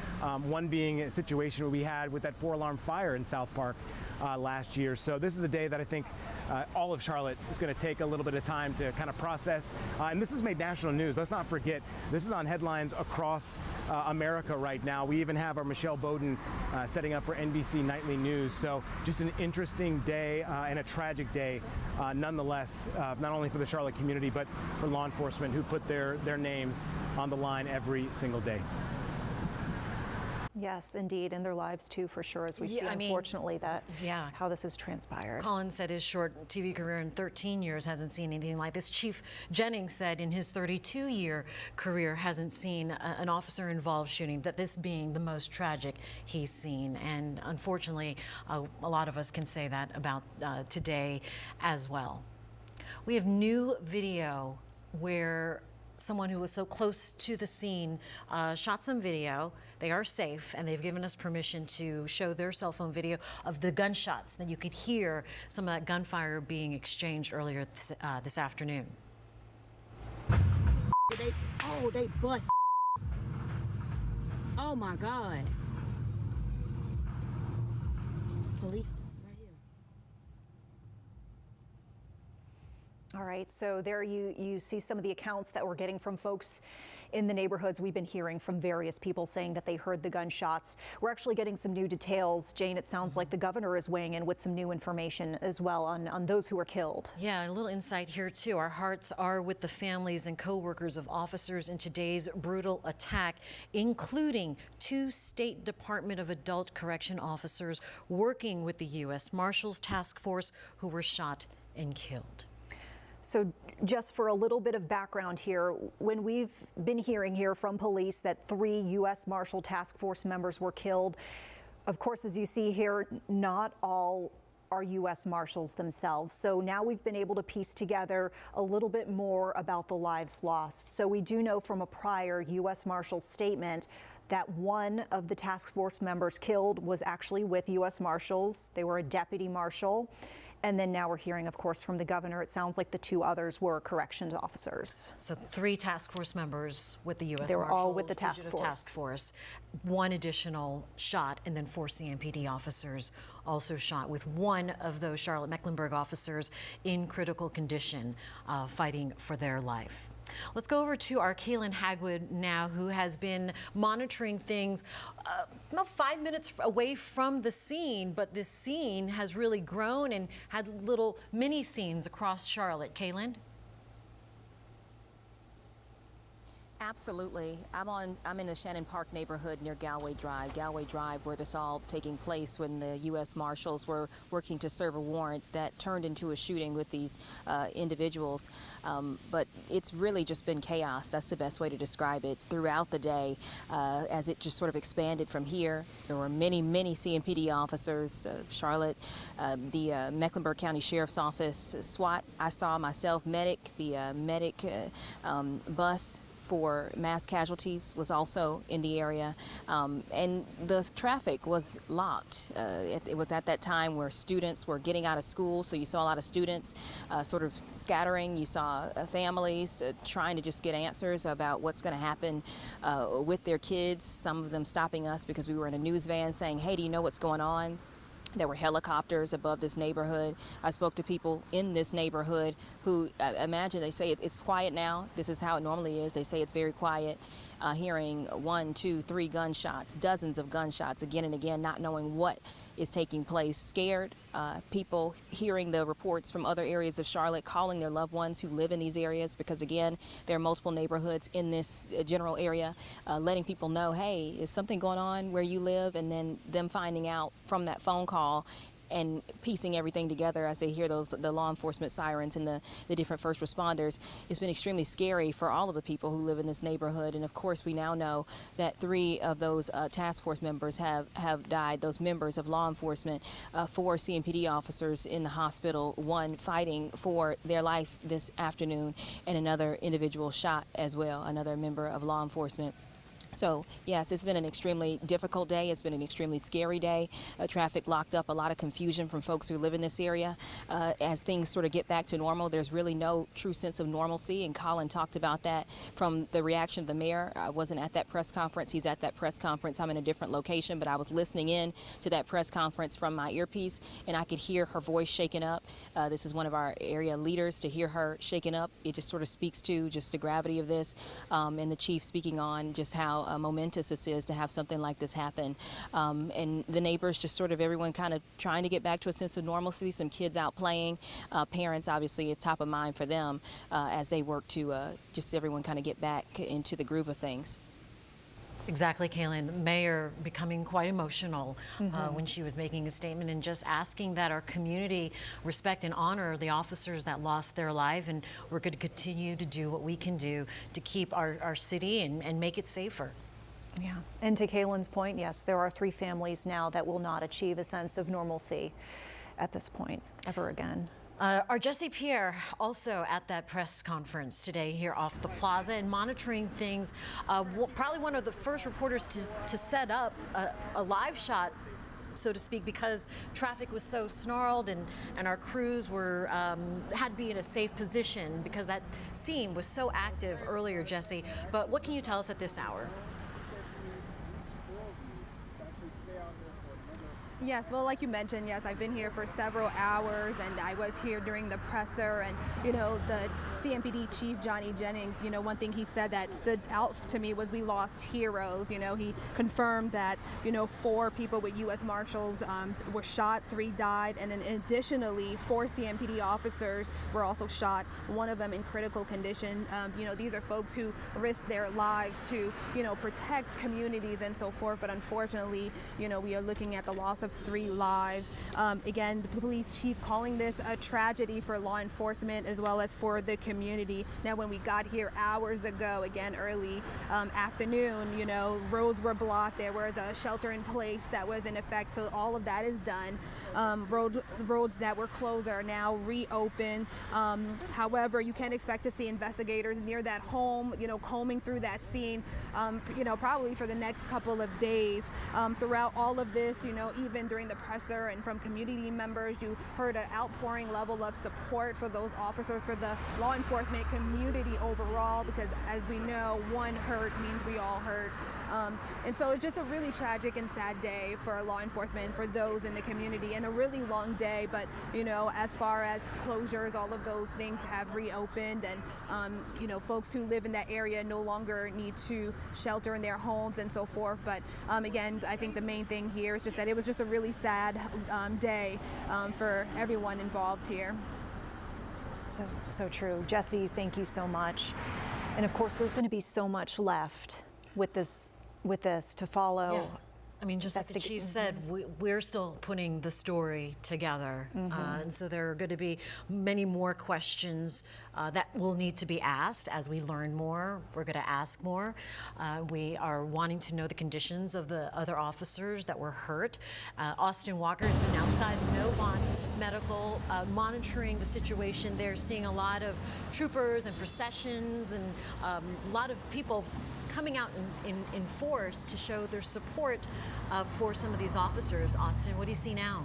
one being a situation we had with that 4-alarm fire in South Park last year. So this is a day that I think all of Charlotte is going to take a little bit of time to kind of process. And this has made national news. Let's not forget, this is on headlines across America right now. We even have our Michelle Bowden setting up for NBC Nightly News. So just an interesting day and a tragic day nonetheless, not only for the Charlotte community, but for law enforcement who put their names on the line every single day. Yes, indeed, and their lives too, for sure, as we see, unfortunately, how this has transpired. Colin said his short TV career in 13 years hasn't seen anything like this. Chief Jennings said in his 32-year career hasn't seen an officer-involved shooting, that this being the most tragic he's seen. And unfortunately, a lot of us can say that about today as well. We have new video where someone who was so close to the scene shot some video. They are safe, and they've given us permission to show their cell phone video of the gunshots. Then you could hear some of that gunfire being exchanged earlier this afternoon. They bust. Oh my God. Police. All right, so there you see some of the accounts that we're getting from folks in the neighborhoods. We've been hearing from various people saying that they heard the gunshots. We're actually getting some new details. Jane, it sounds like the governor is weighing in with some new information as well on those who were killed. Yeah, a little insight here too. Our hearts are with the families and co-workers of officers in today's brutal attack, including 2 State Department of Adult Correction officers working with the U.S. Marshals Task Force who were shot and killed. So just for a little bit of background here, when we've been hearing here from police that 3 U.S. Marshal Task Force members were killed, of course, as you see here, not all are U.S. Marshals themselves. So now we've been able to piece together a little bit more about the lives lost. So we do know from a prior U.S. Marshal statement that one of the task force members killed was actually with U.S. Marshals. They were a deputy marshal. And then now we're hearing, of course, from the governor, it sounds like the 2 others were corrections officers. So 3 task force members with the U.S. They were all Marshals with the Fugitive Task Force. 1 additional shot, and then 4 CMPD officers also shot, with one of those Charlotte-Mecklenburg officers in critical condition, fighting for their life. Let's go over to our Kaylin Hagwood now, who has been monitoring things about 5 minutes away from the scene, but this scene has really grown and had little mini scenes across Charlotte. Kaylin? Absolutely. I'm in the Shannon Park neighborhood near Galway Drive. Galway Drive, where this all taking place when the U.S. Marshals were working to serve a warrant that turned into a shooting with these individuals. But it's really just been chaos. That's the best way to describe it throughout the day. As it just sort of expanded from here, there were many CMPD officers, Charlotte, the Mecklenburg County Sheriff's Office, SWAT. I saw myself, medic, the medic bus for mass casualties was also in the area, and the traffic was locked. It was at that time where students were getting out of school, so you saw a lot of students sort of scattering. You saw families trying to just get answers about what's going to happen with their kids, some of them stopping us because we were in a news van saying, hey, do you know what's going on? There were helicopters above this neighborhood. I spoke to people in this neighborhood who imagine, they say it's quiet now. This is how it normally is. They say it's very quiet. Hearing 1, 2, 3 gunshots, dozens of gunshots again and again, not knowing what is taking place. Scared people hearing the reports from other areas of Charlotte, calling their loved ones who live in these areas, because again, there are multiple neighborhoods in this general area, letting people know, hey, is something going on where you live? And then them finding out from that phone call and piecing everything together as they hear the law enforcement sirens and the different first responders. It's been extremely scary for all of the people who live in this neighborhood. And of course, we now know that 3 of those task force members have died, those members of law enforcement, 4 CMPD officers in the hospital, 1 fighting for their life this afternoon, and another individual shot as well, another member of law enforcement. So, yes, it's been an extremely difficult day. It's been an extremely scary day. Traffic locked up, a lot of confusion from folks who live in this area. As things sort of get back to normal, there's really no true sense of normalcy, and Colin talked about that from the reaction of the mayor. I wasn't at that press conference. He's at that press conference. I'm in a different location, but I was listening in to that press conference from my earpiece, and I could hear her voice shaking up. This is one of our area leaders. To hear her shaking up, it just sort of speaks to just the gravity of this, and the chief speaking on just how momentous this is to have something like this happen. And the neighbors, just sort of everyone kind of trying to get back to a sense of normalcy, some kids out playing, parents obviously at top of mind for them as they work to just everyone kind of get back into the groove of things. Exactly, Kaylin. Mayor becoming quite emotional when she was making a statement and just asking that our community respect and honor the officers that lost their life, and we're going to continue to do what we can do to keep our city and make it safer. Yeah, and to Kaylin's point, yes, there are 3 families now that will not achieve a sense of normalcy at this point ever again. Our Jesse Pierre also at that press conference today here off the plaza and monitoring things. Probably one of the first reporters to set up a live shot, so to speak, because traffic was so snarled and our crews were had to be in a safe position because that scene was so active earlier, Jesse. But what can you tell us at this hour? Yes, well, like you mentioned, yes, I've been here for several hours, and I was here during the presser, and, you know, the CMPD Chief Johnny Jennings, you know, one thing he said that stood out to me was we lost heroes. You know, he confirmed that, you know, 4 people with U.S. Marshals were shot, 3 died, and then additionally, 4 CMPD officers were also shot, one of them in critical condition. You know, these are folks who risk their lives to, you know, protect communities and so forth, but unfortunately, you know, we are looking at the loss of 3 lives. Again, the police chief calling this a tragedy for law enforcement as well as for the community. Now, when we got here hours ago, again, early afternoon, you know, roads were blocked. There was a shelter in place that was in effect, so all of that is done. Roads that were closed are now reopened. However, you can expect to see investigators near that home, you know, combing through that scene, you know, probably for the next couple of days. Throughout all of this, you know, even during the presser and from community members, you heard an outpouring level of support for those officers, for the law enforcement community overall, because as we know, one hurt means we all hurt. And so it's just a really tragic and sad day for law enforcement and for those in the community, and a really long day. But, you know, as far as closures, all of those things have reopened, and, you know, folks who live in that area no longer need to shelter in their homes and so forth. But again, I think the main thing here is just that it was just a really sad day for everyone involved here. So true. Jesse, thank you so much. And of course, there's going to be so much left with this to follow. Yes. I mean, just like the chief said, we're still putting the story together. And so there are going to be many more questions that will need to be asked as we learn more. We're going to ask more. We are wanting to know the conditions of the other officers that were hurt. Austin Walker has been outside Novant Medical monitoring the situation. They're seeing a lot of troopers and processions and a lot of people coming out in force to show their support for some of these officers. Austin, what do you see now?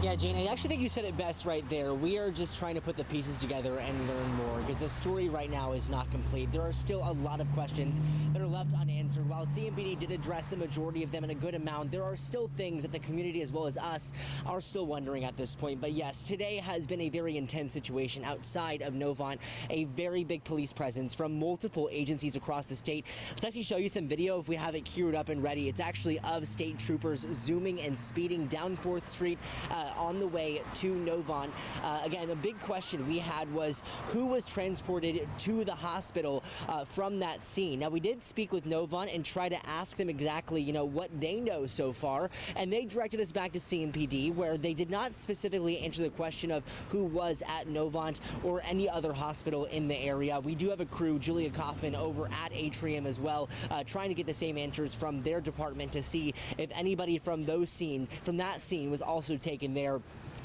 Yeah, Jane, I actually think you said it best right there. We are just trying to put the pieces together and learn more, because the story right now is not complete. There are still a lot of questions that are left unanswered. While CMPD did address a majority of them in a good amount, there are still things that the community as well as us are still wondering at this point. But yes, today has been a very intense situation outside of Novant, a very big police presence from multiple agencies across the state. Let's actually show you some video if we have it queued up and ready. It's actually of state troopers zooming and speeding down 4th Street on the way to Novant. Again, a big question we had was who was transported to the hospital from that scene. Now, we did speak with Novant and try to ask them exactly, you know, what they know so far, and they directed us back to CMPD, where they did not specifically answer the question of who was at Novant or any other hospital in the area. We do have a crew, Julia Kaufman, over at Atrium as well, trying to get the same answers from their department to see if anybody from that scene was also taken there.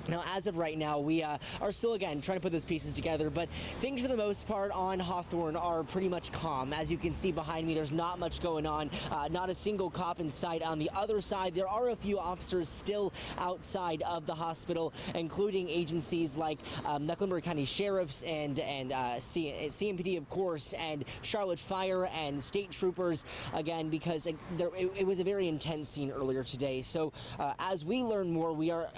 Now, as of right now, we are still, again, trying to put those pieces together, but things for the most part on Hawthorne are pretty much calm. As you can see behind me, there's not much going on, not a single cop in sight. On the other side, there are a few officers still outside of the hospital, including agencies like Mecklenburg County Sheriffs and CMPD, of course, and Charlotte Fire and state troopers, again, because it was a very intense scene earlier today. So as we learn more, we are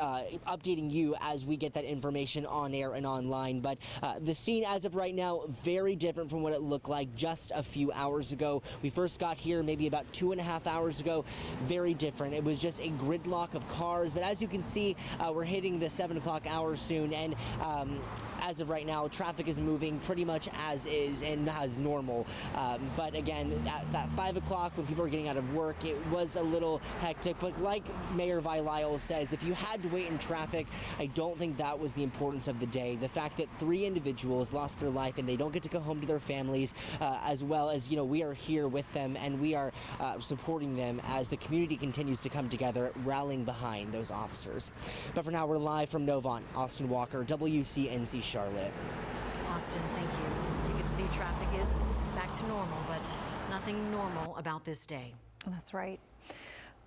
updating you as we get that information on air and online. But the scene as of right now, very different from what it looked like just a few hours ago. We first got here maybe about 2.5 hours ago. Very different. It was just a gridlock of cars. But as you can see, we're hitting the 7 o'clock hour soon. And as of right now, traffic is moving pretty much as is and as normal. But again, at that 5 o'clock when people are getting out of work, it was a little hectic. But like Mayor Vilisle says, if you had to wait in traffic, I don't think that was the importance of the day. The fact that 3 individuals lost their life and they don't get to go home to their families, as well as, you know, we are here with them and we are supporting them as the community continues to come together, rallying behind those officers. But for now, we're live from Novant. Austin Walker, WCNC Charlotte. Austin, thank you. You can see traffic is back to normal, but nothing normal about this day. That's right.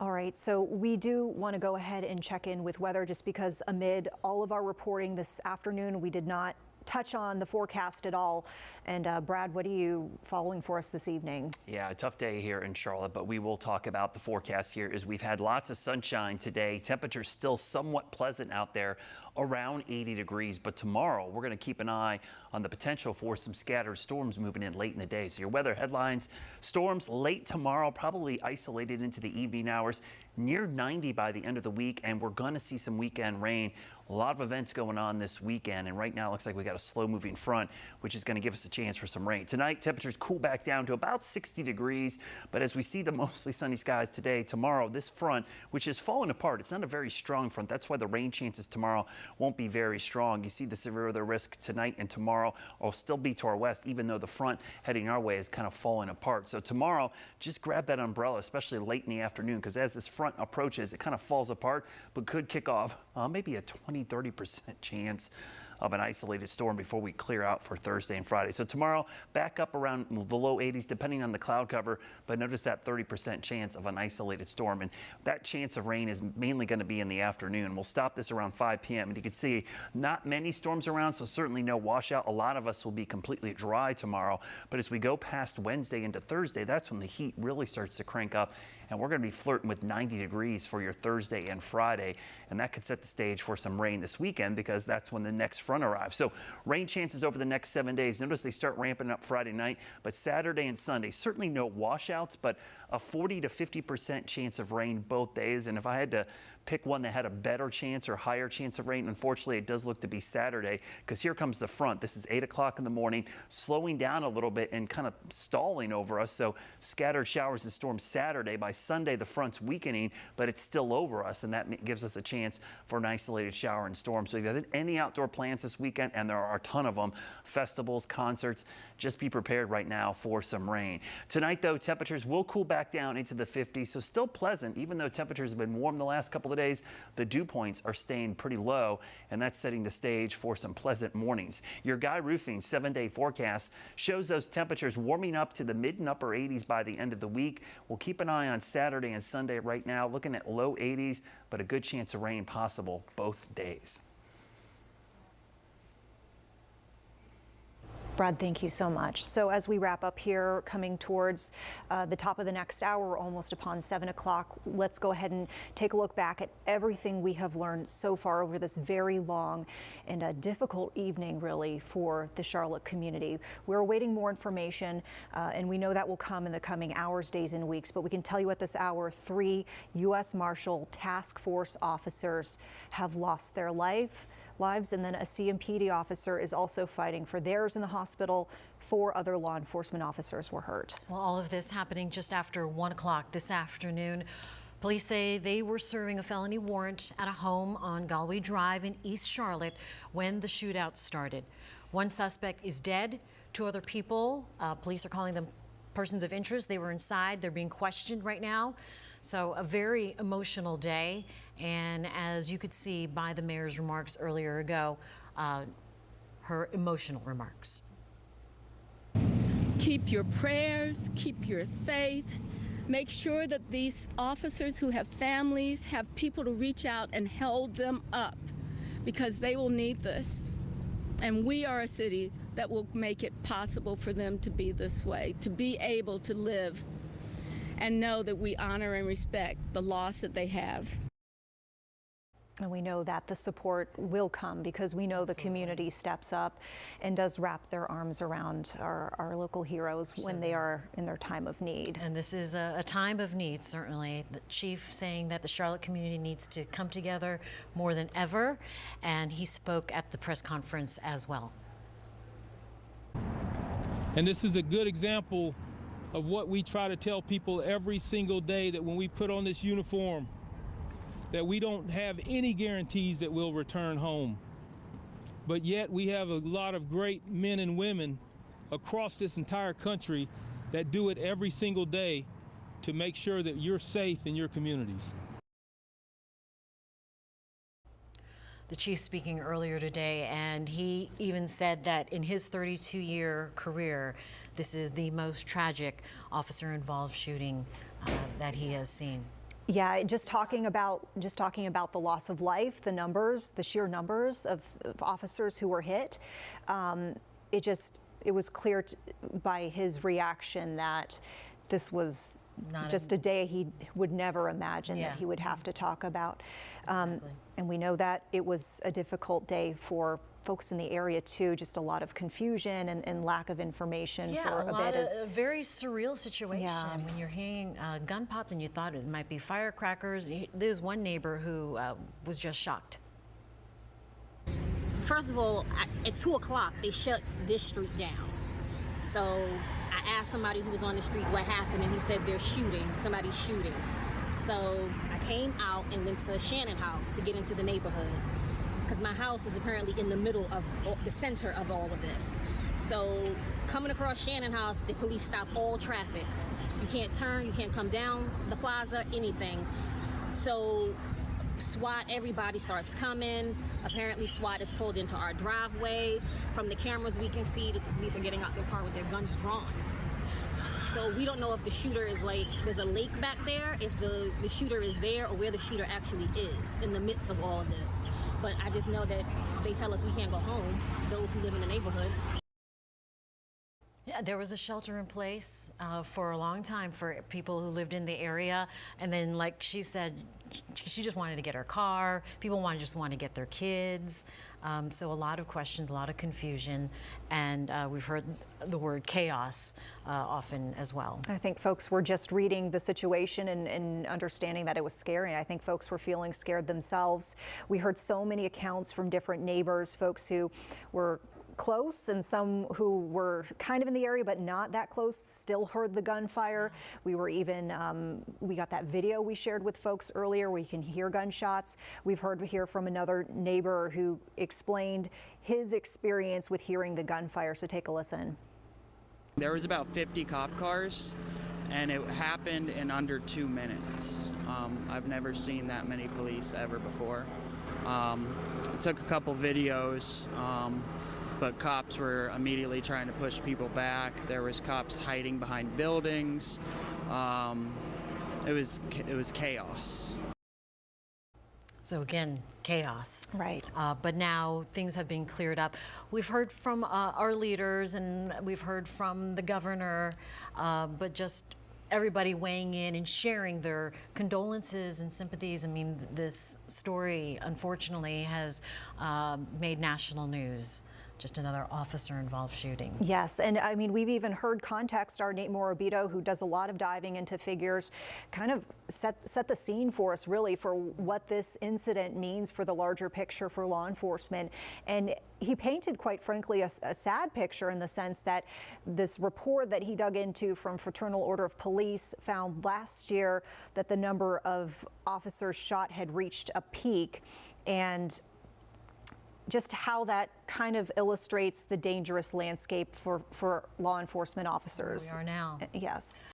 All right, so we do want to go ahead and check in with weather, just because amid all of our reporting this afternoon, we did not touch on the forecast at all. And Brad, what are you following for us this evening? Yeah, a tough day here in Charlotte, but we will talk about the forecast here as we've had lots of sunshine today. Temperatures still somewhat pleasant out there, around 80 degrees. But tomorrow, we're going to keep an eye on the potential for some scattered storms moving in late in the day. So your weather headlines, storms late tomorrow, probably isolated into the evening hours, near 90 by the end of the week. And we're going to see some weekend rain. A lot of events going on this weekend. And right now, it looks like we got a slow moving front, which is going to give us a chance for some rain. Tonight, temperatures cool back down to about 60 degrees. But as we see the mostly sunny skies today, tomorrow, this front, which is falling apart, it's not a very strong front. That's why the rain chances tomorrow won't be very strong. You see the severe weather risk tonight and tomorrow will still be to our west, even though the front heading our way is kind of falling apart. So tomorrow, just grab that umbrella, especially late in the afternoon, because as this front approaches, it kind of falls apart, but could kick off maybe a 20-30% chance of an isolated storm before we clear out for Thursday and Friday. So tomorrow, back up around the low 80s, depending on the cloud cover, but notice that 30% chance of an isolated storm. And that chance of rain is mainly going to be in the afternoon. We'll stop this around 5 p.m. And you can see not many storms around, so certainly no washout. A lot of us will be completely dry tomorrow. But as we go past Wednesday into Thursday, that's when the heat really starts to crank up. And we're going to be flirting with 90 degrees for your Thursday and Friday. And that could set the stage for some rain this weekend because that's when the next front arrives. So rain chances over the next 7 days. Notice they start ramping up Friday night, but Saturday and Sunday, certainly no washouts, but a 40 to 50% chance of rain both days. And if I had to pick one that had a better chance or higher chance of rain, unfortunately, it does look to be Saturday because here comes the front. This is 8 o'clock in the morning, slowing down a little bit and kind of stalling over us. So scattered showers and storms Saturday. By Sunday, the front's weakening, but it's still over us, and that gives us a chance for an isolated shower and storm. So if you have any outdoor plans this weekend, and there are a ton of them, festivals, concerts, just be prepared right now for some rain. Tonight, though, temperatures will cool back down into the 50s, so still pleasant. Even though temperatures have been warm the last couple of days, the dew points are staying pretty low, and that's setting the stage for some pleasant mornings. Your Guy Roofing 7-day forecast shows those temperatures warming up to the mid and upper 80s by the end of the week. We'll keep an eye on Saturday and Sunday right now, looking at low 80s, but a good chance of rain possible both days. Brad, thank you so much. So as we wrap up here, coming towards the top of the next hour, we're almost upon 7 o'clock. Let's go ahead and take a look back at everything we have learned so far over this very long and difficult evening, really, for the Charlotte community. We're awaiting more information, and we know that will come in the coming hours, days, and weeks. But we can tell you at this hour, 3 U.S. Marshal Task Force officers have lost their lives, and then a CMPD officer is also fighting for theirs in the hospital. 4 other law enforcement officers were hurt. Well, all of this happening just after 1 o'clock this afternoon. Police say they were serving a felony warrant at a home on Galway Drive in East Charlotte when the shootout started. 1 suspect is dead. 2 other people, police are calling them persons of interest. They were inside. They're being questioned right now. So a very emotional day, and as you could see by the mayor's remarks earlier ago, her emotional remarks. Keep your prayers, keep your faith. Make sure that these officers who have families have people to reach out and hold them up, because they will need this. And we are a city that will make it possible for them to be this way, to be able to live and know that we honor and respect the loss that they have. And we know that the support will come because we know the community steps up and does wrap their arms around our local heroes when they are in their time of need. And this is a time of need, certainly. The chief saying that the Charlotte community needs to come together more than ever, and he spoke at the press conference as well. And this is a good example of what we try to tell people every single day, that when we put on this uniform, that we don't have any guarantees that we'll return home. But yet we have a lot of great men and women across this entire country that do it every single day to make sure that you're safe in your communities. The chief speaking earlier today, and he even said that in his 32-year career, this is the most tragic officer-involved shooting that he has seen. Yeah, just talking about the loss of life, the sheer numbers of officers who were hit. It was clear by his reaction that this was just a day he would never imagine that he would have to talk about. And we know that it was a difficult day for folks in the area too, just a lot of confusion and lack of information for a bit. A very surreal situation when you're hearing gun pops and you thought it might be firecrackers. There's one neighbor who was just shocked. First of all, at 2 o'clock, they shut this street down. So I asked somebody who was on the street what happened, and he said they're shooting, somebody's shooting. So I came out and went to Shannon house to get into the neighborhood, because my house is apparently in the middle of the center of all of this. So coming across Shannon house, the police stop all traffic. You can't turn, you can't come down the plaza, anything. So SWAT, everybody starts coming. Apparently SWAT is pulled into our driveway. From the cameras we can see that the police are getting out their car with their guns drawn. So we don't know if the shooter is there's a lake back there, if the shooter is there, or where the shooter actually is in the midst of all of this. But I just know that they tell us we can't go home, those who live in the neighborhood. Yeah, there was a shelter in place for a long time for people who lived in the area. And then, like she said, she just wanted to get her car. People just want to get their kids. So a lot of questions, a lot of confusion. And we've heard the word chaos often as well. I think folks were just reading the situation and understanding that it was scary. I think folks were feeling scared themselves. We heard so many accounts from different neighbors, folks who were close and some who were kind of in the area but not that close still heard the gunfire. We were even, we got that video we shared with folks earlier where you can hear gunshots. We've heard here from another neighbor who explained his experience with hearing the gunfire, so take a listen. There was about 50 cop cars and it happened in under 2 minutes. I've never seen that many police ever before. I took a couple videos, but cops were immediately trying to push people back. There was cops hiding behind buildings. It was chaos. So again, chaos. Right. But now things have been cleared up. We've heard from our leaders and we've heard from the governor, but just everybody weighing in and sharing their condolences and sympathies. I mean, this story, unfortunately, has made national news. Just another officer-involved shooting. Yes, and I mean, we've even heard context. Our Nate Morabito, who does a lot of diving into figures, kind of set the scene for us, really, for what this incident means for the larger picture for law enforcement. And he painted, quite frankly, a sad picture in the sense that this report that he dug into from Fraternal Order of Police found last year that the number of officers shot had reached a peak, and just how that kind of illustrates the dangerous landscape for law enforcement officers. Where we are now. Yes.